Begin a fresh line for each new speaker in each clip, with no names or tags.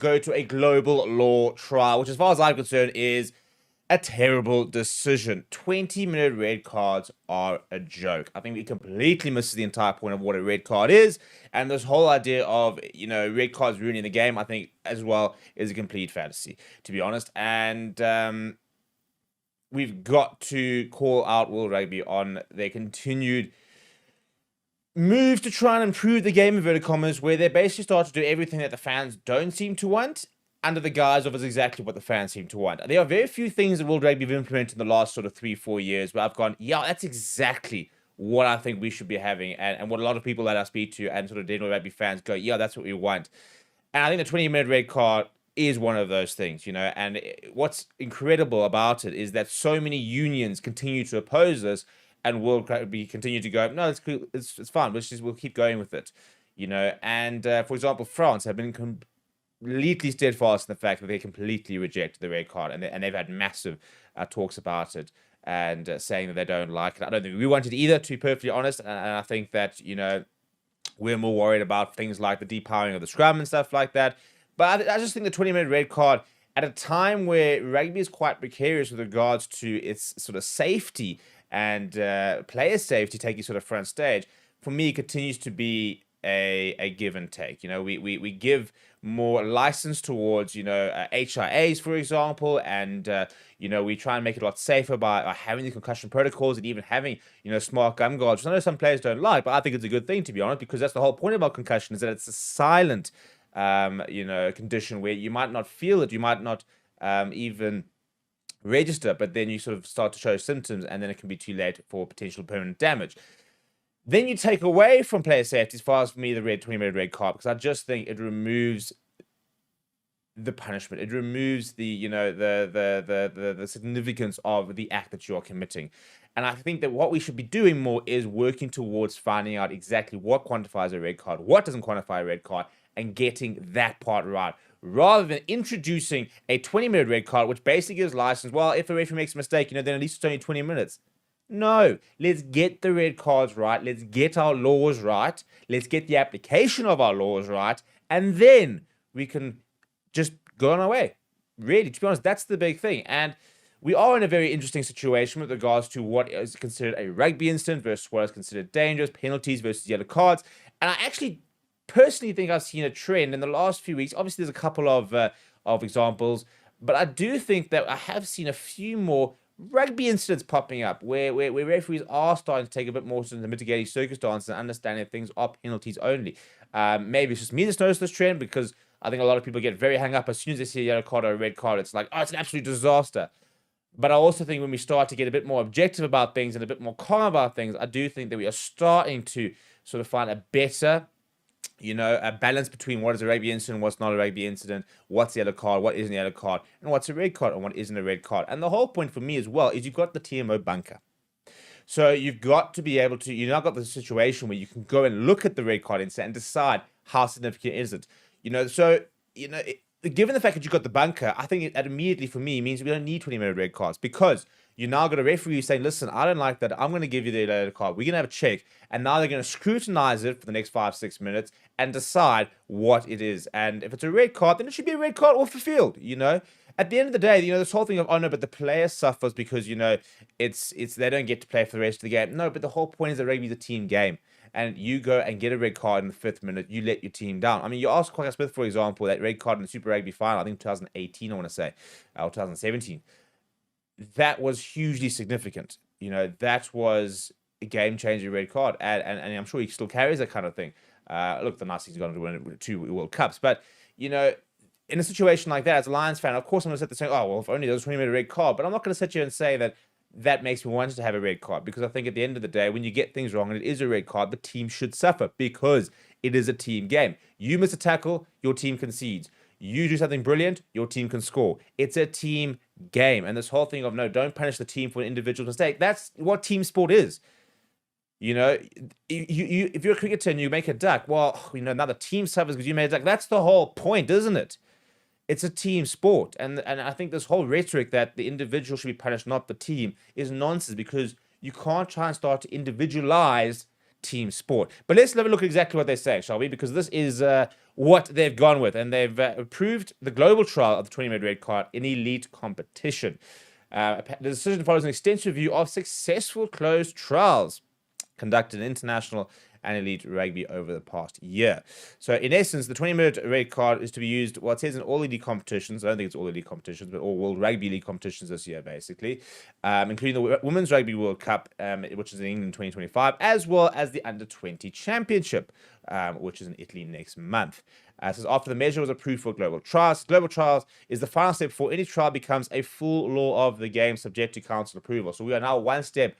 go to a global law trial, which as far as I'm concerned is a terrible decision. 20-minute red cards are a joke. I think it completely misses the entire point of what a red card is. And this whole idea of, red cards ruining the game, I think as well is a complete fantasy, to be honest. And we've got to call out World Rugby on their continued move to try and improve the game, inverted commas, where they basically start to do everything that the fans don't seem to want, under the guise of it's exactly what the fans seem to want. There are very few things that World Rugby have implemented in the last sort of 3-4 years where I've gone, yeah, that's exactly what I think we should be having, and what a lot of people that I speak to and sort of general rugby fans go, yeah, that's what we want. And I think the 20-minute red card is one of those things, and what's incredible about it is that so many unions continue to oppose this, and World Rugby continue to go, no, it's cool, it's fine, we'll keep going with it, and for example, France have been completely steadfast in the fact that they completely reject the red card, and they've had massive talks about it, and saying that they don't like it. I don't think we want it either, to be perfectly honest, and I think that, we're more worried about things like the depowering of the scrum and stuff like that. But I just think the 20-minute red card, at a time where rugby is quite precarious with regards to its sort of safety and player safety taking sort of front stage, for me, it continues to be a give and take. We give more license towards, HIAs, for example, and, we try and make it a lot safer by having the concussion protocols and even having, smart gum guards, which I know some players don't like, but I think it's a good thing, to be honest, because that's the whole point about concussion, is that it's a silent, condition where you might not feel it, you might not even register, but then you sort of start to show symptoms, and then it can be too late for potential permanent damage. Then you take away from player safety, as far as for me, the 20-minute red card, because I just think it removes the punishment. It removes the, the significance of the act that you are committing. And I think that what we should be doing more is working towards finding out exactly what quantifies a red card, what doesn't quantify a red card, and getting that part right, rather than introducing a 20-minute red card, which basically gives license, well, if the referee makes a mistake, then at least it's only 20 minutes. No, let's get the red cards right. Let's get our laws right. Let's get the application of our laws right. And then we can just go on our way. Really, to be honest, that's the big thing. And we are in a very interesting situation with regards to what is considered a rugby incident versus what is considered dangerous, penalties versus yellow cards. And I actually personally think I've seen a trend in the last few weeks. Obviously, there's a couple of examples, but I do think that I have seen a few more rugby incidents popping up where referees are starting to take a bit more to the mitigating circumstances and understanding that things are penalties only. Maybe it's just me that's noticed this trend, because I think a lot of people get very hung up as soon as they see a yellow card or a red card. It's like, oh, it's an absolute disaster. But I also think when we start to get a bit more objective about things and a bit more calm about things, I do think that we are starting to sort of find a better, a balance between what is a rugby incident, what's not a rugby incident, what's the yellow card, what isn't a yellow card, and what's a red card and what isn't a red card. And the whole point for me as well is you've got the TMO bunker. So you've got to be able to, you've now got the situation where you can go and look at the red card incident and decide how significant is it. Given the fact that you've got the bunker, I think that immediately for me means we don't need 20-minute red cards, because you now got a referee saying, listen, I don't like that. I'm going to give you the yellow card. We're going to have a check. And now they're going to scrutinize it for the next 5-6 minutes and decide what it is. And if it's a red card, then it should be a red card off the field, At the end of the day, this whole thing of, oh no, but the player suffers because, it's they don't get to play for the rest of the game. No, but the whole point is that rugby is a team game. And you go and get a red card in the 5th minute, you let your team down. I mean, you asked Quagga Smith, for example, that red card in the Super Rugby final, I think 2018, I want to say, or 2017. That was hugely significant. That was a game-changing red card. And I'm sure he still carries that kind of thing. Look, the nice thing's gone to win 2 World Cups. But, in a situation like that, as a Lions fan, of course I'm going to sit there saying, oh, well, if only there was a 20-minute red card. But I'm not going to sit here and say that makes me want to have a red card, because I think at the end of the day, when you get things wrong and it is a red card, the team should suffer, because it is a team game. You miss a tackle, your team concedes. You do something brilliant, your team can score. It's a team game. And this whole thing of, no, don't punish the team for an individual mistake, that's what team sport is. If you're a cricketer and you make a duck, well, now the team suffers because you made a duck. That's the whole point, isn't it? It's a team sport. And I think this whole rhetoric that the individual should be punished, not the team, is nonsense, because you can't try and start to individualize team sport. But let's have a look at exactly what they say, shall we? Because this is what they've gone with, and they've approved the global trial of the 20-minute red card in elite competition. The decision follows an extensive review of successful closed trials conducted in international and elite rugby over the past year. So in essence, the 20-minute red card is to be used, well, it says in all elite competitions. I don't think it's all elite competitions, but all World Rugby League competitions this year, basically, including the Women's Rugby World Cup, which is in England 2025, as well as the Under-20 Championship, which is in Italy next month. It says after the measure was approved for global trials. Global trials is the final step before any trial becomes a full law of the game, subject to council approval. So we are now one step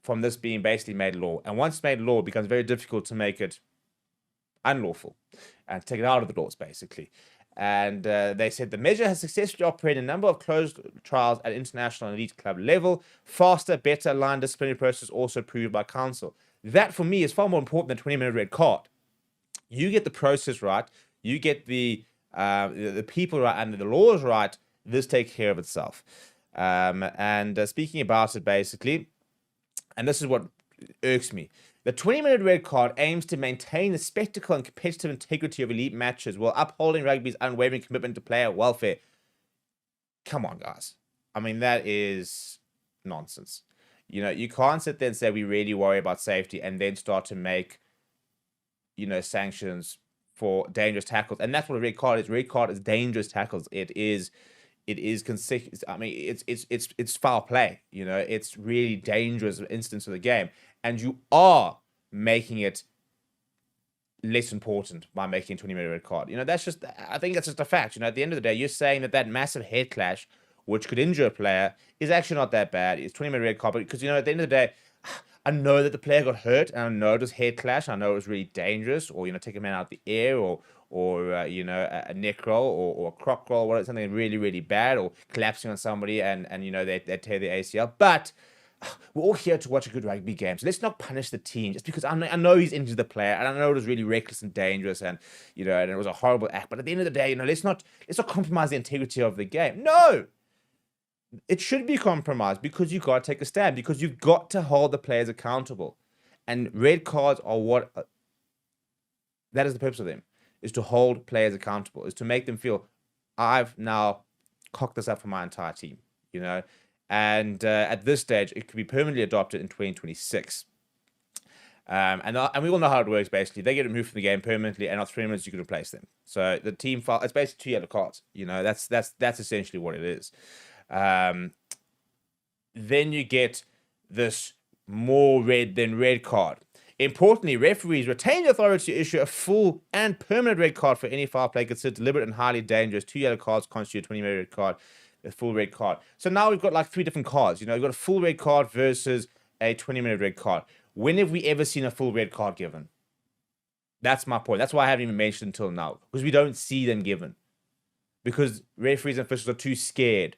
from this being basically made law. And once made law, it becomes very difficult to make it unlawful and take it out of the laws, basically. And they said the measure has successfully operated a number of closed trials at international and elite club level. Faster, better aligned disciplinary process also approved by council. That, for me, is far more important than 20-minute red card. You get the process right, you get the people right, and the laws right, this takes care of itself. Speaking about it, basically, and this is what irks me. The 20-minute red card aims to maintain the spectacle and competitive integrity of elite matches while upholding rugby's unwavering commitment to player welfare. Come on, guys. I mean, that is nonsense. You know, you can't sit there and say we really worry about safety and then start to make, sanctions for dangerous tackles. And that's what a red card is. Red card is dangerous tackles. It is consecutive. I mean, it's foul play. It's really dangerous instance of the game, and you are making it less important by making a 20-minute red card. I think that's just a fact. At the end of the day, you're saying that massive head clash, which could injure a player, is actually not that bad. It's 20-minute red card, because at the end of the day, I know that the player got hurt, and I know it was head clash. I know it was really dangerous, or take a man out of the air, or a neck roll, or a croc roll, or something really, really bad, or collapsing on somebody, and they tear the ACL. But we're all here to watch a good rugby game, so let's not punish the team just because I know he's injured the player, and I know it was really reckless and dangerous, and and it was a horrible act. But at the end of the day, let's not compromise the integrity of the game. No. It should be compromised, because you've got to take a stand, because you've got to hold the players accountable. And red cards are that is the purpose of them, is to hold players accountable, is to make them feel, I've now cocked this up for my entire team, And at this stage, it could be permanently adopted in 2026. And we all know how it works, basically. They get removed from the game permanently, and after 3 minutes, you can replace them. So the team file, it's basically 2 yellow cards. That's essentially what it is. Then you get this more red than red card. Importantly, referees retain the authority to issue a full and permanent red card for any foul play considered deliberate and highly dangerous. 2 yellow cards constitute a 20-minute red card, a full red card. So now we've got like 3 different cards. You've got a full red card versus a 20-minute red card. When have we ever seen a full red card given? That's my point. That's why I haven't even mentioned until now, because we don't see them given. Because referees and officials are too scared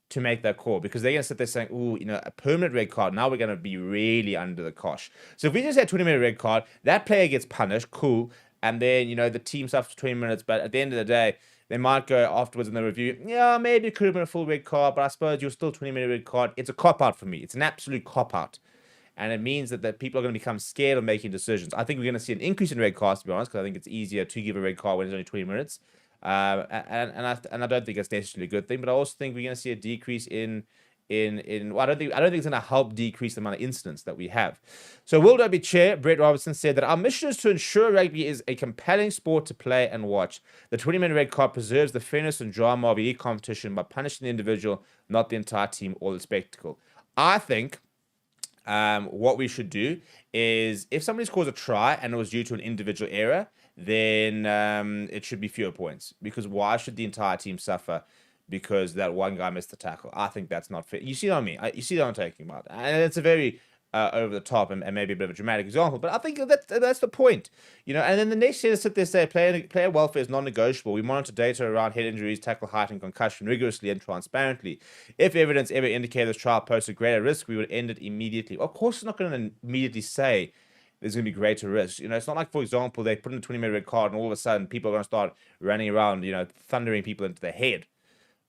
to make that call, because they're going to sit there saying, ooh, a permanent red card, now we're going to be really under the cosh. So if we just had 20-minute red card, that player gets punished, cool, and then, the team suffers for 20 minutes, but at the end of the day, they might go afterwards in the review, yeah, maybe it could have been a full red card, but I suppose you're still 20-minute red card. It's a cop-out for me. It's an absolute cop-out. And it means that people are going to become scared of making decisions. I think we're going to see an increase in red cards, to be honest, because I think it's easier to give a red card when it's only 20 minutes. And I don't think it's necessarily a good thing, but I also think we're going to see a decrease in well, I don't think it's going to help decrease the amount of incidents that we have. So World Rugby Chair Brett Robertson said that our mission is to ensure rugby is a compelling sport to play and watch. The 20-minute red card preserves the fairness and drama of elite competition by punishing the individual, not the entire team or the spectacle. I think what we should do is, if somebody scores a try and it was due to an individual error, then it should be fewer points. Because why should the entire team suffer because that one guy missed the tackle? I think that's not fair. You see what I mean? You see what I'm talking about? And it's a very over the top and maybe a bit of a dramatic example, but I think that's the point. And then the next year, sit there and say player welfare is non-negotiable. We monitor data around head injuries, tackle height, and concussion rigorously and transparently. If evidence ever indicated this trial posed a greater risk, we would end it immediately. Of course, it's not going to immediately say there's going to be greater risk. It's not like, for example, they put in a 20-minute red card and all of a sudden people are going to start running around, thundering people into the head.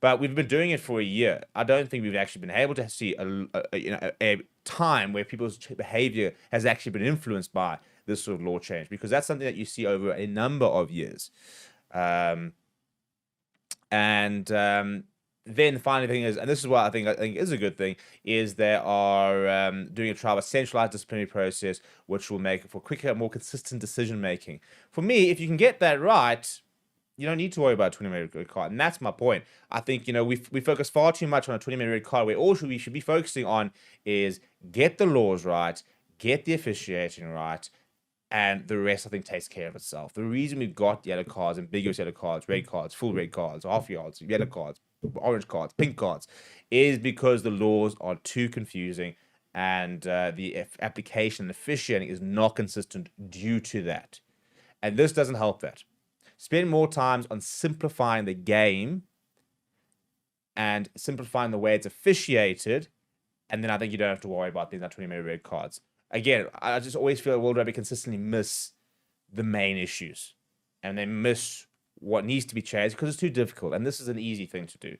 But we've been doing it for a year. I don't think we've actually been able to see a time where people's behavior has actually been influenced by this sort of law change, because that's something that you see over a number of years. Um, and then the final thing is, and this is what I think is a good thing, is they are doing a trial of a centralized disciplinary process, which will make for quicker, more consistent decision making. For me, if you can get that right, you don't need to worry about a 20-minute red card. And that's my point. I think, we focus far too much on a 20-minute red card, where all we should be focusing on is get the laws right, get the officiating right, and the rest, I think, takes care of itself. The reason we've got yellow cards, ambiguous yellow cards, red cards, full red cards, half yards, yellow cards, orange cards, pink cards, is because the laws are too confusing, and the application and officiating is not consistent due to that. And this doesn't help that. Spend more time on simplifying the game and simplifying the way it's officiated, and then I think you don't have to worry about these 20-minute red cards. Again, I just always feel that World Rugby consistently miss the main issues, and they miss what needs to be changed because it's too difficult, and this is an easy thing to do.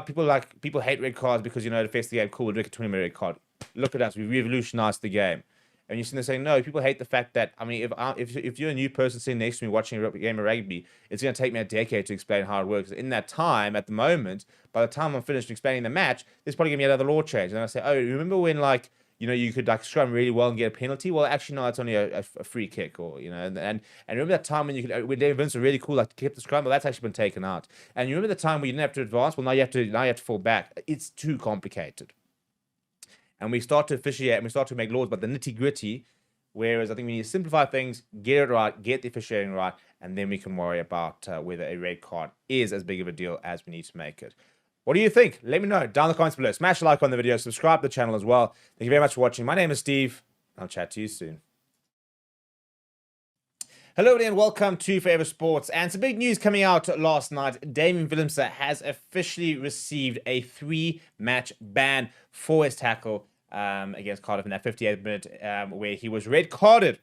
People hate red cards because, it affects the game. Cool, we'll make a 20-minute red card. Look at us, we revolutionized the game. And you're sitting there saying, no, people hate the fact that, if you're a new person sitting next to me watching a game of rugby, it's going to take me a decade to explain how it works. In that time, at the moment, by the time I'm finished explaining the match, there's probably going to be another law change. And I say, oh, remember when, you could scrum really well and get a penalty? Well, actually, no, it's only a free kick, or and remember that time when David Vince was really cool, kept the scrum? Well, that's actually been taken out. And you remember the time when you didn't have to advance? Well, now you have to fall back. It's too complicated. And we start to officiate and we start to make laws about the nitty gritty. Whereas I think we need to simplify things, get it right, get the officiating right, and then we can worry about whether a red card is as big of a deal as we need to make it. What do you think? Let me know down in the comments below. Smash a like on the video, subscribe to the channel as well. Thank you very much for watching. My name is Steve. I'll chat to you soon. Hello and welcome to Forever Sports, and some big news coming out last night. Damian Willemse has officially received a 3-match ban for his tackle against Cardiff in that 58th minute where he was red carded,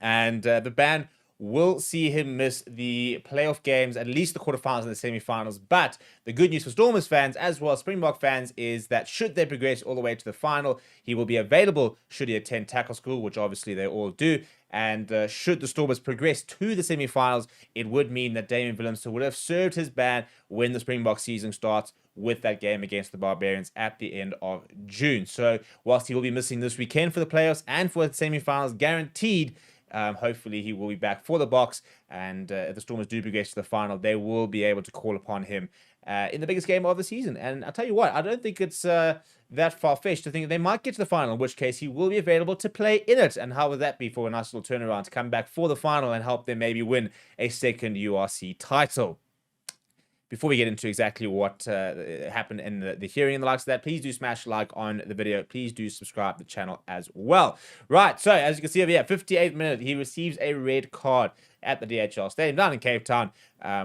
and the ban will see him miss the playoff games, at least the quarterfinals and the semi-finals. But the good news for Stormers fans as well as Springbok fans is that should they progress all the way to the final, he will be available should he attend tackle school, which obviously they all do. And should the Stormers progress to the semi-finals, it would mean that Damian Willemse would have served his ban when the Springbok season starts, with that game against the Barbarians at the end of June. So whilst he will be missing this weekend for the playoffs and for the semi-finals, guaranteed, hopefully he will be back for the Boks, and if the Stormers do progress to the final, they will be able to call upon him in the biggest game of the season. And I'll tell you what, I don't think it's that far-fetched to think they might get to the final, in which case he will be available to play in it. And how would that be for a nice little turnaround to come back for the final and help them maybe win a second URC title? Before we get into exactly what happened in the hearing and the likes of that, please do smash like on the video. Please do subscribe to the channel as well. Right, so as you can see over here, 58th minute, he receives a red card at the DHL Stadium down in Cape Town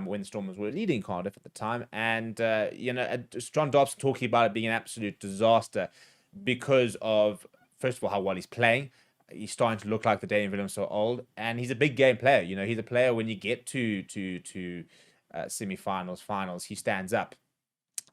when the Stormers were leading Cardiff at the time. And, John Dobson talking about it being an absolute disaster because of, first of all, how well he's playing. He's starting to look like the Damian Willemse so old, and he's a big game player. He's a player when you get to semi-finals, finals, he stands up,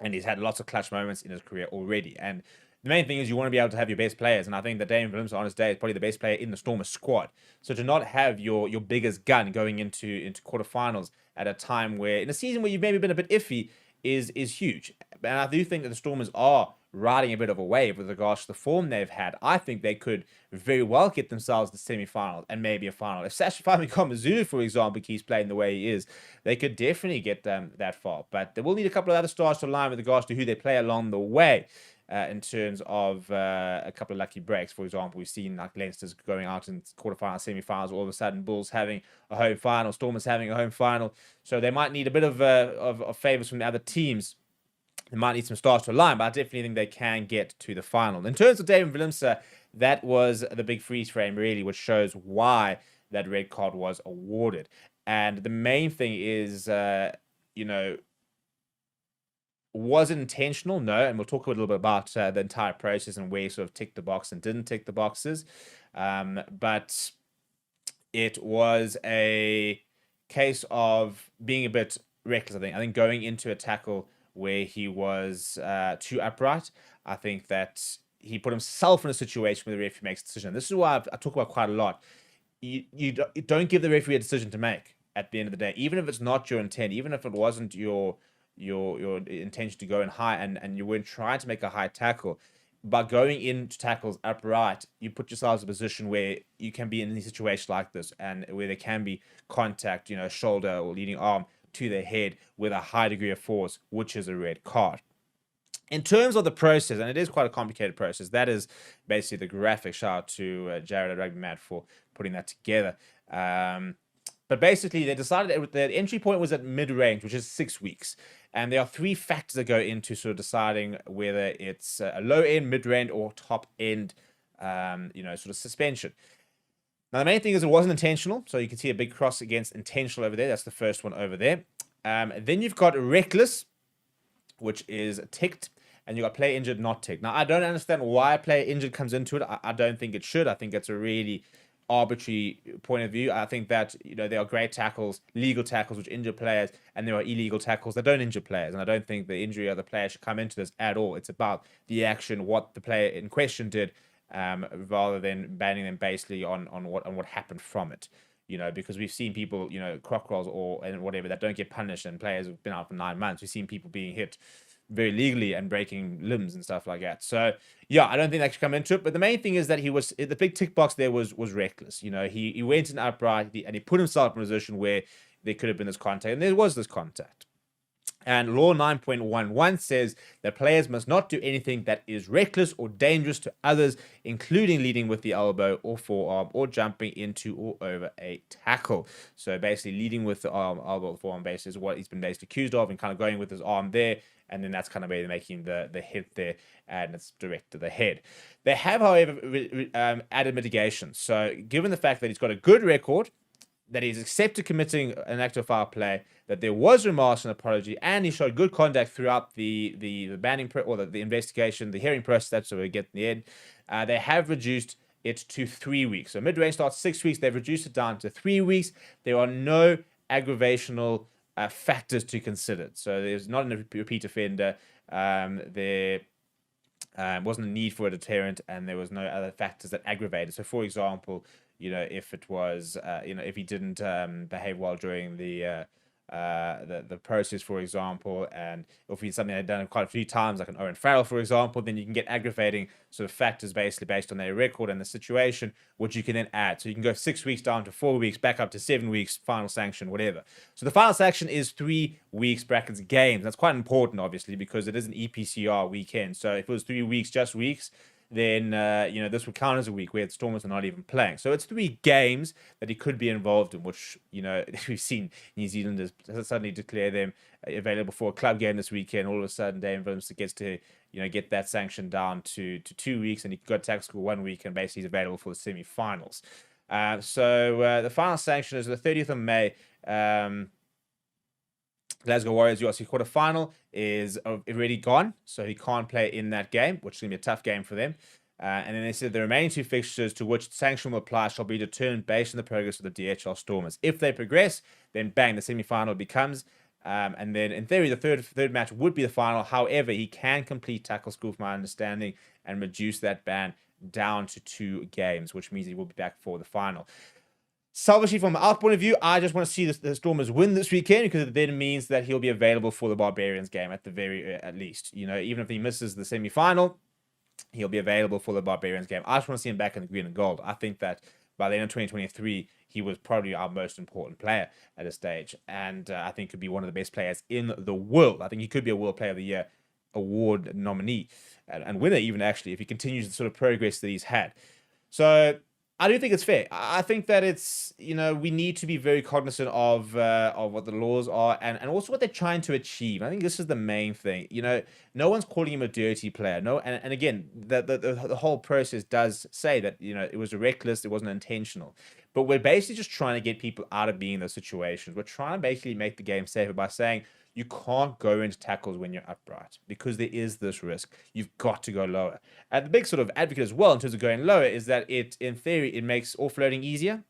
and he's had lots of clutch moments in his career already. And the main thing is you want to be able to have your best players, and I think that Damian Willemse on his day is probably the best player in the Stormers squad. So to not have your biggest gun going into quarterfinals at a time where, in a season where you've maybe been a bit iffy, is huge. And I do think that the Stormers are riding a bit of a wave with regards to the form they've had. I think they could very well get themselves to the semi-final and maybe a final. If Sasha Famicom-Zulu, for example, keeps playing the way he is, they could definitely get them that far. But they will need a couple of other stars to align with regards to who they play along the way. In terms of a couple of lucky breaks. For example, we've seen like Leinster's going out in quarterfinals, semi-finals, all of a sudden Bulls having a home final, Stormers having a home final. So they might need a bit of favours from the other teams. They might need some stars to align, but I definitely think they can get to the final. In terms of Damian Willemse, that was the big freeze frame, really, which shows why that red card was awarded. And the main thing is, was it intentional? No, and we'll talk a little bit about the entire process and where he sort of ticked the box and didn't tick the boxes. But it was a case of being a bit reckless, I think. I think going into a tackle where he was too upright, I think that he put himself in a situation where the referee makes a decision. This is why I talk about quite a lot. You don't give the referee a decision to make. at the end of the day, even if it's not your intent, even if it wasn't your intention to go in high and you weren't trying to make a high tackle, by going into tackles upright, you put yourselves in a position where you can be in a situation like this and where there can be contact, shoulder or leading arm to the head with a high degree of force, which is a red card. In terms of the process, and it is quite a complicated process, that is basically the graphic. Shout out to Jared at Rugby Mad for putting that together. But basically, they decided that the entry point was at mid-range, which is 6 weeks. And there are 3 factors that go into sort of deciding whether it's a low-end, mid-range, or top-end, sort of suspension. Now, the main thing is it wasn't intentional. So you can see a big cross against intentional over there. That's the first one over there. Then you've got reckless, which is ticked. And you've got player injured, not ticked. Now, I don't understand why player injured comes into it. I don't think it should. I think it's a really arbitrary point of view. I think that there are great tackles, legal tackles which injure players, and there are illegal tackles that don't injure players. And I don't think the injury of the player should come into this at all. It's about the action, what the player in question did, rather than banning them basically on what happened from it. Because we've seen people, croc rolls and whatever that don't get punished, and players have been out for 9 months. We've seen people being hit very legally and breaking limbs and stuff like that. So yeah, I don't think that should come into it. But the main thing is that the big tick box there was reckless. He went in upright and he put himself in a position where there could have been this contact, and there was this contact. And Law 9.11 says that players must not do anything that is reckless or dangerous to others, including leading with the elbow or forearm or jumping into or over a tackle. So basically leading with the arm, elbow, or forearm base is what he's been basically accused of, and kind of going with his arm there. And then that's kind of where they're making the hit there, and it's direct to the head. They have, however, added mitigation. So given the fact that he's got a good record, that he's accepted committing an act of foul play, that there was remorse and apology, and he showed good conduct throughout the banning or the investigation, the hearing process. That's what we get in the end. They have reduced it to 3 weeks. So mid-range starts 6 weeks. They've reduced it down to 3 weeks. There are no aggravational factors to consider. So there's not a repeat offender. There wasn't a need for a deterrent, and there was no other factors that aggravated. So, for example, if it was, if he didn't behave well during the process, for example, and if it's something they've done quite a few times, like an Owen Farrell, for example, then you can get aggravating sort of factors basically based on their record and the situation, which you can then add. So you can go 6 weeks down to 4 weeks, back up to 7 weeks, final sanction, whatever. So the final sanction is 3 weeks brackets games. That's quite important, obviously, because it is an EPCR weekend. So if it was 3 weeks, just weeks, then this would count as a week where the Stormers are not even playing. So it's 3 games that he could be involved in, which we've seen New Zealanders suddenly declare them available for a club game this weekend. All of a sudden, Dave Williams gets to get that sanction down to 2 weeks, and he got tackle school 1 week, and basically he's available for the semi-finals. So the final sanction is the 30th of May. Glasgow Warriors URC quarterfinal is already gone, so he can't play in that game, which is going to be a tough game for them. And then they said the remaining 2 fixtures to which sanction will apply shall be determined based on the progress of the DHL Stormers. If they progress, then bang, the semi-final becomes. And then in theory, the third match would be the final. However, he can complete tackle school, from my understanding, and reduce that ban down to 2 games, which means he will be back for the final. Selfishly, from our point of view, I just want to see the Stormers win this weekend, because it then means that he'll be available for the Barbarians game at least. Even if he misses the semi-final, he'll be available for the Barbarians game. I just want to see him back in the green and gold. I think that by the end of 2023, he was probably our most important player at a stage, and I think could be one of the best players in the world. I think he could be a World Player of the Year award nominee and winner, even, actually, if he continues the sort of progress that he's had. So I do think it's fair. I think that it's, we need to be very cognizant of what the laws are, and also what they're trying to achieve. I think this is the main thing. No one's calling him a dirty player. No, and again, the whole process does say that, it was reckless, it wasn't intentional. But we're basically just trying to get people out of being in those situations. We're trying to basically make the game safer by saying, you can't go into tackles when you're upright, because there is this risk. You've got to go lower. And the big sort of advocate as well in terms of going lower is that in theory, it makes offloading easier.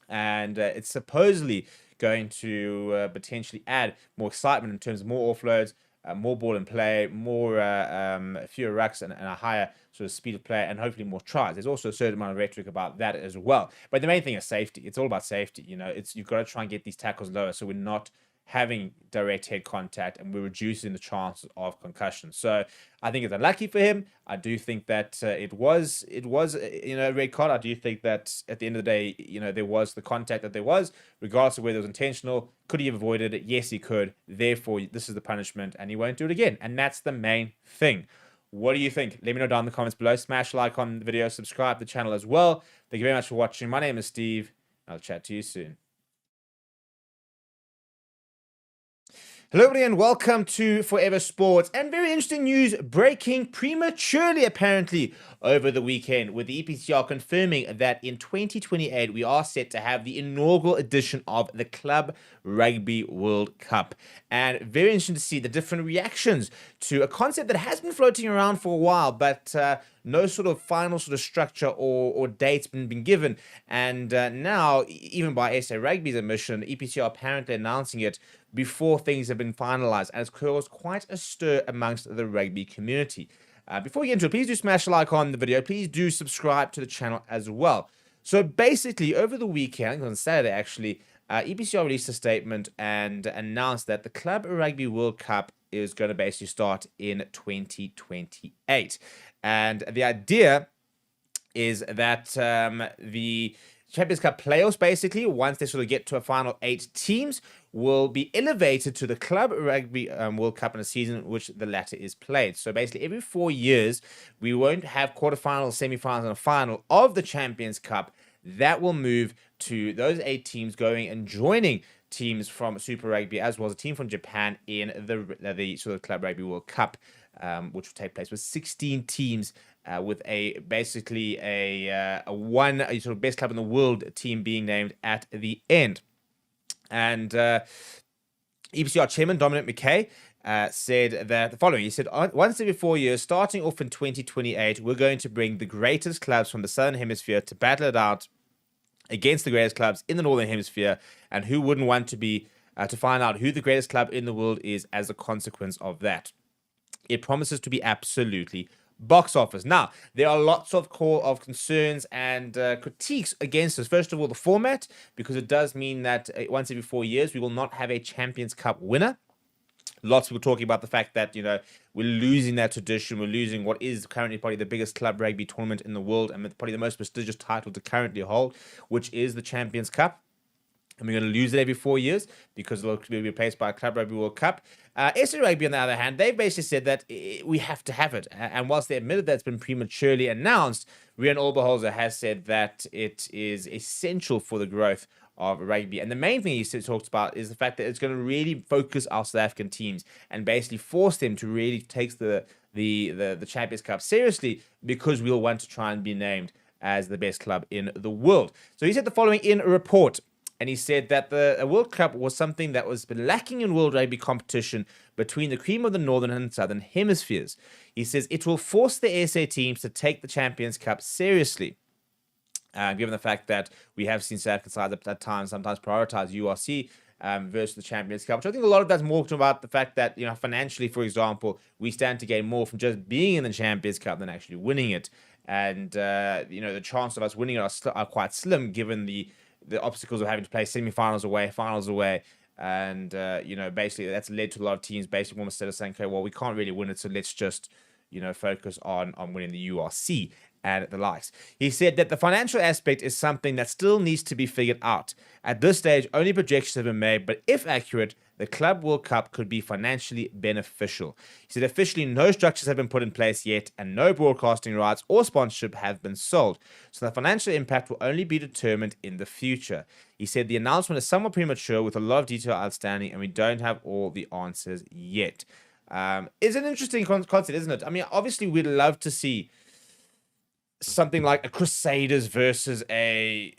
And it's supposedly going to potentially add more excitement in terms of more offloads, more ball in play, more fewer rucks, and a higher sort of speed of play, and hopefully more tries. There's also a certain amount of rhetoric about that as well. But the main thing is safety. It's all about safety. You've got to try and get these tackles lower so we're not having direct head contact and we're reducing the chances of concussion. So I think it's unlucky for him. I do think that it was a red card. I do think that at the end of the day, there was the contact that there was, regardless of whether it was intentional. Could he have avoided it? Yes, he could. Therefore, this is the punishment and he won't do it again. And that's the main thing. What do you think? Let me know down in the comments below. Smash like on the video, subscribe to the channel as well. Thank you very much for watching. My name is Steve. I'll chat to you soon. Hello everybody and welcome to Forever Sports, and very interesting news breaking prematurely apparently over the weekend, with the EPCR confirming that in 2028 we are set to have the inaugural edition of the Club Rugby World Cup. And very interesting to see the different reactions to a concept that has been floating around for a while, but no sort of final sort of structure or dates been given. And now, even by SA Rugby's admission, EPCR apparently announcing it before things have been finalized, and it's caused quite a stir amongst the rugby community. Before we get into it, please do smash a like on the video. Please do subscribe to the channel as well. So basically, over the weekend, I think on Saturday actually, EPCR released a statement and announced that the Club Rugby World Cup is going to basically start in 2028. And the idea is that the Champions Cup playoffs, basically, once they sort of get to a final 8 teams, will be elevated to the Club Rugby World Cup in a season which the latter is played. So basically, every 4 years, we won't have quarterfinals, semifinals, and a final of the Champions Cup. That will move to those 8 teams going and joining teams from Super Rugby, as well as a team from Japan in the sort of Club Rugby World Cup, which will take place with 16 teams. With basically a sort of best club in the world team being named at the end. And EPCR chairman Dominic McKay said that the following. He said, once every 4 years, starting off in 2028, we're going to bring the greatest clubs from the Southern Hemisphere to battle it out against the greatest clubs in the Northern Hemisphere. And who wouldn't want to be to find out who the greatest club in the world is as a consequence of that? It promises to be absolutely box office. Now, there are lots of concerns and critiques against this. First of all, the format, because it does mean that once every 4 years, we will not have a Champions Cup winner. Lots of people talking about the fact that, we're losing that tradition. We're losing what is currently probably the biggest club rugby tournament in the world and probably the most prestigious title to currently hold, which is the Champions Cup. And we're going to lose it every 4 years because it'll be replaced by a Club Rugby World Cup. SA Rugby, on the other hand, they've basically said that we have to have it. And whilst they admitted that it's been prematurely announced, Rian Oberholzer has said that it is essential for the growth of rugby. And the main thing he talks about is the fact that it's going to really focus our South African teams and basically force them to really take the Champions Cup seriously, because we'll want to try and be named as the best club in the world. So he said the following in a report. And he said that the World Cup was something that was been lacking in world rugby competition between the cream of the Northern and Southern Hemispheres. He says it will force the SA teams to take the Champions Cup seriously. Given the fact that we have seen South African sides at times sometimes prioritize URC versus the Champions Cup, which I think a lot of that's more about the fact that, financially, for example, we stand to gain more from just being in the Champions Cup than actually winning it. And, the chance of us winning it are quite slim, given the obstacles of having to play semi-finals away, finals away, and basically that's led to a lot of teams basically almost saying, okay, well, we can't really win it, so let's just focus on winning the URC and the likes. He said that the financial aspect is something that still needs to be figured out. At this stage, only projections have been made, but if accurate, the Club World Cup could be financially beneficial. He said officially no structures have been put in place yet, and no broadcasting rights or sponsorship have been sold. So the financial impact will only be determined in the future. He said the announcement is somewhat premature with a lot of detail outstanding, and we don't have all the answers yet. It's an interesting concept, isn't it? I mean, obviously we'd love to see something like a Crusaders versus a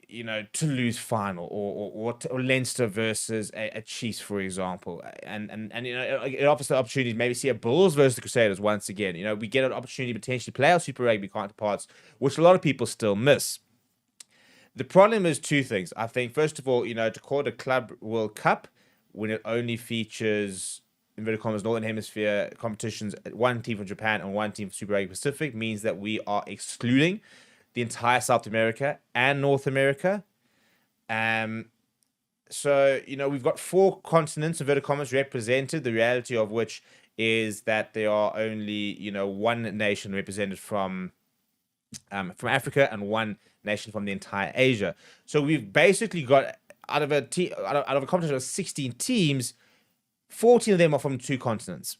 Toulouse final, or Leinster versus a Chiefs, for example, and it offers the opportunity to maybe see a Bulls versus the Crusaders once again. We get an opportunity to potentially play our Super Rugby counterparts, which a lot of people still miss. The problem is two things. I think, first of all, to call it a Club World Cup when it only features inverted commas, Northern Hemisphere competitions, one team from Japan and one team from Super Rugby Pacific, means that we are excluding the entire South America and North America. So, we've got 4 continents, inverted commas, represented, the reality of which is that there are only, one nation represented from Africa and one nation from the entire Asia. So we've basically got, out of a competition of 16 teams, 14 of them are from 2 continents.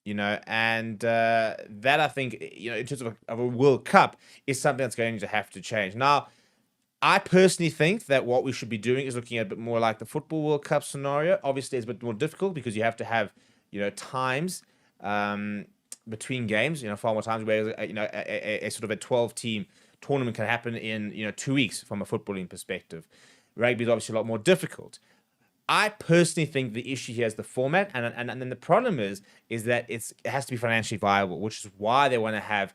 And that, I think, in terms of a World Cup, is something that's going to have to change. Now, I personally think that what we should be doing is looking at a bit more like the Football World Cup scenario. Obviously, it's a bit more difficult because you have to have, times between games, far more times, where, a sort of a 12-team tournament can happen in, 2 weeks from a footballing perspective. Rugby is obviously a lot more difficult. I personally think the issue here is the format, and then the problem is that it has to be financially viable, which is why they want to have,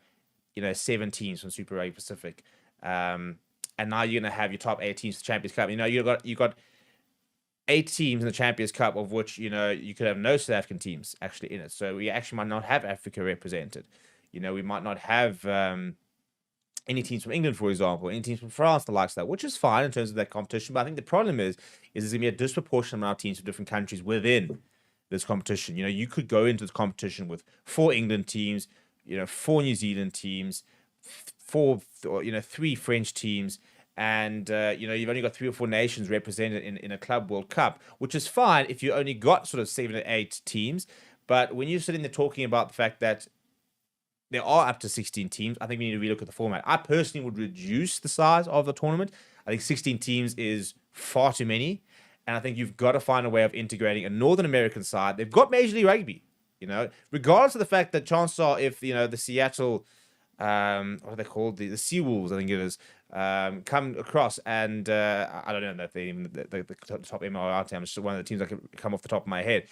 7 teams from Super Rugby Pacific. And now you're going to have your top 8 teams for the Champions Cup. You've got 8 teams in the Champions Cup, of which, you could have no South African teams actually in it. So we actually might not have Africa represented. We might not have any teams from England, for example, any teams from France, the likes of that, which is fine in terms of that competition. But I think the problem is there's going to be a disproportionate amount of teams from different countries within this competition. You could go into this competition with 4 England teams, 4 New Zealand teams, 3 French teams, and you've only got 3 or 4 nations represented in a Club World Cup, which is fine if you only got sort of 7 or 8 teams. But when you're sitting there talking about the fact that there are up to 16 teams, I think we need to relook at the format. I personally would reduce the size of the tournament. I think 16 teams is far too many, and I think you've got to find a way of integrating a Northern American side. They've got Major League Rugby, regardless of the fact that chances are, if the Seattle, what are they called? The Seawolves, I think it is, come across, and I don't know if they even the top MRR team. It's just one of the teams that can come off the top of my head.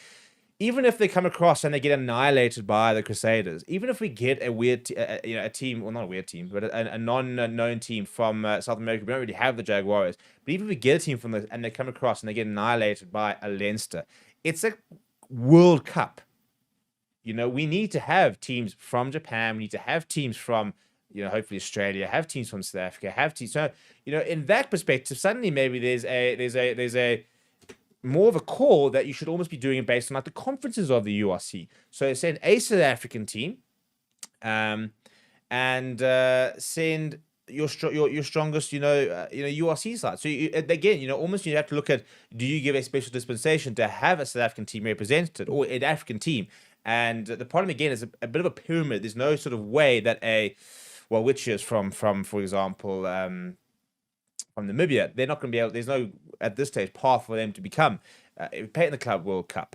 Even if they come across and they get annihilated by the Crusaders, even if we get a weird, a team, well, not a weird team, but a non-known team from South America, we don't really have the Jaguars, but even if we get a team from and they come across and they get annihilated by a Leinster, it's a World Cup. We need to have teams from Japan. We need to have teams from, hopefully Australia, have teams from South Africa, have teams. So, in that perspective, suddenly maybe there's a more of a call that you should almost be doing it based on like the conferences of the URC. So send a South African team, and send your strongest, URC side. So again, almost you have to look at, do you give a special dispensation to have a South African team represented or an African team? And the problem again is a bit of a pyramid. There's no sort of way that which is from for example, from Namibia, they're not going to be able. There's no at this stage path for them to become play in the Club World Cup,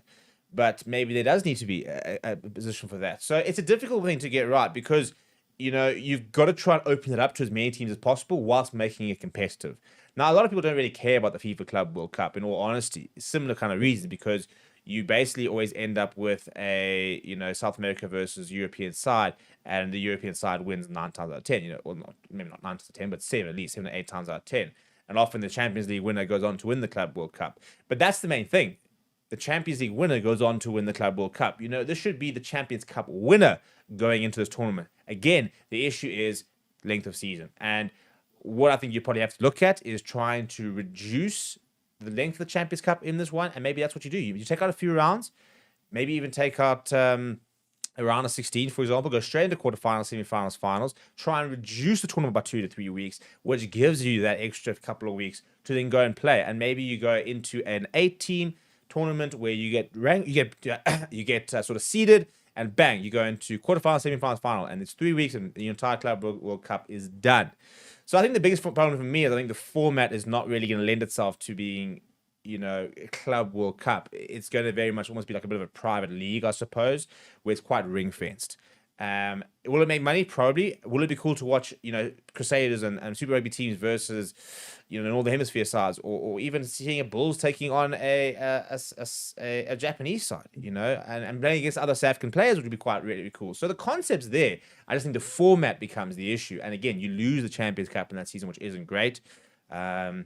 but maybe there does need to be a position for that. So it's a difficult thing to get right because you've got to try and open it up to as many teams as possible whilst making it competitive. Now, a lot of people don't really care about the FIFA Club World Cup. In all honesty, similar kind of reason, because you basically always end up with a South America versus European side, and the European side wins 9 times out of 10. Or not, maybe not 9 times out of 10, but 7 at least, 7 or 8 times out of 10. And often the Champions League winner goes on to win the Club World Cup. But that's the main thing. The Champions League winner goes on to win the Club World Cup. This should be the Champions Cup winner going into this tournament. Again, the issue is length of season. And what I think you probably have to look at is trying to reduce the length of the Champions Cup in this one, and maybe that's what you do. You take out a few rounds, maybe even take out a round of 16, for example, go straight into quarterfinals, semifinals, finals, try and reduce the tournament by 2 to 3 weeks, which gives you that extra couple of weeks to then go and play. And maybe you go into an 8-team tournament where you get ranked, you get sort of seeded, and bang, you go into quarterfinals, semifinals, final, and it's 3 weeks, and the entire Club World Cup is done. So I think the biggest problem for me is I think the format is not really going to lend itself to being, a Club World Cup. It's going to very much almost be like a bit of a private league, I suppose, where it's quite ring-fenced. Will it make money? Probably. Will it be cool to watch, Crusaders and Super Rugby teams versus, Northern Hemisphere sides, or even seeing a Bulls taking on a Japanese side, and playing against other South African players, which would be quite really cool. So the concept's there. I just think the format becomes the issue. And again, you lose the Champions Cup in that season, which isn't great. And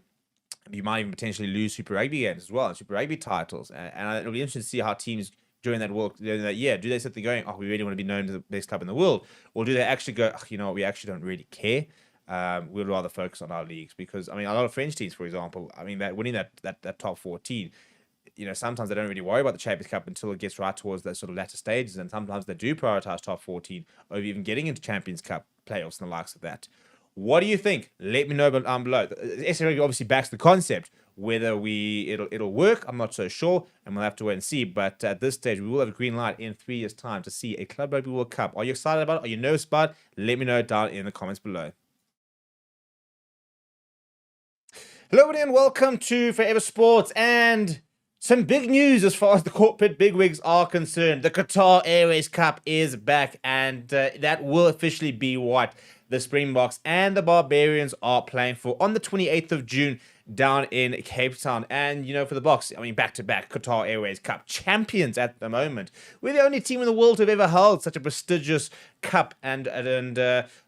You might even potentially lose Super Rugby games as well, and Super Rugby titles. And it'll be interesting to see how teams during that year, do they sit there going, oh, we really want to be known as the best club in the world? Or do they actually go, oh, you know what, we actually don't really care. We'd rather focus on our leagues. Because, I mean, a lot of French teams, for example, I mean, winning that top 14, you know, sometimes they don't really worry about the Champions Cup until it gets right towards the sort of latter stages. And sometimes they do prioritize top 14 over even getting into Champions Cup playoffs and the likes of that. What do you think? Let me know down below. SA Rugby obviously backs the concept. Whether it'll work, I'm not so sure, and we'll have to wait and see. But at this stage, we will have a green light in 3 years' time to see a Club Rugby World Cup. Are you excited about it? Are you nervous about it? Let me know down in the comments below. Hello, everybody, and welcome to Forever Sports. And some big news as far as the corporate bigwigs are concerned. The Qatar Airways Cup is back, and that will officially be what the Springboks and the Barbarians are playing for on the 28th of June down in Cape Town. And, you know, for the Boks, I mean, back-to-back Qatar Airways Cup champions at the moment. We're the only team in the world to have ever held such a prestigious cup, and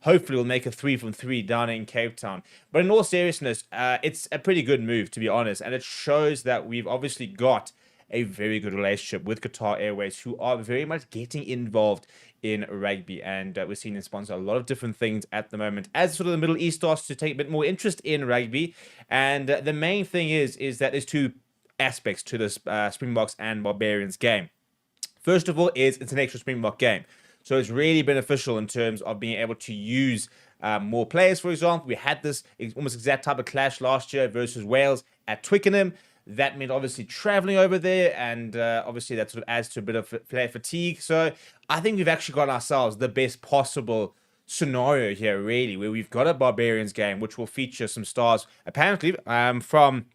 hopefully we'll make a 3 from 3 down in Cape Town. But in all seriousness, it's a pretty good move, to be honest, and it shows that we've obviously got a very good relationship with Qatar Airways, who are very much getting involved in rugby, and we're seeing them sponsor a lot of different things at the moment as sort of the Middle East starts to take a bit more interest in rugby. And the main thing is that there's two aspects to this Springboks and Barbarians game. First of all, it's an extra Springbok game, so it's really beneficial in terms of being able to use more players. For example, we had this almost exact type of clash last year versus Wales at Twickenham. That meant obviously traveling over there, and obviously that sort of adds to a bit of player fatigue. So I think we've actually got ourselves the best possible scenario here, really, where we've got a Barbarians game, which will feature some stars, apparently, from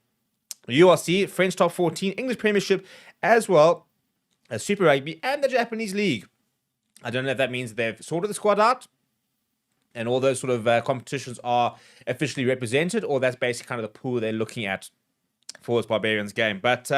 URC, French Top 14, English Premiership, as well as Super Rugby and the Japanese League. I don't know if that means they've sorted the squad out and all those sort of competitions are officially represented, or that's basically kind of the pool they're looking at for this Barbarians game. But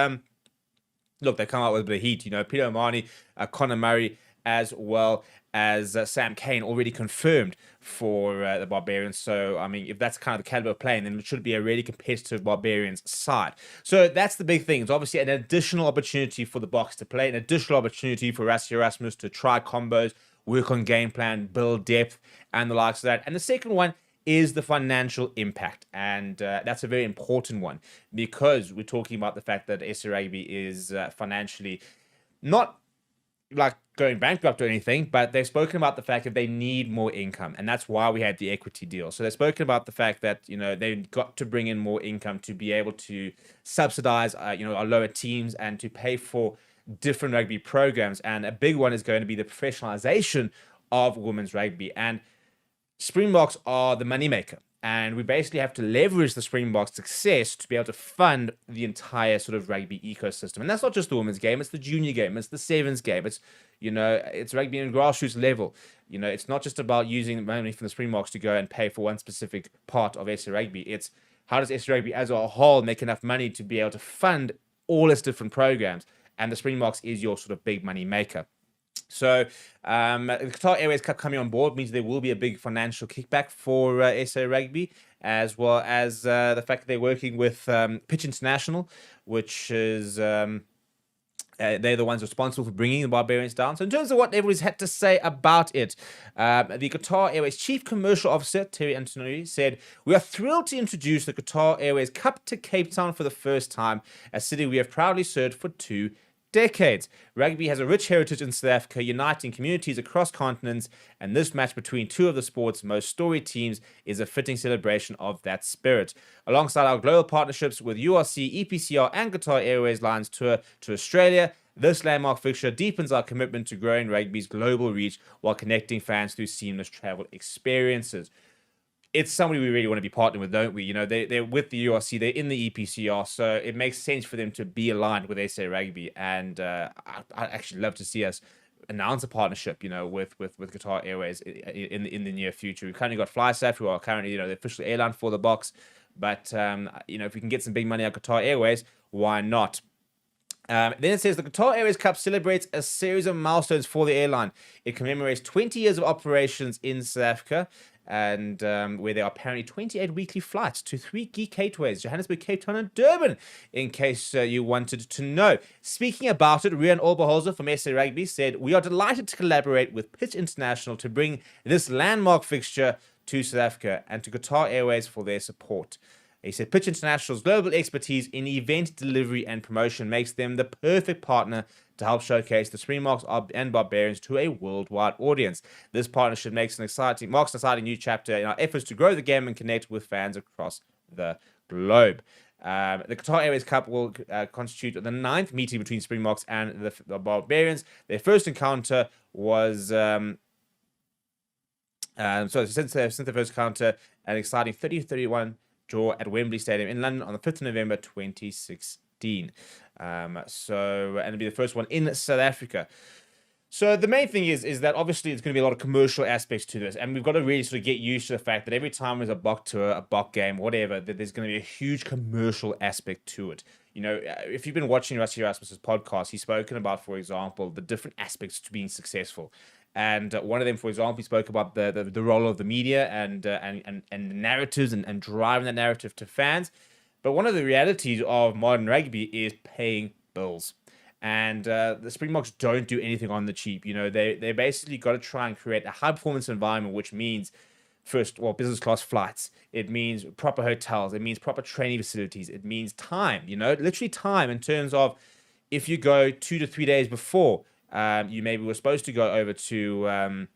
look, they come out with a bit of heat. You know, Peter O'Mahony, Conor Murray, as well as Sam Cane already confirmed for the Barbarians. So, I mean, if that's kind of the caliber of playing, then it should be a really competitive Barbarians side. So that's the big thing. It's obviously an additional opportunity for the Boks to play, an additional opportunity for Rassie Erasmus to try combos, work on game plan, build depth, and the likes of that. And the second one is the financial impact, and that's a very important one, because we're talking about the fact that SA Rugby is financially not like going bankrupt or anything, but they've spoken about the fact that they need more income, and that's why we had the equity deal. So they've spoken about the fact that, you know, they've got to bring in more income to be able to subsidize you know, our lower teams and to pay for different rugby programs. And a big one is going to be the professionalization of women's rugby, and Springboks are the moneymaker, and we basically have to leverage the Springboks' success to be able to fund the entire sort of rugby ecosystem. And that's not just the women's game, it's the junior game, it's the sevens game, it's, you know, it's rugby in grassroots level. You know, it's not just about using money from the Springboks to go and pay for one specific part of SA Rugby. It's how does SA Rugby as a whole make enough money to be able to fund all its different programs, and the Springboks is your sort of big money maker. So the Qatar Airways Cup coming on board means there will be a big financial kickback for SA Rugby, as well as the fact that they're working with Pitch International, which is they're the ones responsible for bringing the Barbarians down. So in terms of what everybody's had to say about it, the Qatar Airways Chief Commercial Officer, Terry Antonelli, said, "We are thrilled to introduce the Qatar Airways Cup to Cape Town for the first time, a city we have proudly served for 2 decades. Rugby has a rich heritage in South Africa, uniting communities across continents, and this match between two of the sport's most storied teams is a fitting celebration of that spirit. Alongside our global partnerships with URC, EPCR, and Qatar Airways Lions Tour to Australia, this landmark fixture deepens our commitment to growing rugby's global reach while connecting fans through seamless travel experiences." It's somebody we really want to be partnering with, don't we? You know, they're with the URC, they're in the EPCR, so it makes sense for them to be aligned with SA Rugby. And I'd actually love to see us announce a partnership, you know, with Qatar Airways in the near future. We've currently got FlySafe, who are currently, you know, the official airline for the Boks. But, you know, if we can get some big money out of Qatar Airways, why not? Then it says the Qatar Airways Cup celebrates a series of milestones for the airline. It commemorates 20 years of operations in South Africa, and where there are apparently 28 weekly flights to 3 key gateways, Johannesburg, Cape Town, and Durban, in case you wanted to know. Speaking about it, Rian Oberholzer from SA Rugby said, "We are delighted to collaborate with Pitch International to bring this landmark fixture to South Africa and to Qatar Airways for their support." He said, "Pitch International's global expertise in event delivery and promotion makes them the perfect partner to help showcase the Springboks and Barbarians to a worldwide audience. This partnership marks an exciting new chapter in our efforts to grow the game and connect with fans across the globe." The Qatar Airways Cup will constitute the 9th meeting between Springboks and the Barbarians. Their first encounter was... since their first encounter, an exciting 30-31 draw at Wembley Stadium in London on the 5th of November 2016. And it'll be the first one in South Africa. So the main thing is that obviously it's going to be a lot of commercial aspects to this, and we've got to really sort of get used to the fact that every time there's a BOK tour, a BOK game, whatever, that there's going to be a huge commercial aspect to it. You know, if you've been watching Rusty Erasmus's podcast, he's spoken about, for example, the different aspects to being successful. And one of them, for example, he spoke about the role of the media and the narratives and driving that narrative to fans. But one of the realities of modern rugby is paying bills. And the Springboks don't do anything on the cheap. You know, they basically got to try and create a high-performance environment, which means, first, well, business class flights. It means proper hotels. It means proper training facilities. It means time, you know, literally time in terms of if you go 2 to 3 days before, you maybe were supposed to go over to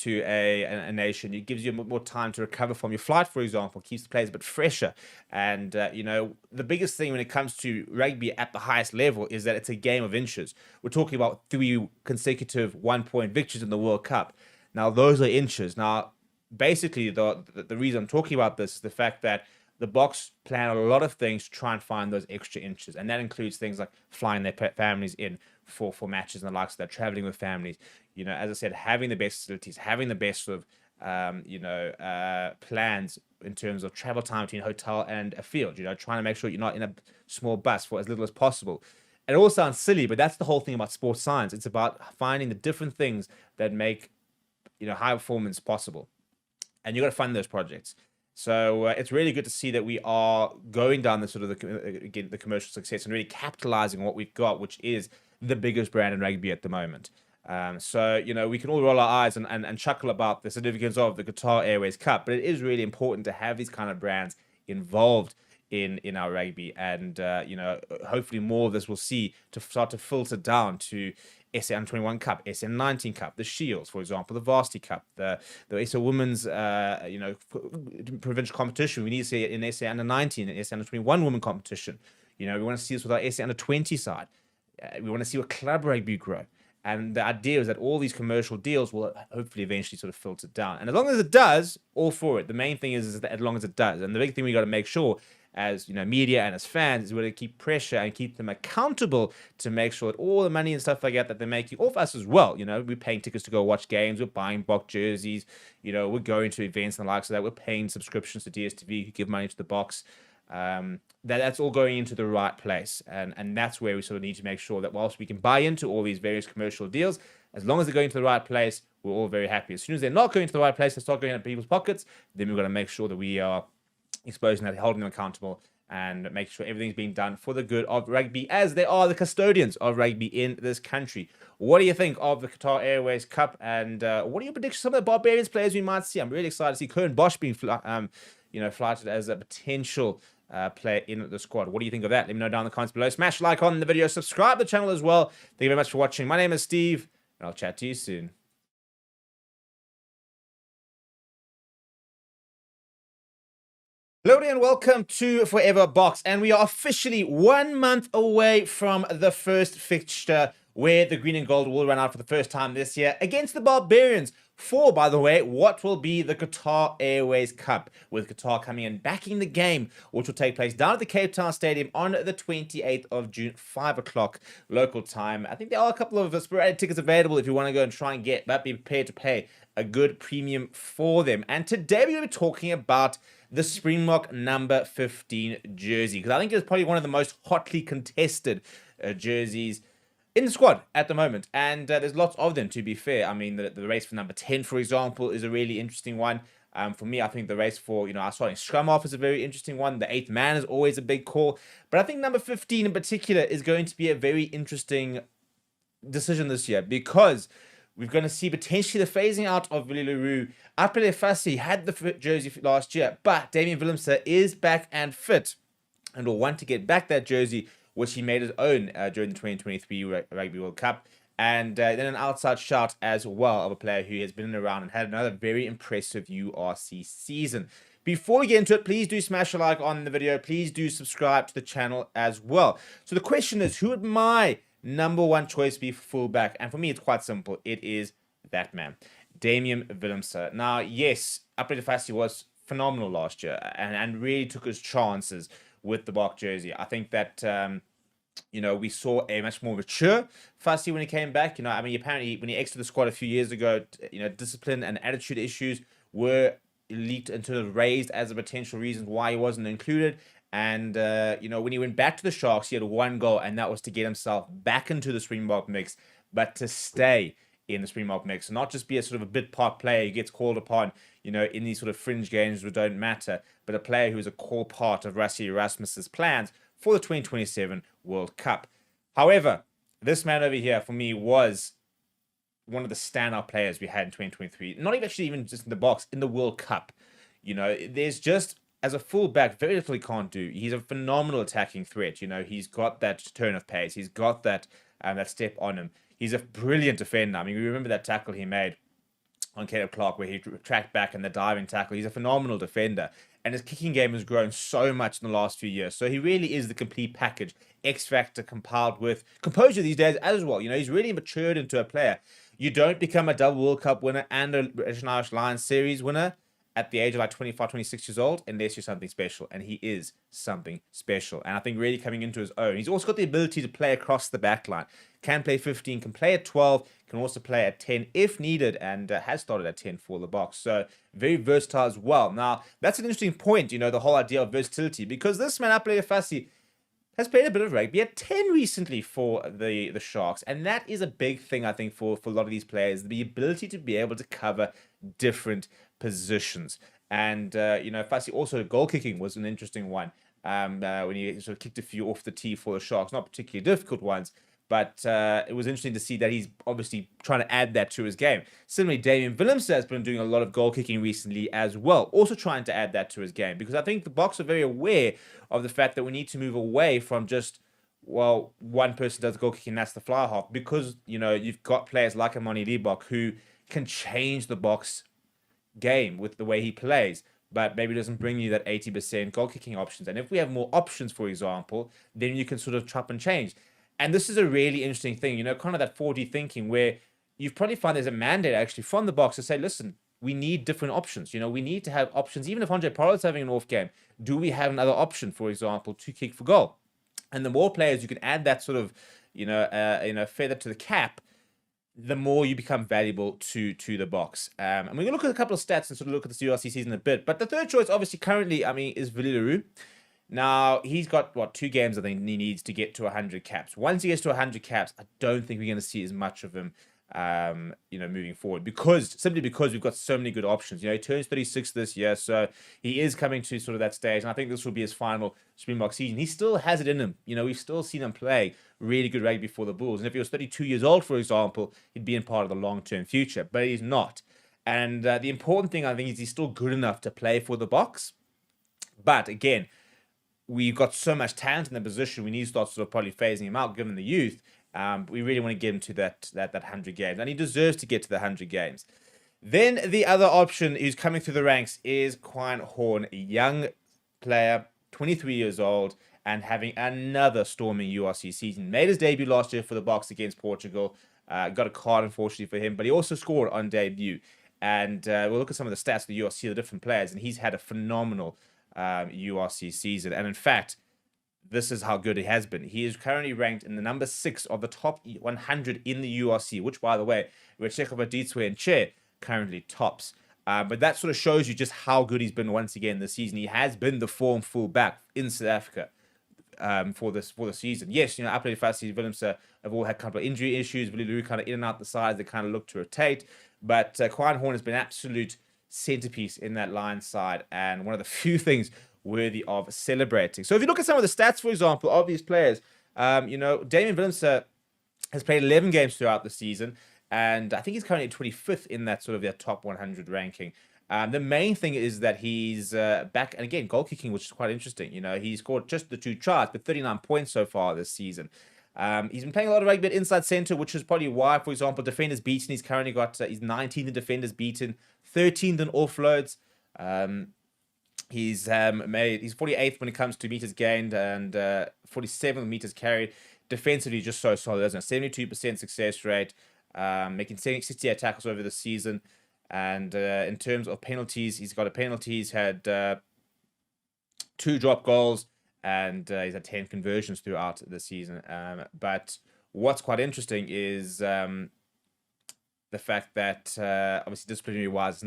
a nation. It gives you more time to recover from your flight, for example, keeps the players a bit fresher. And, you know, the biggest thing when it comes to rugby at the highest level is that it's a game of inches. We're talking about 3 consecutive 1-point victories in the World Cup. Now, those are inches. Now, basically, the reason I'm talking about this is the fact that the Boks plan a lot of things to try and find those extra inches. And that includes things like flying their families in for matches and the likes of that, traveling with families. You know, as I said, having the best facilities, having the best sort of, plans in terms of travel time between a hotel and a field, you know, trying to make sure you're not in a small bus for as little as possible. It all sounds silly, but that's the whole thing about sports science. It's about finding the different things that make, you know, high performance possible. And you got to fund those projects. So it's really good to see that we are going down the sort of the commercial success and really capitalizing on what we've got, which is the biggest brand in rugby at the moment. So, you know, we can all roll our eyes and chuckle about the significance of the Qatar Airways Cup, but it is really important to have these kind of brands involved in our rugby. And, you know, hopefully more of this we'll see to start to filter down to SA Under-21 Cup, SA Under-19 Cup, the Shields, for example, the Varsity Cup, the SA Women's, you know, provincial competition. We need to see it in SA Under-19 and SA Under-21 women competition. You know, we want to see this with our SA Under-20 side. We want to see a club rugby grow. And the idea is that all these commercial deals will hopefully eventually sort of filter down. And as long as it does, all for it. The main thing is that as long as it does. And the big thing we got to make sure as, you know, media and as fans is we're going to keep pressure and keep them accountable to make sure that all the money and stuff like that they're making off us as well. You know, we're paying tickets to go watch games. We're buying BOK jerseys. You know, we're going to events and the likes of that. We're paying subscriptions to DSTV who give money to the Boks. That's all going into the right place, and that's where we sort of need to make sure that whilst we can buy into all these various commercial deals, as long as they're going to the right place, we're all very happy. As soon as they're not going to the right place and start going into people's pockets, then we've got to make sure that we are exposing that, holding them accountable, and make sure everything's being done for the good of rugby, as they are the custodians of rugby in this country. What do you think of the Qatar Airways Cup, and what are your predictions of some of the Barbarians players we might see? I'm really excited to see Kern Bosch being flighted as a potential player in the squad. What do you think of that? Let me know down in the comments below. Smash like on the video, subscribe to the channel as well. Thank you very much for watching. My name is Steve, and I'll chat to you soon. Hello and welcome to Forever Boks, and we are officially 1 month away from the first fixture where the green and gold will run out for the first time this year against the Barbarians for, by the way, what will be the Qatar Airways Cup, with Qatar coming in backing the game, which will take place down at the Cape Town Stadium on the 28th of June, 5 o'clock local time. I think there are a couple of sporadic tickets available if you want to go and try and get, but be prepared to pay a good premium for them. And today we're going to be talking about the Springbok number 15 jersey, because I think it's probably one of the most hotly contested jerseys in the squad at the moment, and there's lots of them, to be fair. I mean, the race for number 10, for example, is a really interesting one. For me, I think the race for, our starting scrum half is a very interesting one. The 8th man is always a big call. But I think number 15 in particular is going to be a very interesting decision this year, because we're going to see potentially the phasing out of Willie Leroux. Apele Fassi had the jersey last year, but Damian Willemse is back and fit and will want to get back that jersey, which he made his own during the 2023 Rugby World Cup. And then an outside shout as well of a player who has been around and had another very impressive URC season. Before we get into it, please do smash a like on the video. Please do subscribe to the channel as well. So the question is, who would my number one choice be for fullback? And for me, it's quite simple. It is that man, Damian Willemse. Now, yes, Apele Fassi was phenomenal last year and really took his chances with the Bok jersey. I think that we saw a much more mature Fassi when he came back. I mean, apparently when he exited the squad a few years ago, discipline and attitude issues were leaked into raised as a potential reason why he wasn't included. And when he went back to the Sharks, he had one goal, and that was to get himself back into the Springbok mix, but to stay in the Springbok mix, not just be a sort of a bit part player who gets called upon, in these sort of fringe games that don't matter, but a player who is a core part of Rassie Erasmus's plans for the 2027 World Cup. However, this man over here, for me, was one of the standout players we had in 2023. Not even just in the box, in the World Cup. There's just, as a fullback, very little he can't do. He's a phenomenal attacking threat. He's got that turn of pace. He's got that step on him. He's a brilliant defender. I mean, we remember that tackle he made on Caleb Clark where he tracked back in the diving tackle. He's a phenomenal defender. And his kicking game has grown so much in the last few years. So he really is the complete package. X Factor compiled with composure these days as well. He's really matured into a player. You don't become a double World Cup winner and a British and Irish Lions series winner at the age of 25, 26 years old, unless you're something special. And he is something special. And I think really coming into his own. He's also got the ability to play across the back line. Can play 15, can play at 12, can also play at 10 if needed, and has started at 10 for the box. So very versatile as well. Now, that's an interesting point, the whole idea of versatility, because this man, Apele Fassi, has played a bit of rugby at 10 recently for the Sharks. And that is a big thing, I think, for a lot of these players, the ability to be able to cover different positions. And, Fassi also, goal kicking was an interesting one when he sort of kicked a few off the tee for the Sharks. Not particularly difficult ones, but it was interesting to see that he's obviously trying to add that to his game. Similarly, Damian Willemse has been doing a lot of goal kicking recently as well, also trying to add that to his game, because I think the Boks are very aware of the fact that we need to move away from just, one person does goal kicking, that's the fly half, because, you've got players like Amani Liebach who can change the Boks game with the way he plays, but maybe doesn't bring you that 80% goal kicking options. And if we have more options, for example, then you can sort of chop and change. And this is a really interesting thing, kind of that 4D thinking where you've probably found there's a mandate actually from the Boks to say, listen, we need different options. We need to have options. Even if Andre Parrot's having an off game, do we have another option, for example, to kick for goal? And the more players you can add that sort of, feather to the cap, the more you become valuable to the Boks. And we're going to look at a couple of stats and sort of look at this URC season a bit. But the third choice, obviously, currently, is Willie Leroux. Now, he's got, 2 games I think he needs to get to 100 caps. Once he gets to 100 caps, I don't think we're going to see as much of him, moving forward. Simply because we've got so many good options. He turns 36 this year, so he is coming to sort of that stage. And I think this will be his final Springbok season. He still has it in him. We've still seen him play really good rugby for the Bulls. And if he was 32 years old, for example, he'd be in part of the long-term future. But he's not. And the important thing, I think, is he's still good enough to play for the Boks. But, again, we've got so much talent in the position, we need to start sort of probably phasing him out, given the youth. We really want to get him to that 100 games. And he deserves to get to the 100 games. Then the other option who's coming through the ranks is Quine Horn, a young player, 23 years old, and having another storming URC season. Made his debut last year for the Boks against Portugal. Got a card, unfortunately, for him, but he also scored on debut. And we'll look at some of the stats of the URC, the different players, and he's had a phenomenal URC season. And in fact, this is how good he has been. He is currently ranked in the number 6 of the top 100 in the URC, which, by the way, Recheko Baditswe and Che currently tops. But that sort of shows you just how good he's been once again this season. He has been the form fullback in South Africa. for the season. Yes, Apple Fassi, Williams have all had a couple of injury issues. Willie kind of in and out the sides. They kind of look to rotate. But Quine Horn has been absolute centerpiece in that line side and one of the few things worthy of celebrating. So if you look at some of the stats, for example, of these players, Damien Williams has played 11 games throughout the season, and I think he's currently 25th in that sort of their top 100 ranking. The main thing is that he's back, and again, goal kicking, which is quite interesting. He scored just the 2 tries, but 39 points so far this season. He's been playing a lot of rugby at inside centre, which is probably why, for example, defenders beaten. He's currently got he's 19th in defenders beaten, 13th in offloads. He's 48th when it comes to meters gained and 47th meters carried. Defensively, just so solid. There's a 72% success rate, making 68 tackles over the season. And in terms of penalties, he's got a penalty. He's had 2 drop goals, and he's had 10 conversions throughout the season. But what's quite interesting is the fact that obviously disciplinary-wise,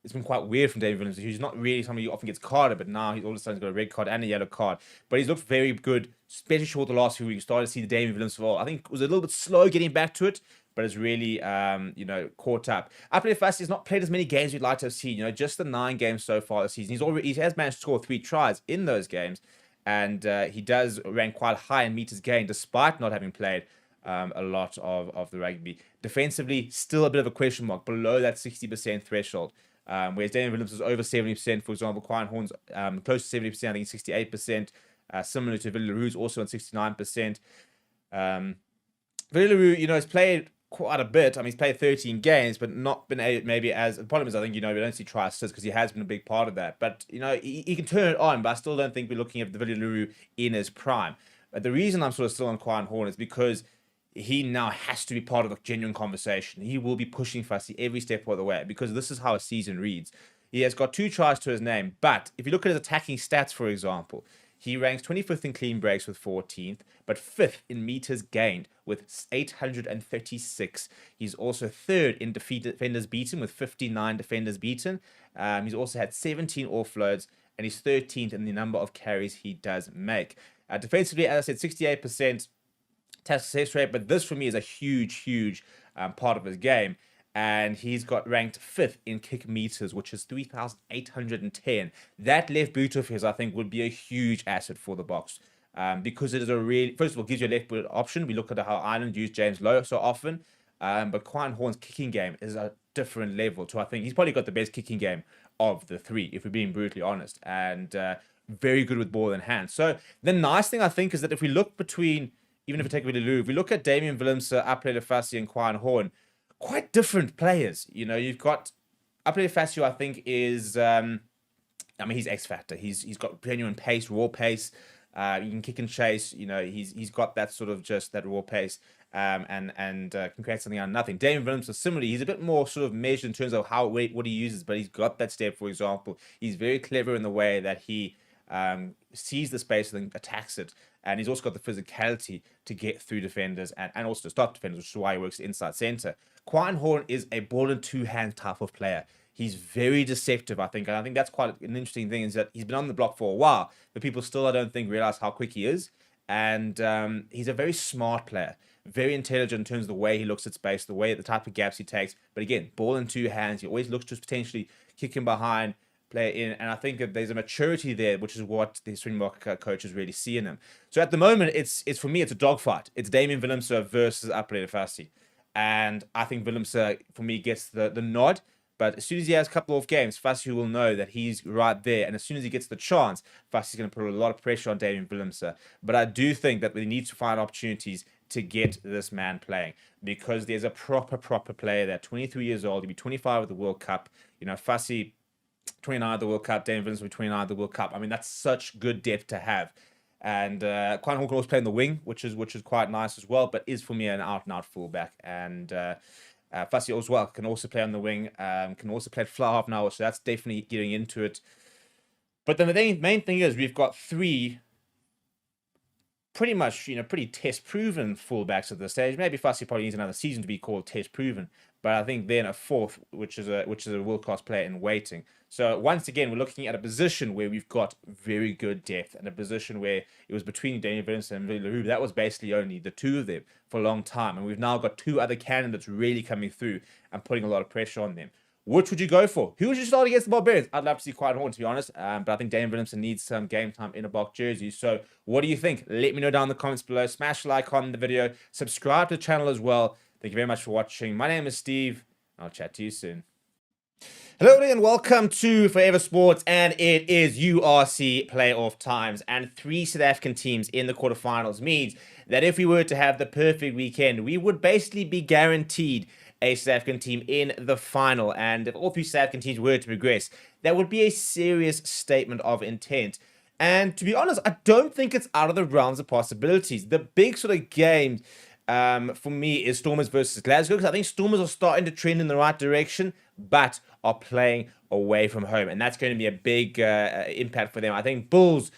it's been quite weird from David Williams. He's not really somebody who often gets carded, but now he's all of a sudden got a red card and a yellow card. But he's looked very good, especially short the last few weeks. Started to see the David Williams fall. I think it was a little bit slow getting back to it, but it's really caught up. Apple Fassi has not played as many games we'd like to have seen. Just the 9 games so far this season. He has managed to score 3 tries in those games, and he does rank quite high in meters gained, despite not having played a lot of the rugby. Defensively, still a bit of a question mark, below that 60% threshold. Whereas Daniel Williams is over 70%, for example. Quine Horn's close to 70%, I think 68%. Similar to Villaroo's also on 69%. Villaroo, has played quite a bit. I mean, he's played 13 games, but not been maybe as... The problem is, I think, we don't see try assists because he has been a big part of that. But, he can turn it on, but I still don't think we're looking at the Villaroo in his prime. But the reason I'm sort of still on Quine Horn is because he now has to be part of a genuine conversation. He will be pushing Fassi every step of the way because this is how a season reads. He has got 2 tries to his name, but if you look at his attacking stats, for example, he ranks 25th in clean breaks with 14th, but 5th in meters gained with 836. He's also 3rd in defenders beaten with 59 defenders beaten. He's also had 17 offloads, and he's 13th in the number of carries he does make. Defensively, as I said, 68% task success rate, but this for me is a huge part of his game, and he's got ranked 5th in kick meters, which is 3,810. That left boot of his, I think, would be a huge asset for the Boks, because it is a really, first of all, gives you a left boot option. We look at how Ireland use James Lowe so often, but Quine Horn's kicking game is a different level. So I think he's probably got the best kicking game of the 3, if we're being brutally honest, and very good with ball in hand. So the nice thing, I think, is that if we look between, even if we take Villaroo, if we look at Damien Williams, Apple Fassi, and Quine Horn, quite different players. You've got Apple Fassi, I think, is, he's X Factor. He's got genuine pace, raw pace. He can kick and chase. He's got that sort of just that raw pace, and can create something out of nothing. Damien Williams is similarly. He's a bit more sort of measured in terms of what he uses, but he's got that step. For example, he's very clever in the way that he sees the space and then attacks it. And he's also got the physicality to get through defenders and also to stop defenders, which is why he works inside centre. Quine Horn is a ball in 2 hands type of player. He's very deceptive, I think. And I think that's quite an interesting thing, is that he's been on the block for a while, but people still, I don't think, realize how quick he is. And he's a very smart player, very intelligent in terms of the way he looks at space, the type of gaps he takes. But again, ball in 2 hands. He always looks to potentially kick him behind, play in, and I think that there's a maturity there, which is what the Springbok coaches really see in him. So at the moment, it's for me, it's a dogfight. It's Damien Williams versus Apple Fassi, and I think Williams for me gets the nod. But as soon as he has a couple of games, Fassi will know that he's right there, and as soon as he gets the chance, Fassi's going to put a lot of pressure on Damien Williams. But I do think that we need to find opportunities to get this man playing, because there's a proper player there, 23 years old. He'll be 25 at the World Cup. Fassi, 29 at the World Cup, Damien Williams will be 29 at the World Cup. I mean, that's such good depth to have. And Quine Horn can also play in the wing, which is quite nice as well, but is for me an out-and-out fullback. And Fassi as well can also play on the wing, can also play at fly half now, so that's definitely getting into it. But then the main thing is we've got 3 pretty much, pretty test-proven fullbacks at this stage. Maybe Fussy probably needs another season to be called test-proven, but I think then a fourth, which is a world-class player in waiting. So once again, we're looking at a position where we've got very good depth, and a position where it was between Daniel Willemse and Willie LaRue. That was basically only the two of them for a long time, and we've now got two other candidates really coming through and putting a lot of pressure on them. Which would you go for? Who would you start against the Barbarians? I'd love to see Quiet Horn, to be honest. But I think Daniel Willemse needs some game time in a Bok jersey. So what do you think? Let me know down in the comments below. Smash like on the video. Subscribe to the channel as well. Thank you very much for watching. My name is Steve. I'll chat to you soon. Hello and welcome to Forever Sports, and it is URC playoff times, and 3 South African teams in the quarterfinals means that if we were to have the perfect weekend, we would basically be guaranteed a South African team in the final. And if all 3 South African teams were to progress, that would be a serious statement of intent. And to be honest, I don't think it's out of the realms of possibilities. The big sort of game for me is Stormers versus Glasgow, because I think Stormers are starting to trend in the right direction, but are playing away from home, and that's going to be a big impact for them. I think Bulls,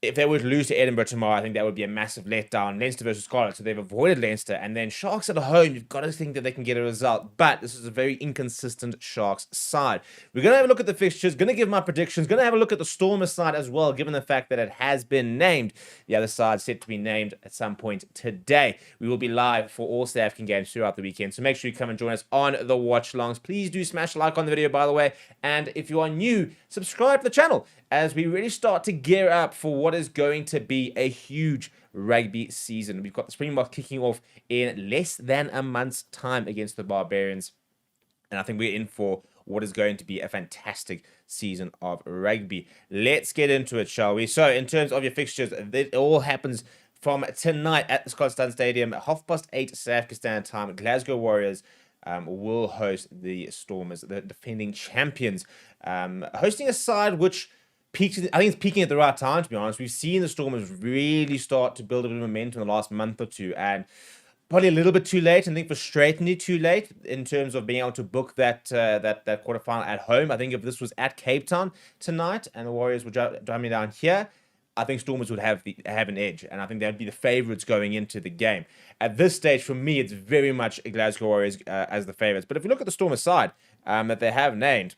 if they were to lose to Edinburgh tomorrow, I think that would be a massive letdown. Leinster versus Scarlet, so they've avoided Leinster. And then Sharks at home, you've got to think that they can get a result. But this is a very inconsistent Sharks side. We're going to have a look at the fixtures, going to give my predictions, going to have a look at the Stormers side as well, given the fact that it has been named. The other side set to be named at some point today. We will be live for all South African games throughout the weekend, so make sure you come and join us on the Watchalongs. Please do smash a like on the video, by the way. And if you are new, subscribe to the channel as we really start to gear up for what is going to be a huge rugby season. We've got the Springboks kicking off in less than a month's time against the Barbarians, and I think we're in for what is going to be a fantastic season of rugby. Let's get into it, shall we? So in terms of your fixtures, it all happens from tonight at the Scotstoun Stadium at 8:30 South African Standard Time. Glasgow Warriors will host the Stormers, the defending champions, hosting a side which peaks. I think it's peaking at the right time, to be honest. We've seen the Stormers really start to build a bit of momentum in the last month or two, and probably a little bit too late. I think frustratingly too late in terms of being able to book that quarterfinal at home. I think if this was at Cape Town tonight and the Warriors were driving down here, I think Stormers would have an edge, and I think they'd be the favourites going into the game. At this stage, for me, it's very much Glasgow Warriors as the favourites. But if you look at the Stormers side that they have named,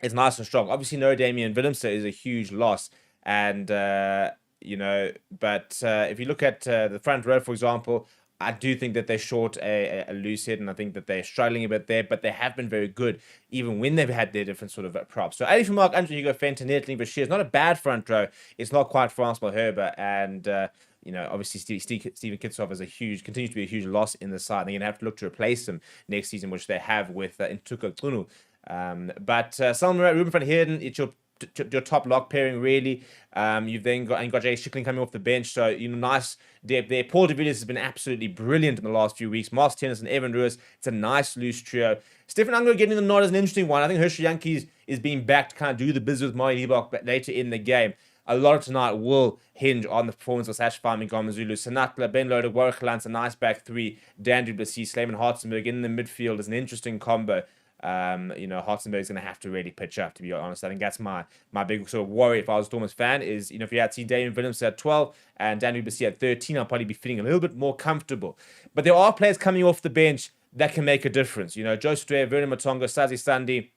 it's nice and strong. Obviously, no Damian Willemse is a huge loss. And, but if you look at the front row, for example, I do think that they're short a loose head, and I think that they're struggling a bit there, but they have been very good, even when they've had their different sort of props. So, Ali from Mark, Andrew, Hugo, Fenton, Nettling, Bashir, it's not a bad front row. It's not quite Francois Herbert, and, obviously Stephen Kitshoff continues to be a huge loss in the side. They're going to have to look to replace him next season, which they have with Ntuka Kunu. But Salman Ruben van Heerden, it's your top lock pairing, really. You've then got Jay Schickling coming off the bench, so nice depth there. Paul de Villiers has been absolutely brilliant in the last few weeks. Mars Tennis and Evan Ruiz, it's a nice loose trio. Stefan Anglo getting the nod is an interesting one. I think Herschel Yankees is being back to kind of do the business with Moe Liebach later in the game. A lot of tonight will hinge on the performance of Sashfam and Ngomazulu. Sanatla, Ben Loader, Warwick Lance, a nice back three. Dan du Plessis, Slayman Hartzenberg in the midfield is an interesting combo. Hartzenberg's going to have to really pitch up, to be honest. I think that's my big sort of worry if I was a Stormers fan is, if you had seen Damian Willemse at 12 and Dan du Plessis at 13, I'll probably be feeling a little bit more comfortable. But there are players coming off the bench that can make a difference. Joseph Dwyer, Vernon Matonga, Sazi Sandi,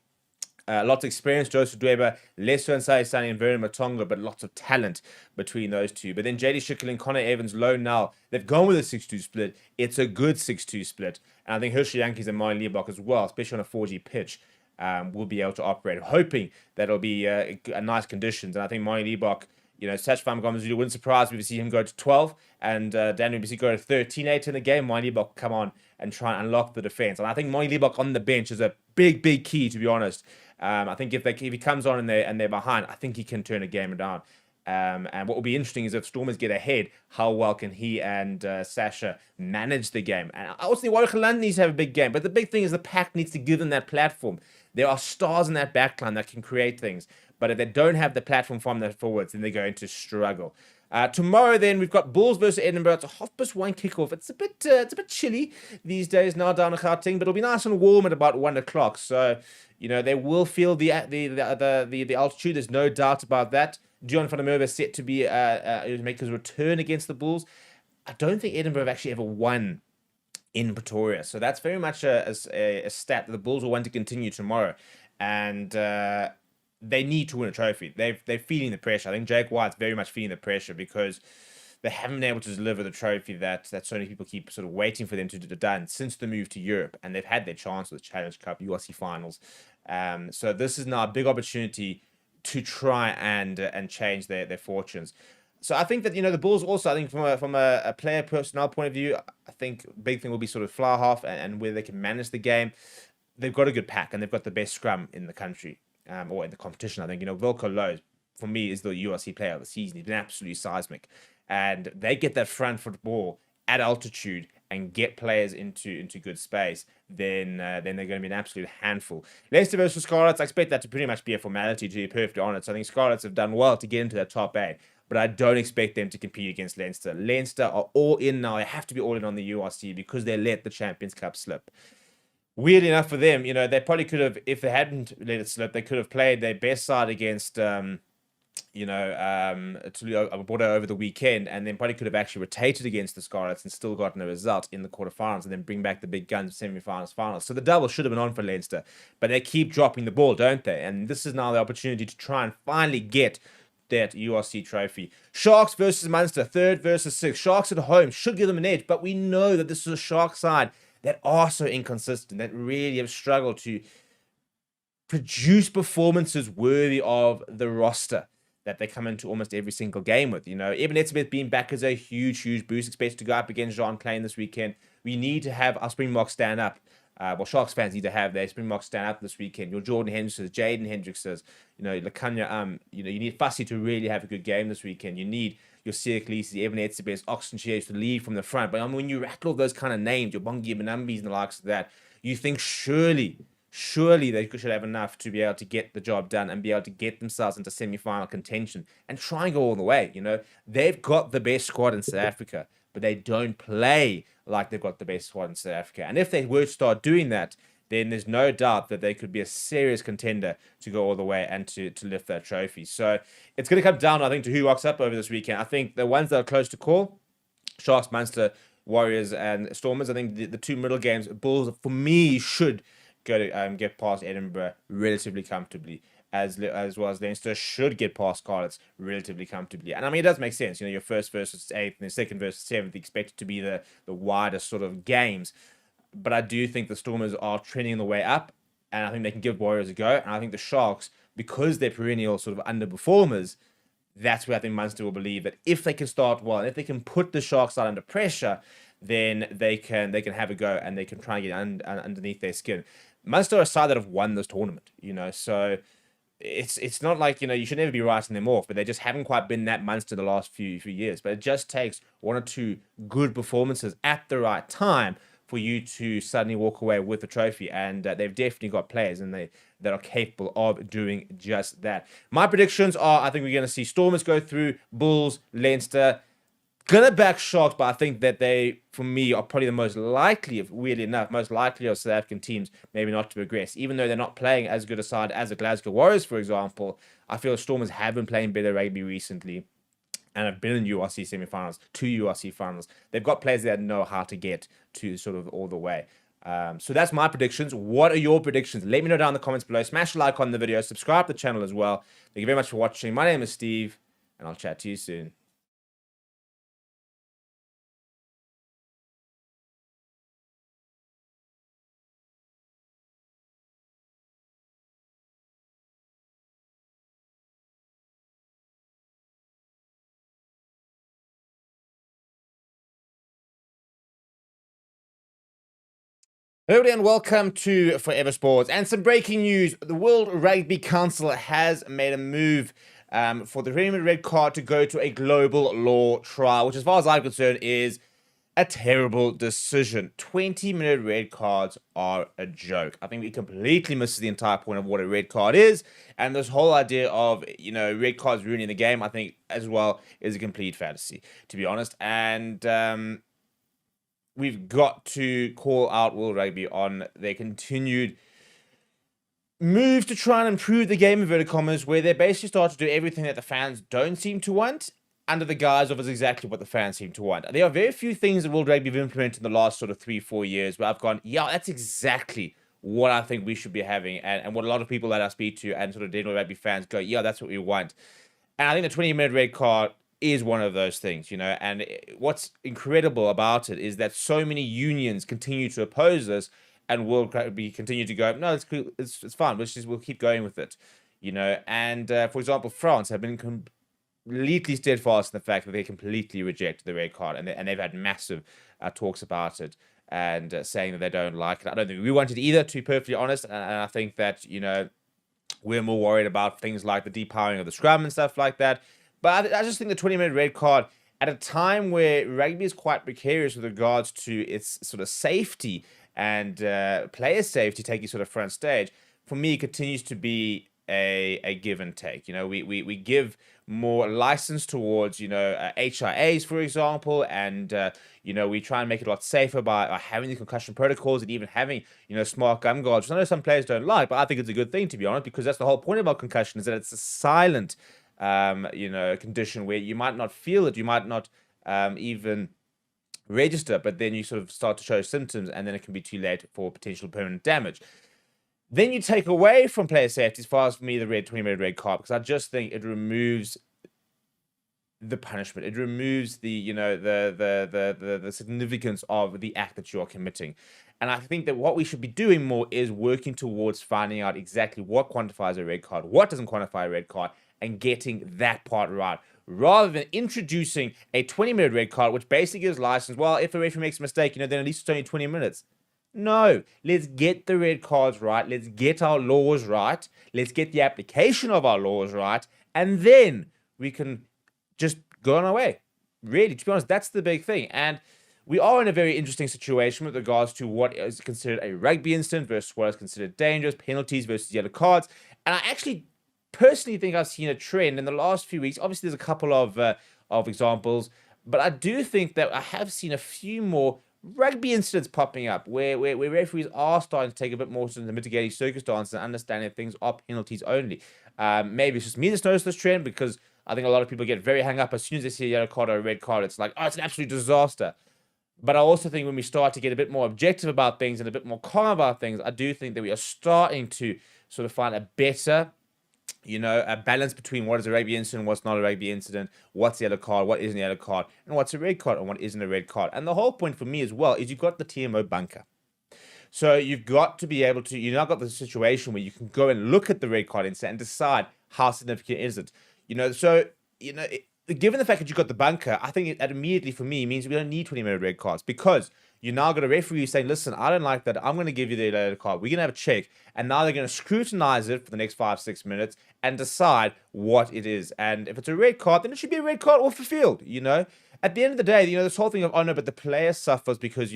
lots of experience, Joseph Dwyer, less so in Sazi Sandi and Vernon Matonga, but lots of talent between those two. But then JD Schickling, Connor Evans, Low now, they've gone with a 6-2 split. It's a good 6-2 split. And I think Herschel Yankees and Moe Liebach as well, especially on a 4G pitch, will be able to operate. I'm hoping that it'll be nice conditions. And I think Moe Liebach, Sashfam Ngomazulu wouldn't surprise me to see him go to 12 and Daniel Mbisi go to 13-8 in the game. Moe Liebach will come on and try and unlock the defense. And I think Moe Liebach on the bench is a big key, to be honest. I think if he comes on and they're behind, I think he can turn a game around. And what will be interesting is if Stormers get ahead, how well can he and Sasha manage the game? And I also think Warwick London needs to have a big game. But the big thing is the pack needs to give them that platform. There are stars in that backline that can create things. But if they don't have the platform from their forwards, then they're going to struggle. Tomorrow, then, we've got Bulls versus Edinburgh. It's a 1:30 kickoff. It's a bit chilly these days now down in Gauteng, but it'll be nice and warm at about 1 o'clock. So, they will feel the altitude. There's no doubt about that. Dion van der Merwe is set to be make his return against the Bulls. I don't think Edinburgh have actually ever won in Pretoria, so that's very much a stat that the Bulls will want to continue tomorrow, and they need to win a trophy. They're feeling the pressure. I think Jake White's very much feeling the pressure because they haven't been able to deliver the trophy that so many people keep sort of waiting for them to do done since the move to Europe, and they've had their chance with the Challenge Cup, URC finals. So this is now a big opportunity to try and change their fortunes. So I think that the Bulls also, I think from a player personnel point of view, I think big thing will be sort of fly half and where they can manage the game. They've got a good pack and they've got the best scrum in the country or in the competition. I think Wilco Lowe for me is the URC player of the season. He's been absolutely seismic, and they get that front foot ball at altitude and get players into good space, then they're going to be an absolute handful. Leicester versus Scarlets, I expect that to pretty much be a formality, to be perfectly honest. I think Scarlets have done well to get into that top 8, but I don't expect them to compete against Leinster. Leinster are all in now. They have to be all in on the URC because they let the Champions Cup slip. Weirdly enough for them, they probably could have, if they hadn't let it slip, they could have played their best side against Bordeaux over the weekend, and then probably could have actually rotated against the Scarlets and still gotten a result in the quarterfinals, and then bring back the big guns semi-finals, finals. So the double should have been on for Leinster, but they keep dropping the ball, don't they? And this is now the opportunity to try and finally get that URC trophy. Sharks versus Munster, 3rd versus 6th. Sharks at home should give them an edge, but we know that this is a Shark side that are so inconsistent, that really have struggled to produce performances worthy of the roster that they come into almost every single game with. Eben Etzebeth being back is a huge boost. Expected to go up against Jean Klein this weekend. We need to have our Springboks stand up. Sharks fans need to have their Springboks stand up this weekend. Your Jordan Hendricks, Jaden Hendricks, Lakanya, you need Fussy to really have a good game this weekend. You need your Siaklisi, Eben Etzebeth, Oxencheers to lead from the front. But when you rattle off those kind of names, your Bongi Benambis and the likes of that, you think surely they should have enough to be able to get the job done and be able to get themselves into semi-final contention and try and go all the way. They've got the best squad in South Africa, but they don't play like they've got the best squad in South Africa. And if they were to start doing that, then there's no doubt that they could be a serious contender to go all the way and to lift that trophy. So it's going to come down, I think, to who rocks up over this weekend. I think the ones that are close to call, Sharks, Munster, Warriors, and Stormers. I think the two middle games, Bulls, for me, should go to get past Edinburgh relatively comfortably, as well as Leinster should get past Scarlets relatively comfortably. And I mean, it does make sense. Your first versus 8th and the second versus 7th expected to be the widest sort of games. But I do think the Stormers are trending the way up, and I think they can give Warriors a go. And I think the Sharks, because they're perennial sort of underperformers, that's where I think Munster will believe that if they can start well, and if they can put the Sharks out under pressure, then they can have a go and they can try and get underneath their skin. Munster are a side that have won this tournament, so it's not like, you should never be writing them off, but they just haven't quite been that Munster the last few years. But it just takes one or two good performances at the right time for you to suddenly walk away with the trophy, and they've definitely got players that are capable of doing just that. My predictions are, I think we're going to see Stormers go through, Bulls, Leinster. Gonna back Sharks, but I think that they, for me, are probably the most likely, weirdly enough, most likely of South African teams maybe not to progress. Even though they're not playing as good a side as the Glasgow Warriors, for example, I feel Stormers have been playing better rugby recently and have been in URC semi-finals, 2 URC finals. They've got players that know how to get to sort of all the way. So that's my predictions. What are your predictions? Let me know down in the comments below. Smash a like on the video. Subscribe to the channel as well. Thank you very much for watching. My name is Steve, and I'll chat to you soon. Hello and welcome to Forever Sports. And some breaking news. The World Rugby Council has made a move for the 20-minute red card to go to a global law trial, which as far as I'm concerned is a terrible decision. 20-minute red cards are a joke. I think it completely misses the entire point of what a red card is. And this whole idea of, red cards ruining the game, I think as well is a complete fantasy, to be honest. And we've got to call out World Rugby on their continued move to try and improve the game, inverted commas, where they basically start to do everything that the fans don't seem to want under the guise of is exactly what the fans seem to want. There are very few things that World Rugby have implemented in the last sort of 3-4 years where I've gone, yeah, that's exactly what I think we should be having, and what a lot of people that I speak to and sort of general rugby fans go, yeah, that's what we want. And I think the 20-minute red card is one of those things, and what's incredible about it is that so many unions continue to oppose this, and World Rugby continue to go, no, it's cool, it's fine, we'll keep going with it, and for example, France have been completely steadfast in the fact that they completely reject the red card, and they've had massive talks about it, and saying that they don't like it. I don't think we want it either, to be perfectly honest, and I think that, we're more worried about things like the depowering of the scrum and stuff like that. But I just think the 20-minute red card, at a time where rugby is quite precarious with regards to its sort of safety and player safety taking sort of front stage, for me, it continues to be a give and take. We give more license towards, HIAs, for example, and, we try and make it a lot safer by having the concussion protocols and even having, smart gum guards, which I know some players don't like, but I think it's a good thing, to be honest, because that's the whole point about concussion, is that it's a silent, condition where you might not feel it, you might not even register, but then you sort of start to show symptoms, and then it can be too late for potential permanent damage. Then you take away from player safety, as far as for me, the 20-minute red card, because I just think it removes the punishment. It removes the, the significance of the act that you're committing. And I think that what we should be doing more is working towards finding out exactly what quantifies a red card, what doesn't quantify a red card, and getting that part right, rather than introducing a 20-minute red card, which basically gives license, well, if a referee makes a mistake, then at least it's only 20 minutes. No, let's get the red cards right. Let's get our laws right. Let's get the application of our laws right. And then we can just go on our way. Really, to be honest, that's the big thing. And we are in a very interesting situation with regards to what is considered a rugby incident versus what is considered dangerous, penalties versus yellow cards. And I actually personally think I've seen a trend in the last few weeks. Obviously, there's a couple of examples, but I do think that I have seen a few more rugby incidents popping up where referees are starting to take a bit more to the mitigating circumstances and understanding that things are penalties only. Maybe it's just me that's noticed this trend, because I think a lot of people get very hung up as soon as they see a yellow card or a red card. It's like, oh, it's an absolute disaster. But I also think when we start to get a bit more objective about things and a bit more calm about things, I do think that we are starting to sort of find a better, a balance between what is a rugby incident, what's not a rugby incident, what's a yellow card, what isn't a yellow card, and what's a red card and what isn't a red card. And the whole point for me as well is you've got the TMO bunker. So you've got to be able to, you've now got the situation where you can go and look at the red card incident and decide how significant is it. Given the fact that you've got the bunker, I think that immediately for me means we don't need 20-minute red cards, because you now got a referee saying, listen, I don't like that. I'm going to give you the yellow card. We're going to have a check. And now they're going to scrutinize it for the next 5-6 minutes and decide what it is. And if it's a red card, then it should be a red card off the field, At the end of the day, this whole thing of, oh no, but the player suffers because,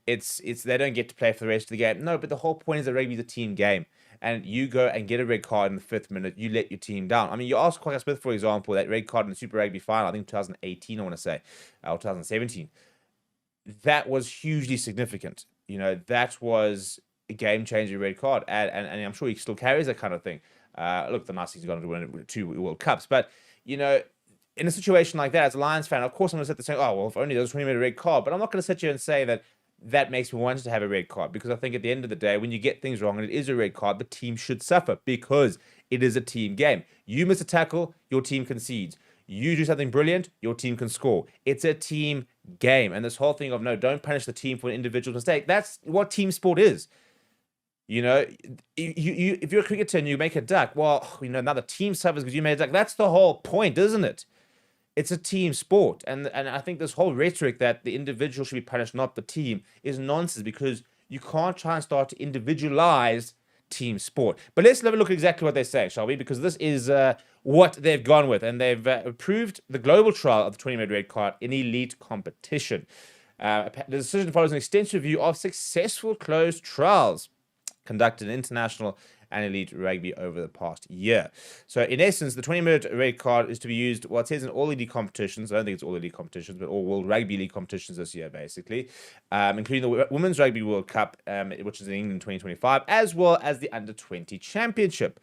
it's they don't get to play for the rest of the game. No, but the whole point is that rugby is a team game. And you go and get a red card in the 5th minute, you let your team down. I mean, you ask Quagga Smith, for example, that red card in the Super Rugby final, I think 2018, I want to say, or 2017. That was hugely significant. That was a game-changing red card. And I'm sure he still carries that kind of thing. Look, the nice thing he's going to win 2 World Cups. But, in a situation like that, as a Lions fan, of course I'm going to sit there saying, oh, well, if only there was a 20-minute red card. But I'm not going to sit here and say that makes me want to have a red card, because I think at the end of the day, when you get things wrong and it is a red card, the team should suffer, because it is a team game. You miss a tackle, your team concedes. You do something brilliant, your team can score. It's a team game. And this whole thing of, no, don't punish the team for an individual mistake. That's what team sport is. If you're a cricketer and you make a duck, well, now the team suffers because you made a duck. That's the whole point, isn't it? It's a team sport. And I think this whole rhetoric that the individual should be punished, not the team, is nonsense, because you can't try and start to individualize team sport. But let's have a look at exactly what they say, shall we? Because this is what they've gone with. And they've approved the global trial of the 20-minute red card in elite competition. The decision follows an extensive review of successful closed trials conducted in international and elite rugby over the past year. So in essence, the 20-minute red card is to be used, well, it says in all elite competitions. I don't think it's all elite competitions, but all World Rugby League competitions this year, basically, including the Women's Rugby World Cup, which is in England 2025, as well as the Under-20 Championship,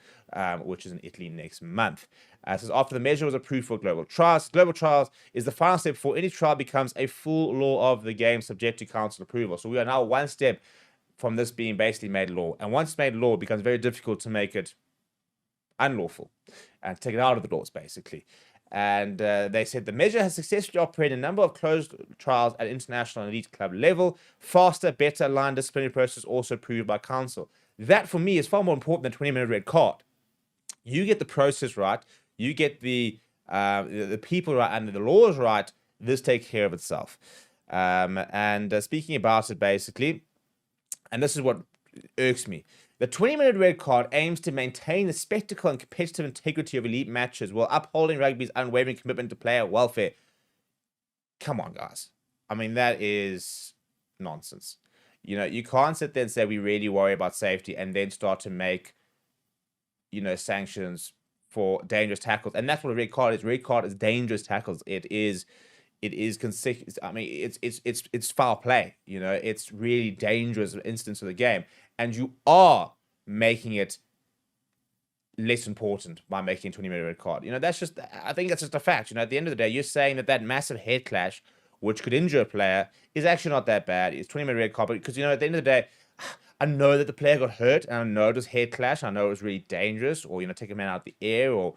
which is in Italy next month. It says after the measure was approved for global trials. Global trials is the final step before any trial becomes a full law of the game, subject to council approval. So we are now one step from this being basically made law. And once it's made law, it becomes very difficult to make it unlawful and take it out of the laws, basically. And they said the measure has successfully operated a number of closed trials at international and elite club level. Faster, better aligned disciplinary process also approved by council. That, for me, is far more important than 20-minute red card. You get the process right. You get the people right and the laws right. This takes care of itself. Speaking about it, basically, and this is what irks me. The 20-minute red card aims to maintain the spectacle and competitive integrity of elite matches while upholding rugby's unwavering commitment to player welfare. Come on, guys. I mean, that is nonsense. You can't sit there and say we really worry about safety and then start to make, sanctions for dangerous tackles. And that's what a red card is. Red card is dangerous tackles. It is consecutive. I mean, it's foul play. It's really dangerous instance of the game, and you are making it less important by making a 20-minute red card. I think that's just a fact. At the end of the day, you're saying that massive head clash, which could injure a player, is actually not that bad. It's 20-minute red card because at the end of the day, I know that the player got hurt, and I know it was head clash. I know it was really dangerous, or take a man out of the air, or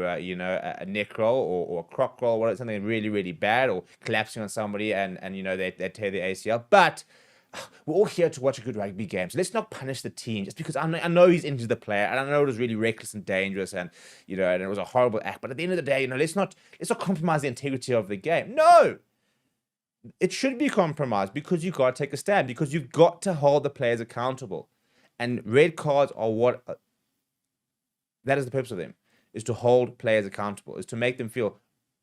a neck roll, or a croc roll, or something really, really bad, or collapsing on somebody, and they tear the ACL. But we're all here to watch a good rugby game, so let's not punish the team just because I know he's injured the player, and I know it was really reckless and dangerous, and and it was a horrible act. But at the end of the day, let's not compromise the integrity of the game. No. It should be compromised because you've got to take a stand, because you've got to hold the players accountable. And red cards are that is the purpose of them, is to hold players accountable, is to make them feel,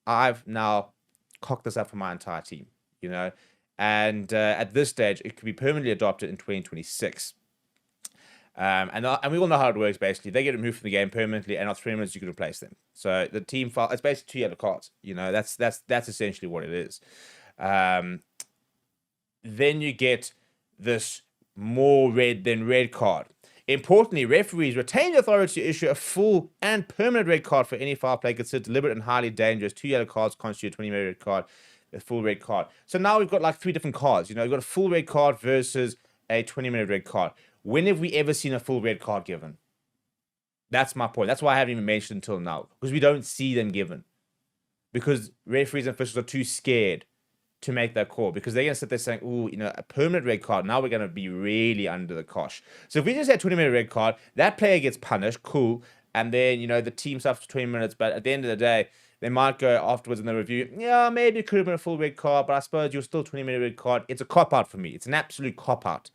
I've now cocked this up for my entire team, And at this stage, it could be permanently adopted in 2026. And we all know how it works, basically. They get removed from the game permanently, and after 3 minutes, you can replace them. So the team file, it's basically 2 yellow cards. That's essentially what it is. Then you get this more red than red card. Importantly, referees retain the authority to issue a full and permanent red card for any foul play considered deliberate and highly dangerous. 2 yellow cards constitute a 20-minute red card, a full red card. So now we've got like 3 different cards. You've got a full red card versus a 20-minute red card. When have we ever seen a full red card given? That's my point. That's why I haven't even mentioned until now, because we don't see them given. Because referees and officials are too scared to make that call, because they're going to sit there saying, ooh, a permanent red card, now we're going to be really under the cosh. So if we just had 20-minute red card, that player gets punished, cool, and then, the team suffers for 20 minutes, but at the end of the day, they might go afterwards in the review, yeah, maybe it could have been a full red card, but I suppose you're still 20-minute red card. It's a cop-out for me. It's an absolute cop-out.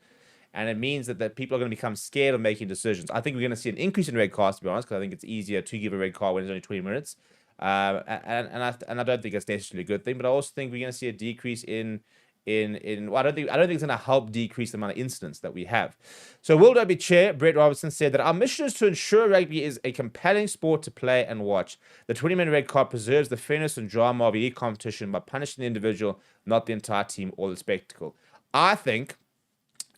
And it means that people are going to become scared of making decisions. I think we're going to see an increase in red cards, to be honest, because I think it's easier to give a red card when it's only 20 minutes. And I don't think it's necessarily a good thing, but I also think we're going to see a decrease in well, I don't think it's going to help decrease the amount of incidents that we have. So World Rugby Chair Brett Robertson said that our mission is to ensure rugby is a compelling sport to play and watch. The 20-minute red card preserves the fairness and drama of elite competition by punishing the individual, not the entire team or the spectacle. I think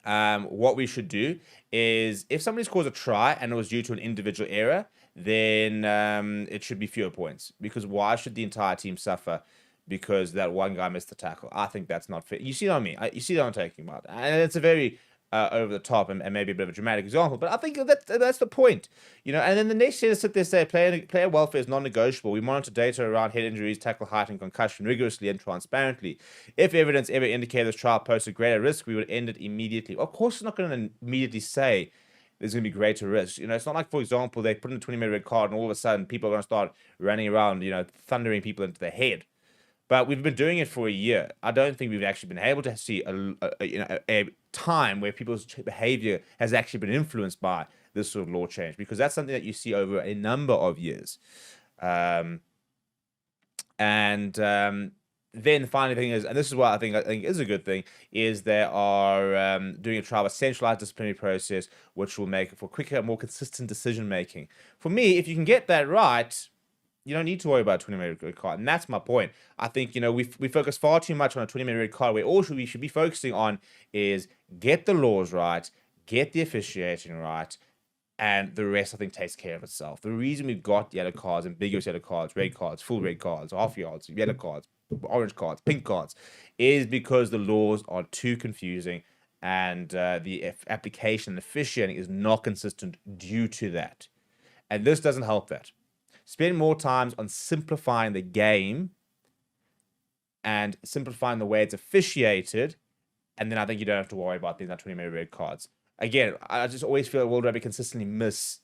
what we should do is, if somebody scores a try and it was due to an individual error, then it should be fewer points. Because why should the entire team suffer because that one guy missed the tackle? I think that's not fair. You see what I mean? You see what I'm talking about? And it's a very over the top and maybe a bit of a dramatic example, but I think that's the point. And then the next year, sit there say player welfare is non-negotiable. We monitor data around head injuries, tackle height, and concussion rigorously and transparently. If evidence ever indicated this trial posed a greater risk, we would end it immediately. Of course, it's not going to immediately say there's going to be greater risk. It's not like, for example, they put in a 20-minute red card and all of a sudden people are going to start running around, thundering people into the head. But we've been doing it for a year. I don't think we've actually been able to see a time where people's behavior has actually been influenced by this sort of law change, because that's something that you see over a number of years. then the final thing is, and this is what I think is a good thing, is they are doing a trial of a centralized disciplinary process, which will make for quicker, more consistent decision making. For me, if you can get that right, you don't need to worry about a 20-minute red card, and that's my point. I think we focus far too much on a 20-minute red card, where all we should be focusing on is get the laws right, get the officiating right, and the rest, I think, takes care of itself. The reason we've got yellow cards, ambiguous yellow cards, red cards, full red cards, half yards, yellow cards, orange cards, pink cards, is because the laws are too confusing and the application and officiating is not consistent due to that. And this doesn't help that. Spend more time on simplifying the game and simplifying the way it's officiated, and then I think you don't have to worry about these 20-minute red cards. Again, I just always feel World Rugby consistently miss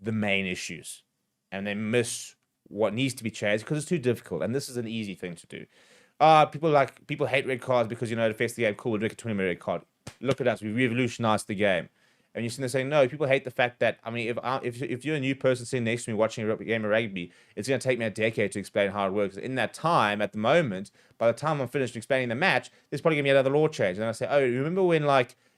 the main issues, and they miss what needs to be changed because it's too difficult, and this is an easy thing to do. People hate red cards because it affects the game. Cool, we'll make a 20-minute red card. Look at us, we revolutionized the game. And you're sitting there saying, no, people hate the fact that, I mean, if you're a new person sitting next to me watching a game of rugby, it's going to take me a decade to explain how it works. In that time, at the moment, by the time I'm finished explaining the match, there's probably going to be another law change. And I say, oh, remember when,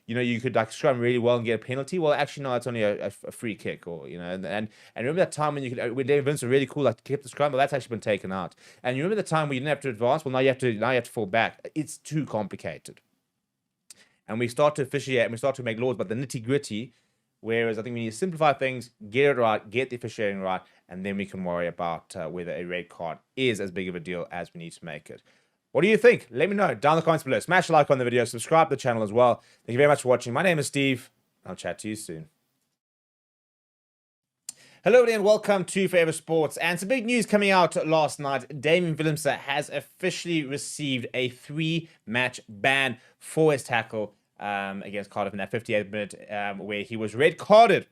you could scrum really well and get a penalty? Well, actually, no, it's only a free kick, or and remember that time when David Vince was really cool, kept the scrum, but that's actually been taken out. And you remember the time when you didn't have to advance? Well, now you have to fall back. It's too complicated. And we start to officiate and we start to make laws about the nitty gritty. Whereas I think we need to simplify things, get it right, get the officiating right, and then we can worry about whether a red card is as big of a deal as we need to make it. What do you think? Let me know down in the comments below. Smash a like on the video, subscribe to the channel as well. Thank you very much for watching. My name is Steve. I'll chat to you soon. Hello and welcome to Forever Sports, and some big news coming out last night. Damian Willemse has officially received a 3-match ban for his tackle against Cardiff in that 58th minute where he was red carded,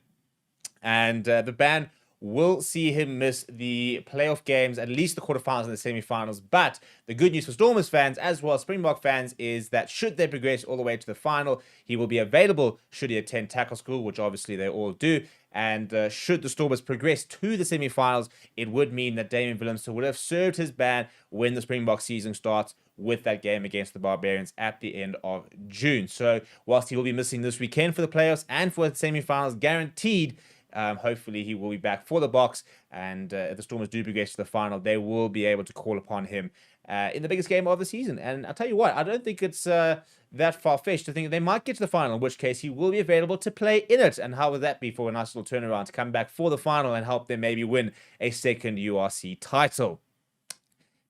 and the ban will see him miss the playoff games, at least the quarterfinals and the semi-finals. But the good news for Stormers fans as well as Springbok fans is that should they progress all the way to the final, he will be available should he attend tackle school, which obviously they all do. And should the Stormers progress to the semi-finals, it would mean that Damian Willemse would have served his ban when the Springbok season starts, with that game against the Barbarians at the end of June. So whilst he will be missing this weekend for the playoffs and for the semi-finals, guaranteed, hopefully he will be back for the Boks, and if the Stormers do progress to the final, they will be able to call upon him in the biggest game of the season. And I'll tell you what, I don't think it's that far-fetched to think they might get to the final, in which case he will be available to play in it. And how would that be for a nice little turnaround to come back for the final and help them maybe win a second URC title?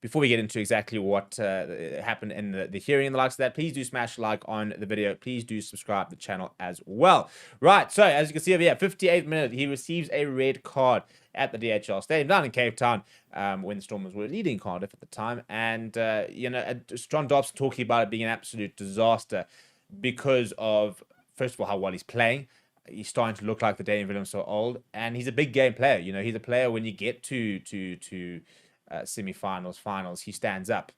Before we get into exactly what happened in the hearing and the likes of that, please do smash like on the video. Please do subscribe to the channel as well. Right, so as you can see over here, 58th minute, he receives a red card at the DHL Stadium down in Cape Town when the Stormers were leading Cardiff at the time. And, John Dobson talking about it being an absolute disaster because of, first of all, how well he's playing. He's starting to look like the Damian Willemse so old, and he's a big game player. He's a player when you get to semi-finals, finals, he stands up,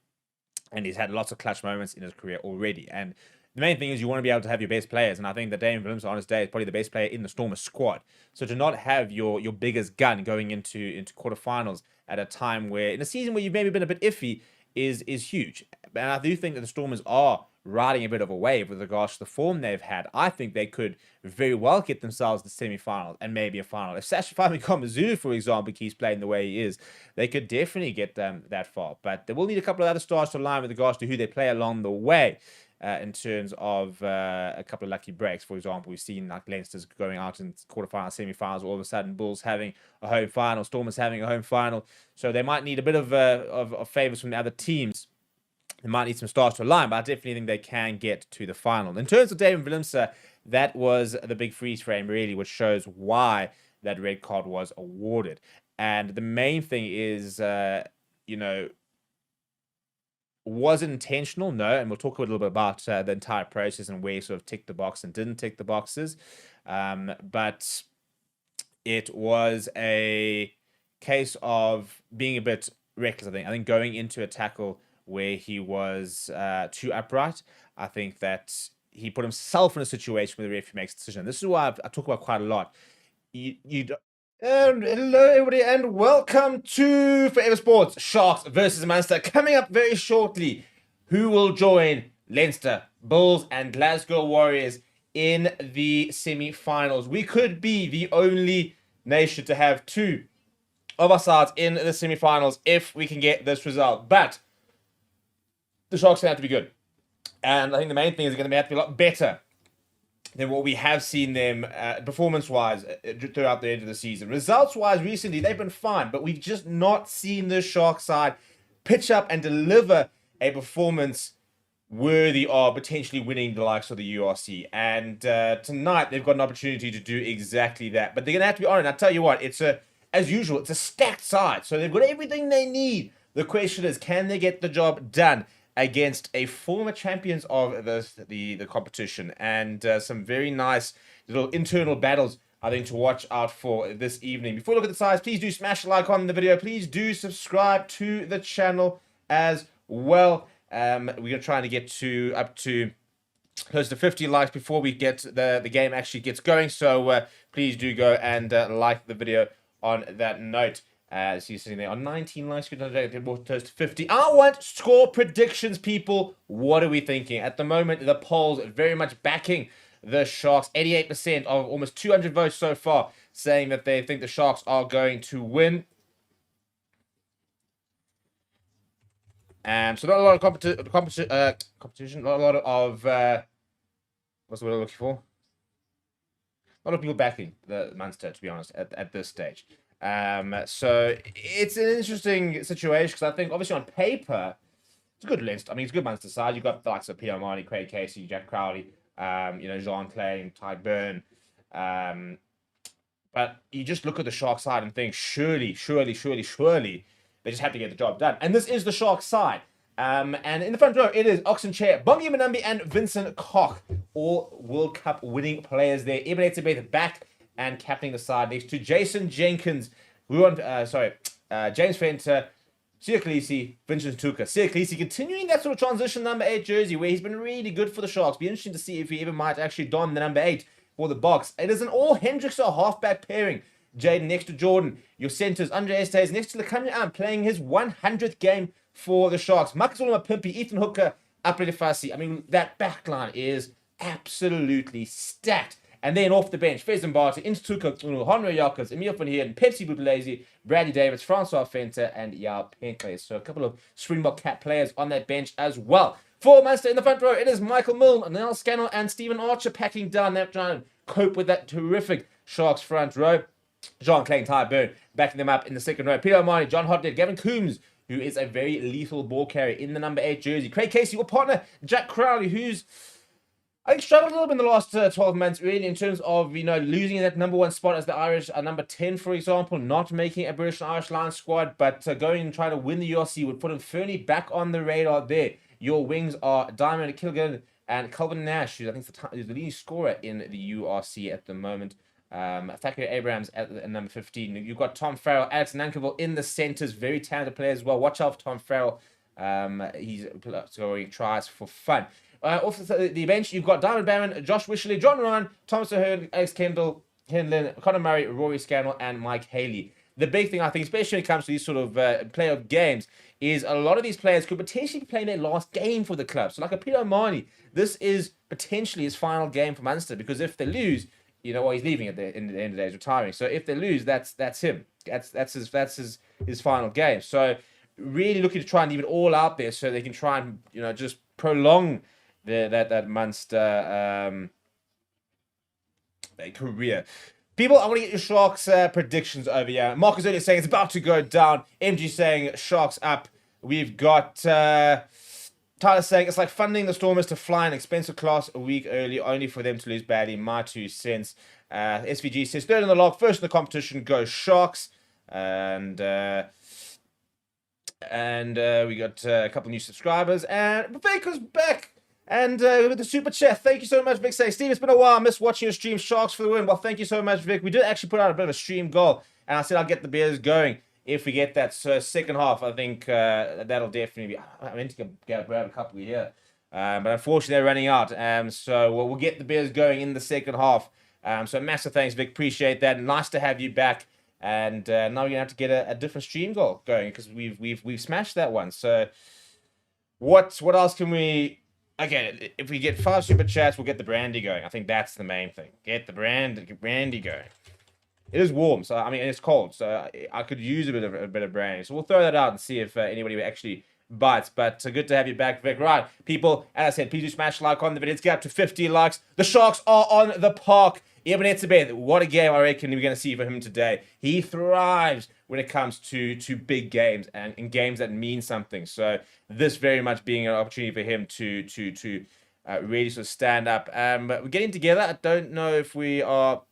and he's had lots of clutch moments in his career already. And the main thing is you want to be able to have your best players, and I think that Damian Willemse on his day is probably the best player in the Stormers squad. So to not have your biggest gun going into quarterfinals at a time where, in a season where you've maybe been a bit iffy, is huge. And I do think that the Stormers are riding a bit of a wave with regards to the form they've had. I think they could very well get themselves to semi-finals and maybe a final. If Sasha Famicom-Zulu, for example, keeps playing the way he is, they could definitely get them that far. But they will need a couple of other stars to align with regards to who they play along the way. In terms of a couple of lucky breaks. For example, we've seen like Leinster's going out in quarterfinals, semi-finals, all of a sudden Bulls having a home final, Stormers having a home final. So they might need a bit of favours from the other teams. They might need some stars to align, but I definitely think they can get to the final. In terms of Damian Willemse, that was the big freeze frame, really, which shows why that red card was awarded. And the main thing is, was it intentional? No, and we'll talk a little bit about the entire process and where he sort of ticked the box and didn't tick the boxes. But it was a case of being a bit reckless, I think. I think going into a tackle where he was too upright, I think that he put himself in a situation where the referee makes a decision. This is why I talk about quite a lot. And hello, everybody, and welcome to Forever Sports Sharks versus Munster. Coming up very shortly, who will join Leinster, Bulls, and Glasgow Warriors in the semi-finals? We could be the only nation to have two of our sides in the semi-finals if we can get this result. But the Sharks have to be good, and I think the main thing is they're going to have to be a lot better than what we have seen them performance-wise throughout the end of the season. Results-wise, recently, they've been fine, but we've just not seen the Shark side pitch up and deliver a performance worthy of potentially winning the likes of the URC. And tonight, they've got an opportunity to do exactly that. But they're going to have to be honest. And I tell you what, as usual, it's a stacked side. So they've got everything they need. The question is, can they get the job done against a former champions of the competition, and some very nice little internal battles, I think, to watch out for this evening. Before we look at the sides, please do smash a like on the video. Please do subscribe to the channel as well. We're trying to get up to close to 50 likes before we get the game actually gets going. So please do go and like the video on that note. So you're sitting there on 19 likes, get more close to 50. I want score predictions, people. What are we thinking? At the moment, the polls very much backing the Sharks. 88% of almost 200 votes so far saying that they think the Sharks are going to win. So not a lot of competition, not a lot of what's the word I'm looking for? A lot of people backing the Munster, to be honest, at this stage. So it's an interesting situation because I think obviously on paper it's a good list. I mean, it's a good Munster side. You've got the likes of Peter Marnie, Craig Casey, Jack Crowley, Jean Clay, Ty Byrne. But you just look at the Shark side and think, surely, they just have to get the job done. And this is the Shark side. And in the front row, it is Oxen Chair, Bongi Manambi, and Vincent Koch, all World Cup winning players there. Eben Etzebeth back and captaining the side next to Jason Jenkins, James Fenter, Sia Khaleesi, Vincent Tuka. Sia Khaleesi continuing that sort of transition number 8 jersey where he's been really good for the Sharks. Be interesting to see if he ever might actually don the number 8 for the Box. It is an all Hendricks or halfback pairing. Jaden next to Jordan. Your centers, Andre Estes next to Lekanya Am, playing his 100th game for the Sharks. Marcus Olema Pimpy, Ethan Hooker, April Fassi. I mean, that backline is absolutely stacked. And then off the bench, Fez Mbata, Instuka, Henry Yakers, Emil van Heerden, Pepsi Buthelezi, Bradley Davids, Francois Fenter, and Yao Penkley. So a couple of Springbok Cat players on that bench as well. For Munster in the front row, it is Michael Milne, Nell Scannell, and Stephen Archer packing down that, trying to cope with that terrific Sharks front row. Jean Clay and Ty Byrne backing them up in the second row. Peter O'Mahony, John Hodnett, Gavin Coombs, who is a very lethal ball carrier in the number 8 jersey. Craig Casey, your partner, Jack Crowley, who's I think struggled a little bit in the last 12 months, really, in terms of, losing that number 1 spot as the Irish, number 10, for example, not making a British and Irish Lions squad, but going and trying to win the URC would put him firmly back on the radar there. Your wings are Diamond Kilgan and Calvin Nash, who I think is the leading scorer in the URC at the moment. Thackeray Abrahams at number 15. You've got Tom Farrell, Alex Nankerville in the centres, very talented players as well. Watch out for Tom Farrell. He's scoring tries for fun. Off the bench, you've got Diamond Barron, Josh Wishley, John Ryan, Thomas O'Hearn, Alex Kendall, Henlin, Conor Murray, Rory Scannell, and Mike Haley. The big thing, I think, especially when it comes to these sort of playoff games, is a lot of these players could potentially be playing their last game for the club. So like a Peter O'Mahony, this is potentially his final game for Munster, because if they lose, he's leaving at the end of the day, he's retiring. So if they lose, that's him. That's his final game. So really looking to try and leave it all out there so they can try and just prolong that Munster career. People, I want to get your Sharks predictions over here. Marcus earlier saying it's about to go down. MG saying Sharks up. We've got Tyler saying it's like funding the Stormers to fly an expensive class a week early, only for them to lose badly. My 2 cents. SVG says third in the log, first in the competition, go Sharks. And we got a couple new subscribers. And Baker's back. And with the super chat, thank you so much, Vic. Say, Steve, it's been a while. I missed watching your stream. Sharks for the win. Well, thank you so much, Vic. We did actually put out a bit of a stream goal, and I said I'll get the Bears going if we get that. So second half, I think that'll definitely be. I meant to grab a couple here, but unfortunately they're running out. So we'll get the Bears going in the second half. So massive thanks, Vic. Appreciate that. Nice to have you back. And now we're gonna have to get a different stream goal going because we've smashed that one. So what else can we? Again, if we get 5 super chats, we'll get the brandy going. I think that's the main thing. Get the brandy going. It is warm, so I mean it's cold, so I could use a bit of brandy. So we'll throw that out and see if anybody actually bites. But good to have you back, Vic. Right, people. As I said, please do smash like on the video. Let's get up to 50 likes. The Sharks are on the park. What a game I reckon we're going to see for him today. He thrives when it comes to big games and in games that mean something. So this very much being an opportunity for him to really sort of stand up. But we're getting together. I don't know if we are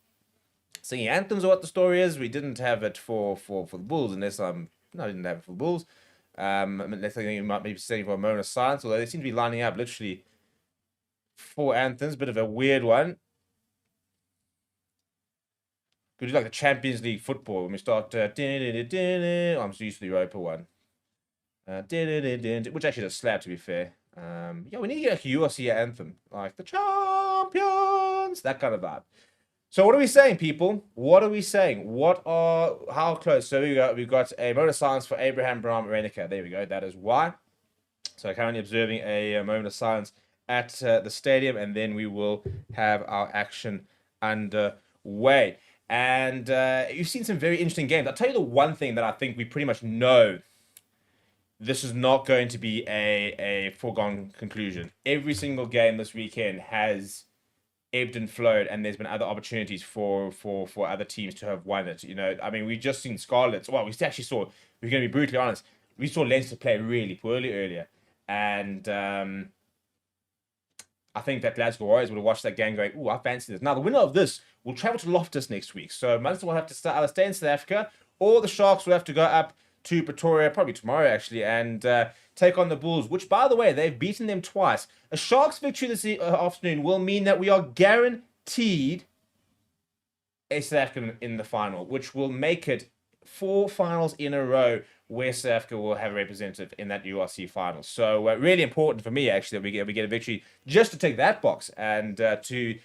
singing anthems or what the story is. We didn't have it for the Bulls, unless I didn't have it for the Bulls. Unless I think you might be singing for a moment of silence, although they seem to be lining up literally 4 anthems. Bit of a weird one. Could do like the Champions League football when we start. I'm so used to the Europa one. Which actually does slap, to be fair. Yeah, we need to get a URC anthem, like the champions, that kind of vibe. So what are we saying, people? What are we saying? How close? So we've got a moment of silence for Abraham Brahm Renica. There we go. That is why. So currently observing a moment of silence at the stadium, and then we will have our action underway. And you've seen some very interesting games. I'll tell you the one thing that I think we pretty much know. This is not going to be a foregone conclusion. Every single game this weekend has ebbed and flowed, and there's been other opportunities for other teams to have won it. You know, I mean, we've just seen Scarlets. Well, we actually saw, we're going to be brutally honest, we saw Leinster play really poorly earlier. And I think that Glasgow Warriors would have watched that game going, ooh, I fancy this. Now, the winner of this will travel to Loftus next week. So Munster will have to either stay in South Africa, or the Sharks will have to go up to Pretoria, probably tomorrow actually, and take on the Bulls, which, by the way, they've beaten them twice. A Sharks victory this afternoon will mean that we are guaranteed a South African in the final, which will make it 4 finals in a row where South Africa will have a representative in that URC final. So really important for me, actually, that we get a victory just to take that box and to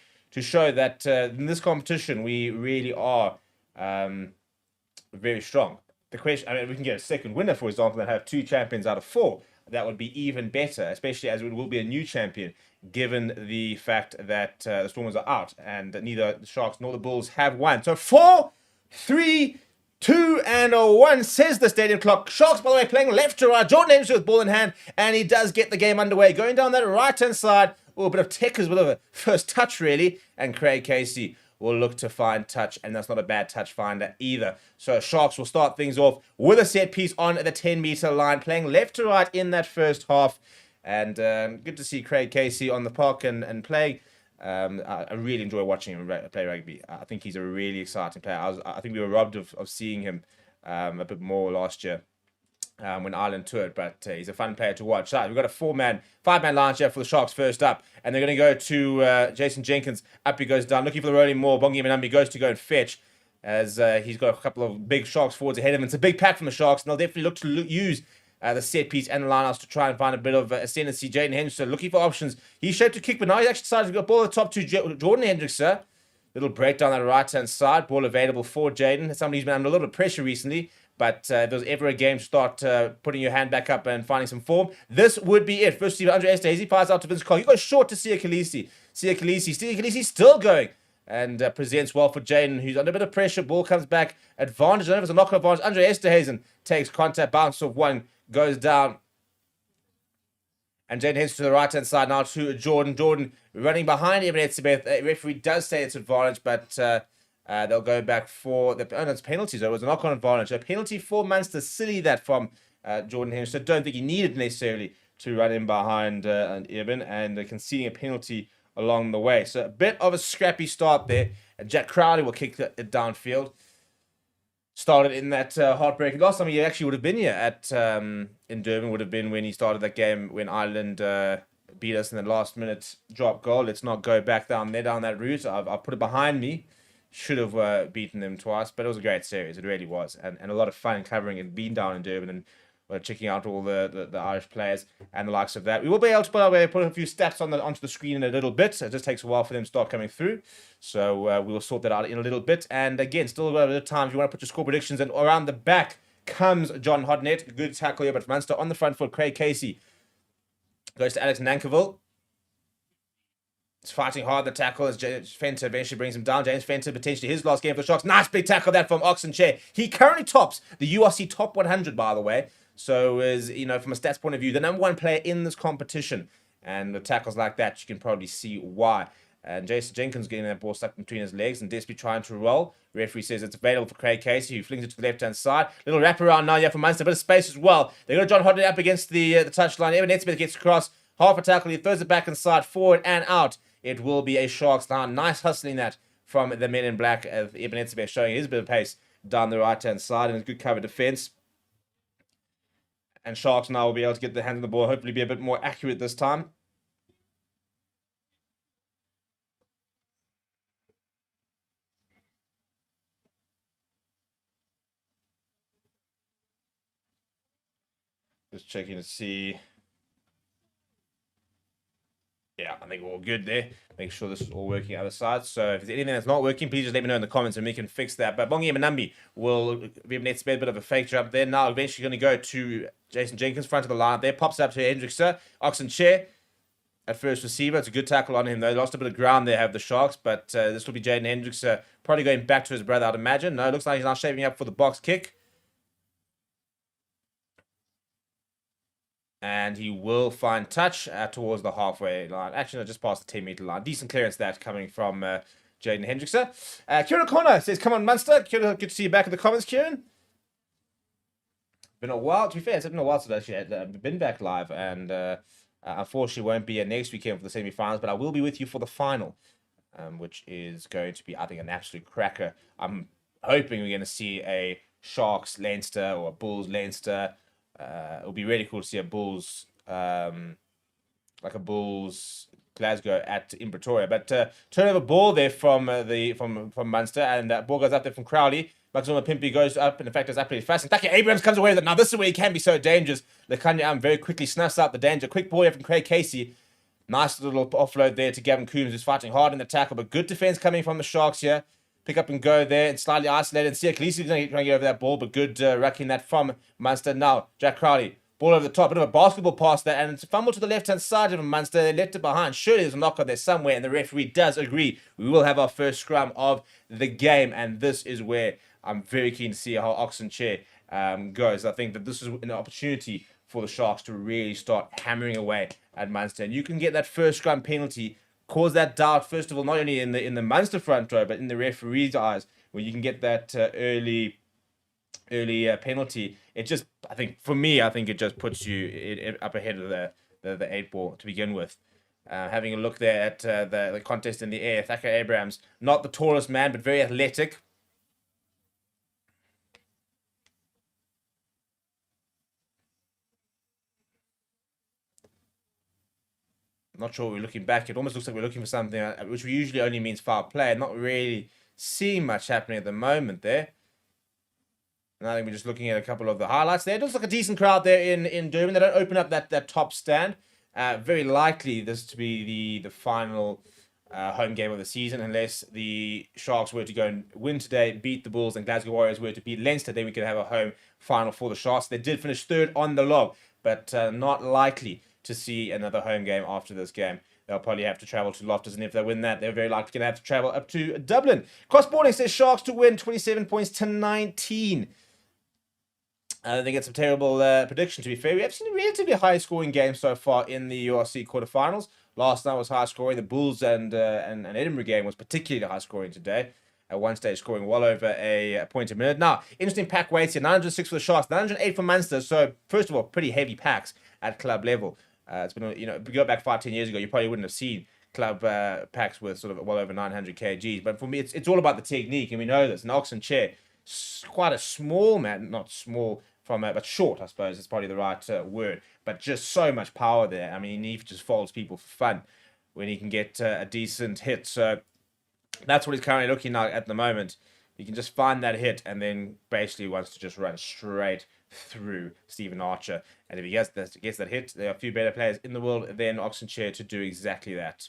show that in this competition we really are very strong. The question, I mean, we can get a second winner, for example, and have 2 champions out of 4. That would be even better, especially as it will be a new champion, given the fact that the Stormers are out and neither the Sharks nor the Bulls have won. So 4, 3, 2, and 1, says the stadium clock. Sharks, by the way, playing left to right. Jordan Henderson with ball in hand, and he does get the game underway. Going down that right-hand side. Oh, a bit of tech as well, of a first touch, really. And Craig Casey will look to find touch, and that's not a bad touch finder either. So Sharks will start things off with a set piece on the 10-meter line, playing left to right in that first half. And good to see Craig Casey on the park and playing. I really enjoy watching him play rugby. I think he's a really exciting player. I think we were robbed of seeing him a bit more last year when Ireland toured, but he's a fun player to watch. So we've got a 5-man line here for the Sharks first up, and they're going to go to Jason Jenkins. Up he goes down, looking for the rolling maul. Bongi Manambi goes to go and fetch, as he's got a couple of big Sharks forwards ahead of him. It's a big pack from the Sharks, and they'll definitely look to use the set piece and the lineouts to try and find a bit of ascendancy. Jaden Henderson looking for options. He's shaped to kick, but now he's actually decided to go ball at the top to Jordan Hendrickson. Little break down that right-hand side. Ball available for Jaden. Somebody who's been under a little bit of pressure recently. But if there's ever a game to start putting your hand back up and finding some form, this would be it. First receiver, Andre Esterhazy fires out to Vince Carr. He goes short to Sia Khaleesi. Sia Khaleesi still going. And presents well for Jaden, who's under a bit of pressure. Ball comes back. Advantage. I don't know if it's a knock advantage. Andre Esterhazy takes contact. Bounce off one. Goes down. And Jaden heads to the right-hand side now to Jordan. Jordan running behind him. Referee does say it's advantage, but they'll go back for the it's penalties. So it was a knock-on advantage. A penalty for Munster. Silly that from Jordan Henderson. So don't think he needed necessarily to run in behind Eben, and conceding a penalty along the way. So a bit of a scrappy start there. Jack Crowley will kick it downfield. Started in that heartbreaking. Last time he actually would have been here at in Durban would have been when he started that game when Ireland beat us in the last minute drop goal. Let's not go back down that route. I've put it behind me. Should have beaten them twice, but it was a great series. It really was, and a lot of fun covering and being down in Durban and checking out all the Irish players and the likes of that. We will be able to put a few stats onto the screen in a little bit. It just takes a while for them to start coming through. So we will sort that out in a little bit. And again, still a bit of time if you want to put your score predictions. And around the back comes John Hodnett. Good tackle here, but Munster on the front foot. Craig Casey goes to Alex Nankivell. He's fighting hard the tackle as James Fenter eventually brings him down. James Fenter, potentially his last game for the Sharks. Nice big tackle that from Oxenchair. He currently tops the URC top 100, by the way. So is, from a stats point of view, the number one player in this competition. And with tackles like that, you can probably see why. And Jason Jenkins getting that ball stuck between his legs and desperately trying to roll. Referee says it's available for Craig Casey, who flings it to the left-hand side. Little wraparound now, for Munster, a bit of space as well. They got John Hodnett up against the touchline. Evan Etzebeth gets across, half a tackle. He throws it back inside, forward and out. It will be a Sharks now. Nice hustling that from the men in black. Evan Etzebeth showing his bit of pace down the right-hand side and a good cover defense. And Sharks now will be able to get their hand on the ball, hopefully be a bit more accurate this time. Just checking to see. Yeah, I think we're all good there. Make sure this is all working other side. So if there's anything that's not working, please just let me know in the comments and we can fix that. But Bongi Manambi will be able to a bit of a fake jump there. Now eventually going to go to Jason Jenkins, front of the line there. Pops up to Hendrickson. Oxenchair at first receiver. It's a good tackle on him though. Lost a bit of ground there, have the Sharks. But this will be Jaden Hendrickson probably going back to his brother, I'd imagine. No, it looks like he's now shaping up for the box kick. And he will find touch towards the halfway line. Actually, no, just past the 10-meter line. Decent clearance that coming from Jaden Hendrickson. Kieran O'Connor says, come on, Munster. Kieran, good to see you back in the comments, Kieran. Been a while. To be fair, it's been a while since I actually been back live. And unfortunately, won't be next weekend for the semi-finals. But I will be with you for the final, which is going to be, I think, an absolute cracker. I'm hoping we're going to see a Sharks Leinster or a Bulls Leinster. It'll be really cool to see a Bulls, like a Bulls Glasgow in Pretoria. But turnover ball there from Munster, and ball goes up there from Crowley. Maxima Pimpy goes up, and in fact, it's up pretty fast. And Taki Abrams comes away with it. Now, this is where he can be so dangerous. Lekanya very quickly snuffs out the danger. Quick ball here from Craig Casey. Nice little offload there to Gavin Coombs, who's fighting hard in the tackle, but good defense coming from the Sharks here. Pick up and go there and slightly isolated. And Sia Khaleesi's going to get over that ball, but good rucking that from Munster. Now, Jack Crowley, ball over the top. Bit of a basketball pass there, and it's a fumble to the left-hand side of Munster. They left it behind. Surely there's a knock on there somewhere, and the referee does agree. We will have our first scrum of the game, and this is where I'm very keen to see how Oxenchair goes. I think that this is an opportunity for the Sharks to really start hammering away at Munster. And you can get that first scrum penalty, cause that doubt, first of all, not only in the Munster front row, but in the referee's eyes, where you can get that early penalty. It just, I think it just puts you up ahead of the 8 ball to begin with. Having a look there at the contest in the air, Thacker Abrams, not the tallest man, but very athletic. Not sure what we're looking back. It almost looks like we're looking for something which usually only means foul play. Not really seeing much happening at the moment there. And I think we're just looking at a couple of the highlights there. It looks like a decent crowd there in Durban. They don't open up that top stand. Very likely this to be the final home game of the season, unless the Sharks were to go and win today, beat the Bulls, and Glasgow Warriors were to beat Leinster. Then we could have a home final for the Sharks. They did finish third on the log, but not likely to see another home game after this game. They'll probably have to travel to Loftus, and if they win that, they're very likely going to have to travel up to Dublin. Cross-boarding says Sharks to win 27 points to 19. I think it's a terrible prediction, to be fair. We have seen a relatively high-scoring game so far in the URC quarterfinals. Last night was high-scoring. The Bulls and Edinburgh game was particularly high-scoring today. At one stage, scoring well over a point a minute. Now, interesting pack weights here. 906 for the Sharks, 908 for Munster. So, first of all, pretty heavy packs at club level. It's been, if you go back 5-10 years ago, you probably wouldn't have seen club packs with sort of well over 900 kgs. But for me, it's all about the technique, and we know this. An Oxenchair, quite a small man, not small but short, I suppose is probably the right word. But just so much power there. I mean, he just folds people for fun when he can get a decent hit. So that's what he's currently looking at the moment. He can just find that hit and then basically wants to just run straight through Stephen Archer. And if he gets that hit, there are a few better players in the world than Oxenchair to do exactly that.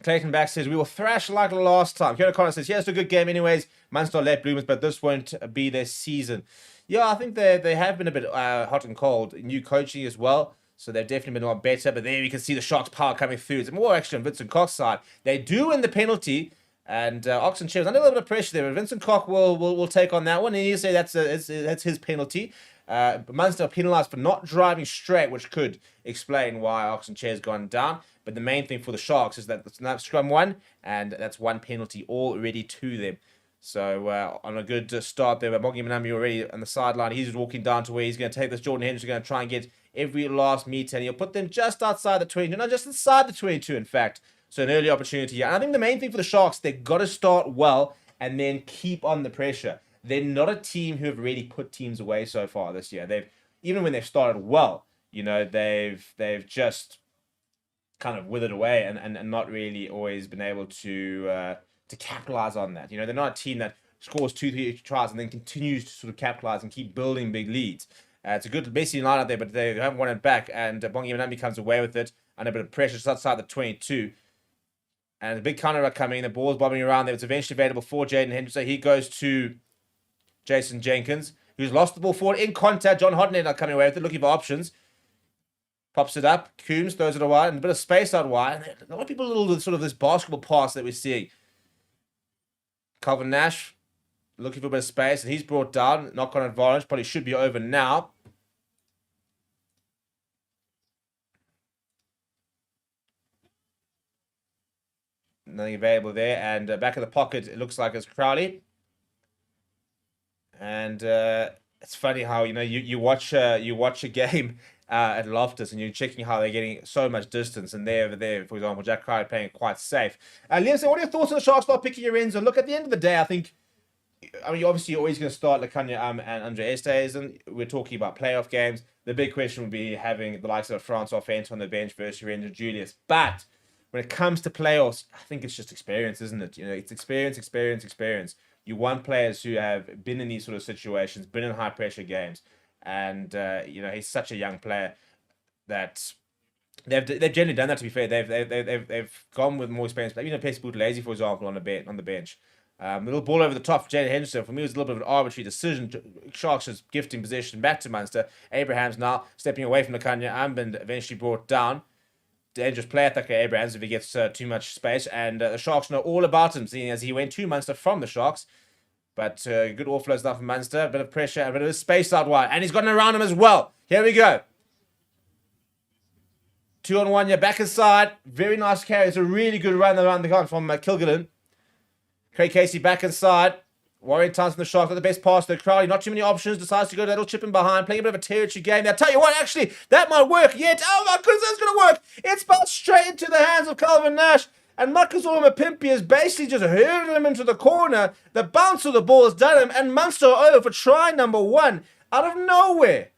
Clayton Back says, we will thrash like last time. Kieran Connor says, yeah, it's a good game anyways. Munster late bloomers, but this won't be their season. Yeah, I think they have been a bit hot and cold. New coaching as well. So they've definitely been a lot better. But there you can see the Sharks' power coming through. It's more actually on Vincent Cox's side. They do win the penalty. And Oxenchair was under a little bit of pressure there. But Vincent Cox will take on that one. And you say that's his penalty. Munster penalised for not driving straight, which could explain why Oxenchair's gone down. But the main thing for the Sharks is that it's scrum one, and that's one penalty already to them. So on a good start there, but Mogi Manami already on the sideline. He's walking down to where he's going to take this. Jordan Henderson going to try and get every last meter, and he'll put them just outside the 22, not just inside the 22, in fact. So an early opportunity. And I think the main thing for the Sharks, they've got to start well and then keep on the pressure. They're not a team who have really put teams away so far this year. Even when they've started well, they've just kind of withered away and not really always been able to capitalize on that. They're not a team that scores 2-3 tries and then continues to sort of capitalize and keep building big leads. It's a good messy line out there, but they haven't won it back, and Bongi Manambi comes away with it under a bit of pressure just outside the 22. And a big counter coming in, the ball's bobbing around there. It's eventually available for Jaden Henderson. He goes to Jason Jenkins, who's lost the ball forward in contact. John Hodnett coming away with it, looking for options. Pops it up. Coombs throws it wide, and a bit of space out wide. A lot of people little sort of this basketball pass that we're seeing. Calvin Nash looking for a bit of space, and he's brought down. Knock on advantage. Probably should be over now. Nothing available there. And back in the pocket, it looks like it's Crowley. And it's funny how you watch a game at Loftus and you're checking how they're getting so much distance, and they're over there, for example, Jack Crowley playing quite safe. Liam said, what are your thoughts on the Sharks start picking your ends? And look, at the end of the day, I think, obviously you're always going to start Lekanya and Andre Estes, and we're talking about playoff games. The big question would be having the likes of Francois Fent on the bench versus Render Julius. But when it comes to playoffs, I think it's just experience, isn't it? It's experience. You want players who have been in these sort of situations, been in high pressure games, and he's such a young player that they've generally done that. To be fair, they've gone with more experience. Pesci Buthelezi, for example, on the bench. Little ball over the top for Jaden Henderson. For me, it was a little bit of an arbitrary decision. Sharks just gifting possession back to Munster. Abrahams now stepping away from Lekanya and eventually brought down. Dangerous player, Thaka Abrahams, if he gets too much space. And the Sharks know all about him, seeing as he went to Munster from the Sharks. But good offloads now from Munster. A bit of pressure, a bit of space out wide. And he's gotten around him as well. Here we go. 2-on-1, you're back inside. Very nice carry. It's a really good run around the gun from Kilgallen. Craig Casey back inside. Warren Townsend, the Sharks, got the best pass to the Crowley. Not too many options. Decides to go to that little chip in behind. Playing a bit of a territory game. I'll tell you what, actually, that might work yet. Oh my goodness, that's going to work. It's bounced straight into the hands of Calvin Nash. And Makazole Mapimpi has basically just hurled him into the corner. The bounce of the ball has done him. And Munster over for try number 1 out of nowhere.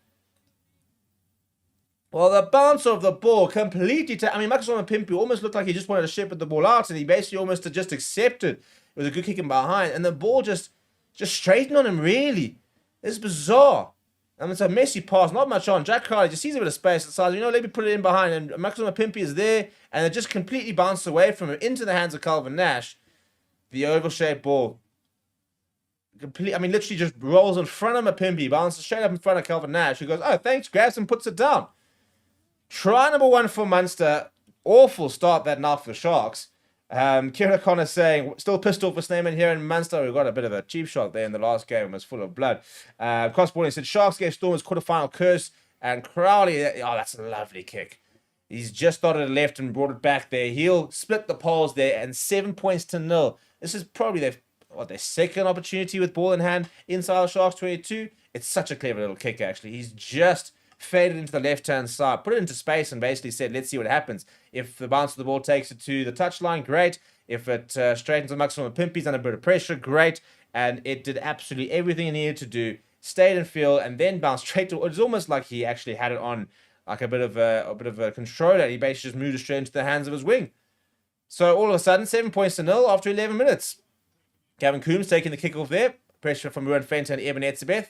Well, the bounce of the ball completely... Makazole Mapimpi almost looked like he just wanted to shepherd the ball out. And he basically almost just accepted. It was a good kick in behind. And the ball just straightened on him, really. It's bizarre. It's a messy pass, not much on. Jack Crowley just sees a bit of space and decides, let me put it in behind. And Maximum Pimpi is there, and it just completely bounced away from him into the hands of Calvin Nash. The oval-shaped ball. Literally just rolls in front of Mapimpi, bounces straight up in front of Calvin Nash, who goes, oh, thanks, grabs and puts it down. Try number 1 for Munster. Awful start that now for the Sharks. Kieran O'Connor saying, still pissed off for Sneyman here in Munster. We got a bit of a cheap shot there in the last game. It was full of blood. Crossboarding said, Sharks gave Stormers quarterfinal curse. And Crowley, that's a lovely kick. He's just started left and brought it back there. He'll split the poles there, and 7 points to 0. This is probably their second opportunity with ball in hand inside the Sharks 22. It's such a clever little kick, actually. He's just faded into the left-hand side, put it into space, and basically said, let's see what happens. If the bounce of the ball takes it to the touchline, great. If it straightens the maximum Pimpies under a bit of pressure, great. And it did absolutely everything it needed to do. Stayed in field and then bounced straight to... It was almost like he actually had it on like a bit of a controller. He basically just moved it straight into the hands of his wing. So all of a sudden, 7 points to nil after 11 minutes. Gavin Coombs taking the kickoff there. Pressure from Ruan Fenter and Eben Etzebeth.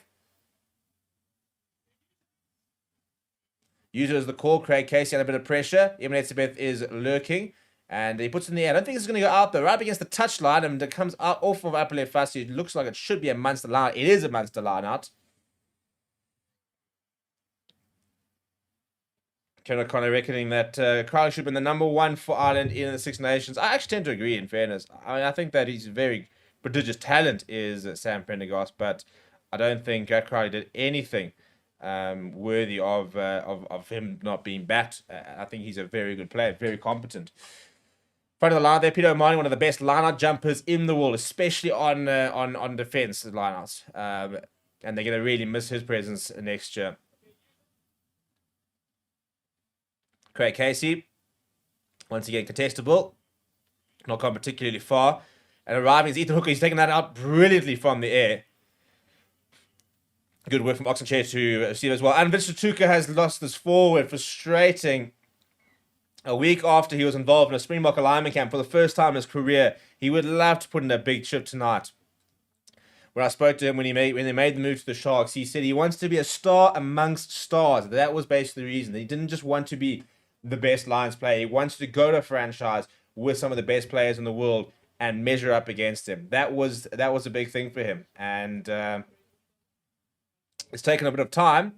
User is the call. Craig Casey under a bit of pressure. Eben Etzebeth is lurking. And he puts it in the air. I don't think it's going to go out though. Right up against the touchline. And it comes out off of upper left fast. It looks like it should be a Munster line. It is a Munster line out. Ken O'Connor reckoning that Crowley should have been the number one for Ireland in the Six Nations. I actually tend to agree, in fairness. I mean, I think that he's very prodigious talent is Sam Prendergast, but I don't think Crowley did anything worthy of him not being backed. I think he's a very good player, very competent. Front of the line there, Peter O'Mahony, one of the best line-out jumpers in the world, especially on defence line-outs. And they're going to really miss his presence next year. Craig Casey, once again contestable, not gone particularly far. And arriving is Ethan Hooker. He's taken that out brilliantly from the air. Good work from Oxenchair to Steve as well. And Vincent Tuka has lost this forward, frustrating. A week after he was involved in a Springbok alignment camp for the first time in his career, he would love to put in a big chip tonight. When I spoke to him when they made the move to the Sharks, he said he wants to be a star amongst stars. That was basically the reason. He didn't just want to be the best Lions player. He wants to go to a franchise with some of the best players in the world and measure up against them. That was a big thing for him. And it's taken a bit of time,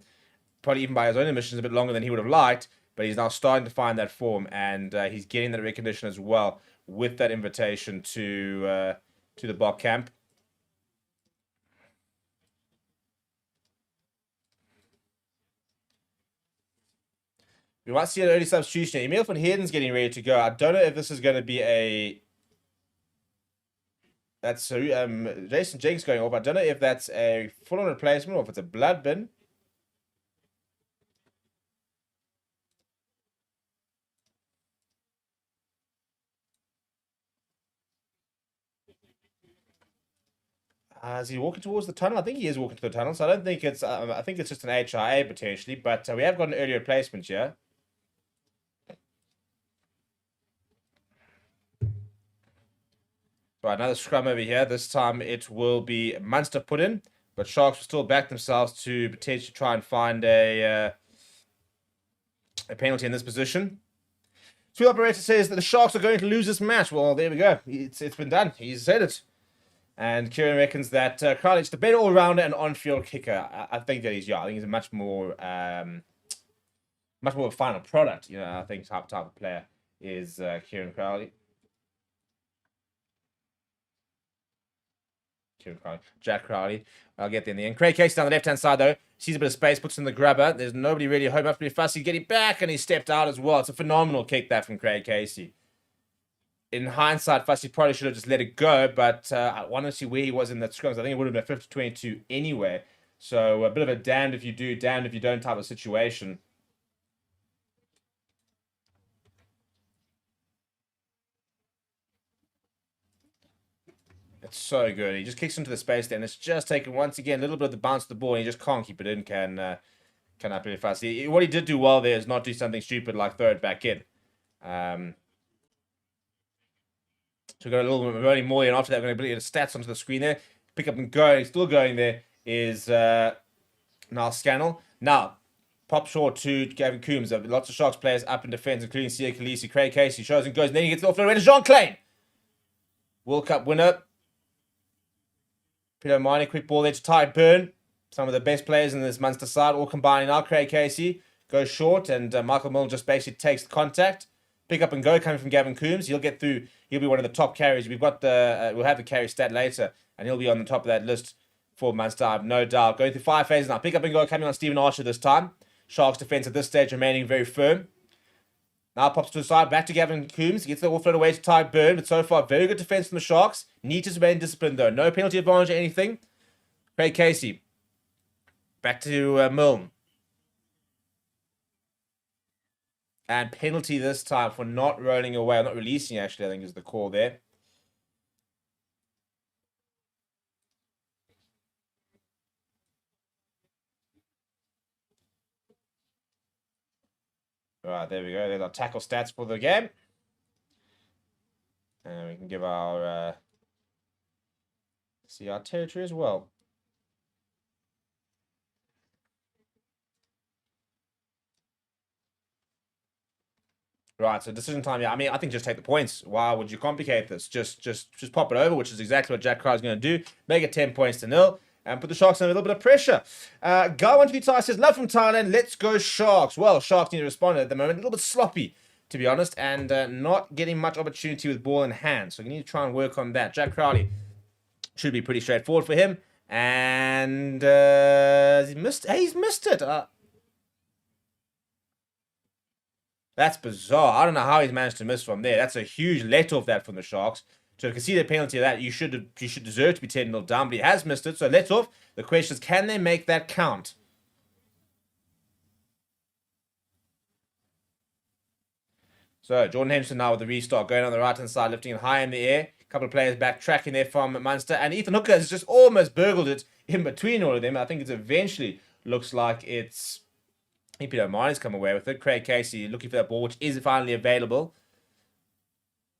probably even by his own admissions, a bit longer than he would have liked, but he's now starting to find that form, and he's getting that recognition as well with that invitation to the Bok camp. We might see an early substitution. Emil van Heerden's getting ready to go. I don't know if this is going to be a... That's Jason Jenks going off. I don't know if that's a full-on replacement or if it's a blood bin. Is he walking towards the tunnel? I think he is walking to the tunnel, so I don't think it's... I think it's just an HIA potentially, but we have got an early replacement here. Right, another scrum over here. This time it will be Munster put in, but Sharks will still back themselves to potentially try and find a penalty in this position. Field operator says that the Sharks are going to lose this match. Well, there we go. It's been done. He's said it. And Kieran reckons that Crowley's the better all-rounder and on-field kicker. I think that he's, I think he's a much more of a final product. I think type of player is Kieran Crowley. Jack Crowley. I'll get there in the end. Craig Casey down the left-hand side, though. Sees a bit of space, puts in the grubber. There's nobody really home. Have to be fussy. Getting back, and he stepped out as well. It's a phenomenal kick, that, from Craig Casey. In hindsight, Fussy probably should have just let it go, but I want to see where he was in that scrum. I think it would have been 50-22 anyway. So a bit of a damned if you do, damned if you don't type of situation. It's so good. He just kicks into the space there, and it's just taken, once again, a little bit of the bounce of the ball, and he just can't keep it in, can really fast. What he did do well there is not do something stupid like throw it back in. So we've got a little bit rolling more, and after that, we're going to put the stats onto the screen there. Pick up and go. He's still going there is Niall Scannell. Now, pop short to Gavin Coombs. Lots of Sharks players up in defence, including Sia Khaleesi. Craig Casey shows and goes, and then he gets it offload. Jean Klein, World Cup winner. Peter O'Mahony, quick ball there to Ty Byrne. Some of the best players in this Munster side, all combining now. Craig Casey goes short, and Michael Milne just basically takes the contact. Pick up and go coming from Gavin Coombs. He'll get through. He'll be one of the top carries. We've got we'll have the carry stat later, and he'll be on the top of that list for Munster, I have no doubt. Going through 5 phases now. Pick up and go coming on Stephen Archer this time. Sharks defence at this stage remaining very firm. Now pops to the side, back to Gavin Coombs. He gets the offload away to Ty Byrne, but so far, very good defence from the Sharks. Need to remain disciplined, though. No penalty advantage or anything. Craig Casey. Back to Milne. And penalty this time for not rolling away, or not releasing, actually, I think is the call there. All right, there we go. There's our tackle stats for the game. And we can give our see our territory as well. Right, so decision time. Yeah, I mean, I think just take the points. Why would you complicate this? Just pop it over, which is exactly what Jack Crowley is going to do. Make it 10-0, and put the Sharks under a little bit of pressure. Go on to the tie says, love from Thailand. Let's go Sharks. Well, Sharks need to respond at the moment. A little bit sloppy, to be honest, and not getting much opportunity with ball in hand. So you need to try and work on that. Jack Crowley should be pretty straightforward for him, and he's missed it. That's bizarre. I don't know how he's managed to miss from there. That's a huge let off that from the Sharks. To concede a penalty of that, you should deserve to be 10-0 down, but he has missed it, so let off. The question is, can they make that count? So, Jordan Henderson now with the restart, going on the right-hand side, lifting it high in the air. A couple of players back, tracking there from Munster, and Ethan Hooker has just almost burgled it in between all of them. I think it eventually looks like it's Peter O'Mahony's come away with it. Craig Casey looking for that ball, which is finally available.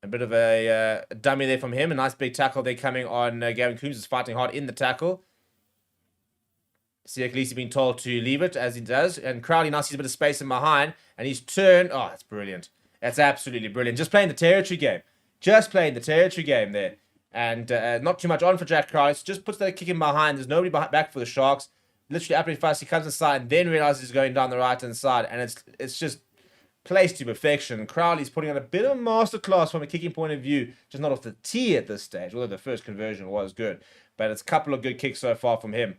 A bit of a dummy there from him. A nice big tackle there coming on Gavin Coombs. Is fighting hard in the tackle. Siak Lisi being told to leave it, as he does. And Crowley now sees a bit of space in behind. And he's turned. Oh, that's brilliant. That's absolutely brilliant. Just playing the territory game. Just playing the territory game there. And not too much on for Jack Crowley. So just puts that kick in behind. There's nobody back for the Sharks. Literally absolutely fast. He comes inside and then realizes he's going down the right-hand side. And it's just placed to perfection. Crowley's putting on a bit of a masterclass from a kicking point of view. Just not off the tee at this stage. Although the first conversion was good. But it's a couple of good kicks so far from him.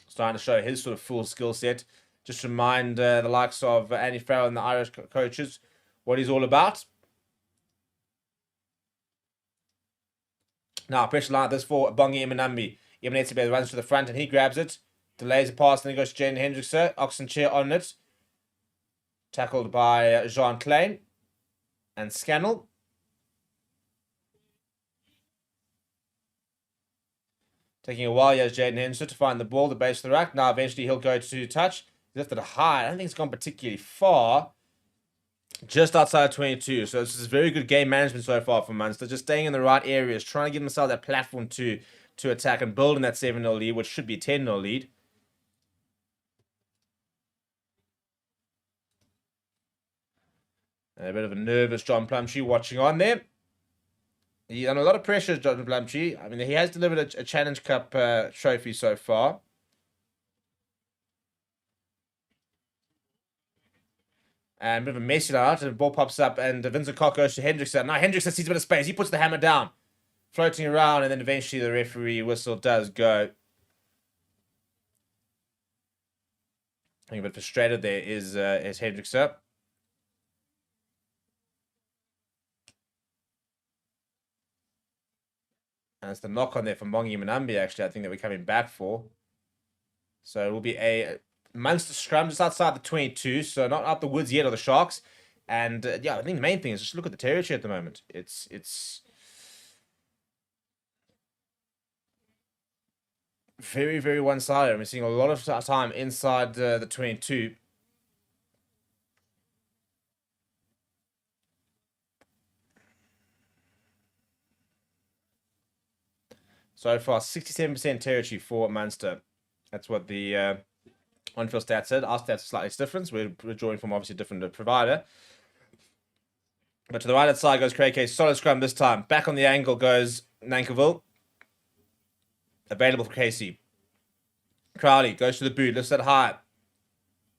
Starting to show his sort of full skill set. Just remind the likes of Andy Farrell and the Irish coaches what he's all about. Now, pressure line this for Bongi Imanambi. Imanetsi runs to the front and he grabs it. Delays a pass and then goes to Jaden Hendrickson. Oxenchair on it. Tackled by Jean Klein. And Scannell. Taking a while, here's Jaden Hendrickson to find the ball, the base of the rack. Now, eventually, he'll go to touch. He lifted it high. I don't think it's gone particularly far. Just outside 22. So, this is very good game management so far from Munster. Just staying in the right areas, trying to give themselves that platform to attack and building that 7-0 lead, which should be a 10-0 lead. And a bit of a nervous John Plumtree watching on there. He's under a lot of pressure, John Plumtree. I mean, he has delivered a Challenge Cup trophy so far. And a bit of a messy out, and the ball pops up, and Vincent Cock goes to Hendrickson. Now Hendrickson sees a bit of space. He puts the hammer down, floating around, and then eventually the referee whistle does go. I think a bit frustrated there is Hendrickson. And it's the knock on there from Bongi Manambi, actually, I think that we're coming back for. So it will be a Munster scrum just outside the 22, so not out the woods yet of the Sharks. And yeah, I think the main thing is just look at the territory at the moment. It's very, very one-sided. We're seeing a lot of time inside the 22. So far, 67% territory for Munster. That's what the on-field stats said. Our stats are slightly different. We're drawing from obviously a different provider. But to the right-hand side goes Craig Case. Solid scrum this time. Back on the angle goes Nankerville. Available for Casey. Crowley goes to the boot. Lifts it high.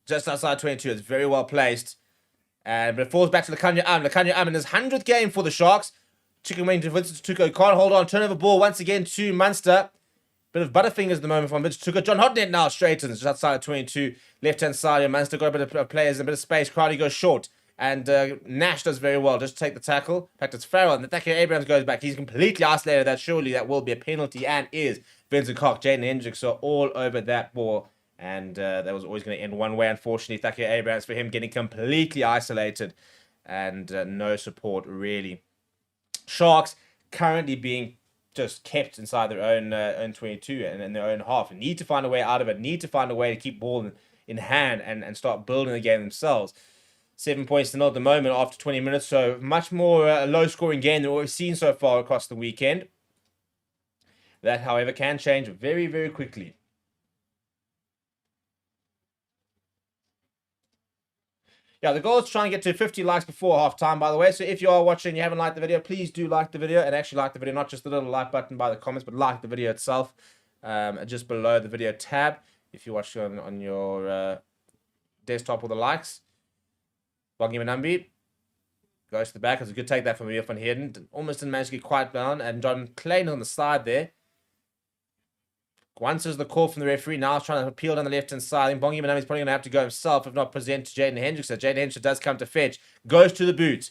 Just outside 22. It's very well placed. But it falls back to Lukanya in his 100th game for the Sharks. Chicken wing to Vincent Tuko. Can't hold on. Turnover ball once again to Munster. Bit of butterfingers at the moment from Vincent Tuko. John Hodnett now straightens just outside of 22. Left-hand side. Munster got a bit of players and a bit of space. Crowley goes short. And Nash does very well just to take the tackle. In fact, it's Farrell. And Nathaniel Abrams goes back. He's completely isolated that. Surely that will be a penalty. And is Vincent Cock, Jaden Hendricks are all over that ball. And that was always going to end one way, unfortunately. Thakir Abrams for him getting completely isolated. And no support, really. Sharks currently being just kept inside their own 22 and in their own half. And need to find a way out of it. Need to find a way to keep ball in hand and start building the game themselves. 7 points to nil at the moment after 20 minutes. So much more low-scoring game than what we've seen so far across the weekend. That, however, can change very, very quickly. Yeah, the goal is to try and get to 50 likes before halftime, by the way. So if you are watching and you haven't liked the video, please do like the video. And actually like the video, not just the little like button by the comments, but like the video itself. Just below the video tab, if you watch on your desktop with the likes. Bongi Manambi goes to the back. It's a good take that from Emil van Heerden. Almost didn't manage to get quite down. And John Klein on the side there. Once there's the call from the referee, now he's trying to appeal down the left-hand side. I think Bongi Manami's probably going to have to go himself, if not present to Jaden Hendrickson. Jaden Hendrickson does come to fetch. Goes to the boot.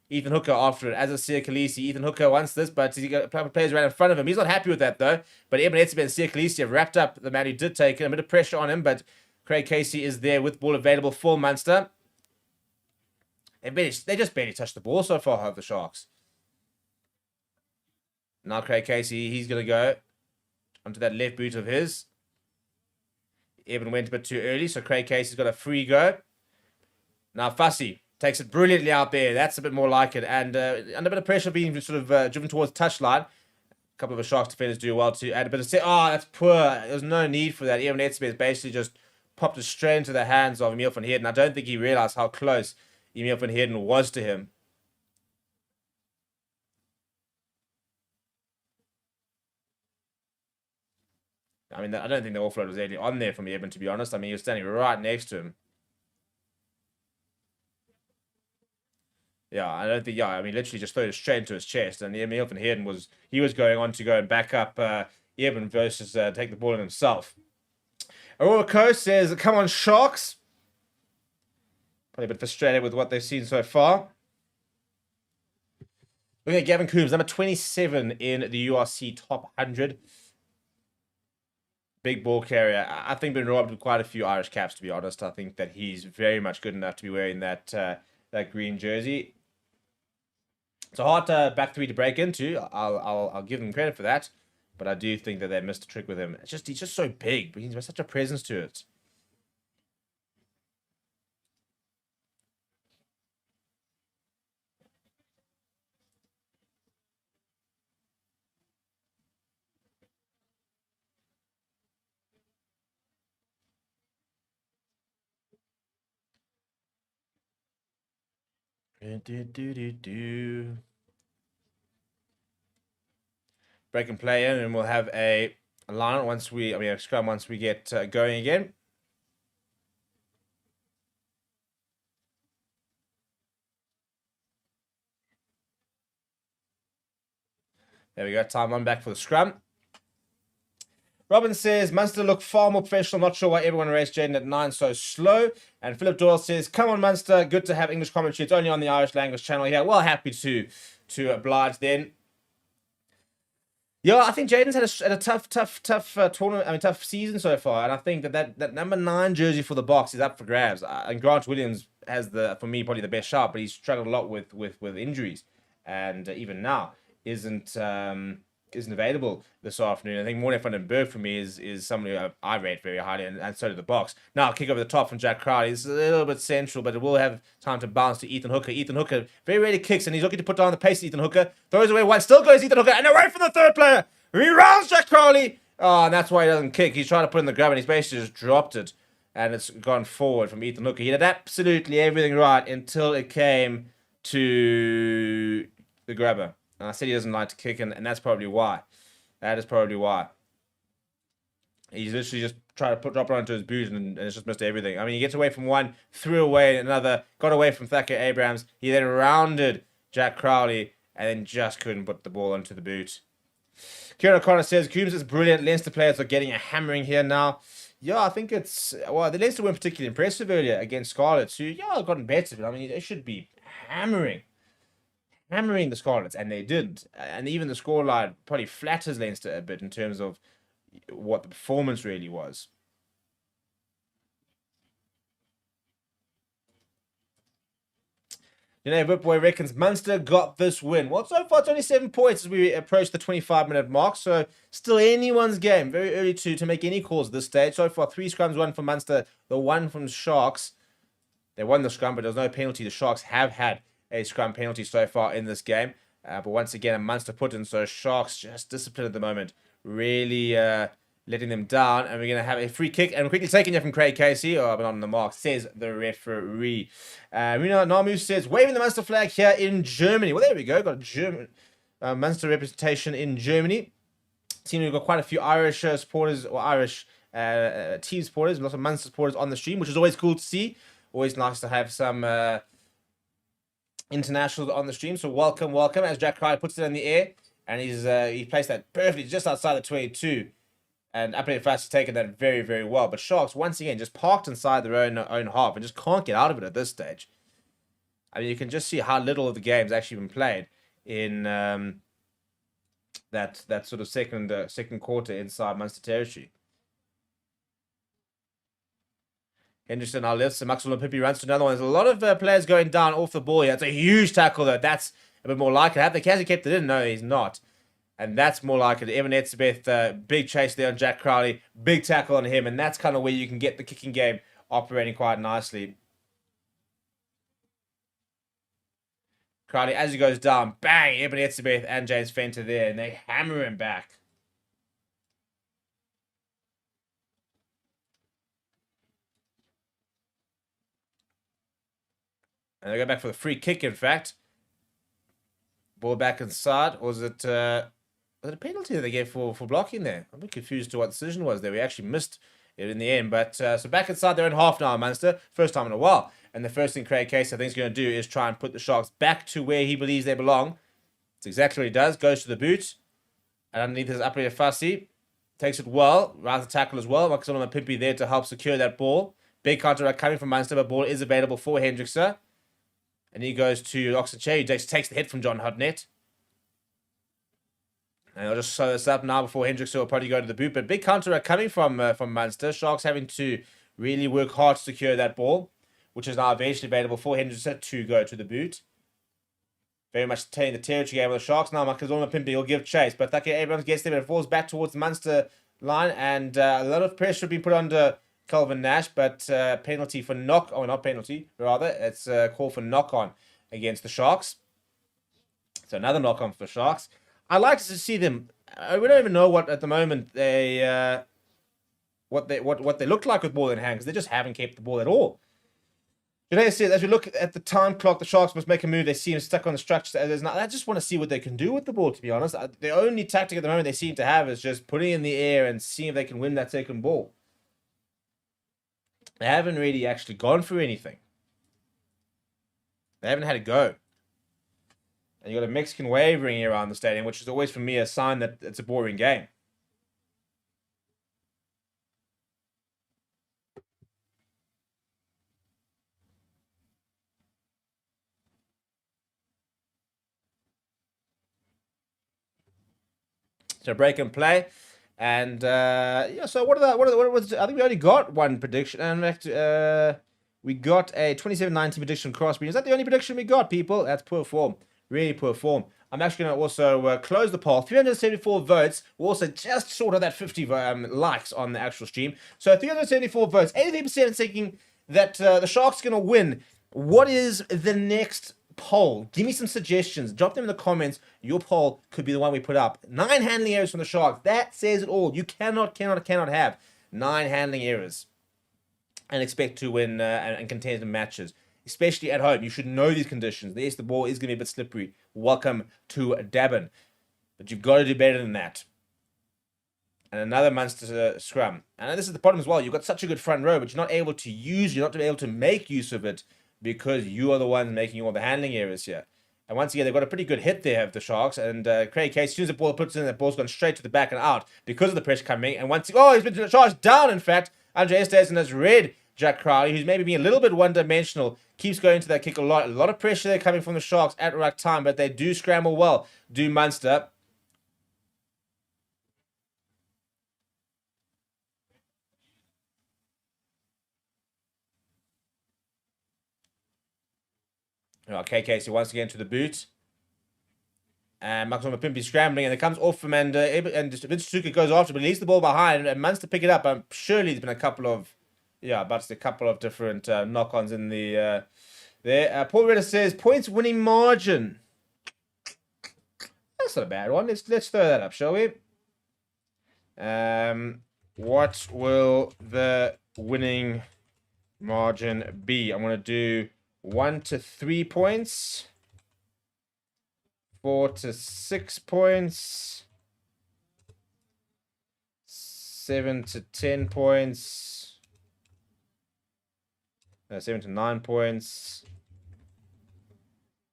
Ethan Hooker after it, as a Sia Khaleesi. Ethan Hooker wants this, but he's got players right in front of him. He's not happy with that, though. But Eben Etzebeth and Sia Khaleesi have wrapped up the man who did take it. A bit of pressure on him, but Craig Casey is there with ball available for Munster. They just barely touched the ball so far, have the Sharks. Now Craig Casey, he's going to go onto that left boot of his. Eben went a bit too early, so Craig Casey's got a free go. Now Fussy takes it brilliantly out there. That's a bit more like it. And under a bit of pressure being sort of driven towards the touchline. A couple of the Sharks defenders do well to add a bit of... Oh, that's poor. There's no need for that. Eben Etzebeth basically just popped it straight into the hands of Emil van Heerden. I don't think he realised how close Emil van Heerden was to him. I mean, I don't think the offload was really on there from Eben, to be honest. I mean, he was standing right next to him. Yeah, I don't think... Yeah, I mean, literally just threw it straight into his chest. And Emil van Heerden was going on to go and back up Eben versus take the ball in himself. Aurora Coast says, come on, Sharks. Probably a bit frustrated with what they've seen so far. Looking at Gavin Coombs, number 27 in the URC top 100. Big ball carrier. I think been robbed with quite a few Irish caps, to be honest. I think that he's very much good enough to be wearing that that green jersey. It's a hard back three to break into. I'll give them credit for that, but I do think that they missed a trick with him. He's just so big, but he's got such a presence to it. Break and play in, and we'll have a line once a scrum once we get going again. There we go. Time on back for the scrum. Robin says, Munster look far more professional. Not sure why everyone raced Jaden at 9 so slow. And Philip Doyle says, come on, Munster. Good to have English commentary. It's only on the Irish language channel here. Well, happy to oblige then. Yeah, I think Jaden's had a tough tournament. I mean, tough season so far. And I think that number 9 jersey for the Box is up for grabs. And Grant Williams has for me, probably the best shot, but he's struggled a lot with injuries. And even now isn't available this afternoon. I think Morne van den Berg for me is somebody I rate very highly, and so did the Box. Now, kick over the top from Jack Crowley. It's a little bit central, but it will have time to bounce to Ethan Hooker. Ethan Hooker very rarely kicks, and he's looking to put down the pace of Ethan Hooker. Throws away one, still goes Ethan Hooker, and away from the third player. He rounds Jack Crowley. Oh, and that's why he doesn't kick. He's trying to put in the grab, and he's basically just dropped it, and it's gone forward from Ethan Hooker. He did absolutely everything right until it came to the grabber. And I said he doesn't like to kick, and that's probably why. That is probably why. He's literally just trying to drop it onto his boot, and it's just missed everything. I mean, he gets away from one, threw away another, got away from Thacker Abrahams. He then rounded Jack Crowley, and then just couldn't put the ball onto the boot. Kieran O'Connor says, Coombs is brilliant. Leinster players are getting a hammering here now. Yeah, I think it's... Well, the Leinster weren't particularly impressive earlier against Scarlets, who, have gotten better, but I mean, they should be hammering the Scarlets, and they didn't. And even the scoreline probably flatters Leinster a bit in terms of what the performance really was. Whitboy reckons Munster got this win. Well, so far it's only 7 points as we approach the 25-minute mark, so still anyone's game. Very early to make any calls at this stage. So far, 3 scrums, 1 from Munster, the 1 from the Sharks. They won the scrum, but there was no penalty. The Sharks have had a scrum penalty so far in this game. But once again, a Munster put in. So Sharks just disciplined at the moment. Really letting them down. And we're going to have a free kick. And we're quickly taking it from Craig Casey. Oh, but not on the mark, says the referee. Rino Namu says, waving the Munster flag here in Germany. Well, there we go. Got a German Munster representation in Germany. Seems we've got quite a few Irish supporters, or Irish team supporters, lots of Munster supporters on the stream, which is always cool to see. Always nice to have some internationals on the stream. So welcome, welcome. As Jack Cryer puts it in the air, and he placed that perfectly just outside the 22. And Upper Fast has taken that very, very well. But Sharks, once again, just parked inside their own half and just can't get out of it at this stage. I mean, you can just see how little of the game's actually been played in that sort of second quarter inside Munster territory. Henderson now lifts, and Maxwell Pippi runs to another one. There's a lot of players going down off the ball here. It's a huge tackle, though. That's a bit more like it. Have the Cassie kept it in? No, he's not. And that's more like it. Evan Etzebeth, big chase there on Jack Crowley. Big tackle on him. And that's kind of where you can get the kicking game operating quite nicely. Crowley, as he goes down, bang, Evan Etzebeth and James Fenter there. And they hammer him back. And they go back for the free kick, in fact. Ball back inside. Or was it a penalty that they gave for blocking there? I'm a bit confused to what the decision was there. We actually missed it in the end. But so back inside their own half now, Munster. First time in a while. And the first thing Craig Case, I think, is going to do is try and put the Sharks back to where he believes they belong. That's exactly what he does. Goes to the boot. And underneath his upper fussy. Takes it well. Rounds the tackle as well. Maxwell Pimpy there to help secure that ball. Big counter coming from Munster, but ball is available for Hendrickson. And he goes to Oxenche, who takes the hit from John Hodnett. And I'll just show this up now before Hendrickson will probably go to the boot. But big counter coming from Munster. Sharks having to really work hard to secure that ball, which is now eventually available for Hendrickson to go to the boot. Very much taking the territory game of the Sharks. Now Makazorma Pimpy will give chase. But Thake Abrams gets there, but it falls back towards the Munster line. And a lot of pressure being put under Calvin Nash, but penalty for knock, oh, not penalty, rather. It's a call for knock-on against the Sharks. So another knock-on for the Sharks. I'd like to see them. We don't even know what at the moment they what they look like with ball in hand, because they just haven't kept the ball at all. As we look at the time clock, the Sharks must make a move. They seem stuck on the structure. I just want to see what they can do with the ball, to be honest. The only tactic at the moment they seem to have is just putting it in the air and seeing if they can win that second ball. They haven't really actually gone for anything. They haven't had a go. And you got a Mexican wavering here around the stadium, which is always for me a sign that it's a boring game. So break and play. And yeah, so what was I think we only got one prediction, and we got a 27-19 prediction crossbreed. Is that the only prediction we got, people? That's poor form, really poor form. I'm actually going to also close the poll. 374 votes. We're also just short of that 50 likes on the actual stream. So 374 votes. 83% thinking that the Sharks are going to win. What is the next poll? Give me some suggestions. Drop them in the comments. Your poll could be the one we put up. 9 handling errors from the Sharks. That says it all. You cannot have 9 handling errors and expect to win and contend in matches, especially at home. You should know these conditions. Yes, the ball is going to be a bit slippery. Welcome to Dabin. But you've got to do better than that. And another Munster scrum. And this is the problem as well. You've got such a good front row, but you're not able to make use of it, because you are the ones making all the handling errors here. And once again, they've got a pretty good hit there of the Sharks. And Craig Case, as soon as the ball puts in, the ball's gone straight to the back and out because of the pressure coming. And he's been charged down, in fact. Andre Esteson has read Jack Crowley, who's maybe being a little bit one-dimensional, keeps going to that kick a lot. A lot of pressure there coming from the Sharks at the right time, but they do scramble well, do Munster. Okay, Casey once again to the boot. And Maxwell Mapimpi scrambling, and it comes off him, and Vince Suka goes after, but he leaves the ball behind, and Munster pick it up. Surely there's been a couple of Yeah, but a couple of different knock-ons in the there. Paul Ritter says points winning margin. That's not a bad one. Let's throw that up, shall we? What will the winning margin be? I'm gonna do 1 to 3 points, 4 to 6 points, 7 to 10 points, 7 to 9 points,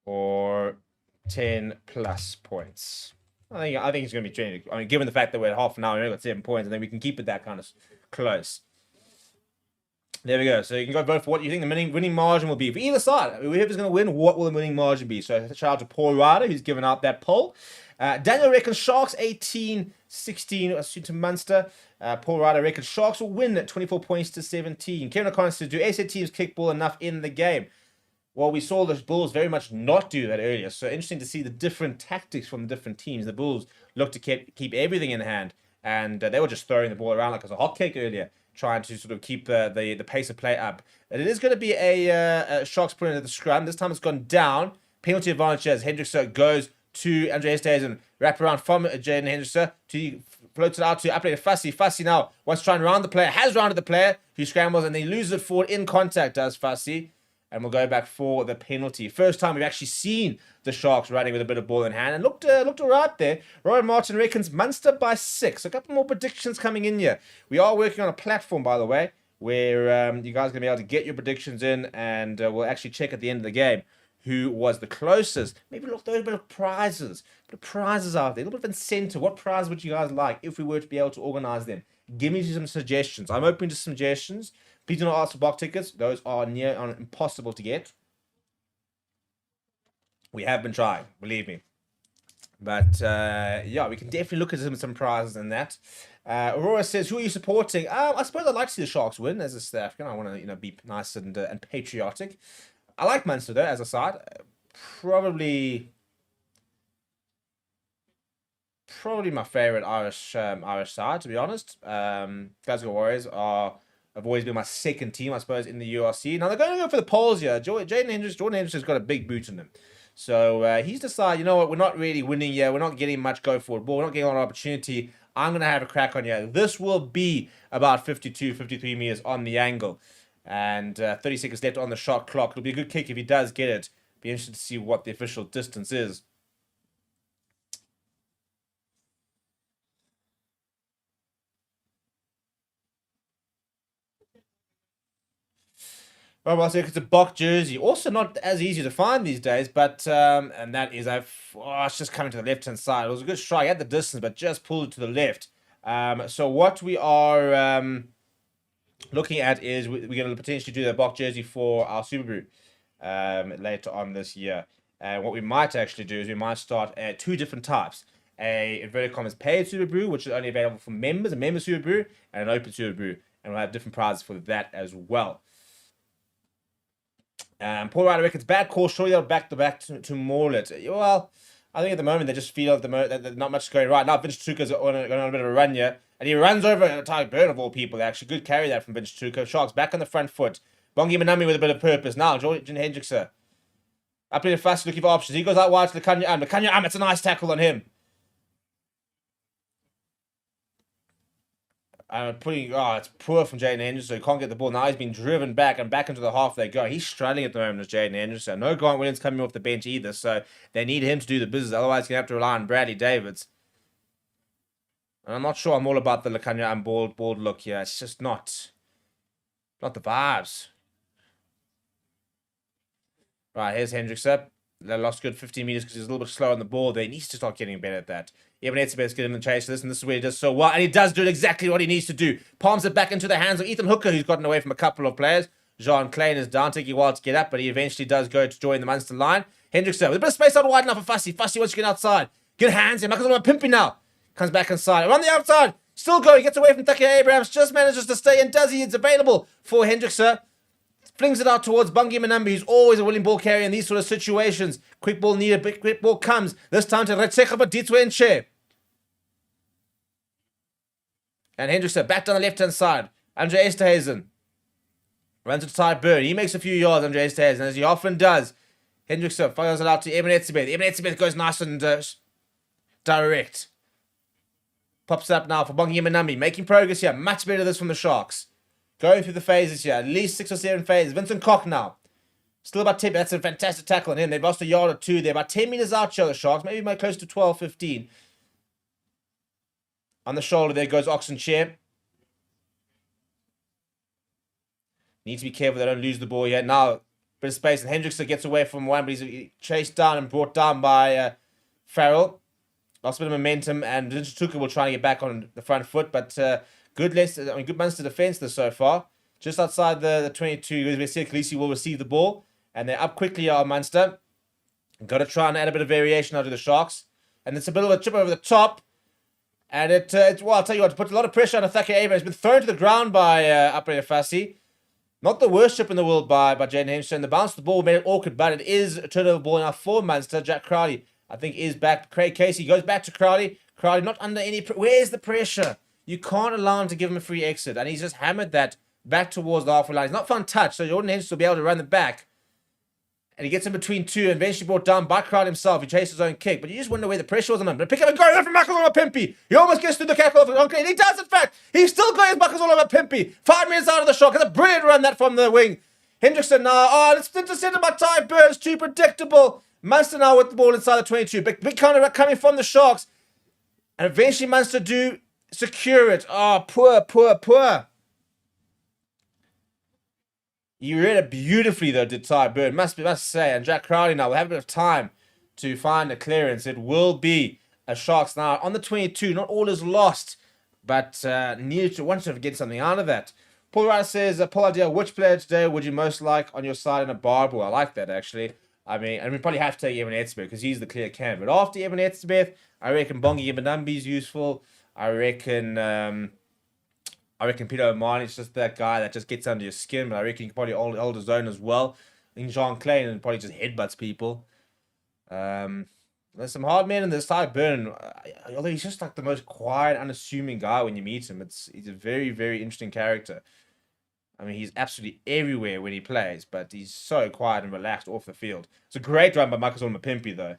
or 10 plus points. I think it's going to be training. I mean, given the fact that we're at half an hour, we only got 7 points, and then we can keep it that kind of close. There we go. So you can go vote for what you think the winning margin will be for either side. Whoever's going to win, what will the winning margin be? So shout out to Paul Ryder, who's given out that poll. Daniel reckons Sharks 18-16 to Munster. Paul Ryder reckons Sharks will win at 24 points to 17. Kevin O'Connor says, do SA teams kick ball enough in the game? Well, we saw the Bulls very much not do that earlier. So interesting to see the different tactics from the different teams. The Bulls looked to keep everything in hand, and they were just throwing the ball around like it was a hotcake earlier, trying to sort of keep the pace of play up. And it is going to be a Sharks put into the scrum. This time it's gone down. Penalty advantage as Hendrickson goes to Andre Esterhuizen. Wrap around from Jaden Hendrickson to floats it out to upright Fussy. Fussy now wants to try and round the player. Has rounded the player who scrambles, and then he loses it forward in contact, does Fussy. And we'll go back for the penalty. First time we've actually seen the Sharks running with a bit of ball in hand. And looked all right there. Rowan Martin reckons Munster by 6. A couple more predictions coming in here. We are working on a platform, by the way, where you guys are going to be able to get your predictions in. And we'll actually check at the end of the game who was the closest. Maybe look, those bit of prizes. Bit of prizes out there. A little bit of incentive. What prize would you guys like if we were to be able to organize them? Give me some suggestions. I'm open to suggestions. Please do not ask for box tickets. Those are near on impossible to get. We have been trying, believe me. But yeah, we can definitely look at some prizes in that. Aurora says, "Who are you supporting?" I suppose I'd like to see the Sharks win as a South African. I want to, be nice and patriotic. I like Munster though as a side. Probably my favorite Irish side, to be honest. Glasgow Warriors have always been my second team, I suppose, in the URC. Now they're going to go for the polls here. Jordan Hendrickson's got a big boot in him. So he's decided, you know what, we're not really winning here. We're not getting much go forward ball. We're not getting a lot of opportunity. I'm going to have a crack on you. This will be about 52, 53 meters on the angle. And 30 seconds left on the shot clock. It'll be a good kick if he does get it. Be interested to see what the official distance is. Well, so it's a Bok jersey. Also not as easy to find these days, but, and that is, it's just coming to the left-hand side. It was a good strike at the distance, but just pulled it to the left. So what we are looking at is we're going to potentially do the Bok jersey for our Super Brew later on this year. And what we might actually do is we might start at 2 different types. A inverted commas paid Super Brew, which is only available for members, a member Super Brew, and an open Super Brew. And we'll have different prizes for that as well. Paul Ryder reckons bad call. Surely they'll back to maul it. Well, I think at the moment they just feel that not much is going right. Now Vince Tuka's going on a bit of a run here, and he runs over Tyler Byrne of all people. Actually, good carry that from Vince Tuka. Sharks back on the front foot. Bongi Manami with a bit of purpose. Now Jordan Hendrickson up in the fast looking for options. He goes out wide to Lekanya it's a nice tackle on him. It's poor from Jaden Hendrickson. He can't get the ball. Now he's been driven back and back into the half they go. He's struggling at the moment as Jaden Hendrickson. No Grant Williams coming off the bench either, so they need him to do the business. Otherwise, he's going to have to rely on Bradley Davids. And I'm not sure I'm all about the Lekanya and bald look here. It's just not the vibes. Right, here's Hendrickson. They lost good 15 meters because he's a little bit slow on the ball. They need to start getting better at that. Eben Etzebeth's getting in the chase for this, and this is where he does so well. And he does do exactly what he needs to do. Palms it back into the hands of Ethan Hooker, who's gotten away from a couple of players. Jean Klein is down, taking a while to get up, but he eventually does go to join the Munster line. Hendrickson with a bit of space out wide enough for Fussy. Fussy wants to get outside. Good hands here. Michael's on Pimpy now. Comes back inside. Around the outside. Still going. Gets away from Taki Abrahams. Just manages to stay in. Does he? It's available for Hendrickson. Flings it out towards Bungie Manambi, who's always a willing ball carrier in these sort of situations. Quick ball needed. Quick ball comes. This time to Retsecha Baditwe and Shea. And Hendrickson back down the left-hand side. Andre Esterhuizen. Runs to tight burn. He makes a few yards, Andre Estes, and as he often does, Hendrickson fires it out to Eben Etzebeth. Eben Etzebeth goes nice and direct. Pops it up now for Bongi Manambi. Making progress here. Much better this from the Sharks. Going through the phases here. At least 6 or 7 phases. Vincent Koch now. Still about 10. That's a fantastic tackle on him. They've lost a yard or two. They're about 10 meters out here, the Sharks. Maybe close to 12, 15. On the shoulder there goes Oxenchair. Need to be careful they don't lose the ball here. Now, bit of space. And Hendrickson gets away from one, but he's chased down and brought down by Farrell. Lost a bit of momentum, and Tuka will try to get back on the front foot, but good Munster defense this so far. Just outside the 22, we see Khaleesi will receive the ball, and they're up quickly on Munster. Got to try and add a bit of variation out of the Sharks, and it's a bit of a chip over the top, and well, I'll tell you what, it puts a lot of pressure on Thaka Abraham. It's been thrown to the ground by Operator Fassi. Not the worst chip in the world by Jaden Henderson. The bounce of the ball made it awkward, but it is a turnover ball now for Munster. Jack Crowley, I think, is back. Craig Casey goes back to Crowley. Crowley not under any... Where's the pressure? You can't allow him to give him a free exit. And he's just hammered that back towards the halfway line. It's not fun touch, so Jordan Henderson will be able to run the back. And he gets in between two and eventually brought down by Crowley himself. He chased his own kick, but you just wonder where the pressure was on him. But pick up and go right from Buckles all over Pimpy. He almost gets through the tackle of Uncle, and he does, in fact. He's still going his Buckles all over Pimpy. 5 minutes out of the shock. It's a brilliant run that from the wing. Hendrickson now. Oh, it's intercepted by Ty Burns. Too predictable. Munster now with the ball inside the 22. Big counter coming from the Sharks. And eventually Munster do secure it. Oh, poor. You read it beautifully, though, did Ty Bird. Must say. And Jack Crowley now will have a bit of time to find a clearance. It will be a Sharks now on the 22. Not all is lost, but needed to want to get something out of that. Paul Ryder says, Paul Idea, which player today would you most like on your side in a barbell? I like that, actually. I mean, and we probably have to take Eben Etzebeth because he's the clear candidate. But after Eben Etzebeth, I reckon Bongi Mbanambi is useful. I reckon Peter O'Mahony is just that guy that just gets under your skin. But I reckon he can probably hold his own as well. I think Jean Klein and probably just headbutts people. There's some hard men in this side. Burn, although he's just like the most quiet, unassuming guy when you meet him. He's a very, very interesting character. I mean, he's absolutely everywhere when he plays, but he's so quiet and relaxed off the field. It's a great run by Marcus Mapimpi, though.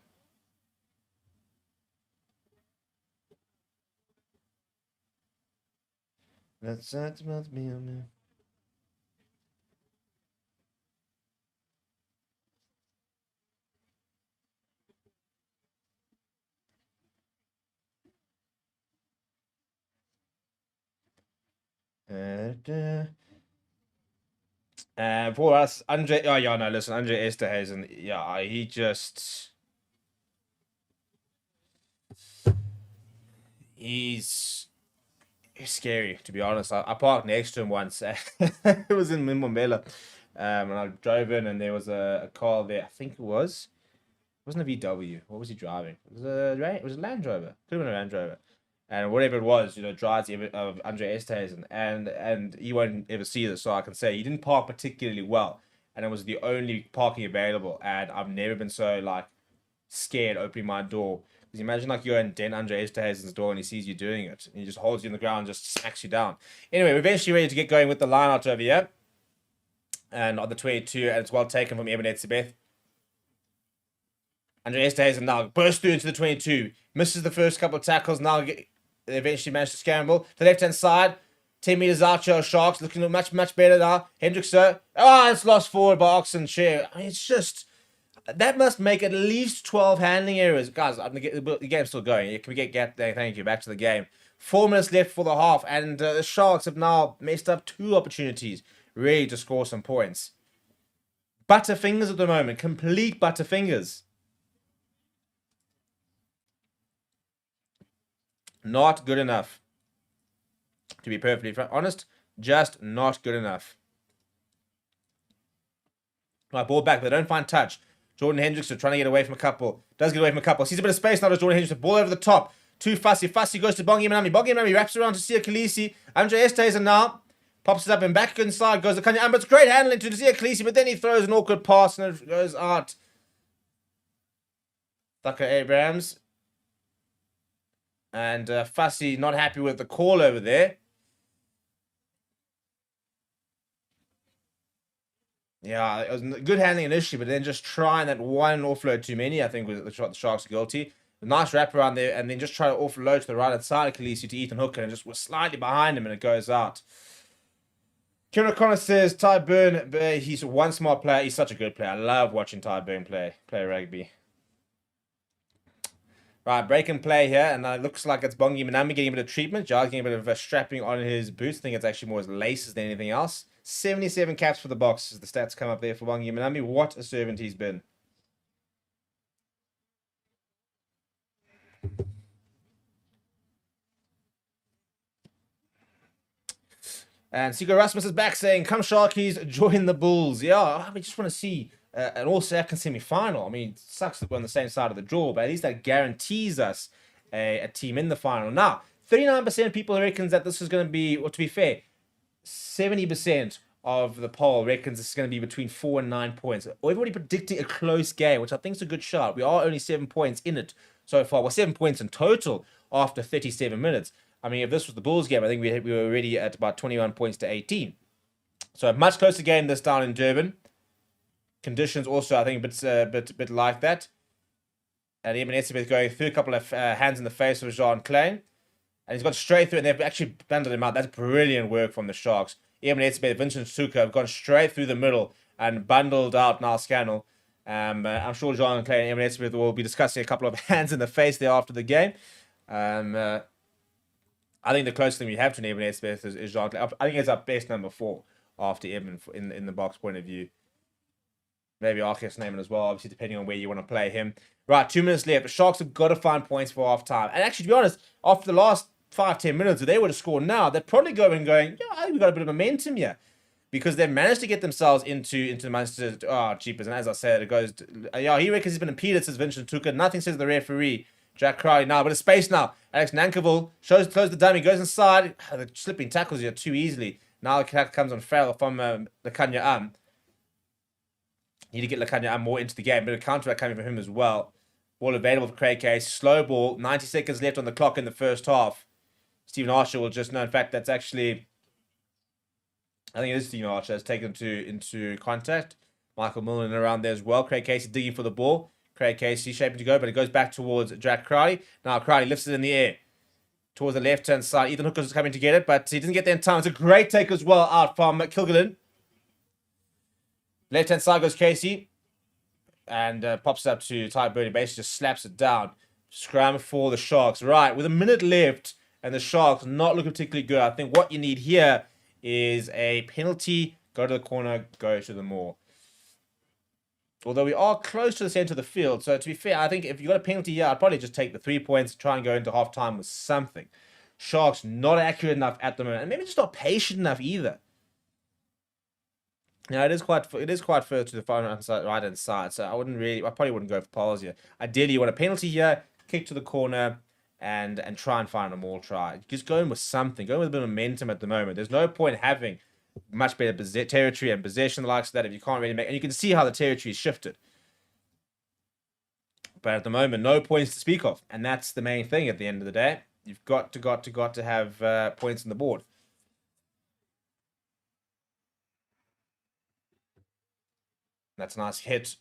That's about me, man. And for us, Andre... Oh, yeah, no, listen, Andre Esterhazen, yeah, he just... He's scary, to be honest. I parked next to him once. It was in Mimombela. And I drove in and there was a car there. I think it wasn't a VW. What was he driving? It was a Land Rover. Could have been a Land Rover. And whatever it was, drives of Andre Esterhazen. And you won't ever see this, so I can say he didn't park particularly well. And it was the only parking available. And I've never been so, scared opening my door. Because imagine, you're in Den Andre Esterhazen's door and he sees you doing it. And he just holds you on the ground and just smacks you down. Anyway, we're eventually ready to get going with the line out over here. And on the 22, and it's well taken from Eben Etzebeth. Andre Esterhazen now bursts through into the 22. Misses the first couple of tackles. Now they eventually managed to scramble. The left-hand side. 10 meters out, Sharks looking much, much better now. Hendrickson. Oh, it's lost forward by Oxenchair. I mean, it's just... That must make at least 12 handling errors. Guys, the game's still going. Can we get thank you, back to the game. 4 minutes left for the half, and the Sharks have now messed up 2 opportunities really to score some points. Butterfingers at the moment. Complete butterfingers. Not good enough. To be perfectly honest, just not good enough. Right, ball back, but they don't find touch. Jordan Hendrickson trying to get away from a couple. Does get away from a couple. Sees a bit of space now to Jordan Hendrickson. Ball over the top. Too fussy. Fussy goes to Bongi Manami. Bongi Manami wraps around to Sia Khaleesi. Andre Esterhazen now. Pops it up and back inside. Goes to Kanye Amber. It's great handling to Sia Khaleesi, but then he throws an awkward pass and it goes out. Thaka Abrahams. And Fussy not happy with the call over there. Yeah, it was good handling initially, but then just trying that one offload too many, I think, was the Sharks are guilty. A nice wrap around there, and then just try to offload to the right hand side of Khaleesi to Ethan Hooker, and just was slightly behind him, and it goes out. Kieran O'Connor says Ty Burn, he's one smart player. He's such a good player. I love watching Ty Burn play rugby. Right, break and play here, and it looks like it's Bongi Manami getting a bit of treatment. Giles getting a bit of strapping on his boots. I think it's actually more his laces than anything else. 77 caps for the box. The stats come up there for Bongi Manami. What a servant he's been. And Sigo Rasmus is back saying, come Sharkies, join the Bulls. Yeah, we just want to see an all-second semi-final. I mean, it sucks that we're on the same side of the draw, but at least that guarantees us a team in the final. Now, 39% of people reckons that this is going to be, well, to be fair, 70% of the poll reckons this is going to be between 4 and 9 points. Everybody predicting a close game, which I think is a good shot. We are only 7 points in it so far. Well, 7 points in total after 37 minutes. I mean, if this was the Bulls game, I think we were already at about 21 points to 18. So a much closer game this down in Durban. Conditions also, I think, a bit like that. And Eben Etzebeth going through a couple of hands in the face of Jean Klein. And he's gone straight through, and they've actually bundled him out. That's brilliant work from the Sharks. Eben Etzebeth, Vincent Suka have gone straight through the middle and bundled out Niall Scannell. I'm sure Jean Klein and Eben Etzebeth will be discussing a couple of hands in the face there after the game. I think the closest thing we have to an Eben Etzebeth is Jean Klein. I think it's our best number 4 after Eben in the box point of view. Maybe Arceus Neyman as well, obviously, depending on where you want to play him. Right, 2 minutes left. The Sharks have got to find points for half time. And actually, to be honest, after the last 5-10 minutes, if they were to score now, they'd probably go in going, yeah, I think we've got a bit of momentum here. Because they've managed to get themselves into the Munster. Oh, jeepers. And as I said, it goes. He reckons he's been impeded since Vincent Tuka. Nothing says the referee. Jack Crowley now, but it's space now. Alex Nankivell closes the dummy, goes inside. The slipping tackles here too easily. Now the attack comes on Farrell from Lekanya Need to get Lekanya more into the game. Bit of counter coming from him as well. Ball available for Craig Case. Slow ball. 90 seconds left on the clock in the first half. Stephen Archer will just know. In fact, that's actually... I think it is Stephen Archer has taken into contact. Michael Mullen around there as well. Craig Casey digging for the ball. Craig Casey shaping to go, but it goes back towards Jack Crowley. Now Crowley lifts it in the air towards the left-hand side. Ethan Hooker's coming to get it, but he doesn't get there in time. It's a great take as well out from Kilgallen. Left-hand side goes Casey. And pops up to Ty Birdie. Basically just slaps it down. Scram for the Sharks. Right, with a minute left and the Sharks not looking particularly good, I think what you need here is a penalty. Go to the corner, go to the maul. Although we are close to the centre of the field. So to be fair, I think if you got a penalty here, I'd probably just take the 3 points, try and go into half-time with something. Sharks not accurate enough at the moment. And maybe just not patient enough either. Now, it is quite further to the right-hand side. So I probably wouldn't go for poles here. Ideally, you want a penalty here, kick to the corner, and try and find a maul try. Just going with something. Going with a bit of momentum at the moment. There's no point having much better territory and possession, the likes of that, if you can't really make... And you can see how the territory is shifted. But at the moment, no points to speak of. And that's the main thing at the end of the day. You've got to have points on the board. That's a nice hit.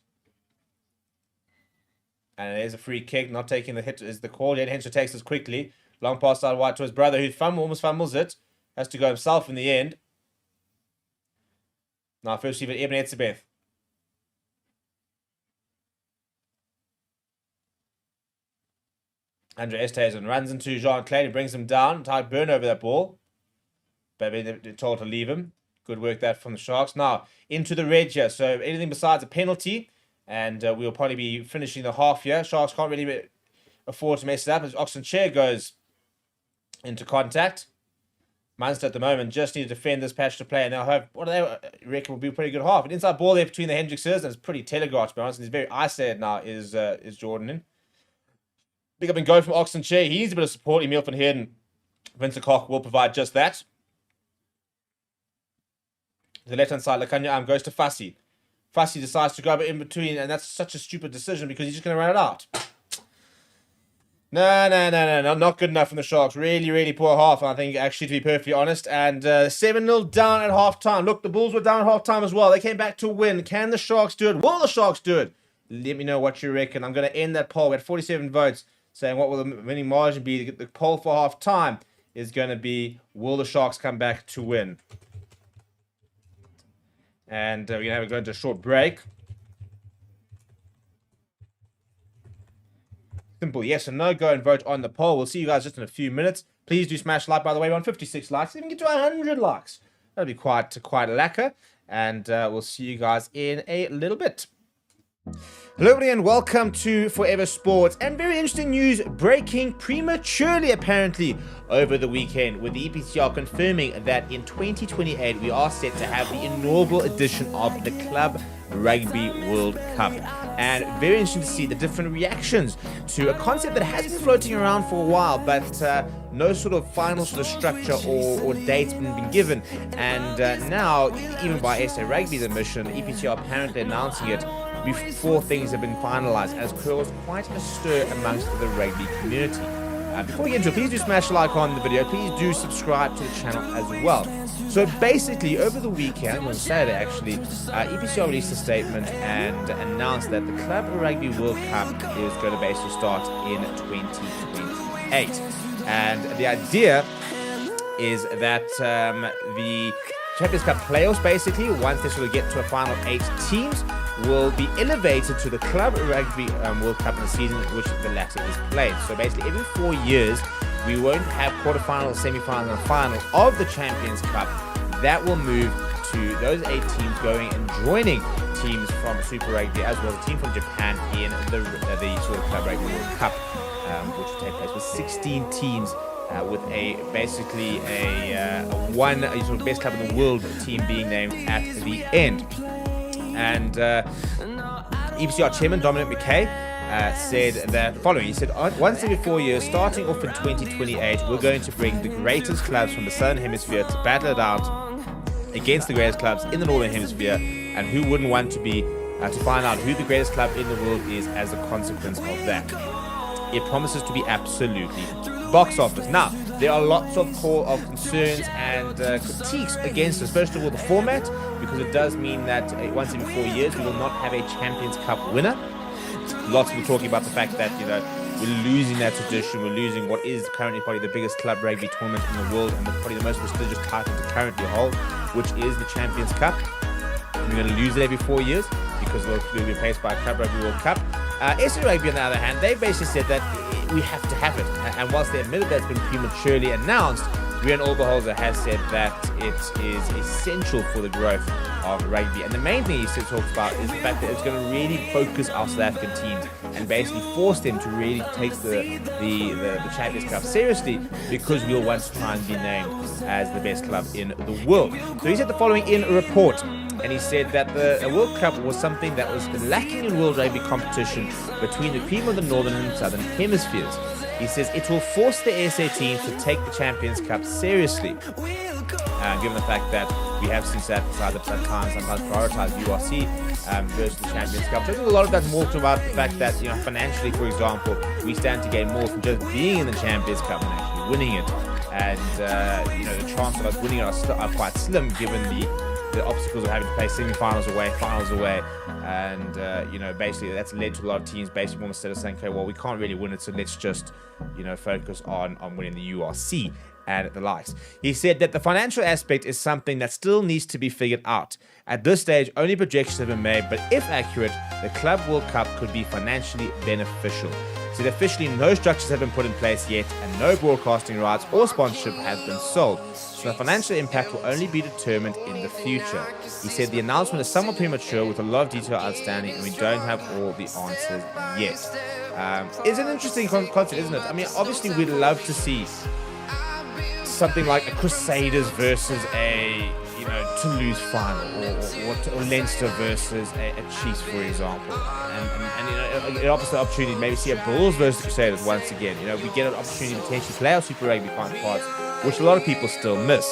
And it is a free kick. Not taking the hit is the call. Yet Henshaw takes this quickly. Long pass out wide to his brother, who almost fumbles it. Has to go himself in the end. Now first receiver, Eben Etzebeth. Andre Esthazen runs into Jean Klein. He brings him down. Ty Burn over that ball. But they're told to leave him. Good work that from the Sharks. Now, into the red here. So anything besides a penalty. And we'll probably be finishing the half here. Sharks can't really afford to mess it up as Oxen Chair goes into contact. Munster at the moment just need to defend this patch to play, and they'll have what do they reckon will be a pretty good half. An inside ball there between the Hendrickses, and it's pretty telegraphed to be honest. And he's very isolated now. Is Jordan in? Big up and go from Oxen Chair. He needs a bit of support. Emil van Heerden, Vincent Koch will provide just that. The left hand side, Lekanya arm goes to Fassi. Fassi decides to grab it in between, and that's such a stupid decision because he's just going to run it out. No, not good enough from the Sharks. Really, really poor half, I think, actually, to be perfectly honest. And 7-0 down at halftime. Look, the Bulls were down at halftime as well. They came back to win. Can the Sharks do it? Will the Sharks do it? Let me know what you reckon. I'm going to end that poll. We had 47 votes saying what will the winning margin be. The poll for halftime is going to be, will the Sharks come back to win? And we're going to go into a short break. Simple yes or no. Go and vote on the poll. We'll see you guys just in a few minutes. Please do smash like, by the way. We're on 56 likes. Even get to 100 likes. That'll be quite lacquer. And we'll see you guys in a little bit. Hello everybody and welcome to Forever Sports, and very interesting news breaking prematurely apparently over the weekend, with the EPCR confirming that in 2028 we are set to have the inaugural edition of the Club Rugby World Cup. And very interesting to see the different reactions to a concept that has been floating around for a while, but no sort of final sort of structure or dates been given. And now, even by SA Rugby's admission, EPCR apparently announcing it before things have been finalized, has caused quite a stir amongst the rugby community. Before we get into it, please do smash a like on the video. Please do subscribe to the channel as well. So basically, over the weekend, on Saturday actually, EPCR released a statement and announced that the Club Rugby World Cup is going to basically start in 2028. And the idea is that the Champions Cup playoffs, basically, once they sort of get to a final 8 teams, will be elevated to the Club Rugby World Cup in the season in which the latter is played. So basically, every 4 years, we won't have quarterfinal, semi-final, and final of the Champions Cup. That will move to those 8 teams going and joining teams from Super Rugby, as well as a team from Japan in the sort of Club Rugby World Cup, which will take place with 16 teams. With basically a sort of best club in the world team being named at the end. And EPCR chairman Dominic McKay said that following. He said, once every 4 years, starting off in 2028, we're going to bring the greatest clubs from the Southern Hemisphere to battle it out against the greatest clubs in the Northern Hemisphere. And who wouldn't want to be to find out who the greatest club in the world is as a consequence of that. It promises to be absolutely box office. Now, there are lots of concerns and critiques against this. First of all, the format, because it does mean that once every 4 years we will not have a Champions Cup winner. Lots of people talking about the fact that, we're losing that tradition. We're losing what is currently probably the biggest club rugby tournament in the world, and probably the most prestigious title to currently hold, which is the Champions Cup. We're going to lose it every 4 years because we'll be replaced by a Club Rugby World Cup. SA Rugby, on the other hand, they basically said that we have to have it. And whilst they admitted that it's been prematurely announced, Rian Oberholzer has said that it is essential for the growth of rugby. And the main thing he talks about is the fact that it's going to really focus our South African teams and basically force them to really take the Champions Cup seriously, because we'll once try and be named as the best club in the world. So he said the following in a report. And he said that the World Cup was something that was lacking in world rugby competition between the cream of the Northern and Southern Hemispheres. He says it will force the SA teams to take the Champions Cup seriously. Given the fact that we have seen South Africa at times sometimes prioritize URC versus the Champions Cup. So I think a lot of that's more about the fact that, financially, for example, we stand to gain more from just being in the Champions Cup and actually winning it. And, the chances of us winning it are quite slim, given the obstacles of having to play semi-finals away, finals away, and basically that's led to a lot of teams basically almost instead of saying, okay, well, we can't really win it, so let's just focus on winning the URC and the likes. He said that the financial aspect is something that still needs to be figured out. At this stage, only projections have been made, but if accurate, the Club World Cup could be financially beneficial. So officially no structures have been put in place yet, and no broadcasting rights or sponsorship has been sold. So the financial impact will only be determined in the future. He said the announcement is somewhat premature with a lot of detail outstanding, and we don't have all the answers yet. It's an interesting concept, isn't it? I mean, obviously we'd love to see something like a Crusaders versus a Toulouse final, or Leinster versus a Chiefs, for example, and it offers the opportunity to maybe see a Bulls versus Crusaders once again. We get an opportunity to potentially play our Super Rugby counterparts, which a lot of people still miss.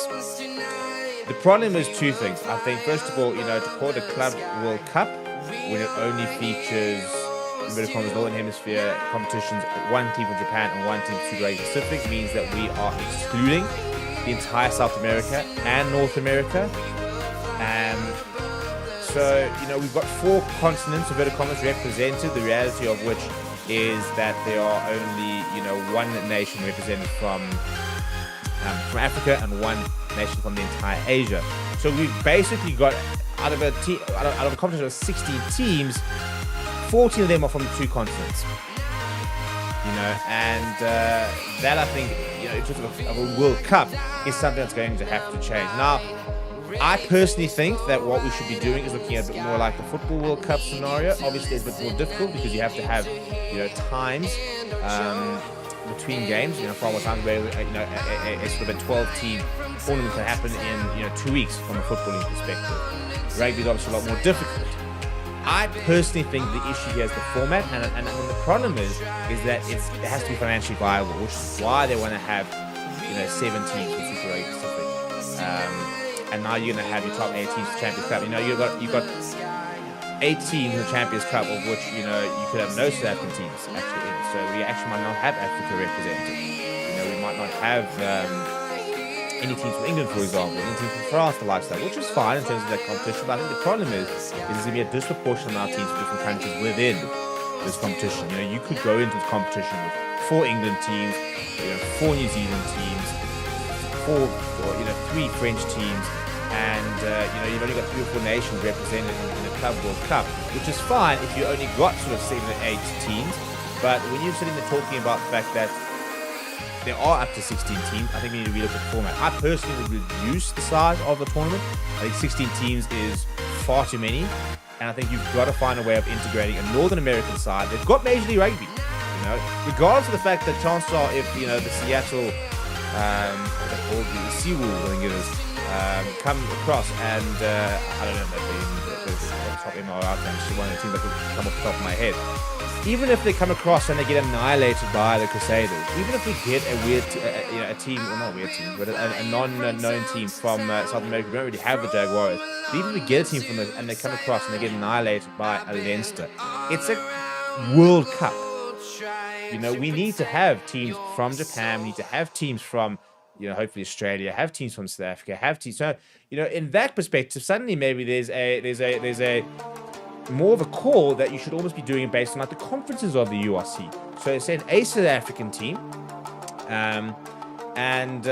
The problem is two things. I think, first of all, to call it a Club World Cup when it only features inverted commas, Northern Hemisphere competitions, one team from Japan and one team from Super Asia Pacific, means that we are excluding the entire South America and North America. So, we've got 4 continents, inverted commas, represented, the reality of which is that there are only, one nation represented from Africa and one nation from the entire Asia. So we've basically got, out of a competition of 16 teams, 14 of them are from the 2 continents. And that, I think, in terms of a World Cup, is something that's going to have to change. Now, I personally think that what we should be doing is looking at a bit more like the Football World Cup scenario. Obviously, it's a bit more difficult because you have to have, times between games. Far more times where a sort of a 12-team tournament can happen in 2 weeks from a footballing perspective. Rugby is obviously a lot more difficult. I personally think the issue here is the format, and the problem is that it has to be financially viable, which is why they want to have 7 teams in Super Rugby Pacific. And now you're going to have your top 8 teams in the Champions Cup. You've got 8 teams in the Champions Cup, of which you could have no South African teams actually in it. So we actually might not have Africa represented. We might not have any teams from England, for example, any teams from France, the likes of that, which is fine in terms of that competition. But I think the problem is there's going to be a disproportionate amount of teams from different countries within this competition. You could go into this competition with 4 England teams, 4 New Zealand teams, 3 French teams, and you've only got 3 or 4 nations represented in the Club World Cup, which is fine if you only got sort of 7 or 8 teams. But when you're sitting there talking about the fact that there are up to 16 teams, I think we need to relook at the format. I personally would reduce the size of the tournament. I think 16 teams is far too many, and I think you've got to find a way of integrating a Northern American side. They've got Major League Rugby, regardless of the fact that chances are if the Seattle what they call the Sea Wolves, I think it is, come across and I don't know if the top MRI actually one of the teams that could come off the top of my head. Even if they come across and they get annihilated by the Crusaders, even if we get a weird, a team, well not a weird team, but a non-known team from South America, we don't really have the Jaguars. But even if we get a team from them and they come across and they get annihilated by a Leinster, it's a World Cup. We need to have teams from Japan. We need to have teams from, hopefully Australia. Have teams from South Africa. Have teams. So, in that perspective, suddenly maybe there's a more of a call that you should almost be doing it based on like the conferences of the URC. So send a South African team, and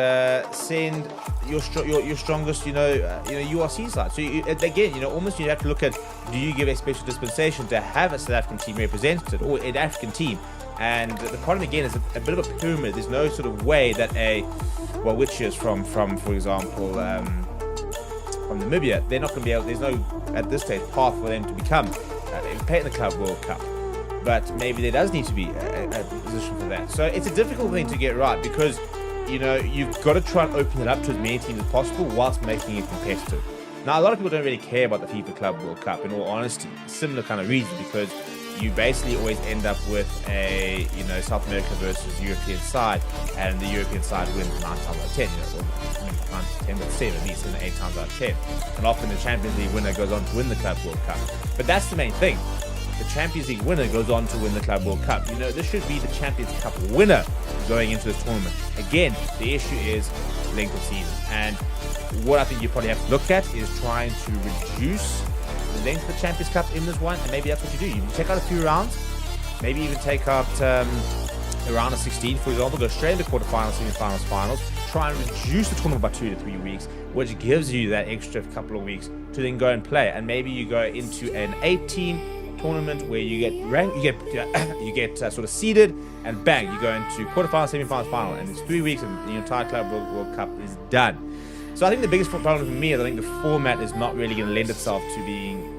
send your strongest, URC side. So again, almost you have to look at, do you give a special dispensation to have a South African team represented or an African team? And the problem again is a bit of a pyramid. There's no sort of way that which is from for example, from Namibia, they're not going to be able. There's no at this stage path for them to become play in the Club World Cup. But maybe there does need to be a position for that. So it's a difficult thing to get right because you've got to try and open it up to as many teams as possible whilst making it competitive. Now, a lot of people don't really care about the FIFA Club World Cup, in all honesty. Similar kind of reason, because you basically always end up with a South America versus European side, and the European side wins 9 times out of 10, 9 to 10, but 7 at least, and 8 times out of 10. And often the Champions League winner goes on to win the Club World Cup. But that's the main thing. The Champions League winner goes on to win the Club World Cup. This should be the Champions Cup winner going into this tournament. Again, the issue is length of season. And what I think you probably have to look at is trying to reduce the length of the Champions Cup in this one, and maybe that's what you do. You take out a few rounds, maybe even take out a round of 16, for example, go straight into quarterfinals, semi-finals, finals, try and reduce the tournament by 2 to 3 weeks, which gives you that extra couple of weeks to then go and play. And maybe you go into an 18 tournament where you get ranked, you get sort of seeded, and bang, you go into quarterfinals, semi-finals, final, and it's 3 weeks, and the entire Club World Cup is done. So I think the biggest problem for me is I think the format is not really going to lend itself to being,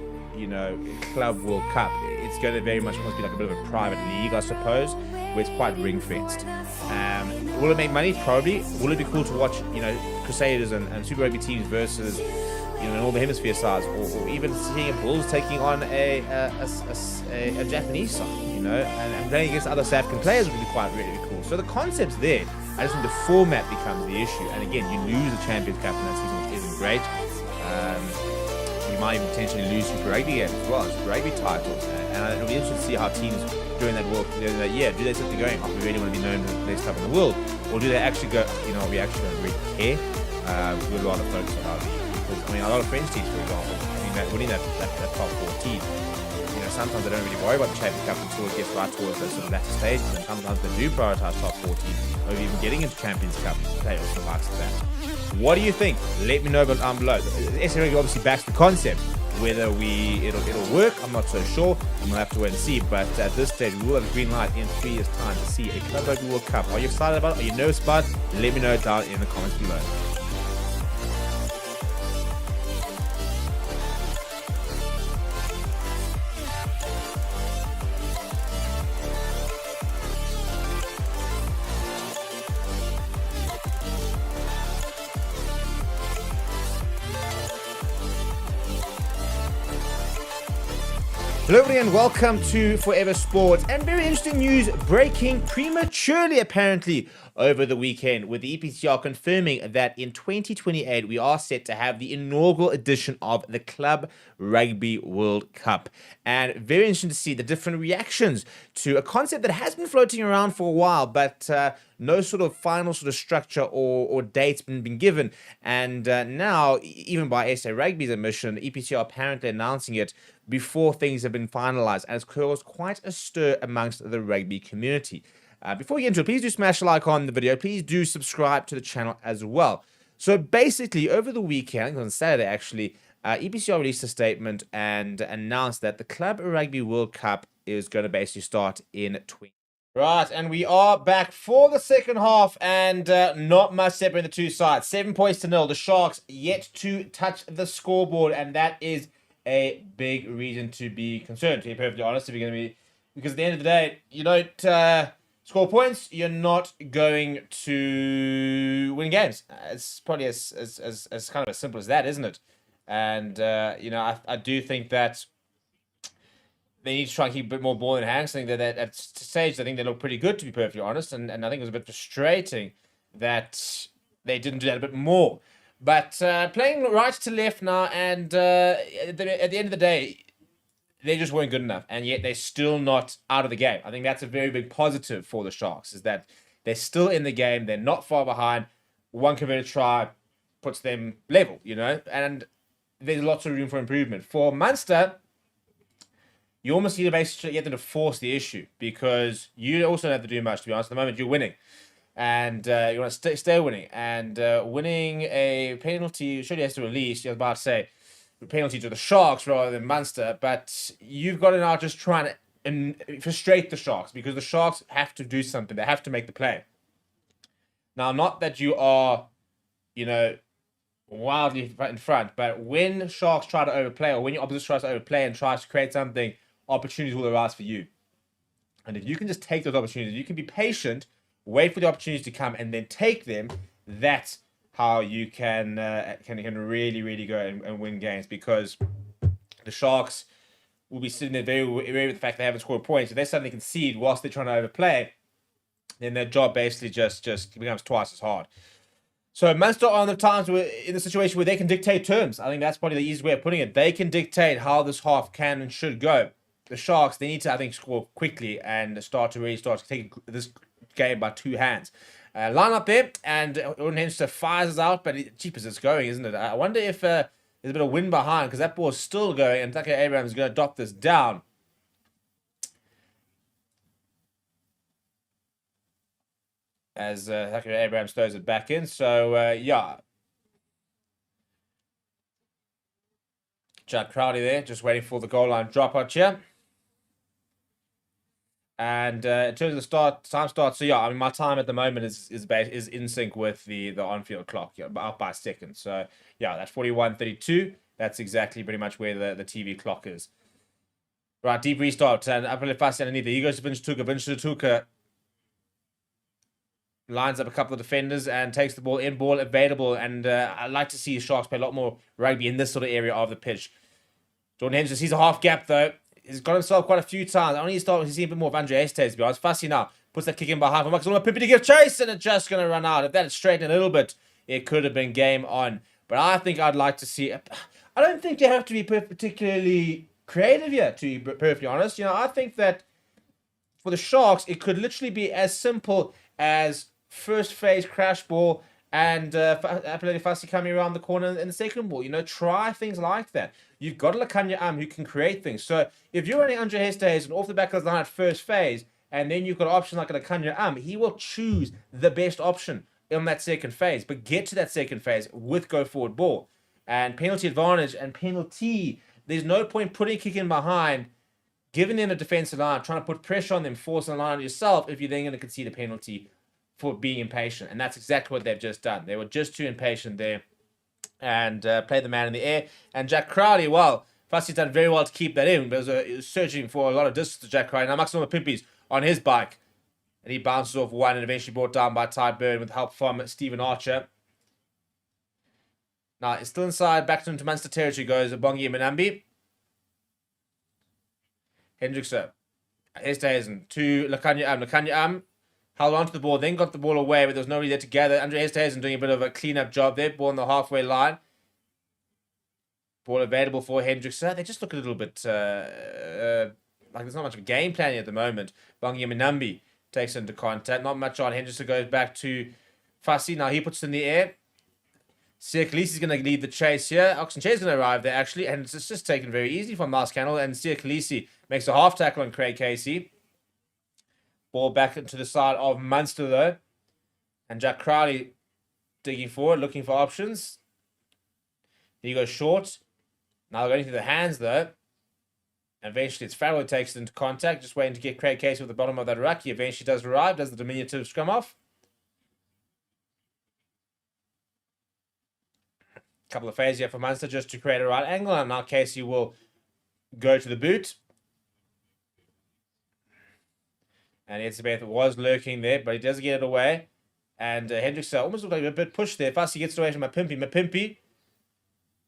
Club World Cup. It's going to very much almost be like a bit of a private league, I suppose, where it's quite ring-fenced. Will it make money? Probably. Will it be cool to watch, Crusaders and Super Rugby teams versus, Northern Hemisphere sides, or even seeing a Bulls taking on a Japanese side, and playing against other South African players would be quite really cool. So the concept's there. I just think the format becomes the issue. And again, you lose the Champions Cup in that season, which isn't great. we might even potentially lose Super Rugby games as well, Super Rugby titles. And it'll be interesting to see how teams during that year, do they simply going, oh, we really want to be known as the best club in the world? Or do they actually go, we actually don't really care? We'd rather focus on our league. Because, a lot of French teams, for example, winning that top 14, sometimes they don't really worry about the Champions Cup until it gets right towards those sort of latter stages. And sometimes they do prioritize top 14 over even getting into Champions Cup playoffs and likes of that. What do you think? Let me know down below. SA Rugby obviously backs the concept. Whether it'll work, I'm not so sure. I'm gonna have to wait and see. But at this stage, we will have a green light in 3 years' time to see a Club Rugby World Cup. Are you excited about it? Are you nervous about it? Let me know down in the comments below. Hello everybody and welcome to Forever Sports, and very interesting news breaking prematurely apparently over the weekend, with the EPCR confirming that in 2028 we are set to have the inaugural edition of the Club Rugby World Cup. And very interesting to see the different reactions to a concept that has been floating around for a while, but no sort of final sort of structure or dates been given. And now, even by SA Rugby's admission, EPCR apparently announcing it before things have been finalized, and it's caused quite a stir amongst the rugby community. Before we get into it, please do smash a like on the video. Please do subscribe to the channel as well. So basically, over the weekend, I think on Saturday actually, EPCR released a statement and announced that the Club Rugby World Cup is going to basically start in 20. Right, and we are back for the second half, and not much separating the two sides. 7 points to 0. The Sharks yet to touch the scoreboard, and that is a big reason to be concerned, to be perfectly honest, if you're going to be, because at the end of the day, you don't score points, you're not going to win games. It's probably as kind of as simple as that, isn't it? And I do think that they need to try and keep a bit more ball in hand. I think that at stage, I think they look pretty good, to be perfectly honest, and I think it was a bit frustrating that they didn't do that a bit more. But playing right to left now, and at the end of the day, they just weren't good enough, and yet they're still not out of the game. I think that's a very big positive for the Sharks, is that they're still in the game, they're not far behind. One converted try puts them level, and there's lots of room for improvement. For Munster, you almost need to basically get them to force the issue, because you also don't have to do much, to be honest. At the moment, you're winning. And you want to stay winning. And winning a penalty, surely has to release, I was about to say, a penalty to the Sharks rather than Munster. But you've got to now just try and frustrate the Sharks, because the Sharks have to do something. They have to make the play. Now, not that you are, wildly in front, but when Sharks try to overplay, or when your opposition tries to overplay and tries to create something, opportunities will arise for you. And if you can just take those opportunities, you can be patient, wait for the opportunities to come, and then take them. That's how you can really, really go and win games, because the Sharks will be sitting there very with the fact they haven't scored points. If they suddenly concede whilst they're trying to overplay, then their job basically just becomes twice as hard. So Munster are on the times in the situation where they can dictate terms. I think that's probably the easiest way of putting it. They can dictate how this half can and should go. The Sharks, they need to, I think, score quickly and start to take this game by two hands. Line up there, and Hensler fires us out, but cheap as it's going, isn't it? I wonder if there's a bit of wind behind, because that ball's still going, and Tucker Abrahams is going to dot this down. As Tucker Abrahams throws it back in. So, yeah. Jack Crowley there, just waiting for the goal line dropout here. And in terms of the time start, so yeah, my time at the moment is in sync with the on-field clock, out by a second. So yeah, that's 41:32. That's exactly pretty much where the TV clock is. Right, deep restart, and up fast underneath. He goes to Vince Tuka lines up a couple of defenders and takes the ball in, ball available. And I like to see the Sharks play a lot more rugby in this sort of area of the pitch. Jordan Henderson sees a half gap though. He's got himself quite a few times. I only start to see a bit more of Andre Estes, to be honest. Fussy now. Puts that kick in behind. Marcus on Pippy to give chase, and it's just going to run out. If that had straightened a little bit, it could have been game on. But I think I'd like to see... I don't think you have to be particularly creative here, to be perfectly honest. I think that for the Sharks, it could literally be as simple as first phase crash ball and Apelele Fassi coming around the corner in the second ball. Try things like that. You've got Lakanya who can create things. So if you're running Andre Hestehays and off the back of the line at first phase, and then you've got an option like Lakanya he will choose the best option in that second phase, but get to that second phase with go forward ball. And penalty advantage and penalty, there's no point putting a kick in behind, giving them a defensive line, trying to put pressure on them, forcing the line on yourself if you're then going to concede a penalty for being impatient. And that's exactly what they've just done. They were just too impatient there and played the man in the air. And Jack Crowley, well, Fassi's done very well to keep that in, but he was searching for a lot of distance to Jack Crowley. Now Maximo Pimpi's on his bike, and he bounces off one and eventually brought down by Ty Byrne with help from Stephen Archer. Now, it's still inside, back into Munster territory goes Bongi Minambi. Hendrickson. Hestehazen to Lakanya Lakanya held onto the ball, then got the ball away, but there was nobody there to gather. Andre Hestehazen doing a bit of a clean-up job there. Ball on the halfway line. Ball available for Hendrickson. They just look a little bit like there's not much of a game planning at the moment. Bongi Minambi takes into contact. Not much on. Hendrickson goes back to Fassi. Now he puts it in the air. Sia Khaleesi's going to lead the chase here. Oxenchair's going to arrive there, actually. And it's just taken very easy from Miles Cannell. And Sia Khaleesi makes a half tackle on Craig Casey. Ball back into the side of Munster, though. And Jack Crowley digging forward, looking for options. He goes short. Now going through the hands, though. And eventually it's Farrell who takes it into contact. Just waiting to get Craig Casey with the bottom of that ruck. He eventually does arrive. Does the diminutive scrum off. Couple of phases here for Munster just to create a right angle, and now Casey will go to the boot. And Etzebeth was lurking there, but he does get it away. And Hendrickson almost looked like a bit pushed there. Fassi gets it away from Mapimpi.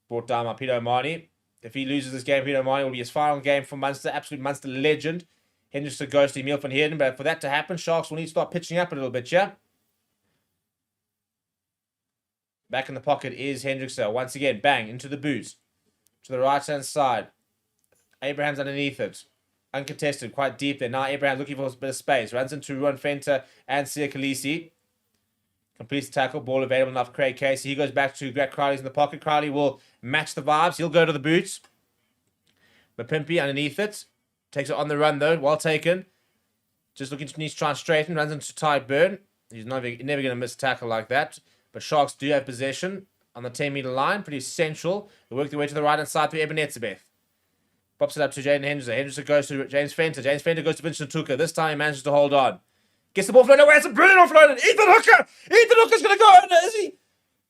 Brought down by Peter O'Mahony. If he loses this game, Peter O'Mahony will be his final game for Munster. Absolute Munster legend. Hendrickson goes to Emil van Heerden, but for that to happen, Sharks will need to start pitching up a little bit, yeah? Back in the pocket is Hendrickson. Once again, bang, into the boot. To the right-hand side. Abraham's underneath it. Uncontested, quite deep there. Now Abraham looking for a bit of space. Runs into Ruan Fenter and Sia Khaleesi. Completes the tackle. Ball available enough for Craig Casey. He goes back to Greg Crowley's in the pocket. Crowley will match the vibes. He'll go to the boots. Mapimpi underneath it. Takes it on the run, though. Well taken. Just looking to try and straighten. Runs into Ty Byrne. He's never going to miss a tackle like that. But Sharks do have possession on the 10-meter line. Pretty essential. They work their way to the right-hand side through Eben Etzebeth. Pops it up to Jaden Henderson. Henderson goes to James Fenter. James Fenter goes to Vincent Tuka. This time he manages to hold on. Gets the ball floated away. It's a brilliant offload. Ethan Hooker! Ethan Hooker's going to go under. Is he?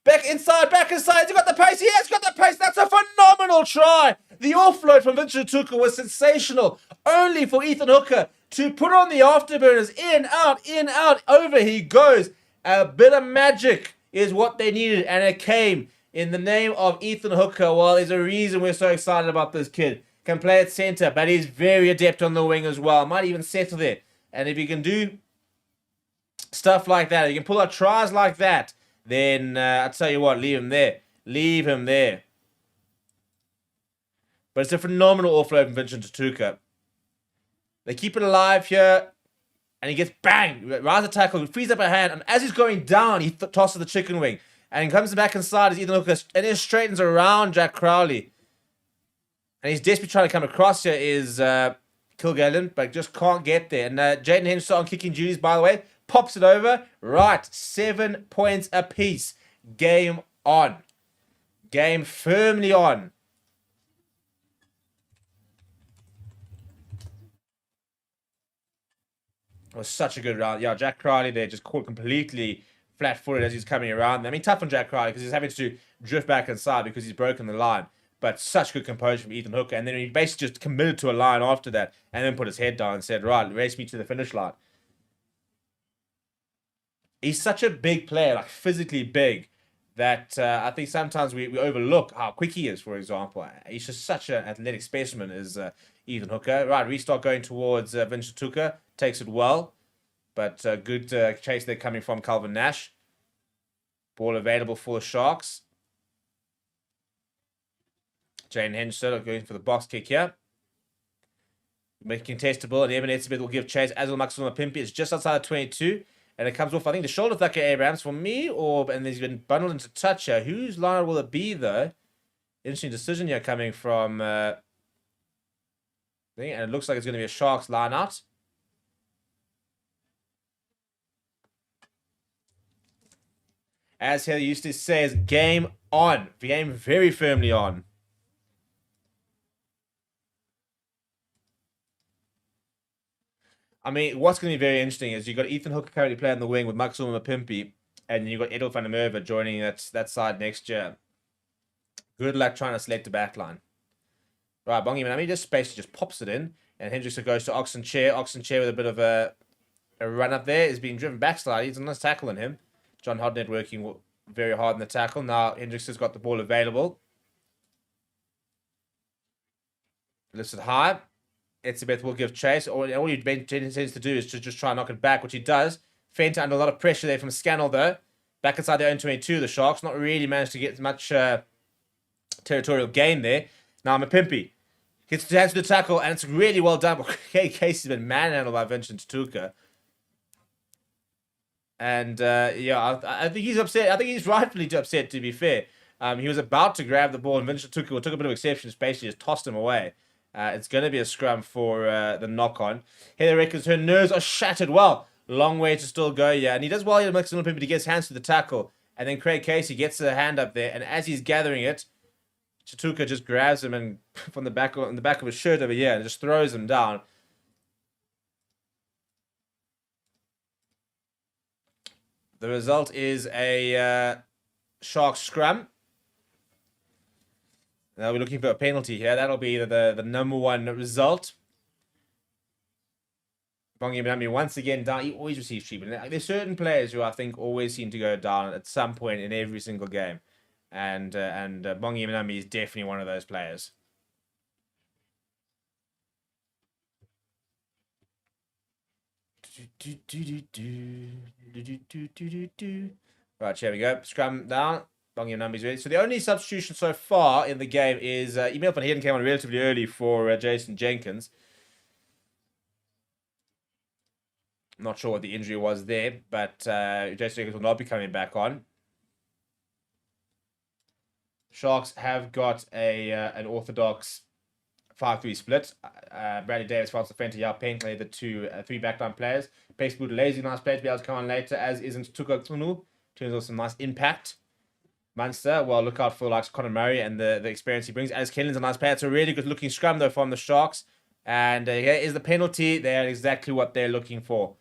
Back inside. Has he got the pace? He has got the pace. That's a phenomenal try. The offload from Vincent Tuka was sensational. Only for Ethan Hooker to put on the afterburners. In, out. Over he goes. A bit of magic is what they needed, and it came in the name of Ethan Hooker. Well, there's a reason we're so excited about this kid. Can play at centre, but he's very adept on the wing as well. Might even settle there. And if you can do stuff like that, you can pull out tries like that, then I'll tell you what, leave him there. Leave him there. But it's a phenomenal offload from Vincent Tuka. They keep it alive here. And he gets bang, rises a tackle, frees up a hand, and as he's going down, he tosses the chicken wing. And he comes back inside as Ethan Hooker, and he straightens around Jack Crowley. And he's desperately trying to come across here is Kilgallen, but just can't get there. And Jaden Henderson on kicking duties, by the way, pops it over. Right, 7 points apiece. Game on. Game firmly on. It was such a good round. Yeah, Jack Crowley there just caught completely flat-footed as he's coming around. I mean, tough on Jack Crowley because he's having to drift back inside because he's broken the line. But such good composure from Ethan Hooker. And then he basically just committed to a line after that and then put his head down and said, right, race me to the finish line. He's such a big player, like physically big, that I think sometimes we overlook how quick he is, for example. He's just such an athletic specimen as Ethan Hooker. Right, restart going towards Vincent Tuka. Takes it well. But good chase there coming from Calvin Nash. Ball available for the Sharks. Jane Henderson going for the box kick here. Making contestable, and Evan Etzebeth will give chase. As will Maxwell Mapimpi. It's just outside of 22. And it comes off, I think, the shoulder of Thacker Abrams for me, and he's been bundled into touch here. Whose line will it be, though? Interesting decision here coming from and it looks like it's going to be a Sharks line out. As Heather used to say, is game on. Game very firmly on. I mean, what's going to be very interesting is you've got Ethan Hooker currently playing the wing with Maxwell Mapimpi, and you've got Edel van der Merwe joining that side next year. Good luck trying to select the back line. Right, Bongi Manami just basically just pops it in, and Hendrickson goes to Oxen Chair. Oxen Chair with a bit of a run up there is being driven back slightly. He's a nice tackle on him. John Hodnett working very hard in the tackle. Now Hendrickson's got the ball available. Lifts it high. Etzebeth will give chase. All he tends to do is to just try and knock it back, which he does. Fenta under a lot of pressure there from Scannell, though. Back inside their own 22, the Sharks. Not really managed to get much territorial gain there. Now Mapimpi gets to hands to the tackle, and it's really well done. Casey's been manhandled by Vincent Tuka. And, yeah, I think he's upset. I think he's rightfully upset, to be fair. He was about to grab the ball, and Vincent Tuka took a bit of exception, basically just tossed him away. It's going to be a scrum for the knock-on. Heather reckons her nerves are shattered. Well, long way to still go, yeah. And he does well here, Maximum Pimpi, to get his hands to the tackle. And then Craig Casey gets the hand up there. And as he's gathering it, Chatuka just grabs him and from the back of his shirt over here and just throws him down. The result is a Sharks scrum. Now we're looking for a penalty here. That'll be the number one result. Bongi Manami once again down. He always receives treatment. There's certain players who I think always seem to go down at some point in every single game. And Bongi Manami is definitely one of those players. Right, here we go. Scrum down. Bongi Manami's ready. So the only substitution so far in the game is Emil van Heerden came on relatively early for Jason Jenkins. I'm not sure what the injury was there, but Jason Jenkins will not be coming back on. Sharks have got an orthodox 5-3 split. Bradley Davis, Francis Fenta, Yao Peng play the three backline players. Pace Boot, lazy, nice player to be able to come on later, as isn't Tuka Tunu. Turns out some nice impact. Munster, well, look out for like Conor Murray and the experience he brings. As Kennedy's a nice player. It's a really good looking scrum though from the Sharks. And here is the penalty. They're exactly what they're looking for.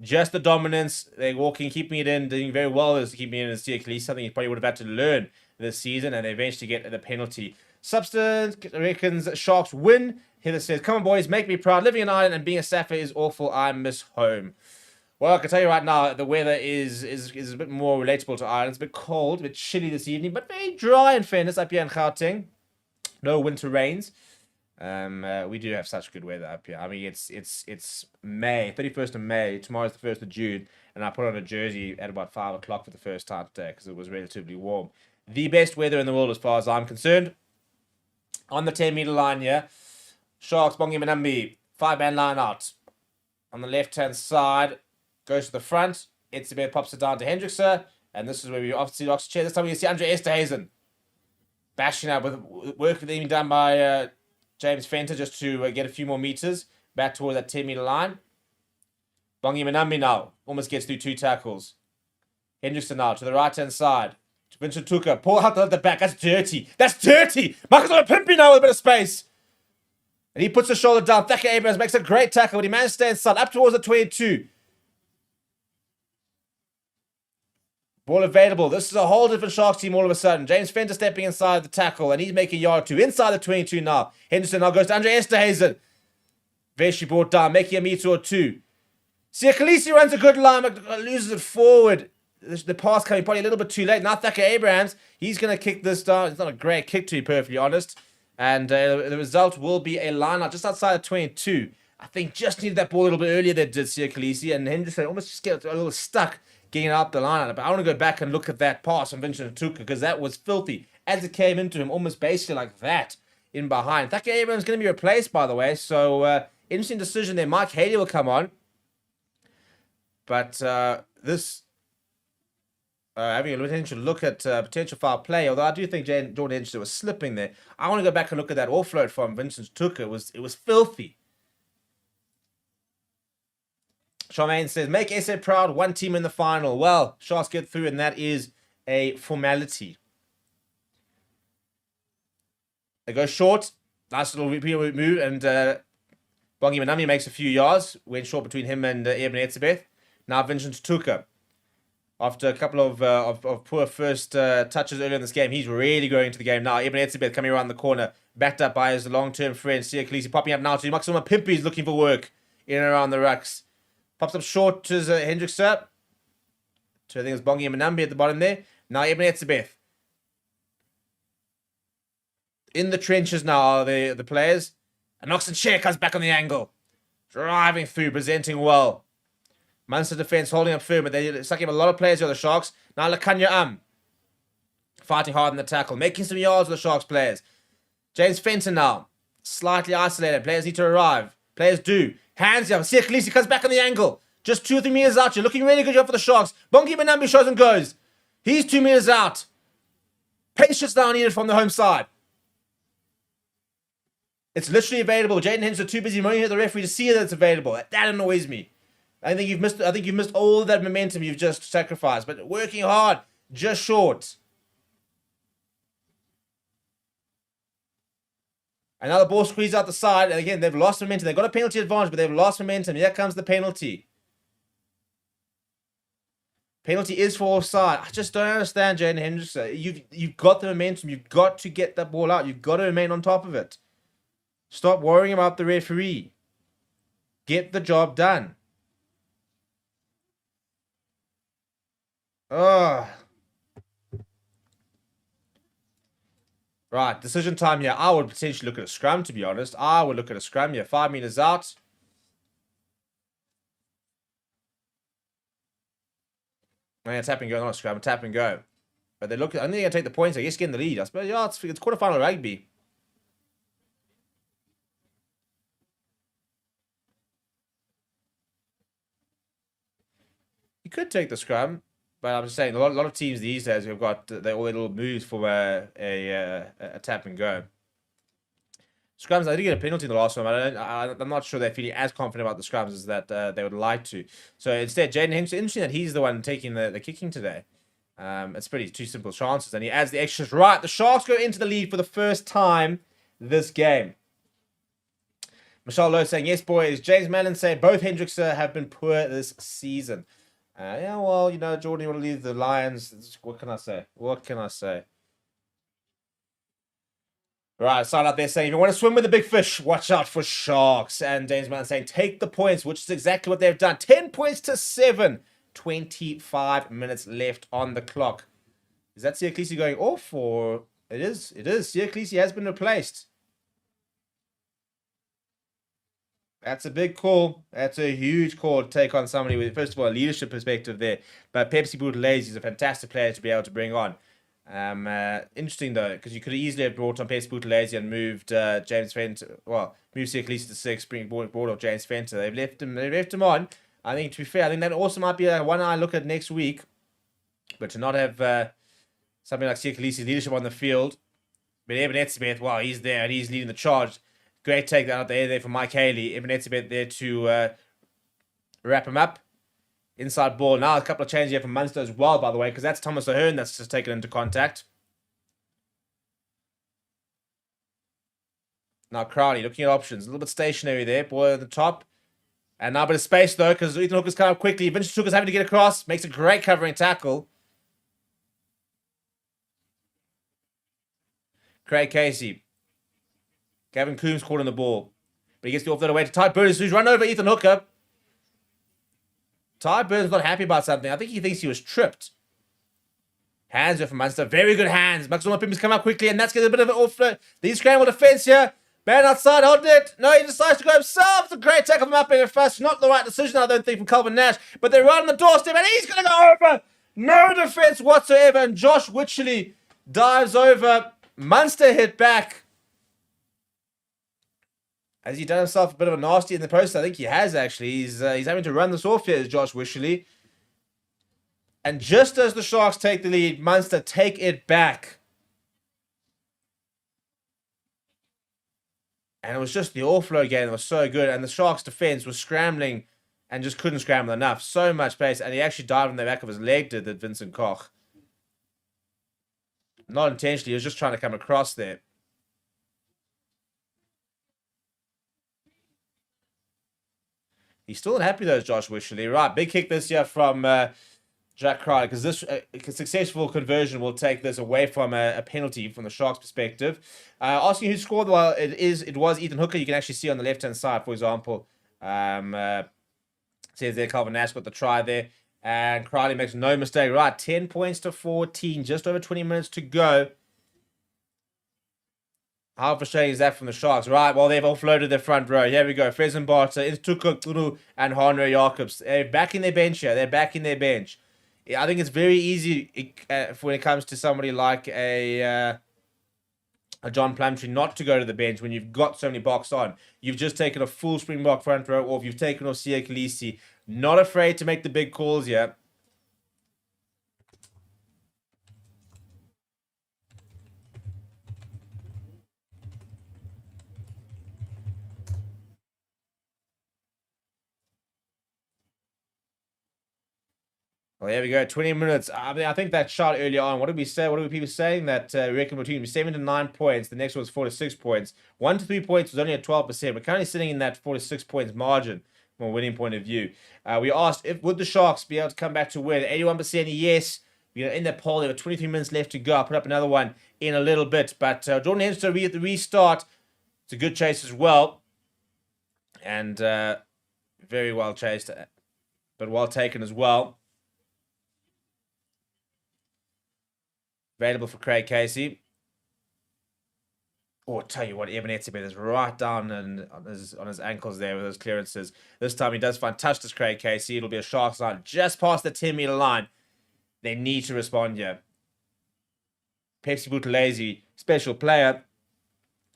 Just the dominance. They're walking, keeping it in, doing very well as keeping it in the CXL. Something he probably would have had to learn this season, and they eventually get the penalty. Substance reckons Sharks win. Heather says, "Come on, boys, make me proud. Living in Ireland and being a Safa is awful. I miss home." Well, I can tell you right now, the weather is a bit more relatable to Ireland. It's a bit cold, a bit chilly this evening, but very dry in fairness up here in Gauteng. No winter rains. We do have such good weather up here. I mean, it's May, 31st of May. Tomorrow's the 1st of June, and I put on a jersey at about 5 o'clock for the first time today because it was relatively warm. The best weather in the world as far as I'm concerned. On the 10-meter line here, Sharks, Bongi Manambi, 5-man line out. On the left-hand side, goes to the front. Etzebeth pops it down to Hendrickson, and this is where we obviously see chair. This time we can see Andre Esterhazen bashing out with work being done by James Fenta just to get a few more meters back towards that 10-meter line. Bongi Manambi now almost gets through 2 tackles. Hendrickson now to the right-hand side. Vincent Tuka, pull out the back. That's dirty. That's dirty. Marcus Mapimpi now with a bit of space. And he puts the shoulder down. Thacker Abrams makes a great tackle, but he managed to stay inside up towards the 22. Ball available. This is a whole different Sharks team all of a sudden. James Fenter stepping inside the tackle, and he's making a yard or 2. Inside the 22 now. Henderson now goes to Andre Esterhazen. Veshi brought down, making a meter or 2. Khaleesi runs a good line, but loses it forward. The pass coming probably a little bit too late. Now Thacker Abrams, he's going to kick this down. It's not a great kick, to be perfectly honest. And the result will be a line out just outside of 22. I think just needed that ball a little bit earlier than did Khaleesi, and Henderson almost just get a little stuck getting out the line. But I want to go back and look at that pass from Vincent Tuka because that was filthy. As it came into him, almost basically like that. in behind. Thackeray Abrams going to be replaced, by the way. So, interesting decision there. Mike Haley will come on. But having a potential look at potential foul play, although I do think Jordan Henderson was slipping there. I want to go back and look at that offload from Vincent Tucker. It was filthy. Charmaine says, make SA proud, one team in the final. Well, Sharks get through, and that is a formality. They go short. Nice little move, and Bongi Manami makes a few yards. Went short between him and Eben Etzebeth. Now Vincent Tucker. After a couple of poor first touches earlier in this game, he's really going into the game now. Eben Etzebeth coming around the corner, backed up by his long-term friend, Sia Khaleesi, popping up now to Maxima Pimpy. He's looking for work in and around the rucks. Pops up short to Hendrickson. So I think it's Bongi and Manambi at the bottom there. Now Eben Etzebeth. In the trenches now are the players. And Oxen Share comes back on the angle. Driving through, presenting well. Munster defense holding up firm, but they're sucking up a lot of players here, the Sharks. Now Lakanya fighting hard in the tackle, making some yards with the Sharks players. James Fenton now, slightly isolated. Players need to arrive. Players do. Hands up. Sia Khaleesi comes back on the angle. Just 2 or 3 meters out. You're looking really good job for the Sharks. Bongi Manambi shows and goes. He's 2 meters out. Patience now needed from the home side. It's literally available. Jaden Henderson too busy moaning at the referee to see that it's available. That annoys me. I think you've missed all of that momentum you've just sacrificed. But working hard, just short. Another ball squeezed out the side. And again, they've lost momentum. They've got a penalty advantage, but they've lost momentum. Here comes the penalty. Penalty is for offside. I just don't understand, Jaden Henderson. You've got the momentum. You've got to get that ball out. You've got to remain on top of it. Stop worrying about the referee. Get the job done. Oh. Right, decision time here. I would potentially look at a scrum, to be honest. I would look at a scrum here. 5 meters out. Man, tap and go, not a scrum, tap and go. But I think they're going to take the points. I guess getting the lead. I suppose, yeah, it's quarterfinal rugby. You could take the scrum. But I'm just saying, a lot of teams these days have got all their little moves for a tap and go. Scrums, they did get a penalty in the last one. I'm not sure they're feeling as confident about the scrums as that they would like to. So instead, Jaden Henderson, interesting that he's the one taking the kicking today. It's pretty 2 simple chances. And he adds the extras. Right, the Sharks go into the lead for the first time this game. Michelle Lowe saying, yes, boys. James Mallon saying, both Hendricks have been poor this season. Yeah, well, you know, Jordan, you want to leave the Lions. What can I say? Right, sign out there saying, if you want to swim with the big fish, watch out for sharks. And James Mann saying, take the points, which is exactly what they've done. 10 points to 7. 25 minutes left on the clock. Is that Sia Khaleesi going off, or it is? It is. Sia Khaleesi has been replaced. That's a big call. That's a huge call to take on somebody with, first of all, a leadership perspective there. But Pepsi Buthelezi is a fantastic player to be able to bring on. Interesting, though, because you could easily have brought on Pepsi Buthelezi and moved James Fenton. Well, moved Sia Khaleesi to 6, brought off James Fenton. They've left him on. I think, to be fair, I think that also might be one I look at next week. But to not have something like Sia Khaleesi's leadership on the field. But Eben Etzebeth, well, he's there and he's leading the charge. Great take that out there for Mike Haley. Eben Etzebeth there to wrap him up. Inside ball. Now a couple of changes here from Munster as well, by the way, because that's Thomas Ahern that's just taken into contact. Now Crowley looking at options. A little bit stationary there. Boy at the top. And now a bit of space, though, because Ethan Hooker's come up quickly. Vincent Hooker's having to get across. Makes a great covering tackle. Craig Casey. Gavin Coombs caught on the ball. But he gets the offload away to Ty Burns, who's run over Ethan Hooker. Ty Burns not happy about something. I think he thinks he was tripped. Hands are from Munster. Very good hands. Maxima Pimpers come up quickly, and that's getting a bit of an offload. These scramble defense here. Man outside, holding it. No, he decides to go himself. It's a great tackle from up in first. Not the right decision, I don't think, from Calvin Nash. But they're right on the doorstep, and he's going to go over. No defense whatsoever, and Josh Wycherley dives over. Munster hit back. Has he done himself a bit of a nasty in the process? I think he has, actually. He's having to run this off here, is Josh Wishley. And just as the Sharks take the lead, Munster take it back. And it was just the offload game that was so good. And the Sharks' defense was scrambling and just couldn't scramble enough. So much pace. And he actually dived on the back of his leg, did that Vincent Koch. Not intentionally. He was just trying to come across there. He's still unhappy, though, Josh Wishley. Right, big kick this year from Jack Crowley, because this successful conversion will take this away from a penalty from the Sharks' perspective. Asking who scored, well, it was Ethan Hooker. You can actually see on the left-hand side, for example. Says there, Calvin Nash got the try there. And Crowley makes no mistake. Right, 10 points to 14, just over 20 minutes to go. How frustrating is that from the Sharks? Right, well, they've offloaded their front row. Here we go. Fezenbart, Intukuk, and Hanro Jacobs. They're back in their bench here. They're back in their bench. I think it's very easy when it comes to somebody like a John Plumtree not to go to the bench when you've got so many box on. You've just taken a full Springbok front row off. You've taken off Siya Kolisi. Not afraid to make the big calls here. Well, there we go. 20 minutes. I mean, I think that shot earlier on. What did we say? What were people saying? That we reckon between 7 to 9 points. The next one was 4 to 6 points. 1 to 3 points was only at 12%. We're currently sitting in that 4 to 6 points margin from a winning point of view. We asked, would the Sharks be able to come back to win? 81% yes. In that poll, there were 23 minutes left to go. I'll put up another one in a little bit. But Jordan Hensler at the restart. It's a good chase as well. And very well chased, but well taken as well. Available for Craig Casey. Oh, I'll tell you what, Evan Etzebeth is right down on his ankles there with those clearances. This time he does find touch this Craig Casey. It'll be a Sharks line just past the 10-meter line. They need to respond here. Pepsi Buthelezi, special player.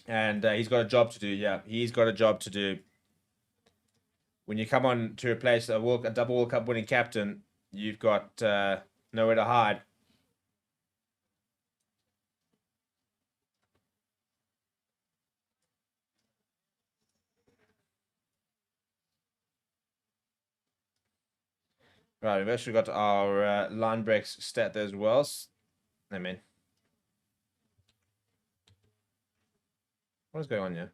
And he's got a job to do. Yeah, he's got a job to do. When you come on to replace a double World Cup winning captain, you've got nowhere to hide. Right, we've actually got our line breaks stat there as well. I mean, what is going on here?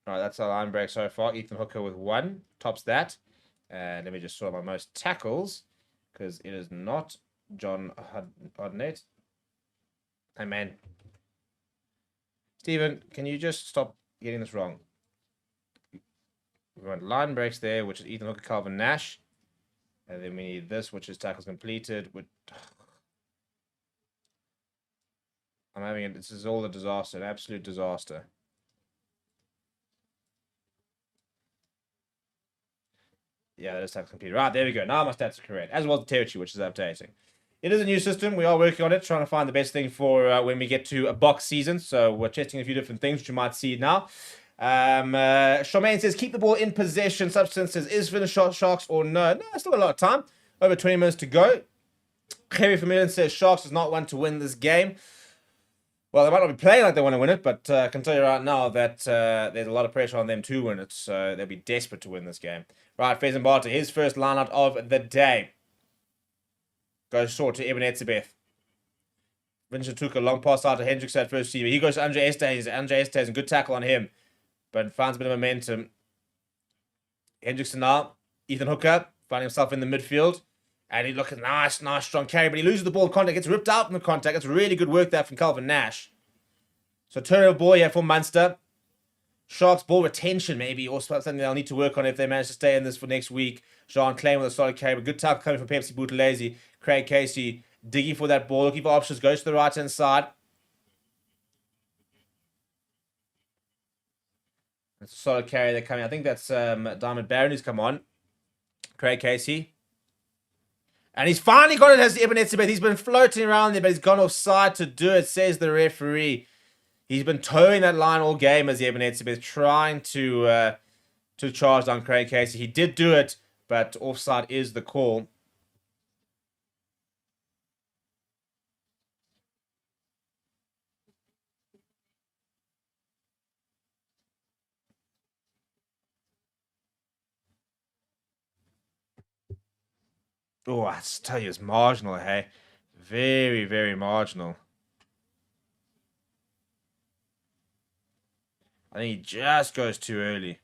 All right, that's our line break so far. Ethan Hooker with 1 tops that. And let me just sort my most tackles, because it is not John Hodnett. Hey, man. Stephen, can you just stop getting this wrong? We want line breaks there, which is Ethan Hooker, Calvin Nash. And then we need this, which is tackles completed. I'm having it. This is all a disaster, an absolute disaster. Yeah, that is tackles completed. Right, there we go. Now my stats are correct, as well as the territory, which is updating. It is a new system. We are working on it, trying to find the best thing for when we get to a box season. So we're testing a few different things, which you might see now. Charmaine says, keep the ball in possession. Substance says, is finish Sharks or no? No, still a lot of time. Over 20 minutes to go. Kerry Vermeulen says, Sharks is not one to win this game. Well, they might not be playing like they want to win it, but I can tell you right now that there's a lot of pressure on them to win it. So they'll be desperate to win this game. Right, Fezenbart, his first line-out of the day. Goes short to Evan Etzebeth. Vincent took a long pass out to Hendricks at first receiver. He goes to Andre Estes. Andre Estes, a good tackle on him, but finds a bit of momentum. Hendrickson now. Ethan Hooker finding himself in the midfield. And he looks nice, strong carry, but he loses the ball in contact. Gets ripped out in the contact. That's really good work there from Calvin Nash. So turnover ball here for Munster. Sharks ball retention maybe, or something they'll need to work on if they manage to stay in this for next week. Jean Klein with a solid carry, but good tackle coming from Pepsi Buthelezi. Craig Casey digging for that ball, looking for options, goes to the right-hand side. That's a solid carry there coming. I think that's Diamond Barron who's come on. Craig Casey. And he's finally got it as Ibn Etzebeth. He's been floating around there, but he's gone offside to do it, says the referee. He's been towing that line all game as Ibn Etzebeth, trying to charge down Craig Casey. He did do it, but offside is the call. Oh, I just tell you, it's marginal, hey? Very, very marginal. I think he just goes too early.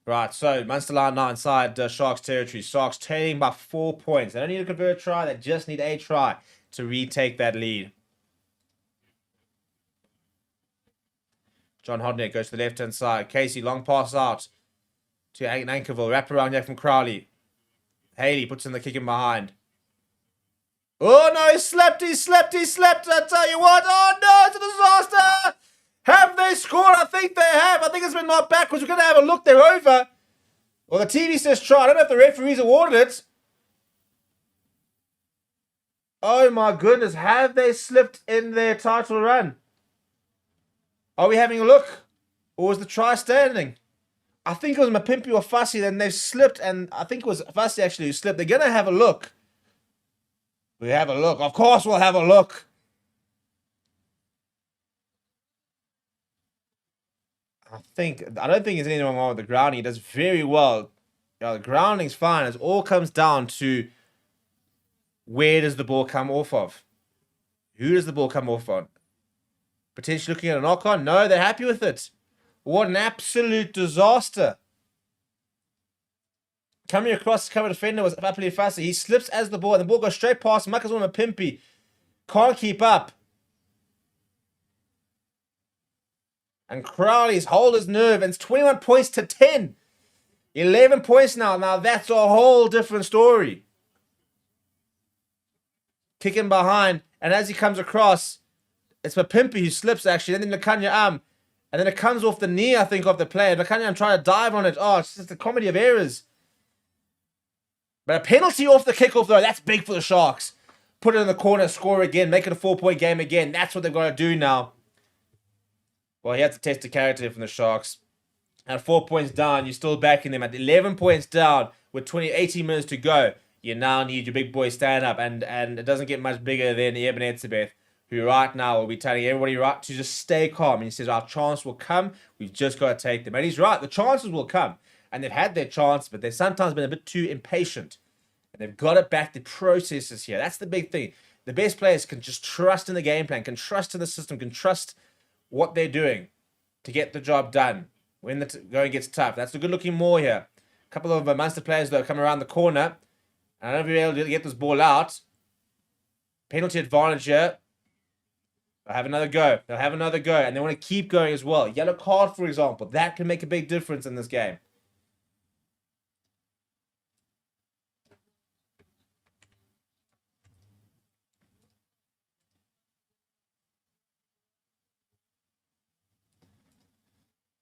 Right, so Munster line now inside Sharks territory. Sharks trailing by 4 points. They don't need to convert a try. They just need a try to retake that lead. John Hodnett goes to the left-hand side. Casey, long pass out to Ankerville. Wrap around there from Crowley. Haley puts in the kick in behind. Oh no, he slept. I tell you what. Oh no, it's a disaster. Have they scored? I think they have. I think it's been knocked backwards. We're going to have a look. They're over. Well, the TV says try. I don't know if the referees awarded it. Oh my goodness. Have they slipped in their title run? Are we having a look? Or was the try standing? I think it was Mapimpi or Fussy. Then they've slipped. And I think it was Fussy actually who slipped. They're going to have a look. We have a look. Of course we'll have a look. I don't think there's anything wrong with the grounding. He does very well. The grounding's fine. It all comes down to where does the ball come off of? Who does the ball come off on? Potentially looking at a knock-on? No, they're happy with it. What an absolute disaster. Coming across the cover defender was Apoli Fasa. He slips as the ball, and the ball goes straight past Makazuma Pimpi. Can't keep up. And Crowley's hold his nerve, and it's 21 points to 10. 11 points now. Now that's a whole different story. Kicking behind, and as he comes across, it's Mapimpi who slips actually, and then Nakanya and then it comes off the knee, I think, of the player. Nakanya trying to dive on it. Oh, it's just a comedy of errors. But a penalty off the kickoff, though, that's big for the Sharks. Put it in the corner, score again, make it a 4-point game again. That's what they've got to do now. Well, he had to test the character from the Sharks. At 4 points down, you're still backing them. At 11 points down, with 18 minutes to go, you now need your big boy stand up. And it doesn't get much bigger than Ibn Etzebeth, who right now will be telling everybody right to just stay calm. And he says, our chance will come. We've just got to take them. And he's right. The chances will come. And they've had their chance, but they've sometimes been a bit too impatient. And they've got to back the processes here. That's the big thing. The best players can just trust in the game plan, can trust in the system, can trust what they're doing to get the job done when the going gets tough. That's the good-looking more here. A couple of Munster players, though, come around the corner. And I don't know if we'll be able to get this ball out. Penalty advantage here. They'll have another go. They'll have another go. And they want to keep going as well. Yellow card, for example. That can make a big difference in this game.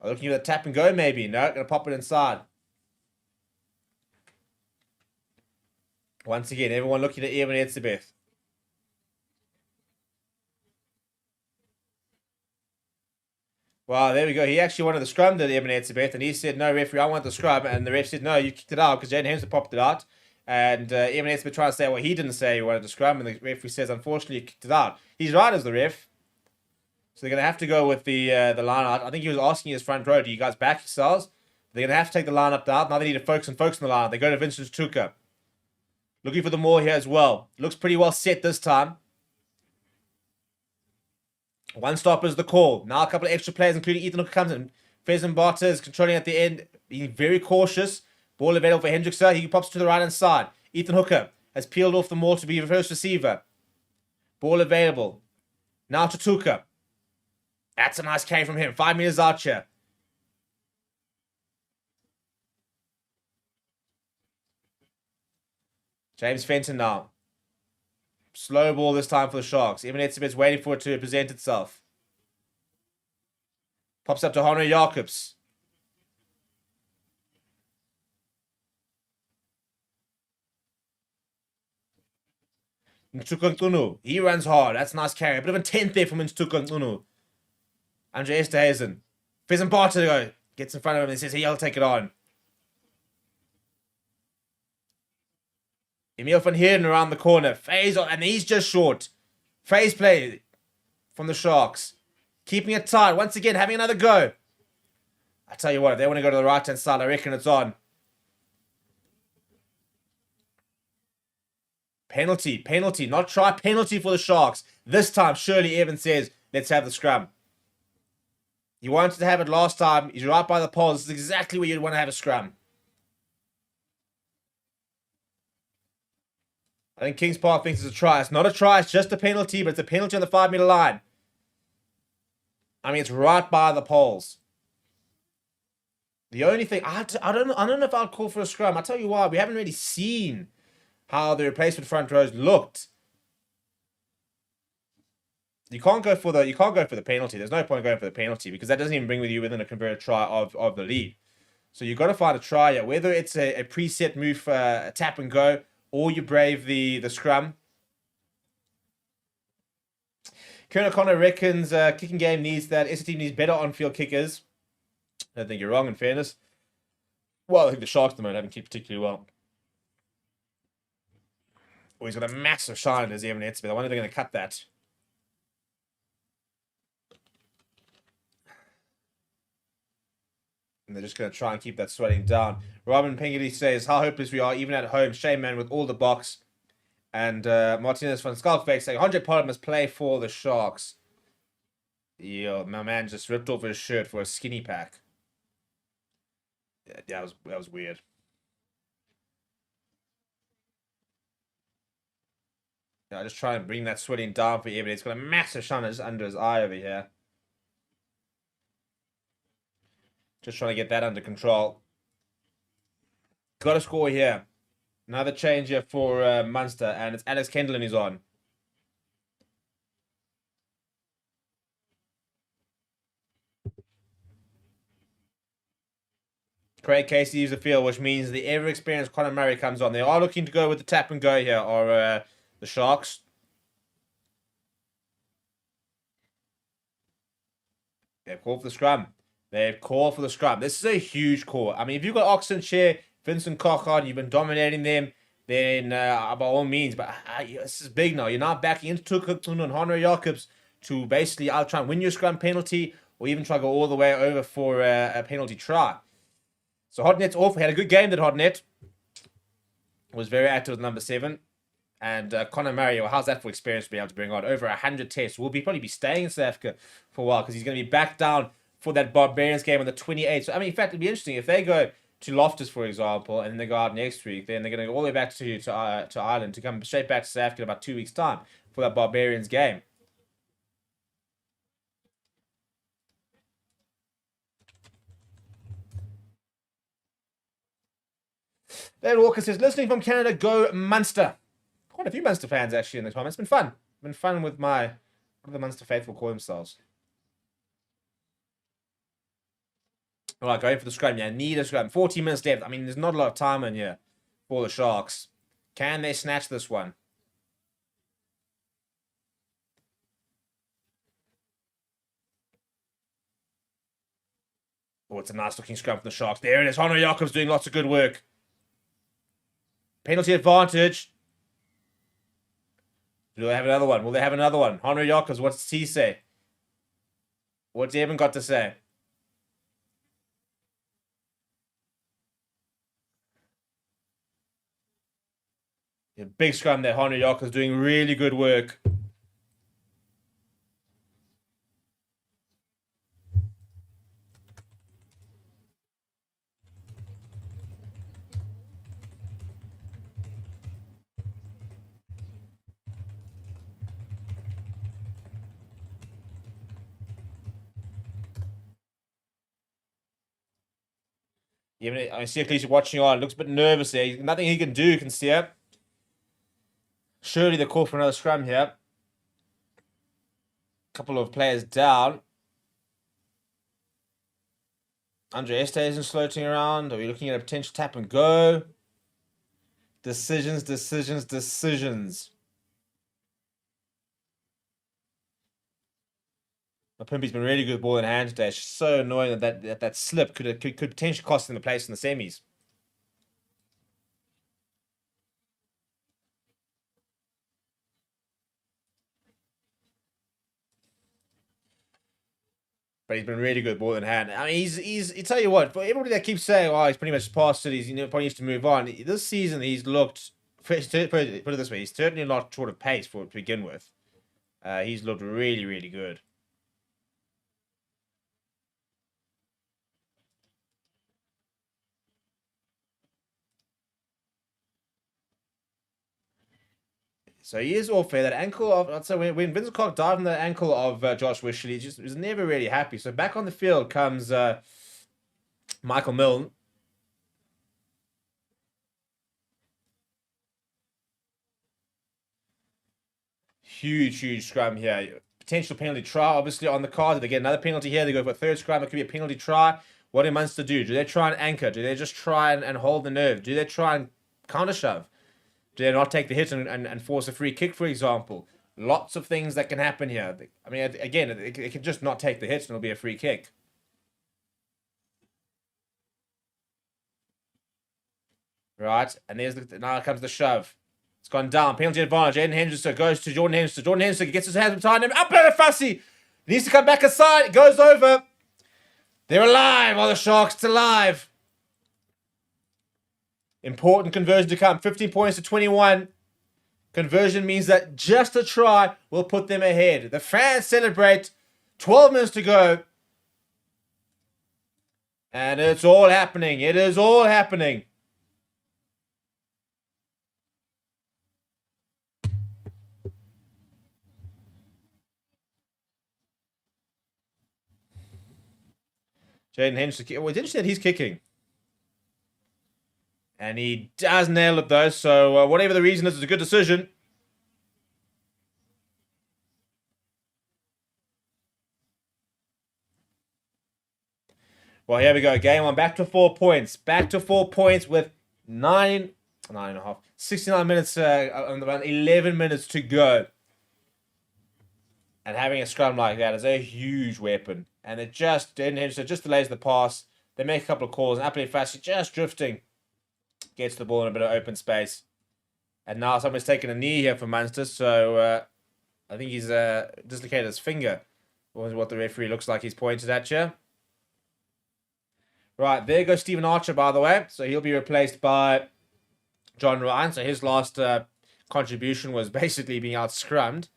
Looking at the tap and go, maybe. No, going to pop it inside. Once again, everyone looking at Ibn Etzebeth. Well, there we go. He actually wanted the scrum to Ibn Etzebeth, and he said, no, referee, I want the scrum. And the ref said, no, you kicked it out because Jaden Hemster popped it out. And Ibn Etzebeth tried to say, well, he didn't say he wanted the scrum. And the referee says, unfortunately, you kicked it out. He's right as the ref. So they're going to have to go with the line out. I think he was asking his front row, do you guys back yourselves? They're going to have to take the line up out. Now they need to focus on the line. They go to Vincent Tuka. Looking for the more here as well. Looks pretty well set this time. One stop is the call. Now a couple of extra players, including Ethan Hooker comes in. Pheasant Barter is controlling at the end. Being very cautious. Ball available for Hendrickson. He pops to the right-hand side. Ethan Hooker has peeled off the maul to be the first receiver. Ball available. Now to Tuka. That's a nice carry from him. 5 meters out here. James Fenton now. Slow ball this time for the Sharks. Ibn Etzebeth's waiting for it to present itself. Pops up to Honor Jacobs. Ntukunkunu, he runs hard. That's a nice carry. A bit of a 10th there from Ntukunkunu. Andre Esterhuizen. Pheasant Barter gets in front of him and says, hey, I'll take it on. Emil van Heerden around the corner. Phase on, and he's just short. Phase play from the Sharks. Keeping it tight. Once again, having another go. I tell you what, if they want to go to the right-hand side, I reckon it's on. Penalty, not try, penalty for the Sharks. This time, Shirley Evans says, let's have the scrum. He wanted to have it last time. He's right by the poles. This is exactly where you'd want to have a scrum. I think Kings Park thinks it's a try. It's not a try, it's just a penalty, but it's a penalty on the 5-meter line. I mean, it's right by the poles. The only thing, I don't know if I'd call for a scrum. I'll tell you why. We haven't really seen how the replacement front rows looked. You can't go for the penalty. There's no point going for the penalty because that doesn't even bring you within a converted try of the lead. So you've got to find a try here, whether it's a preset move, a tap and go, or you brave the scrum. Kieran O'Connor reckons kicking game needs that. SC team needs better on-field kickers. I don't think you're wrong, in fairness. Well, I think the Sharks at the moment haven't kicked particularly well. Oh, he's got a massive shine as Evan Etzby. I wonder if they're going to cut that. And they're just going to try and keep that sweating down. Robin Pingley says, how hopeless we are, even at home. Shame, man, with all the box. And Martinez from Skulkfake saying, 100 Pollard must play for the Sharks. Yo, my man just ripped off his shirt for a skinny pack. Yeah, that was weird. Yeah, just try and bring that sweating down for you, but it's got a massive shine just under his eye over here. Just trying to get that under control. Got a score here. Another change here for Munster, and it's Alex Kendall who's on. Craig Casey leaves the field, which means the ever-experienced Conor Murray comes on. They are looking to go with the tap and go here, or the Sharks. They've called for the scrum. They've called for the scrum. This is a huge call. I mean, if you've got Oxenshire, Vincent Cochard, you've been dominating them, then by all means. But this is big now. You're now backing into Tukukun and Honor Jacobs to basically either try and win your scrum penalty or even try to go all the way over for a penalty try. So Hotnet's off. He had a good game that Hotnet. Was very active with number 7. And Conor Murray, well, how's that for experience to be able to bring on? Over 100 tests. Will probably be staying in South Africa for a while because he's going to be back down for that Barbarians game on the 28th. So, I mean, in fact, it'd be interesting if they go to Loftus, for example, and then they go out next week, then they're going to go all the way back to Ireland to come straight back to South Africa in about 2 weeks' time for that Barbarians game. David Walker says, listening from Canada, go Munster. Quite a few Munster fans actually in the comments. It's been fun. Been fun with what do the Munster faithful call themselves? All right, going for the scrum. Yeah, need a scrum. 40 minutes left. I mean, there's not a lot of time in here for the Sharks. Can they snatch this one? Oh, it's a nice looking scrum from the Sharks. There it is. Honor Jacobs doing lots of good work. Penalty advantage. Do they have another one? Will they have another one? Honor Jacobs, what's he say? What's he even got to say? Yeah, big scrum there. Honor Jacobs doing really good work. Even I see Ecclesia watching on. Looks a bit nervous there. Nothing he can do, you can see it. Surely they're called for another scrum here. Couple of players down. Andre Este isn't floating around. Are we looking at a potential tap and go? Decisions. Mapimpi's been really good with ball in hand today. It's just so annoying that slip could potentially cost him the place in the semis. But he's been really good ball in hand. I mean, he's. I tell you what, for everybody that keeps saying, "Oh, he's pretty much past it. He's probably needs to move on." This season, he's looked. Put it this way, he's certainly not short of pace to begin with. He's looked really, really good. So he is all fair. That ankle of, I'd say, when Vincent Clark dived on the ankle of Josh Wishley, he just was never really happy. So back on the field comes Michael Milne. Huge scrum here. Potential penalty try, obviously, on the card. If they get another penalty here, they go for a third scrum. It could be a penalty try. What do Munster do? Do they try and anchor? Do they just try and hold the nerve? Do they try and counter shove? Do they not take the hit and force a free kick, for example? Lots of things that can happen here. I mean, again, it can just not take the hit and it'll be a free kick. Right, and now comes the shove. It's gone down. Penalty advantage. Aiden Henderson goes to Jordan Henderson. Jordan Henderson gets his hands behind him. Up at Fussy. He needs to come back aside. It goes over. They're alive. All the Sharks are alive. Important conversion to come. 15 points to 21. Conversion means that just a try will put them ahead. The fans celebrate. 12 minutes to go. And it's all happening. It is all happening. Jaden Henderson. Well, it's interesting that he's kicking. And he does nail it, though. So whatever the reason is, it's a good decision. Well, here we go. Game on. Back to 4 points. Back to 4 points with 69 minutes, about 11 minutes to go. And having a scrum like that is a huge weapon. And it just delays the pass. They make a couple of calls. And Apple Fassi just drifting. Gets the ball in a bit of open space. And now someone's taking a knee here for Munster. So I think he's dislocated his finger. What the referee looks like he's pointed at you. Right, there goes Stephen Archer, by the way. So he'll be replaced by John Ryan. So his last contribution was basically being out-scrummed.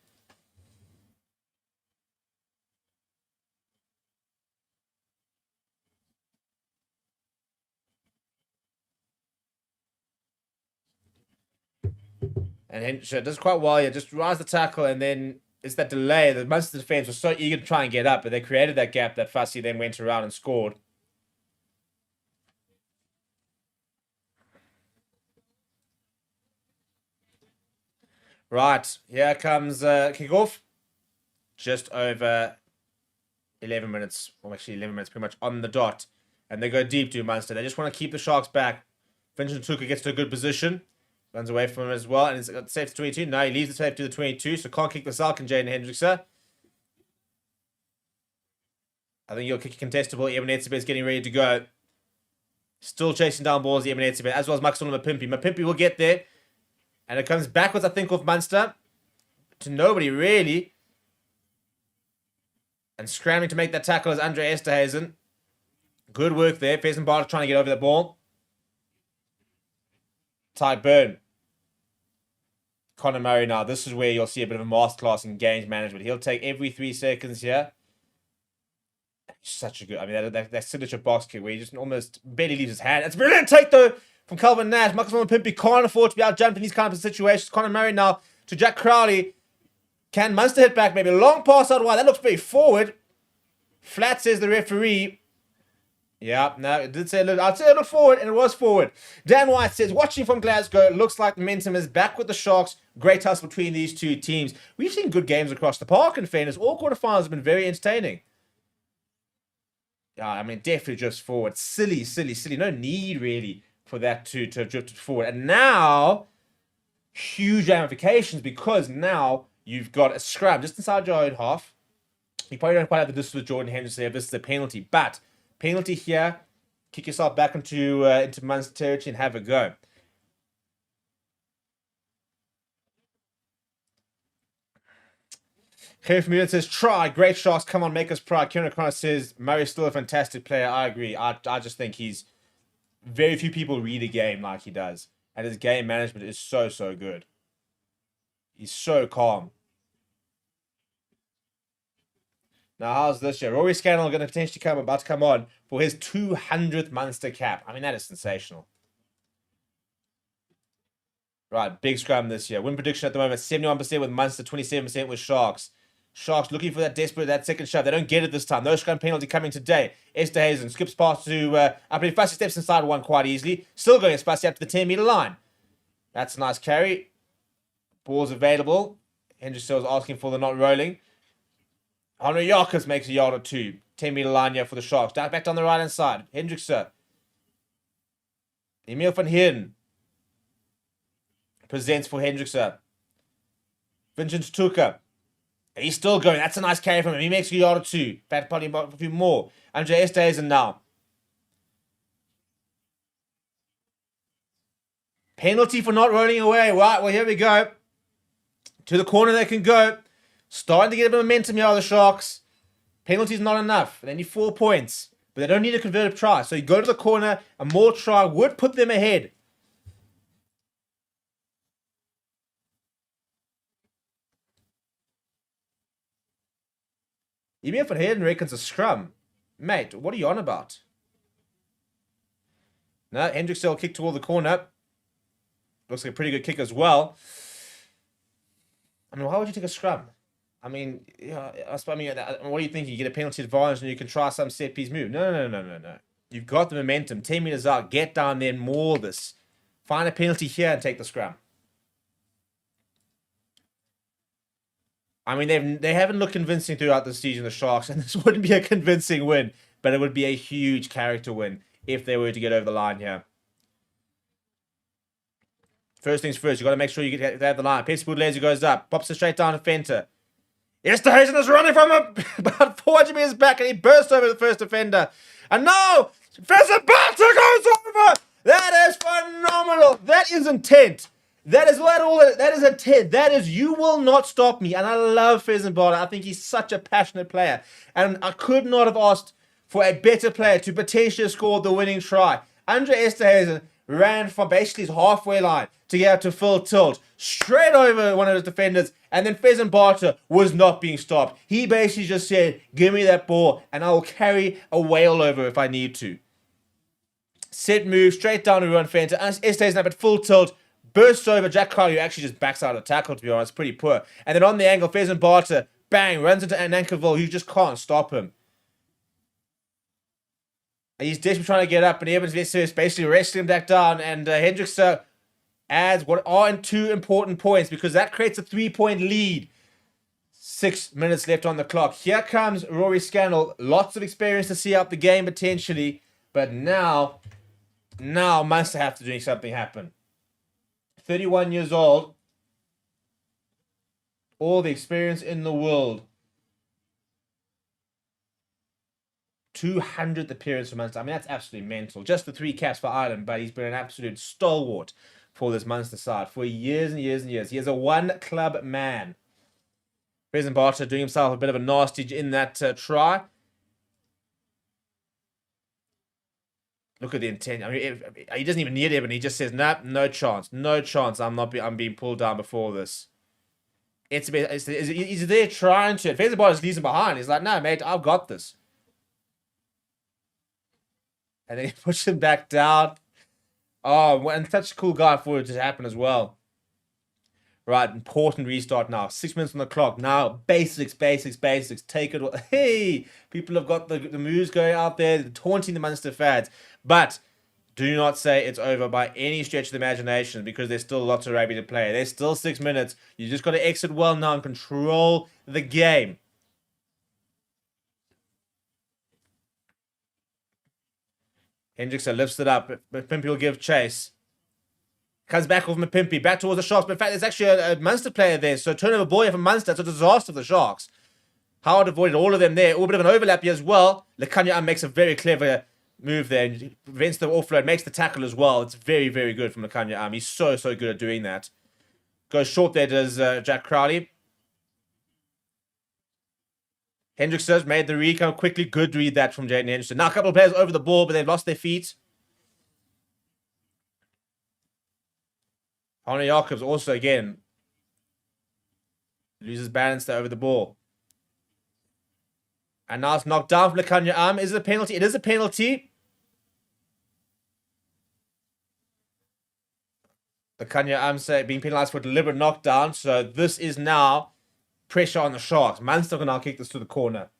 And Henderson does quite well here. Just rise the tackle, and then it's that delay. The Munster defense was so eager to try and get up, but they created that gap that Fussy then went around and scored. Right, here comes kickoff. Just over 11 minutes. Well, actually 11 minutes pretty much on the dot. And they go deep to Munster. They just want to keep the Sharks back. Vincent Tuka gets to a good position. Runs away from him as well. And it's safe to 22. No, he leaves the safe to the 22. So can't kick the Salk and Jaden Hendrickson. I think you'll kick a contestable. Eben Etzebeth is getting ready to go. Still chasing down balls, Eben Etzebeth, as well as Maxwell Mapimpi. Mapimpi will get there. And it comes backwards, I think, off Munster. To nobody, really. And scrambling to make that tackle is Andre Esterhazen. Good work there. Faison Barter trying to get over the ball. Tight burn. Conor Murray now. This is where you'll see a bit of a masterclass in games management. He'll take every 3 seconds here. Such a good... I mean, that signature box kick where he just almost barely leaves his hand. It's a brilliant take, though, from Calvin Nash. Marcus Mapimpi can't afford to be out-jumped in these kind of situations. Conor Murray now to Jack Crowley. Can Munster hit back? Maybe a long pass out wide. That looks very forward. Flat, says the referee. Yeah, no, it did say a little. I'd say a little forward, and it was forward. Dan White says, watching from Glasgow, it looks like momentum is back with the Sharks. Great tussle between these two teams. We've seen good games across the park, in fairness. All quarterfinals have been very entertaining. Yeah, I mean, definitely just forward. Silly. No need, really, for that to have drifted forward. And now, huge ramifications, because now you've got a scrum just inside your own half. You probably don't quite have the distance with Jordan Henderson if this is a penalty. But penalty here, kick yourself back into Munster territory and have a go. Kevin from Munich says, try. Great Sharks. Come on, make us proud. Kieran O'Connor says, Murray's still a fantastic player. I agree. I just think he's... Very few people read a game like he does. And his game management is so, so good. He's so calm. Now, how's this year? Rory Scannell going to potentially about to come on for his 200th Munster cap. I mean, that is sensational. Right, big scrum this year. Win prediction at the moment, 71% with Munster, 27% with Sharks. Sharks looking for that second shove. They don't get it this time. No scrum penalty coming today. Esterhuizen skips past to, I believe Fussy steps inside one quite easily. Still going Fussy up to the 10-meter line. That's a nice carry. Ball's available. Hendrickson was asking for the not rolling. Henry Yarkers makes a yard or two. 10-meter line here for the Sharks. Back down the right-hand side. Hendrickson. Emil van Heerden presents for Hendrickson. Vincent Tuka. He's still going. That's a nice carry from him. He makes a yard or two. Fat probably a few more. Andre Esterhuizen now. Penalty for not rolling away. Right, well, here we go. To the corner they can go. Starting to get a bit of momentum here, the Sharks. Penalty's not enough. They need 4 points. But they don't need a converted try. So you go to the corner. A more try would put them ahead. Emil van Heerden reckons a scrum. Mate, what are you on about? No, Hendrickson will kick toward the corner. Looks like a pretty good kick as well. I mean, why would you take a scrum? I mean, what do you think? You get a penalty advantage and you can try some set-piece move. No. You've got the momentum. 10 meters out. Get down there and maul this. Find a penalty here and take the scrum. I mean, they haven't looked convincing throughout the season, the Sharks, and this wouldn't be a convincing win, but it would be a huge character win if they were to get over the line here. First things first, you've got to make sure you get over the line. Pittsburgh Lazy goes up, pops it straight down to Fenter. Esterhuizen is running from about 400 meters back, and he bursts over the first defender. And now, Vincent Barter goes over! That is phenomenal! That is intent! That is intent. That is, you will not stop me. And I love Pheasant Barter. I think he's such a passionate player. And I could not have asked for a better player to potentially score the winning try. Andre Esterhuizen ran from basically his halfway line to get out to full tilt, straight over one of his defenders, and then Pheasant Barter was not being stopped. He basically just said, give me that ball, and I will carry a whale over if I need to. Set move, straight down to Ruan Fenter. Esterhuizen up at full tilt, bursts over Jack Carly, who actually just backs out of the tackle, to be honest. Pretty poor. And then on the angle, Pheasant Barter, bang, runs into Anankerville, who just can't stop him. And he's desperately trying to get up, and Evans basically wrestling him back down, and Hendrickson adds what are 2 important points, because that creates a 3-point lead. 6 minutes left on the clock. Here comes Rory Scannell. Lots of experience to see out the game, potentially. But now Munster have to do something happen. 31 years old. All the experience in the world. 200th appearance for Munster. I mean, that's absolutely mental. Just the 3 caps for Ireland, but he's been an absolute stalwart for this Munster side for years and years and years. He is a one-club man. Pheasant Barter doing himself a bit of a nasty in that try. Look at the intent. I mean, he doesn't even need it, but he just says, "Nah, no chance, no chance. I'm being pulled down before this." He's there trying to. Pheasant Barter leaves him behind. He's like, "No, mate, I've got this." And then he pushes him back down. Oh, and such a cool guy for it to happen as well. Right, important restart now. 6 minutes on the clock. Now, basics. Take it. Hey, people have got the moves going out there, taunting the Munster fans. But do not say it's over by any stretch of the imagination, because there's still lots of rugby to play. There's still 6 minutes. You just got to exit well now and control the game. Hendrickson lifts it up. Pimpy will give chase. Comes back with Mapimpi, back towards the Sharks. But in fact, there's actually a Munster player there. So turnover ball here for Munster. It's a disaster for the Sharks. Howard avoided all of them there. A little bit of an overlap here as well. Lekanya makes a very clever move there and prevents the offload, makes the tackle as well. It's very, very good from Lekanya. He's so good at doing that. Goes short there, does Jack Crowley. Hendrickson made the read, come quickly. Good read that from Jaden Henderson. Now a couple of players over the ball, but they've lost their feet. Honor Jacobs also, again, loses balance there over the ball. And now it's knocked down from Lekanya. Is it a penalty? It is a penalty. Lekanya being penalised for deliberate knockdown. So this is now pressure on the Sharks. Munster can now kick this to the corner.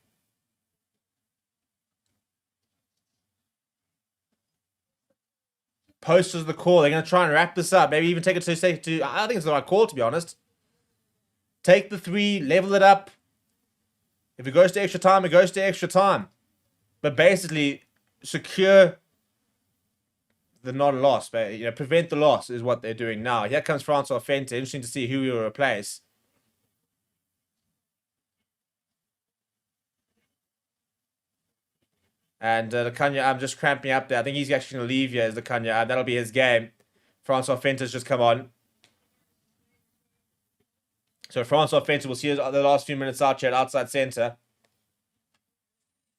Posters the call. They're going to try and wrap this up. Maybe even take it to I think it's the right call, to be honest. Take the 3, level it up. If it goes to extra time, it goes to extra time. But basically, secure the non-loss. Prevent the loss is what they're doing now. Here comes Francois Fente. Interesting to see who he will replace. And Lekanya, I'm just cramping up there. I think he's actually going to leave here as Lekanya. That'll be his game. Francois Fente's just come on. So Francois Fente will see the last few minutes out here at outside centre.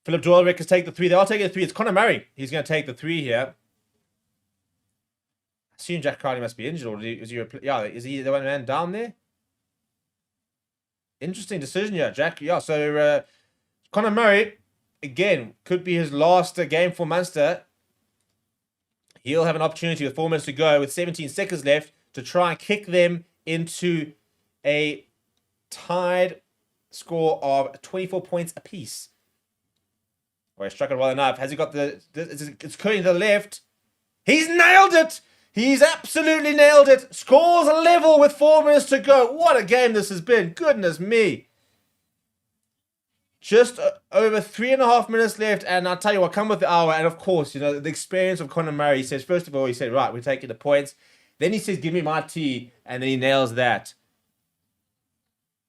Philip Doyle-Rickers take the 3. They are taking the 3. It's Conor Murray. He's going to take the 3 here. I assume Jack Crowley must be injured. Or is he the one man down there? Interesting decision here, Jack. Yeah, so Conor Murray, again, could be his last game for Munster. He'll have an opportunity with 4 minutes to go, with 17 seconds left, to try and kick them into a tied score of 24 points apiece. Oh, he struck it well enough. Has he got it's curling to the left. He's nailed it! He's absolutely nailed it. Scores a level with 4 minutes to go. What a game this has been. Goodness me. Just over 3.5 minutes left. And I'll tell you what, come with the hour. And of course, the experience of Conor Murray. He says, first of all, right, we're taking the points. Then he says, give me my tea. And then he nails that.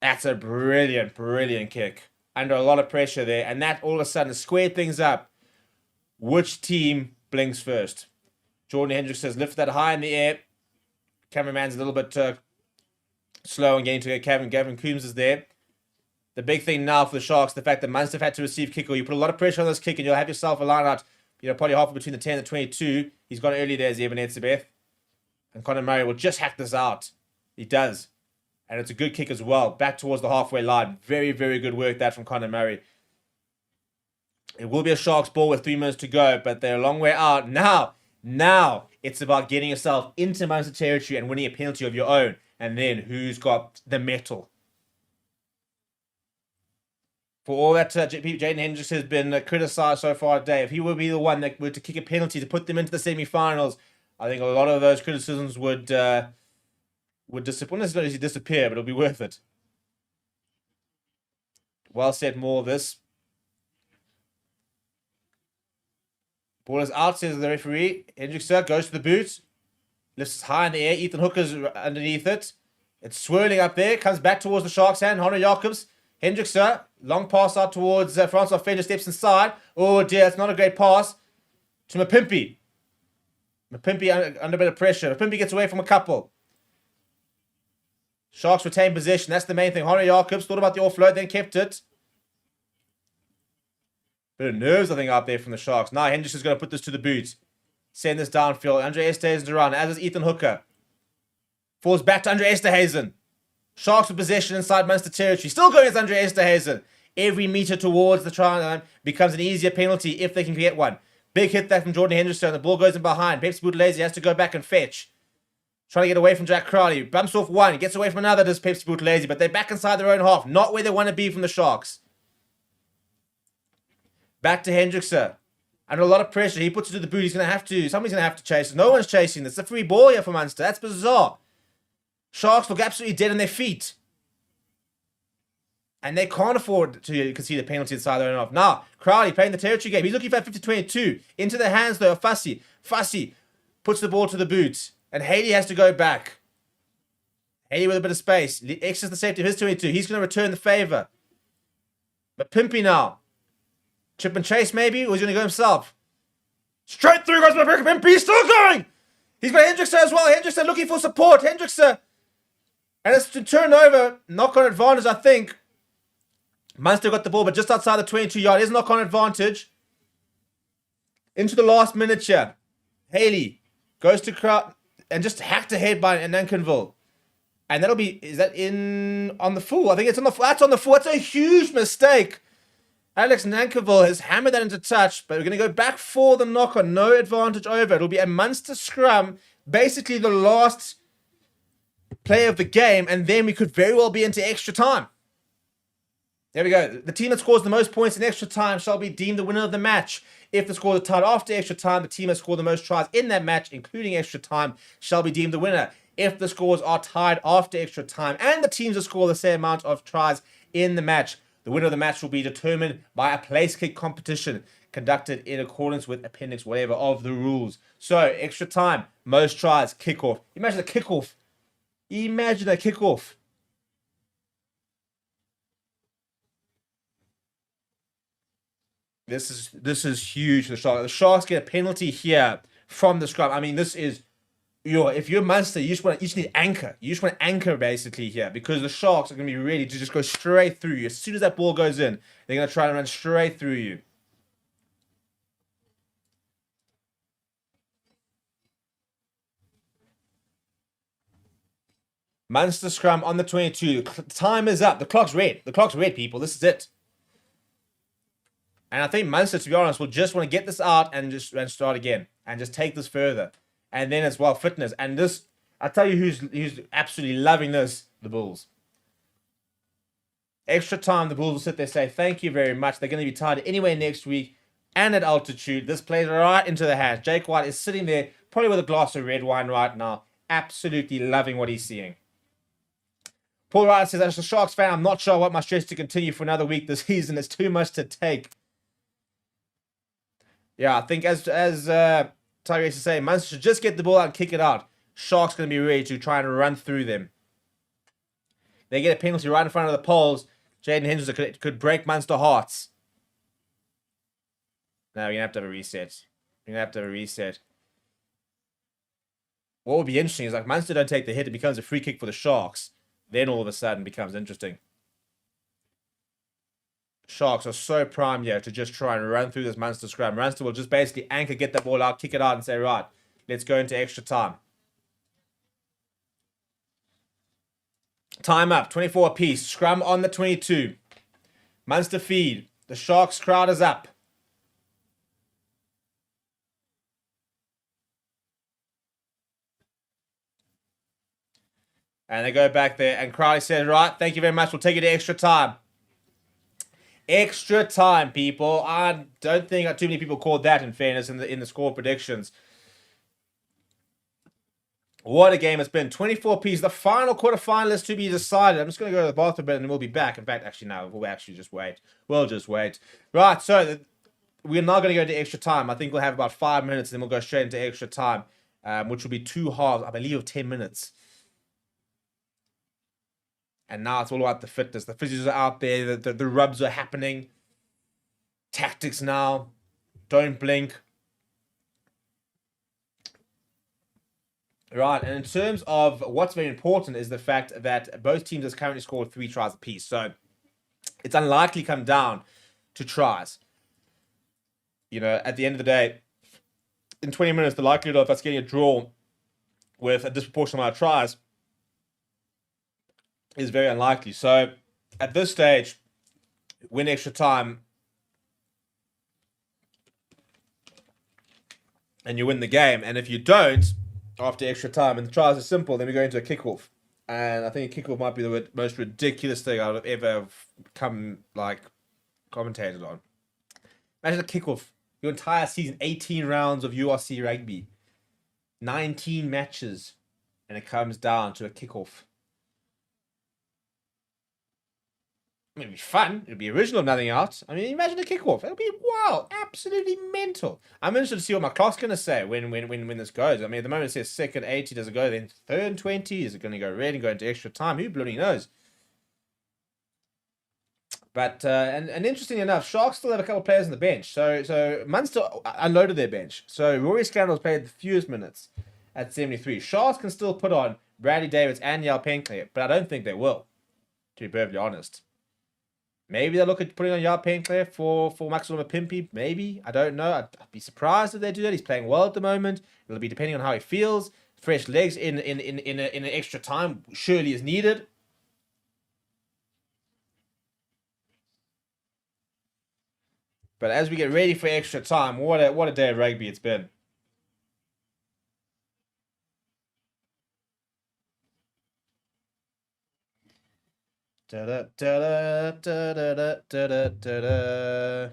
That's a brilliant, brilliant kick. Under a lot of pressure there. And that all of a sudden squared things up. Which team blinks first? Jordan Hendricks says, lift that high in the air. Cameraman's a little bit slow in getting to it. Gavin Coombs is there. The big thing now for the Sharks, the fact that Munster have had to receive kick. You put a lot of pressure on this kick and you'll have yourself a line out, probably halfway between the 10 and the 22. He's gone early there as Evan Etzebeth. And Conor Murray will just hack this out. He does. And it's a good kick as well. Back towards the halfway line. Very, very good work that from Conor Murray. It will be a Sharks ball with 3 minutes to go, but they're a long way out. Now it's about getting yourself into Munster territory and winning a penalty of your own. And then who's got the mettle? For all that, Jaden Hendricks has been criticised so far today. If he would be the one that were to kick a penalty to put them into the semi-finals, I think a lot of those criticisms would disappear, but it'll be worth it. Well said, more of this. Ball is out, says the referee. Hendricks goes to the boot. Lifts high in the air. Ethan Hooker's underneath it. It's swirling up there. Comes back towards the Sharks' hand. Honor Jacobs. Hendricks, long pass out towards Francois Fender. Steps inside. Oh dear, it's not a great pass. To Mapimpi. Mapimpi under a bit of pressure. Mapimpi gets away from a couple. Sharks retain possession. That's the main thing. Honor Jacobs thought about the offload, then kept it. Bit of nerves, I think, out there from the Sharks. Now Hendricks is going to put this to the boot. Send this downfield. Andre Esterhazen around, as is Ethan Hooker. Falls back to Andre Esterhazen. Sharks with possession inside Munster territory. Still going as Andre Esterhazen. Every meter towards the try line becomes an easier penalty if they can get one. Big hit there from Jordan Henderson. The ball goes in behind. Pepsi Buthelezi has to go back and fetch. Trying to get away from Jack Crowley. Bumps off one. Gets away from another, does Pepsi Buthelezi. But they're back inside their own half. Not where they want to be from the Sharks. Back to Hendricks. Under a lot of pressure. He puts it to the boot. He's going to have to. Somebody's going to have to chase it. No one's chasing this. It's a free ball here for Munster. That's bizarre. Sharks look absolutely dead on their feet. And they can't afford to concede a penalty inside their own half. Now, Crowley playing the territory game. He's looking for 50-22. Into the hands, though, of Fussy. Fussy puts the ball to the boot. And Haley has to go back. Haley with a bit of space. Extras the safety of his 22. He's going to return the favour. But Pimpy now. Chip and chase maybe? Or he's going to go himself? Straight through goes Pimpy. He's still going. He's got Hendrickson as well. Hendrickson looking for support. Hendrickson. And it's to turn over. Knock-on advantage, I think. Munster got the ball, but just outside the 22-yard. Is knock-on advantage. Into the last minute here. Haley goes to crowd and just hacked ahead by Nankinville. And that'll be, is that in, on the full? I think it's on the full. That's on the full. That's a huge mistake. Alex Nankinville has hammered that into touch, but we're going to go back for the knock-on. No advantage over. It'll be a Munster scrum. Basically the last play of the game, and then we could very well be into extra time. There we go. The team that scores the most points in extra time shall be deemed the winner of the match. If the scores are tied after extra time, the team that scored the most tries in that match, including extra time, shall be deemed the winner. If the scores are tied after extra time and the teams that score the same amount of tries in the match, the winner of the match will be determined by a place kick competition conducted in accordance with appendix whatever of the rules. So, extra time, most tries, kickoff. Imagine a kickoff. Imagine a kickoff. This is huge for the Sharks. The Sharks get a penalty here from the scrum. I mean, this is if you're Munster, you just need anchor. You just want to anchor basically here because the Sharks are going to be ready to just go straight through you. As soon as that ball goes in, they're going to try and run straight through you. Munster scrum on the 22. Time is up. The clock's red. The clock's red, people. This is it. And I think Munster, to be honest, will just want to get this out and just start again and just take this further. And then as well, fitness. And this, I tell you who's absolutely loving this, the Bulls. Extra time, the Bulls will sit there and say, thank you very much. They're going to be tired anyway next week and at altitude. This plays right into the hands. Jake White is sitting there, probably with a glass of red wine right now, absolutely loving what he's seeing. Paul Ryder says, as a Sharks fan, I'm not sure I want my stress to continue for another week this season. It's too much to take. Yeah, I think as Tiger is saying, Munster should just get the ball out and kick it out. Sharks going to be ready to try and run through them. They get a penalty right in front of the poles. Jaden Henderson could break Munster hearts. Now we're going to have to have a reset. We're going to have to have a reset. What would be interesting is like Munster don't take the hit, it becomes a free kick for the Sharks. Then all of a sudden becomes interesting. Sharks are so prime here to just try and run through this Munster scrum. Munster will just basically anchor, get the ball out, kick it out and say, right, let's go into extra time. Time up, 24 apiece. Scrum on the 22. Munster feed. The Sharks crowd is up. And they go back there and Crowley says, right, thank you very much. We'll take you to extra time. Extra time, people. I don't think too many people called that, in fairness, in the score predictions. What a game it's been. 24 piece. The final quarterfinalists to be decided. I'm just going to go to the bathroom a bit and then we'll be back. In fact, actually, no. We'll actually just wait. We'll just wait. Right, so we're not going to go into extra time. I think we'll have about 5 minutes and then we'll go straight into extra time, which will be 2 halves, I believe, of 10 minutes. And now it's all about the fitness. The physios are out there. The rubs are happening. Tactics now. Don't blink. Right, and in terms of what's very important is the fact that both teams have currently scored 3 tries apiece. So it's unlikely to come down to tries. You know, at the end of the day, in 20 minutes, the likelihood of us getting a draw with a disproportionate amount of tries is very unlikely. So at this stage, win extra time and you win the game. And if you don't, after extra time, and the tries are simple, then we go into a kickoff. And I think a kickoff might be the most ridiculous thing I've ever commentated on. Imagine a kickoff. Your entire season, 18 rounds of URC rugby. 19 matches. And it comes down to a kickoff. It'd be fun. It'd be original, nothing else. I mean, imagine a kickoff. It'll be wild, absolutely mental. I'm interested to see what my clock's gonna say when this goes. I mean, at the moment it says second 80. Does it go then third and 20? Is it gonna go red and go into extra time? Who bloody knows? But and interestingly enough, Sharks still have a couple of players on the bench. So Munster unloaded their bench. So Rory Scandal's played the fewest minutes at 73. Sharks can still put on Bradley Davids and Yal Penclair, but I don't think they will, to be perfectly honest. Maybe they'll look at putting on Yal Penclair for Maxwell Mapimpi. Maybe. I don't know. I'd be surprised if they do that. He's playing well at the moment. It'll be depending on how he feels. Fresh legs in an extra time surely is needed. But as we get ready for extra time, what a day of rugby it's been. Da da da da da da da da da.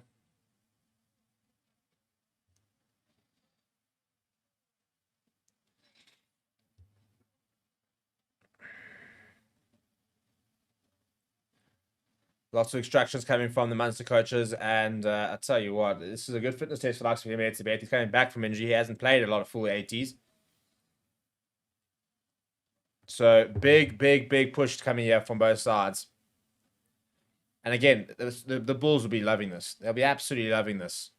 Lots of extractions coming from the Munster coaches, and I tell you what, this is a good fitness test for Lux for him. He's coming back from injury. He hasn't played a lot of full 80s. So big push coming here from both sides. And again, the Bulls will be loving this. They'll be absolutely loving this.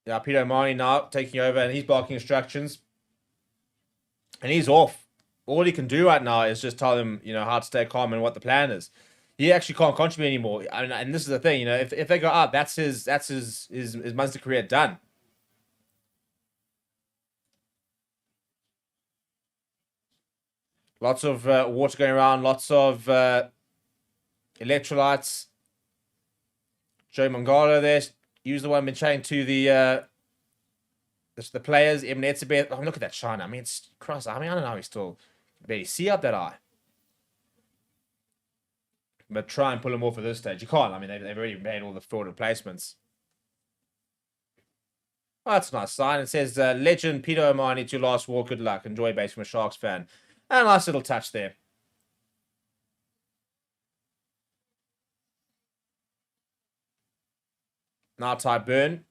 Yeah, Peter O'Mahony now taking over, and he's barking instructions. And he's off. All he can do right now is just tell them, how to stay calm and what the plan is. He actually can't contribute anymore. And this is the thing, if they go up, that's his Munster career done. Lots of water going around, lots of electrolytes. Joe Mangala there. He was the one been chatting to the players. Ibn Etzebeth. Oh, look at that shine. I mean, it's cross. I don't know how he still barely see up that eye. But try and pull him off at this stage. You can't. I mean, they've already made all the fraud replacements. Oh, that's a nice sign. It says, legend Peter O'Mahony to your last walk. Good luck. Enjoy base from a Sharks fan. And a nice little touch there. Now Ty Burn.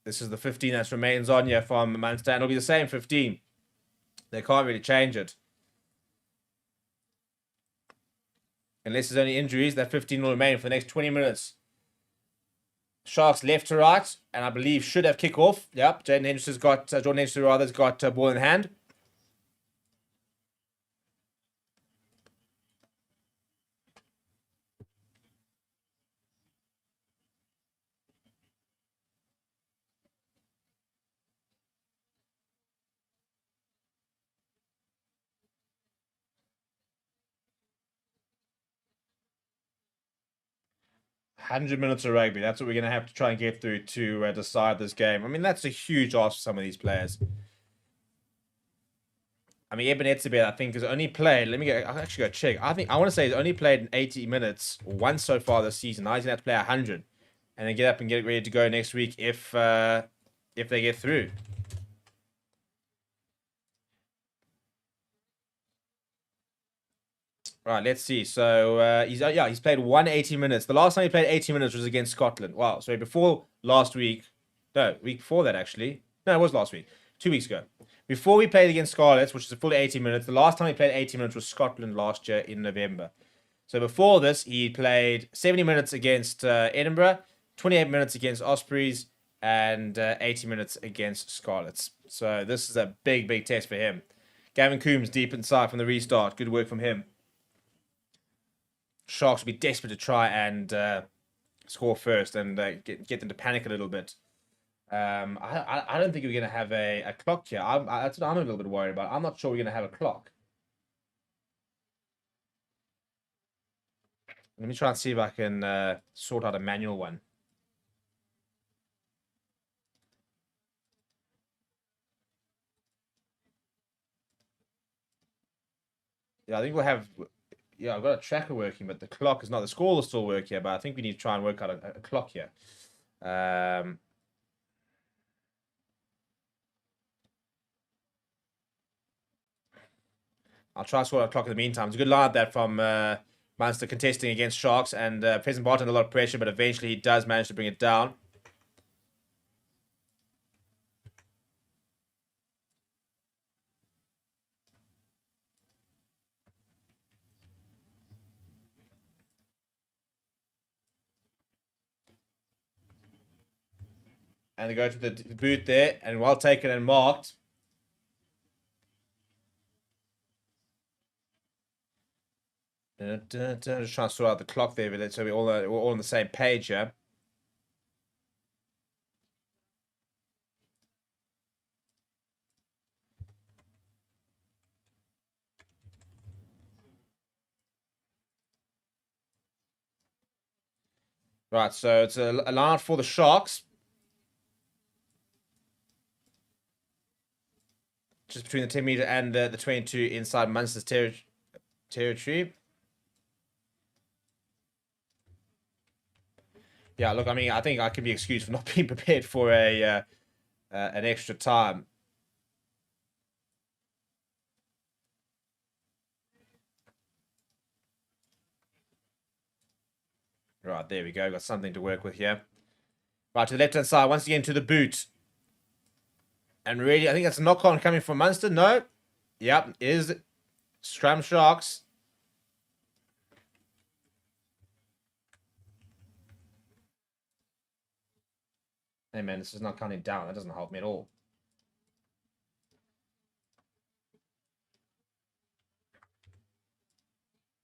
This is the 15 that remains on here from Munster. It'll be the same 15. They can't really change it. Unless there's only injuries, that 15 will remain for the next 20 minutes. Sharks left to right, and I believe should have kickoff. Yep, Jordan Henderson's got ball in hand. $100 of rugby. That's what we're going to have to try and get through to decide this game. I mean, that's a huge ask for some of these players. I mean, Eben Etzebeth, I think, has only played. I'll actually go check. I want to say he's only played 80 minutes once so far this season. Now he's going to have to play 100 and then get up and get ready to go next week if they get through. Right, let's see. So he's played 180 minutes. The last time he played 80 minutes was against Scotland. Wow, sorry, before last week. No, week before that actually. No, it was last week. 2 weeks ago. Before we played against Scarlets, which is a full 80 minutes, the last time he played 80 minutes was Scotland last year in November. So before this, he played 70 minutes against Edinburgh, 28 minutes against Ospreys, and 80 minutes against Scarlets. So this is a big test for him. Gavin Coombs deep inside from the restart. Good work from him. Sharks will be desperate to try and score first and get them to panic a little bit. I don't think we're going to have a clock here. That's what I'm a little bit worried about. I'm not sure we're going to have a clock. Let me try and see if I can sort out a manual one. Yeah, I think we'll have... Yeah, I've got a tracker working, but the clock is not. The score will still work here, but I think we need to try and work out a clock here. I'll try to sort out a clock in the meantime. It's a good line at that from Munster contesting against Sharks, and Pheasant Barton under a lot of pressure, but eventually he does manage to bring it down. And they go to the boot there, and well taken and marked. Just trying to sort out the clock there, so we're all on the same page here. Right, so it's a line out for the Sharks. Just between the 10 meter and the 22 inside Munster's territory. Yeah, look, I mean, I think I can be excused for not being prepared for an extra time. Right, there we go. Got something to work with here. Right, to the left-hand side, once again to the boot. And really, I think that's a knock-on coming from Munster. No. Yep, is Scrum Sharks. Hey, man, this is not counting down. That doesn't help me at all.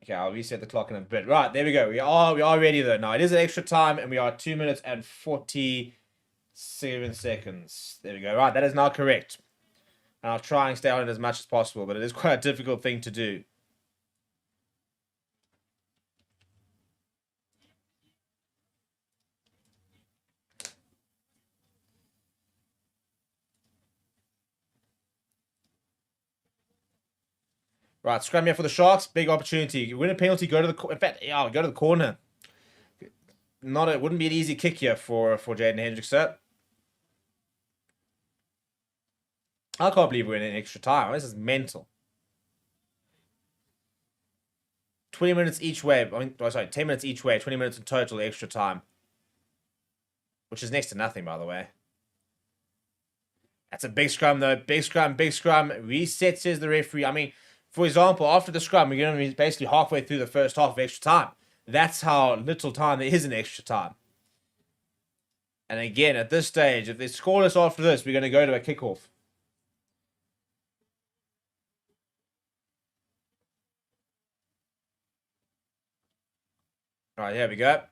Okay, I'll reset the clock in a bit. Right, there we go. We are ready, though. Now, it is an extra time, and we are 2 minutes and 47 seconds. There we go. Right, that is now correct. And I'll try and stay on it as much as possible, but it is quite a difficult thing to do. Right, scrum here for the Sharks. Big opportunity. You win a penalty, go to the... In fact, yeah, go to the corner. It wouldn't be an easy kick here for Jaden Hendrickson. I can't believe we're in an extra time. This is mental. 20 minutes each way. I mean, sorry, 10 minutes each way. 20 minutes in total extra time. Which is next to nothing, by the way. That's a big scrum, though. Big scrum, big scrum. Reset, says the referee. I mean... For example, after the scrum, we're going to be basically halfway through the first half of extra time. That's how little time there is in extra time. And again, at this stage, if they're scoreless after this, we're going to go to a kickoff. All right, here we go.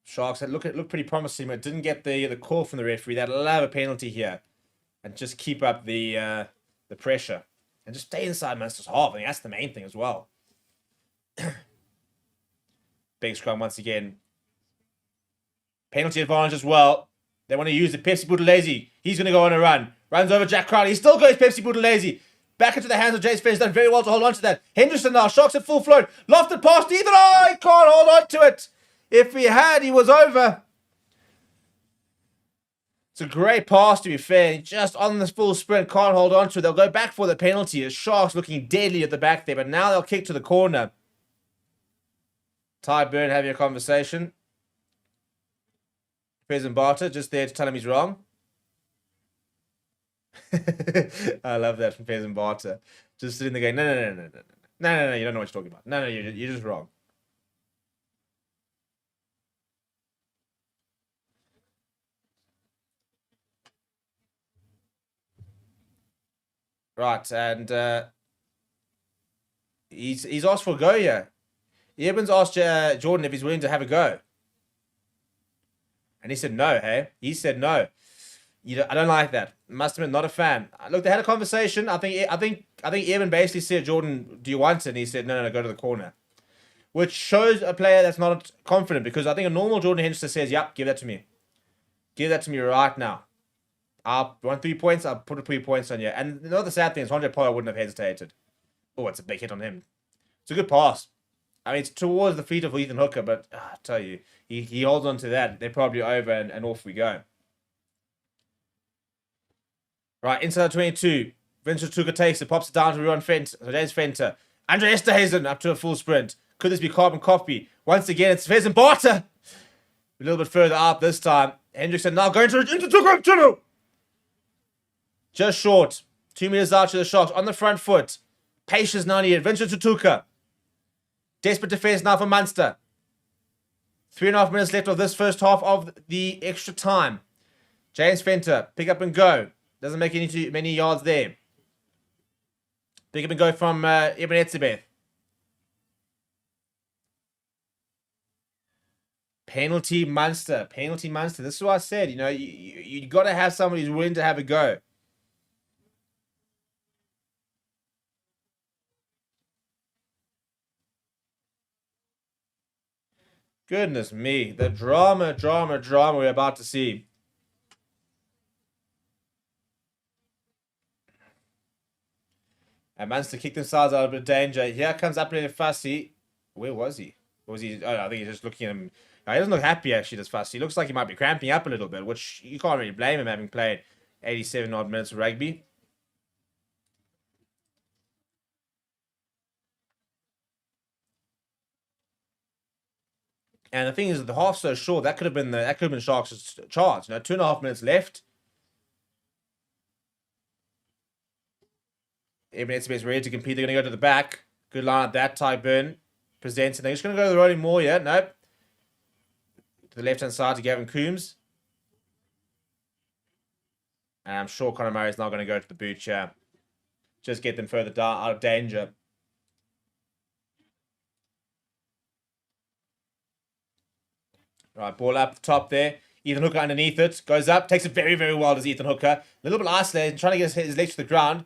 Sharks looked pretty promising, but didn't get the call from the referee. They'd love a penalty here, and just keep up the pressure, and just stay inside Munster's half. I think that's the main thing as well. Big scrum once again. Penalty advantage as well. They want to use the Pepsi Buthelezi. He's going to go on a run. Runs over Jack Crowley. He still goes Pepsi Buthelezi. Back into the hands of Jace Fenn. He's done very well to hold on to that. Henderson now. Sharks at full float. Lofted past Ethan. Oh, he can't hold on to it. If he had, he was over. It's a great pass, to be fair. Just on this full sprint, can't hold on to it. They'll go back for the penalty. As Sharks looking deadly at the back there, but now they'll kick to the corner. Ty Byrne having a conversation. Pheasant Barter just there to tell him he's wrong. I love that from Pheasant Barter. Just sitting there going, no, you don't know what you're talking about. No, you're just wrong. Right, and he's asked for a go here. Eben's asked Jordan if he's willing to have a go. And he said no, hey? He said no. I don't like that. Must admit, not a fan. Look, they had a conversation. I think Eben basically said, Jordan, do you want it? And he said, no, go to the corner. Which shows a player that's not confident, because I think a normal Jordan Henderson says, yep, give that to me. Give that to me right now. I'll want 3 points, I'll put 3 points on you. And the other sad thing is, Andre Pollard wouldn't have hesitated. Oh, it's a big hit on him. It's a good pass. I mean, it's towards the feet of Ethan Hooker, but I tell you, he holds on to that. They're probably over, and off we go. Right, inside the 22. Vincent Tuka takes it, pops it down to James Fenter. Andre Esterhazen up to a full sprint. Could this be carbon copy? Once again, it's Fez and Barter. A little bit further out this time. Hendrickson now going into Tuka. Just short. 2 meters out to the Sharks on the front foot. Patience now needed. Vincent Tuka. Desperate defense now for Munster. 3.5 minutes left of this first half of the extra time. James Fenter, pick up and go. Doesn't make many yards there. Pick up and go from Ibn Etzebeth. Penalty Munster. Penalty Munster. This is what I said. You got to have somebody who's willing to have a go. Goodness me. The drama we're about to see. And Munster kicked themselves out of a bit of danger. Here comes April Fassi. Where was he? Was he? Oh, I think he's just looking at him. No, he doesn't look happy, actually, does Fassi. He looks like he might be cramping up a little bit, which you can't really blame him, having played 87 odd minutes of rugby. And the thing is, the half's so short, that could have been Sharks' chance. 2.5 minutes left. Ibn Etzebeth's ready to compete. They're going to go to the back. Good line at that. Tyburn presents. And they're just going to go to the rolling more. Yeah, nope. To the left-hand side to Gavin Coombs. And I'm sure Conor Murray's not going to go to the boot chair. Just get them further down, out of danger. Right, ball up the top there. Ethan Hooker underneath it. Goes up. Takes it very, very well, does Ethan Hooker. A little bit isolated. Trying to get his legs to the ground.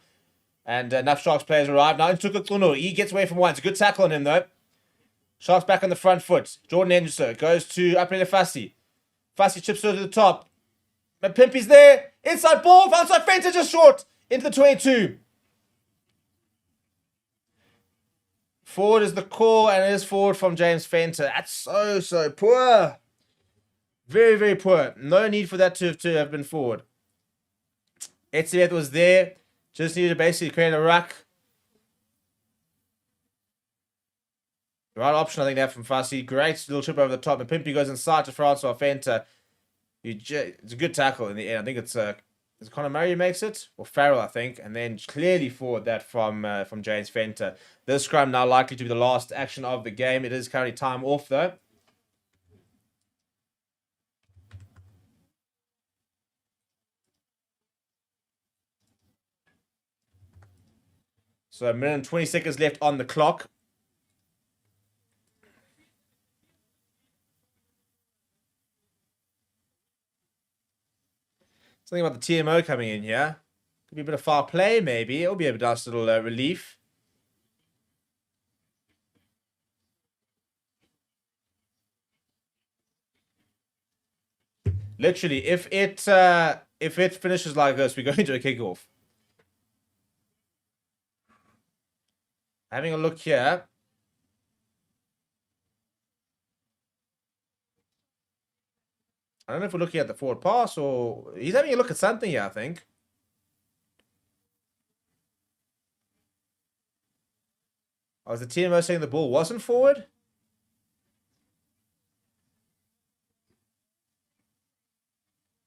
And enough Sharks players arrive. Now into Tuka. He gets away from one. It's a good tackle on him, though. Sharks back on the front foot. Jordan Henderson goes to April Fassi. Fassi chips over to the top. Pimpy's there. Inside ball. Outside Fenter just short. Into the 22. Forward is the call, and it is forward from James Fenter. That's so poor. Very, very poor. No need for that to have been forward. Etzebeth was there. Just needed to basically create a ruck. The right option, I think, there from Fassi. Great little chip over the top. And Pimpy goes inside to Francois Fenter. It's a good tackle in the end. I think it's Conor Murray who makes it, or Farrell, I think. And then clearly forward that from James Fenter. This scrum now likely to be the last action of the game. It is currently time off, though. So 1 minute and 20 seconds left on the clock. Something about the TMO coming in here. Could be a bit of foul play, maybe. It'll be a nice little relief. Literally, if it finishes like this, we go into a kickoff. Having a look here. I don't know if we're looking at the forward pass or... He's having a look at something here, I think. Oh, was the TMO saying the ball wasn't forward?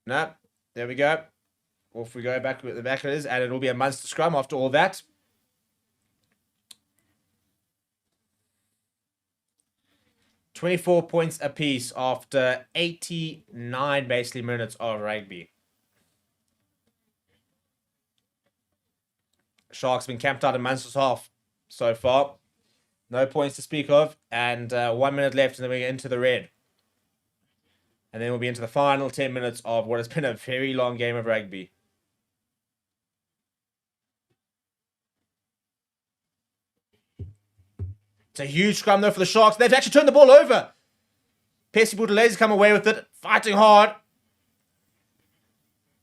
No. There we go. Off we go back with the back it is. And it'll be a Munster scrum after all that. $24 points apiece after 89 basically minutes of rugby. Sharks been camped out in Munster's half so far. No points to speak of. And 1 minute left and then we get into the red. And then we'll be into the final 10 minutes of what has been a very long game of rugby. It's a huge scrum, though, for the Sharks. They've actually turned the ball over. Percy Boutelai's come away with it. Fighting hard.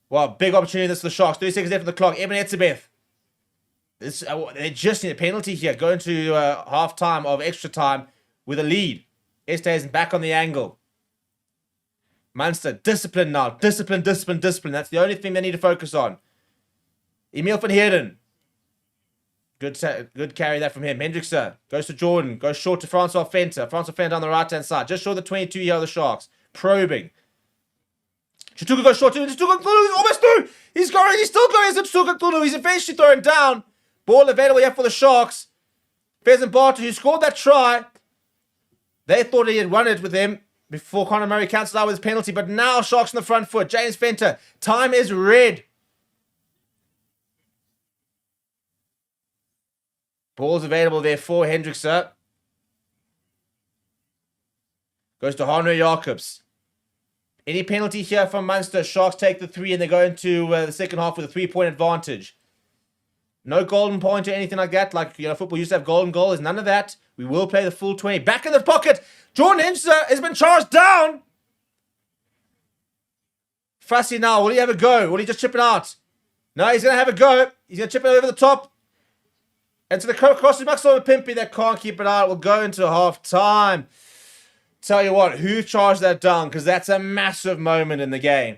Well, big opportunity this for the Sharks. 30 seconds left on the clock. Ibn Etzebeth. They just need a penalty here. Going to half-time of extra time. with a lead. Esterhuizen back on the angle. Munster, discipline now. Discipline. That's the only thing they need to focus on. Emil van Heerden. Good carry that from him. Hendrickse goes to Jordan. Goes short to Francois Venter. Francois Venter on the right-hand side. Just short of the 22 here of the Sharks. Probing. Chituka goes short. Chituka he's almost through. He's going. He's still going. He's eventually thrown down. Ball available here for the Sharks. Pheasant Barter, who scored that try. They thought he had won it with him before Conor Murray cancelled out with his penalty. But now Sharks on the front foot. James Venter. Time is red. Ball's available there for Hendrickse. Goes to Hanro Jacobs. Any penalty here from Munster. Sharks take the 3 and they go into the second half with a 3-point advantage. No golden point or anything like that. Like, football used to have golden goal. There's none of that. We will play the full 20. Back in the pocket. Jordan Hendrickse has been charged down. Fussy now. Will he have a go? Will he just chip it out? No, he's going to have a go. He's going to chip it over the top. And to the cross to Maxwell Pimpy that can't keep it out. We'll go into half time. Tell you what, who charged that down? Because that's a massive moment in the game.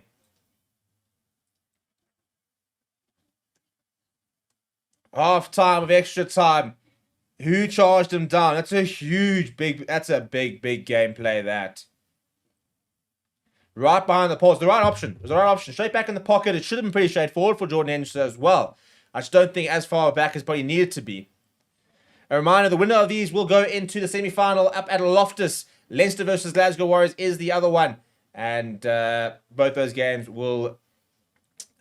Half time of extra time. Who charged him down? That's a big gameplay, that. Right behind the post. The right option. It was the right option. Straight back in the pocket. It should have been pretty straightforward for Jordan Hendrickse as well. I just don't think as far back as probably needed to be. A reminder, the winner of these will go into the semi-final up at Loftus. Leinster versus Glasgow Warriors is the other one. And both those games will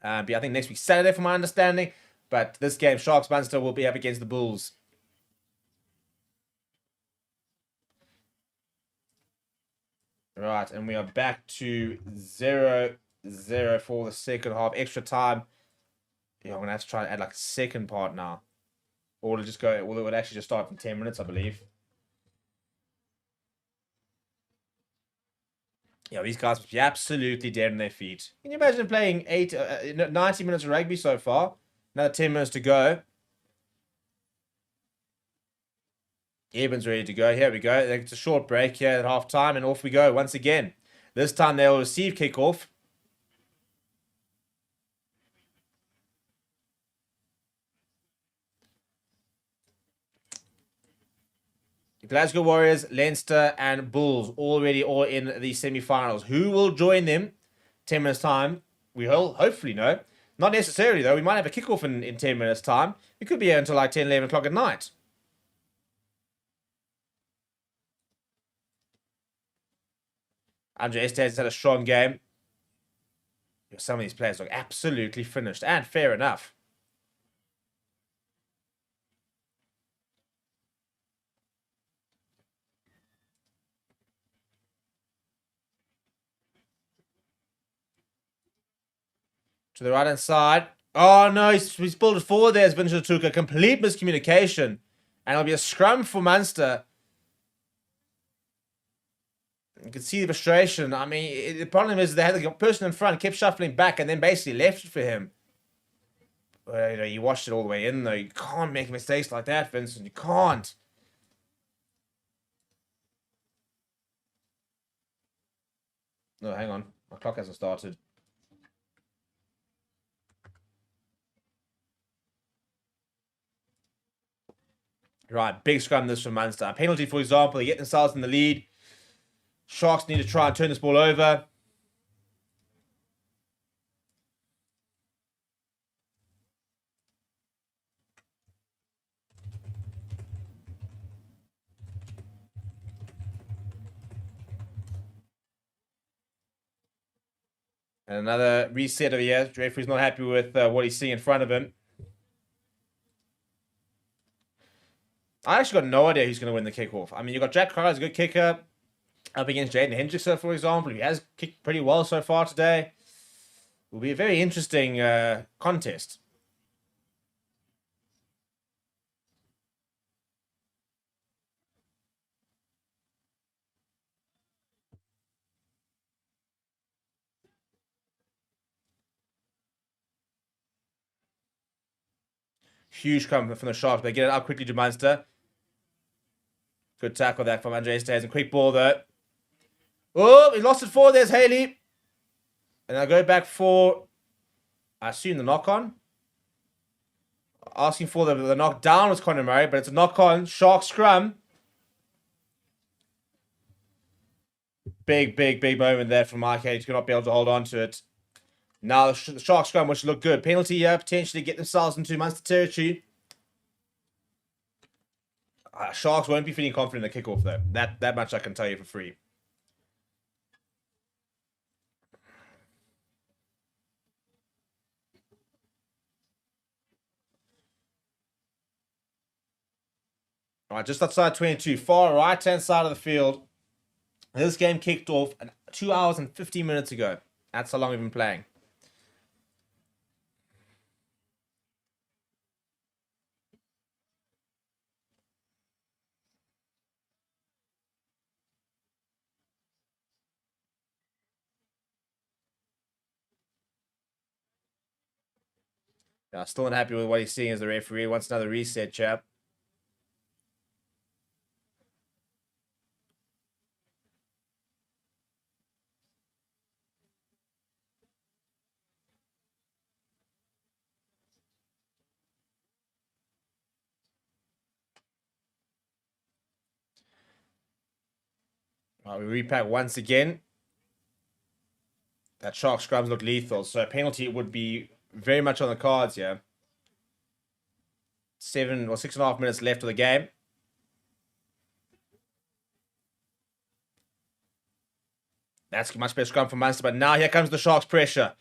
be, I think, next week Saturday, from my understanding. But this game, Sharks Munster, will be up against the Bulls. Right, and we are back to 0-0 for the second half. Extra time. Yeah, I'm going to have to try and add like a second part now. Or it'll just go, well, it would actually just start from 10 minutes, I believe. Yeah, these guys must be absolutely dead on their feet. Can you imagine playing 90 minutes of rugby so far? Another 10 minutes to go. Eben's ready to go. Here we go. It's a short break here at half time, and off we go once again. This time they'll receive kickoff. Glasgow Warriors, Leinster, and Bulls already all in the semi-finals. Who will join them? 10 minutes time. We will hopefully know. Not necessarily, though. We might have a kickoff in 10 minutes time. It could be here until like 10, 11 o'clock at night. Andre Estes has had a strong game. Some of these players look absolutely finished, and fair enough. To the right-hand side. Oh, no, he's pulled it forward there. Spencer took a complete miscommunication. And it'll be a scrum for Munster. You can see the frustration. I mean, the problem is they had the person in front, kept shuffling back, and then basically left it for him. But, you watched it all the way in, though. You can't make mistakes like that, Vincent. You can't. No, hang on. My clock hasn't started. Right, big scrum this from Munster. A penalty, for example, they get themselves in the lead. Sharks need to try and turn this ball over. And another reset over here. The referee's not happy with what he's seeing in front of him. I actually got no idea who's going to win the kickoff. I mean, you've got Jack Carter's a good kicker up against Jaden Hendrickse, for example. He has kicked pretty well so far today. It will be a very interesting contest. Huge come from the Sharks. They get it up quickly to Munster. Good tackle there from Andre Stays. Quick ball, though. Oh, he lost it forward. There's Haley. And I'll go back for, I assume, the knock-on. Asking for the knock-down was Conor Murray, but it's a knock-on. Shark scrum. Big moment there from Mike Haley to not be able to hold on to it. Now the Shark scrum, which look good. Penalty here, potentially get themselves into Munster territory. Sharks won't be feeling confident in the kickoff, though. That much I can tell you for free. All right, just outside 22, far right-hand side of the field. This game kicked off 2 hours and 15 minutes ago. That's how long we've been playing. Still not happy with what he's seeing as the referee. Wants another reset, chap. We repack once again. That Shark scrums look lethal, so a penalty would be very much on the cards here. 7 or 6.5 minutes left of the game. That's a much better scrum for Munster, but now here comes the Sharks' pressure.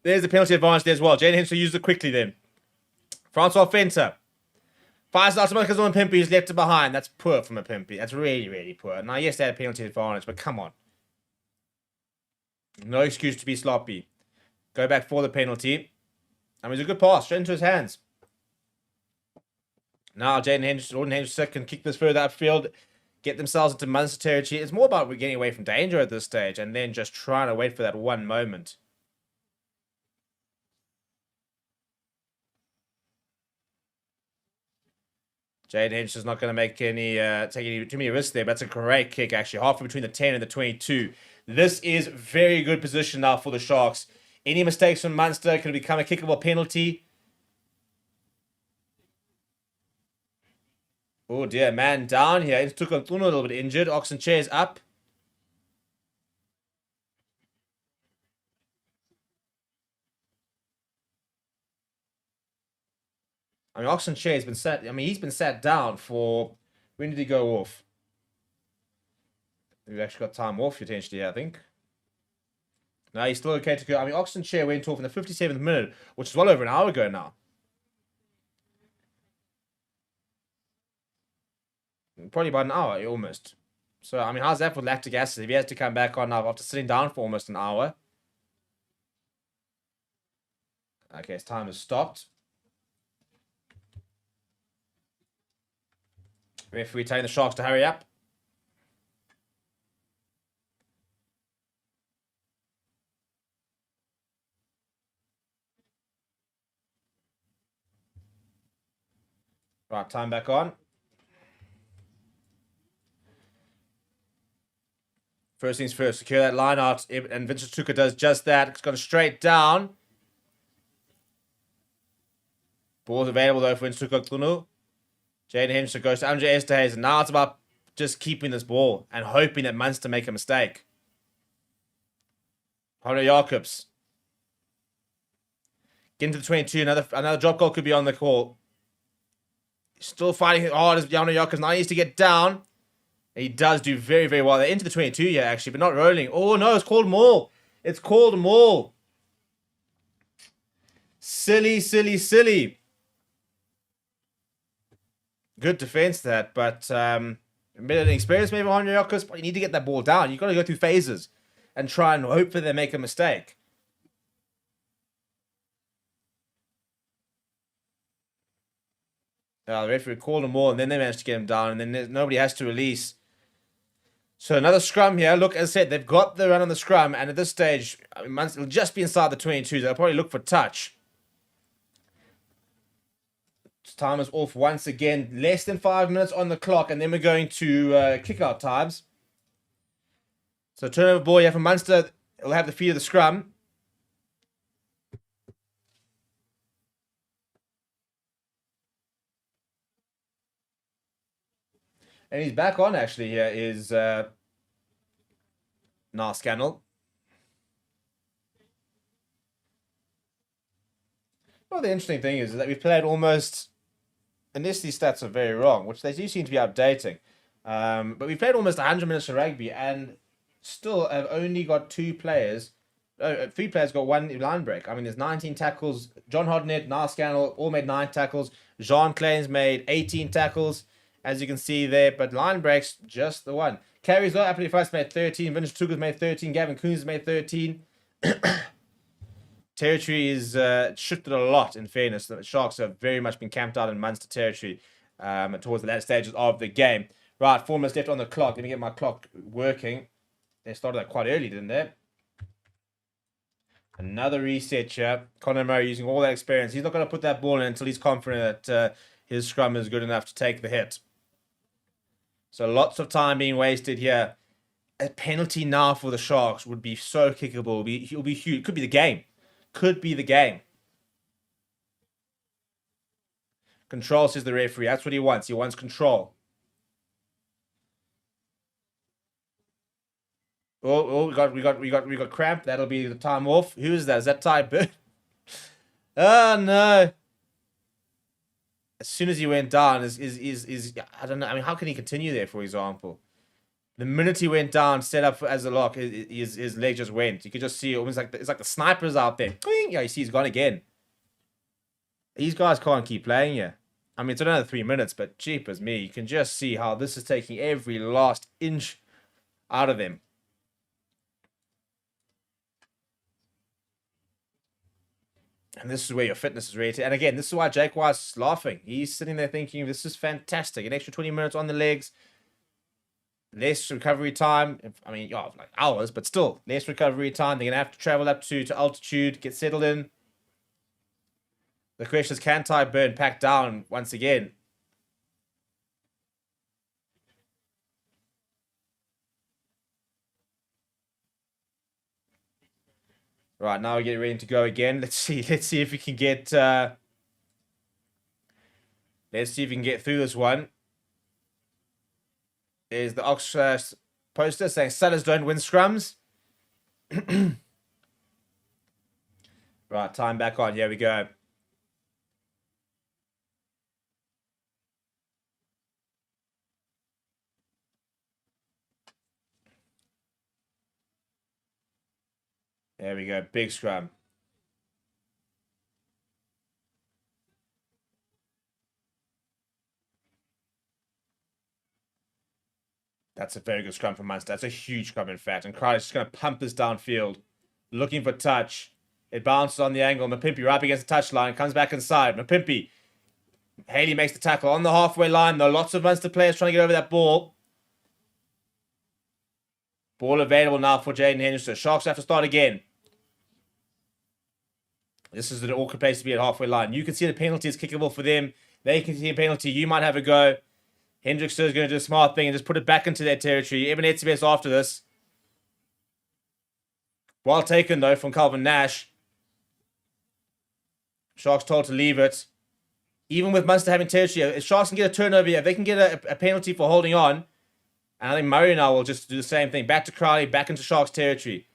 There's the penalty advantage there as well. Jaden Henson used it quickly then. Francois Fenter. Fires out to because of Pimpy who's left it behind. That's poor from a Pimpy. That's really poor. Now, yes, they had a penalty advantage, but come on. No excuse to be sloppy. Go back for the penalty. I mean, it's a good pass. Straight into his hands. Now, Jordan Henderson can kick this further upfield. Get themselves into Munster territory. It's more about getting away from danger at this stage. And then just trying to wait for that one moment. Jaden Henderson's not going to make take too many risks there, but that's a great kick, actually. Halfway between the 10 and the 22. This is very good position now for the Sharks. Any mistakes from Munster can become a kickable penalty. Oh dear, man down here. It took a little bit injured. Oxen Chair's up. I mean, Oxen Chair's been sat. I mean, he's been sat down for. When did he go off? We've actually got time off potentially, I think. No, he's still okay to go. I mean, Oxen Chair went off in the 57th minute, which is well over an hour ago now. Probably about an hour, almost. So, I mean, how's that for lactic acid? If he has to come back on now after sitting down for almost an hour. Okay, his time has stopped. Referee telling the Sharks to hurry up. Right, time back on. First things first, secure that line out, and Vincent Tuka does just that. It's gone straight down. Ball's available though for Vincent Tuka. Jaden Henderson goes to Andre Esterhuizen. Now it's about just keeping this ball and hoping that Munster make a mistake. Honor Jacobs. Get into the 22. Another drop goal could be on the call. Still fighting hard as Honor Jacobs. Now he needs to get down. He does do very well. They're into the 22 here, actually, but not rolling. Oh, no, it's called maul. It's called maul. Silly. Good defense, that, but a bit of experience maybe on your Jacobs, but you need to get that ball down. You've got to go through phases and try and hope that they make a mistake. The referee called him more, and then they managed to get him down, and then nobody has to release. So another scrum here. Look, as I said, they've got the run on the scrum, and at this stage, I mean, it'll just be inside the 22. They'll probably look for touch. Time is off once again. Less than 5 minutes on the clock, and then we're going to kick-out times. So turnover ball, for Munster. It'll have the feet of the scrum. And he's back on, actually, here is Scannell. Well, the interesting thing is that we've played almost, unless these stats are very wrong, which they do seem to be updating, but we've played almost 100 minutes of rugby and still have only got 3 players got 1 line break. I mean, there's 19 tackles. John Hodnett, Niall Scannell all made 9 tackles. Jean Claims made 18 tackles, as you can see there, but line breaks, just the 1. Carries though, Apple First made 13, Vince Tuga's made 13, Gavin Coons made 13. Territory is shifted a lot, in fairness. The Sharks have very much been camped out in Munster territory towards the latter stages of the game. Right, 4 minutes left on the clock. Let me get my clock working. They started that quite early, didn't they? Another reset here. Conor Murray using all that experience. He's not going to put that ball in until he's confident that his scrum is good enough to take the hit. So lots of time being wasted here. A penalty now for the Sharks would be so kickable. It'll be huge. Could be the game. Could be the game. Control, says the referee. That's what he wants. He wants control. Oh, we got cramp. That'll be the time off. Who is that? Is that Ty Bird? Oh no. As soon as he went down, is I don't know. I mean, how can he continue there, for example? The minute he went down, set up as a lock, his leg just went. You could just see almost like it's like the snipers out there. Yeah, you see he's gone again. These guys can't keep playing here. I mean, it's another 3 minutes, but jeepers me, you can just see how this is taking every last inch out of them. And this is where your fitness is rated. And again, this is why Jake Wise is laughing. He's sitting there thinking, this is fantastic. An extra 20 minutes on the legs. Less recovery time. I mean, yeah, like hours, but still, less recovery time. They're going to have to travel up to altitude, get settled in. The question is, can Ty Burn pack down once again? Right, now we're getting ready to go again. Let's see if we can get let's see if we can get through this one. There's the Oxford poster saying Sutters don't win scrums. Right, time back on. Here we go. There we go. Big scrum. That's a very good scrum from Munster. That's a huge scrum, in fact. And Crowley's just going to pump this downfield. Looking for touch. It bounces on the angle. Mapimpi right up against the touchline. Comes back inside. Mapimpi. Haley makes the tackle on the halfway line. There are lots of Munster players trying to get over that ball. Ball available now for Jaden Henderson. Sharks have to start again. This is an awkward place to be at halfway line. You can see the penalty is kickable for them. They can see a penalty. You might have a go. Hendrickson is going to do a smart thing and just put it back into their territory. Evan Etzebeth after this. Well taken, though, from Calvin Nash. Sharks told to leave it. Even with Munster having territory, if Sharks can get a turnover here, if they can get a penalty for holding on, and I think Murray now will just do the same thing. Back to Crowley, back into Sharks territory.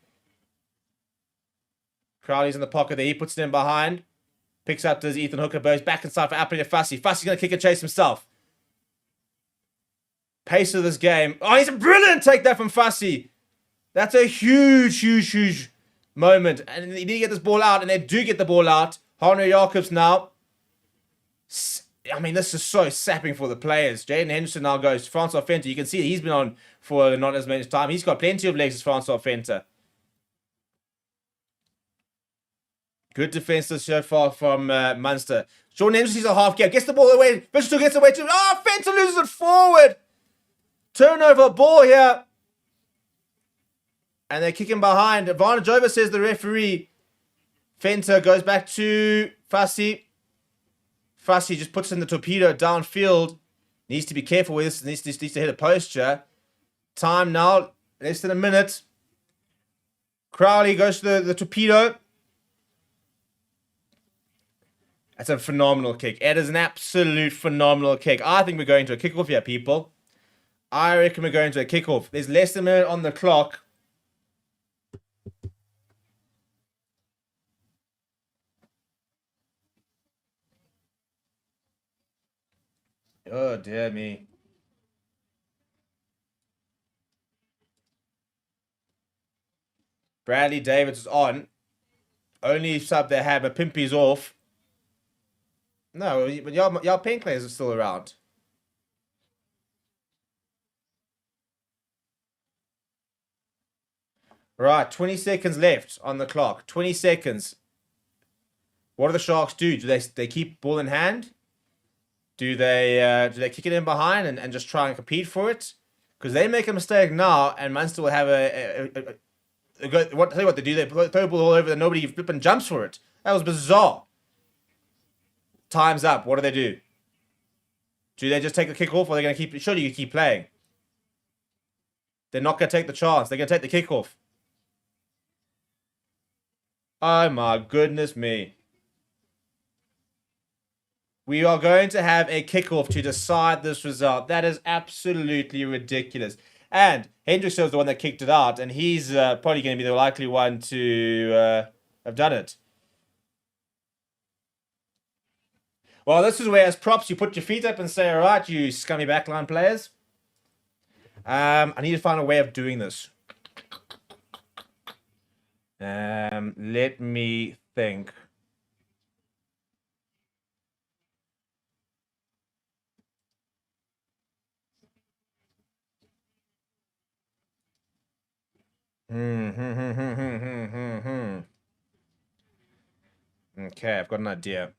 Crowley's in the pocket there. He puts it in behind. Picks up does Ethan Hooker. Goes back inside for Apple Fussy. Fussy's going to kick and chase himself. Pace of this game. Oh, he's a brilliant take that from Fussy. That's a huge moment. And they need to get this ball out, and they do get the ball out. Henry Jacobs now. I mean, this is so sapping for the players. Jaden Henderson now goes. Francois Fenter. You can see he's been on for not as much time. He's got plenty of legs as Francois Fenter. Good defense this so far from Munster. Jordan Henderson's a half gap. Gets the ball away. Bishop gets away to... Oh, Fenter loses it forward. Turnover ball here. And they're kicking behind. Advantage over, says the referee. Fenter goes back to Fussy. Fussy just puts in the torpedo downfield. Needs to be careful with this. Needs to hit a posture. Time now. Less than a minute. Crowley goes to the torpedo. That's a phenomenal kick. It is an absolute phenomenal kick. I think we're going to a kickoff here, people. I reckon we're going to a kickoff. There's less than a minute on the clock. Oh, dear me. Bradley Davids is on. Only sub they have, but Pimpy's off. No, but y'all pen players are still around. Right, 20 seconds left on the clock. 20 seconds. What do the Sharks do? Do they keep ball in hand? Do they kick it in behind and just try and compete for it? Because they make a mistake now, and Munster will have tell you what they do. They throw the ball all over, and nobody flipping jumps for it. That was bizarre. Time's up. What do? Do they just take the kick off, or are they going to keep? Surely you keep playing. They're not going to take the chance. They're going to take the kick off. Oh my goodness me. We are going to have a kickoff to decide this result. That is absolutely ridiculous. And Hendricks was the one that kicked it out, and he's probably going to be the likely one to have done it. Well, this is where, as props, you put your feet up and say, all right, you scummy backline players. I need to find a way of doing this. Let me think. Okay, I've got an idea.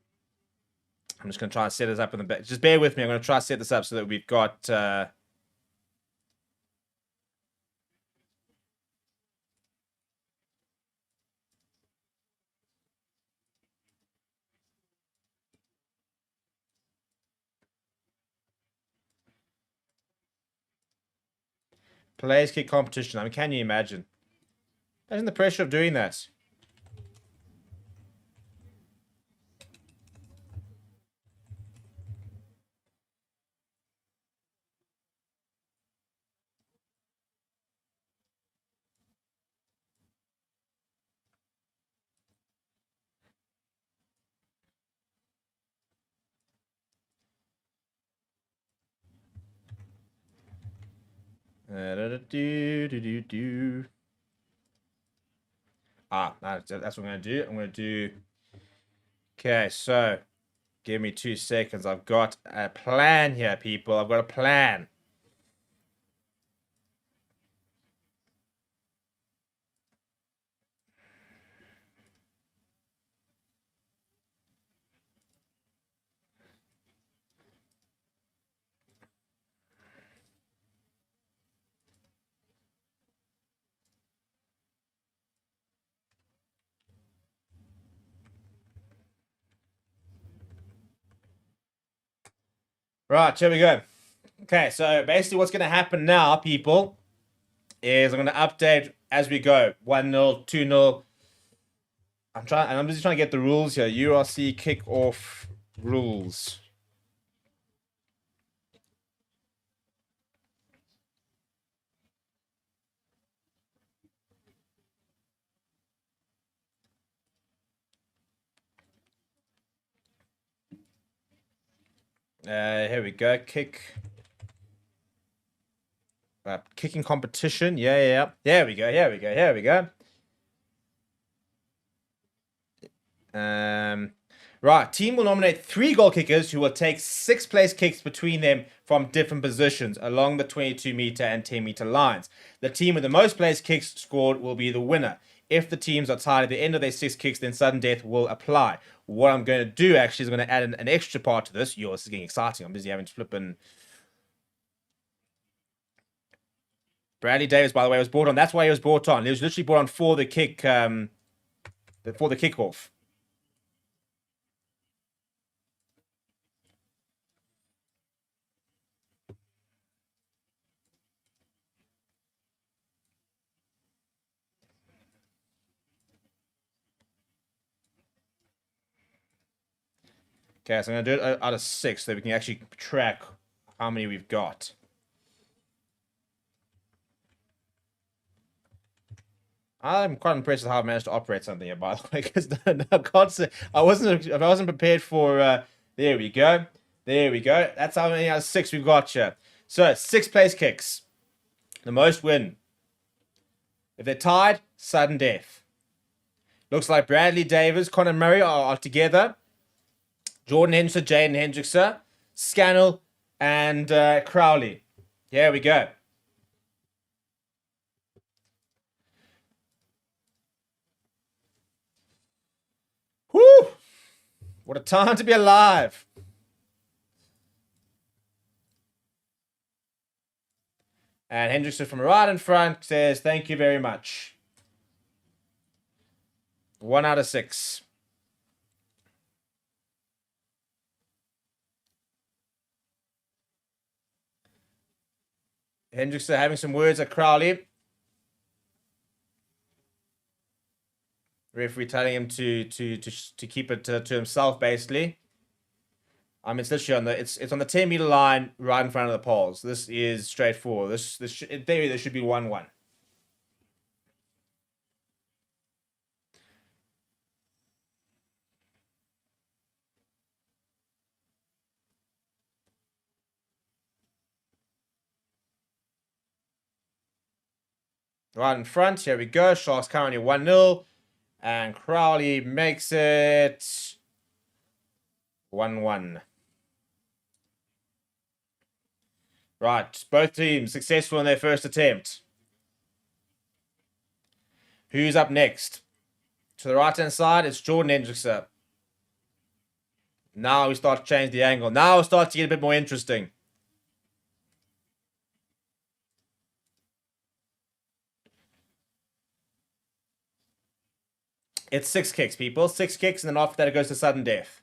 I'm just going to try and set this up in the back. Just bear with me. I'm going to try to set this up so that we've got... Players kick competition. I mean, can you imagine? Imagine the pressure of doing that. That's what I'm going to do. I'm going to do... Okay, so... Give me 2 seconds. I've got a plan here, people. I've got a plan. Right, here we go. Okay, so basically what's going to happen now, people, is I'm going to update as we go. 1-0, 2-0. I'm just trying to get the rules here. URC kickoff rules. Here we go. Kicking competition. Yeah. There we go. Right. Team will nominate 3 goal kickers who will take 6 place kicks between them from different positions along the 22-meter and 10-meter lines. The team with the most place kicks scored will be the winner. If the teams are tied at the end of their 6 kicks, then sudden death will apply. What I'm going to do, actually, is I'm going to add an extra part to this. This is getting exciting. I'm busy having to flip in. Bradley Davis, by the way, was brought on. That's why he was brought on. He was literally brought on for the kick, for the kickoff. Okay, so I'm going to do it out of 6 so we can actually track how many we've got. I'm quite impressed with how I managed to operate something here, by the way, because I can't say I wasn't prepared for. There we go. There we go. That's how many out of 6 we've got here. So 6 place kicks. The most win. If they're tied, sudden death. Looks like Bradley Davis, Conor Murray are together. Jordan Henderson, Jaden Hendrickson, Scannell, and Crowley. Here we go. Whew! What a time to be alive. And Hendrickson from right in front says, thank you very much. 1 out of 6. Hendrickson having some words at Crowley. Referee telling him to keep it to himself, basically. I mean, it's literally on the it's on the 10-meter line right in front of the poles. This is straightforward. This in theory there should be 1-1. Right in front, here we go. Sharks currently 1-0. And Crowley makes it 1-1. Right, both teams successful in their first attempt. Who's up next? To the right-hand side, it's Jordan Hendrickson. Now we start to change the angle. Now it starts to get a bit more interesting. It's 6 kicks, people. 6 kicks, and then after that it goes to sudden death.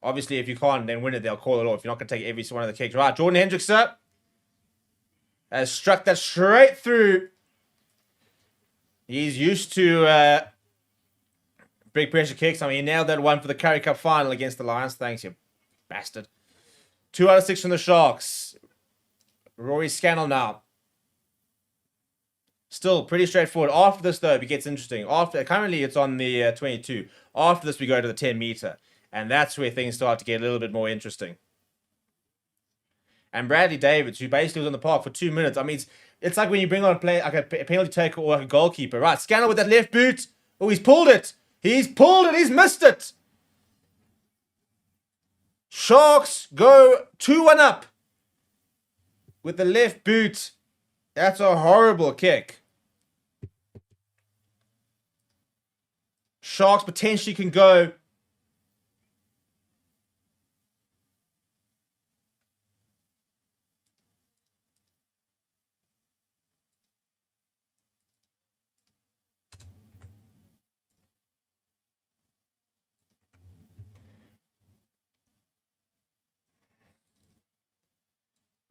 Obviously, if you can't then win it, they'll call it off. You're not going to take every one of the kicks. Right, Jordan Hendrickson has struck that straight through. He's used to big pressure kicks. I mean, he nailed that one for the Currie Cup final against the Lions. Thanks, you bastard. 2 out of 6 from the Sharks. Rory Scannell now. Still pretty straightforward. After this, though, it gets interesting. Currently, it's on the 22. After this, we go to the 10-meter. And that's where things start to get a little bit more interesting. And Bradley Davids, who basically was on the park for 2 minutes. I mean, it's like when you bring on a play, like a penalty taker or like a goalkeeper. Right, Scannell with that left boot. Oh, he's pulled it. He's pulled it. He's missed it. Sharks go 2-1 up with the left boot. That's a horrible kick. Sharks potentially can go.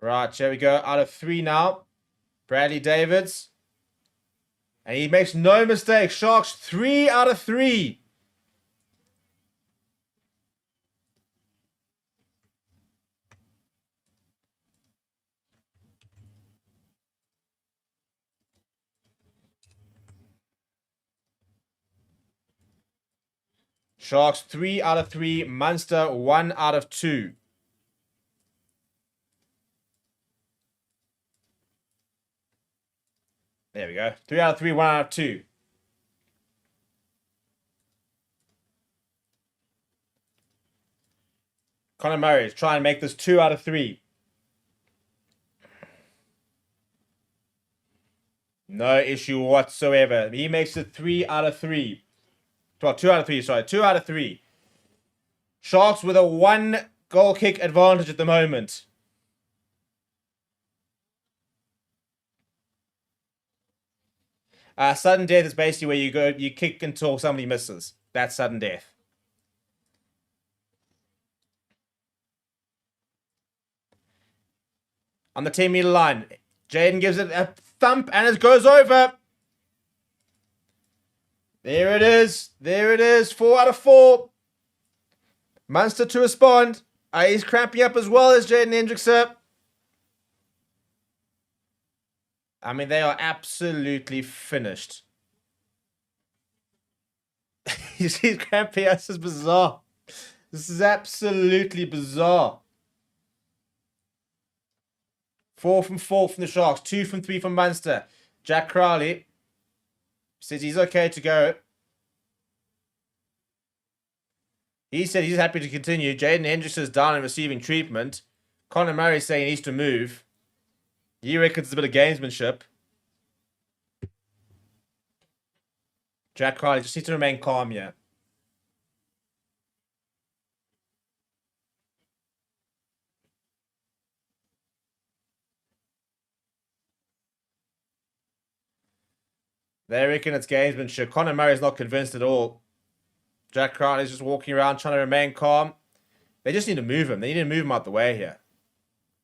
Right, here we go. Out of 3 now. Bradley Davids. And he makes no mistake. Sharks 3 out of 3. Sharks 3 out of 3. Munster 1 out of 2. There we go. 3 out of 3, 1 out of 2. Conor Murray is trying to make this 2 out of 3. No issue whatsoever. He makes it 3 out of 3. Well, 2 out of 3, sorry. 2 out of 3. Sharks with a 1 goal kick advantage at the moment. Sudden death is basically where you kick until somebody misses. That's sudden death. On the 10-meter line, Jaden gives it a thump and it goes over. There it is. There it is. 4 out of 4. Munster to respond. He's cramping up as well as Jaden Hendrickson. I mean, they are absolutely finished. You see, cramping. This is bizarre. This is absolutely bizarre. 4 from 4 from the Sharks. 2 from 3 from Munster. Jack Crowley says he's okay to go. He said he's happy to continue. Jaden Hendrickson is down and receiving treatment. Conor Murray saying he needs to move. He reckons it's a bit of gamesmanship. Jack Crowley just needs to remain calm here. They reckon it's gamesmanship. Conor Murray's not convinced at all. Jack Crowley's just walking around trying to remain calm. They just need to move him. They need to move him out the way here.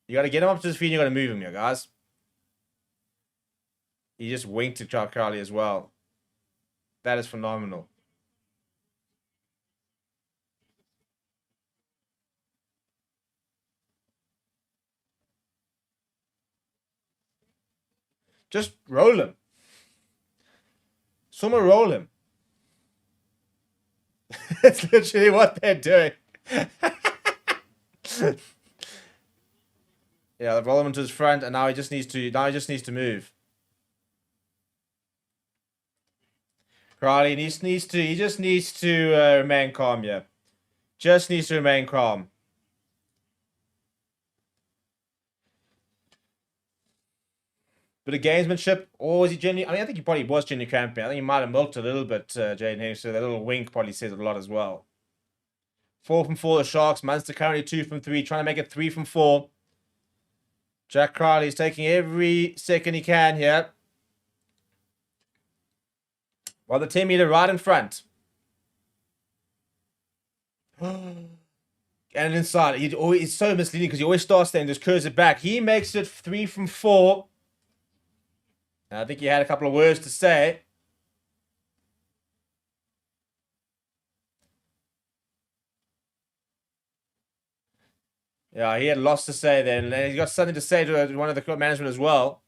You got to get him up to his feet and you got to move him here, guys. He just winked at Jack Crowley as well. That is phenomenal. Just roll him. Someone roll him. It's literally what they're doing. Yeah, they roll him into his front, and now he just needs to move. Crowley he just needs to remain calm. Yeah, just needs to remain calm. But a gamesmanship, or is he genuinely? I mean, I think he probably was genuinely cramping. I think he might have milked a little bit, Jaden Hughes. So that little wink probably says a lot as well. 4 from 4, the Sharks. Munster currently 2 from 3, trying to make it 3 from 4. Jack Crowley's taking every second he can here. While the 10-meter right in front. And inside. He's so misleading because he always starts there and just curves it back. He makes it 3 from 4. And I think he had a couple of words to say. Yeah, he had lots to say then. And he's got something to say to one of the management as well.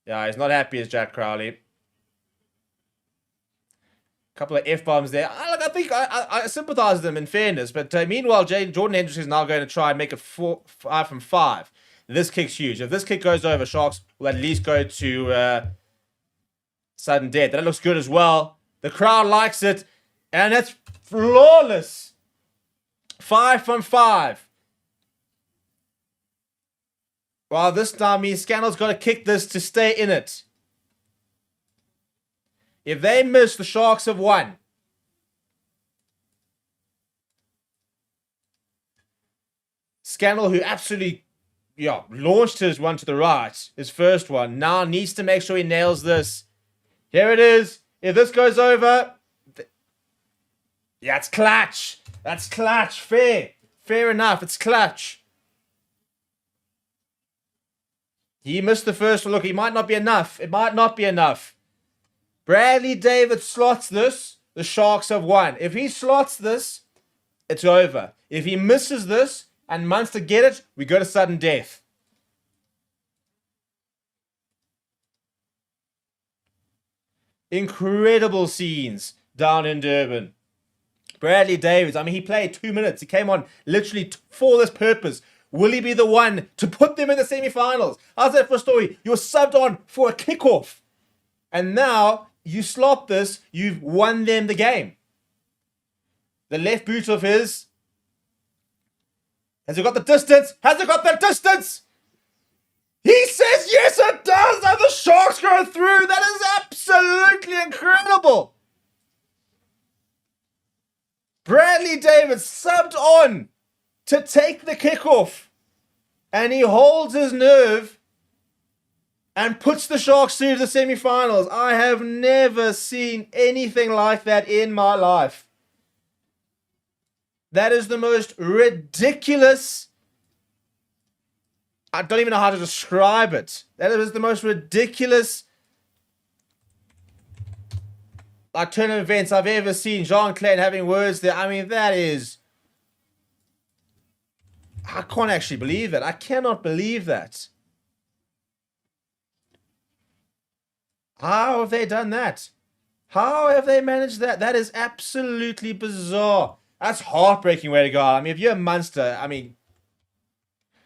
Yeah, he's not happy as Jack Crowley. Couple of F-bombs there. I think I sympathize with them in fairness. But meanwhile, Jordan Hendricks is now going to try and make it 5 from 5. This kick's huge. If this kick goes over, Sharks will at least go to sudden death. That looks good as well. The crowd likes it. And it's flawless. 5 from 5. Well, this time means Scannell's got to kick this to stay in it. If they miss, the Sharks have won. Scannell, who absolutely launched his one to the right, his first one, now needs to make sure he nails this. Here it is. If this goes over, yeah, it's clutch. That's clutch. Fair enough. It's clutch. He missed the first one. Look, he might not be enough. It might not be enough. Bradley David slots this. The Sharks have won. If he slots this, it's over. If he misses this and Munster get it, we go to sudden death. Incredible scenes down in Durban. Bradley Davids, I mean, he played 2 minutes. He came on literally for this purpose. Will he be the one to put them in the semi-finals? How's that for a story? You were subbed on for a kickoff. And now you slop this, you've won them the game. The left boot of his. Has it got the distance? Has it got the distance? He says yes, it does. And the Sharks go through. That is absolutely incredible. Bradley Davis subbed on to take the kickoff. And he holds his nerve and puts the Sharks through to the semi-finals. I have never seen anything like that in my life. That is the most ridiculous. I don't even know how to describe it. That is the most ridiculous like turn of events I've ever seen. Jean-Claude having words there. I mean, that is... I can't actually believe that. I cannot believe that. How have they done that? How have they managed that? That is absolutely bizarre. That's heartbreaking way to go. I mean, if you're Munster, I mean,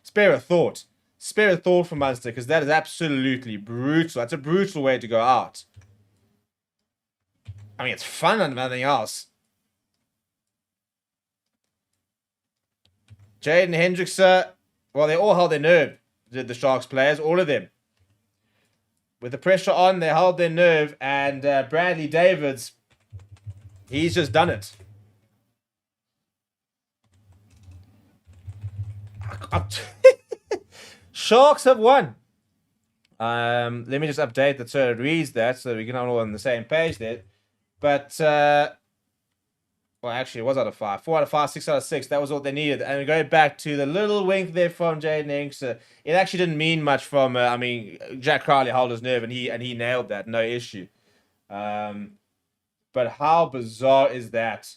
spare a thought. Spare a thought for Munster, because that is absolutely brutal. That's a brutal way to go out. I mean, it's fun and nothing else. Jaden Hendrickson, well, they all held their nerve, did the Sharks players, all of them. With the pressure on, they held their nerve, and Bradley Davids, he's just done it. Sharks have won. Let me just update that so it reads that, so we can all on the same page there. But, well, actually, it was out of 5. 4 out of 5, 6 out of 6. That was all they needed. And we go back to the little wink there from Jaden Hendrickson. It actually didn't mean much from, I mean, Jack Crowley held his nerve and he nailed that. No issue. But how bizarre is that?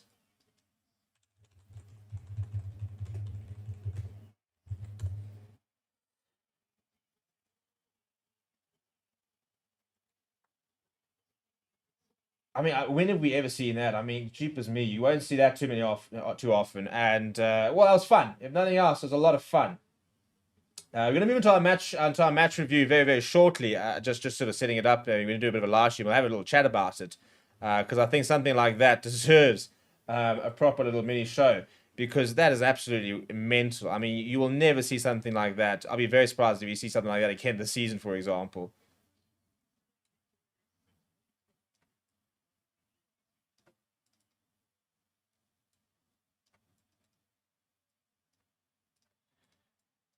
I mean, when have we ever seen that? I mean, cheap as me, you won't see that too often. And well, that was fun. If nothing else, it was a lot of fun. We're going to move into our match review very, very shortly. Just sort of setting it up. We're going to do a bit of a live stream. We'll have a little chat about it because I think something like that deserves a proper little mini show because that is absolutely mental. I mean, you will never see something like that. I'll be very surprised if you see something like that again this season, for example.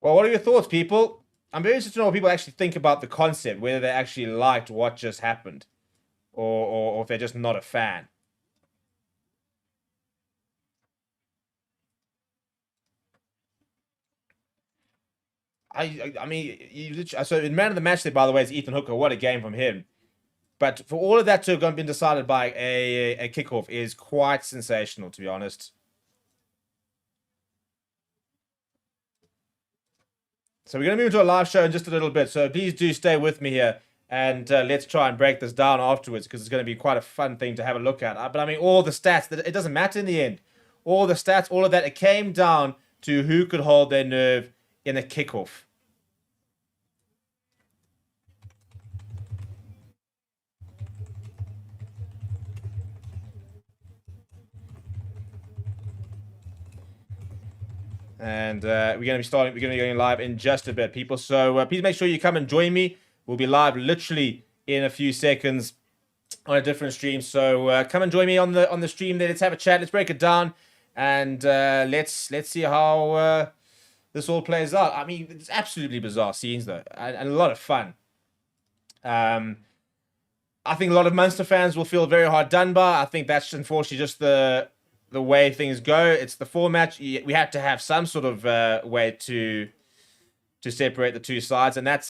Well, what are your thoughts, people? I'm very interested to know what people actually think about the concept, whether they actually liked what just happened, or if they're just not a fan. I mean, so in man of the match there, by the way, is Ethan Hooker. What a game from him! But for all of that to have been decided by a kickoff is quite sensational, to be honest. So we're going to move into a live show in just a little bit. So please do stay with me here. And let's try and break this down afterwards because it's going to be quite a fun thing to have a look at. But I mean, all the stats, it doesn't matter in the end. All the stats, all of that, it came down to who could hold their nerve in a kickoff. And we're going to be going live in just a bit, people. So please make sure you come and join me. We'll be live literally in a few seconds on a different stream. So come and join me on the stream there. Let's have a chat. Let's break it down, and let's see how this all plays out. I mean, it's absolutely bizarre scenes though, and a lot of fun. I think a lot of Munster fans will feel very hard done by. I think that's unfortunately just the way things go. It's the format. We have to have some sort of way to separate the two sides, and that's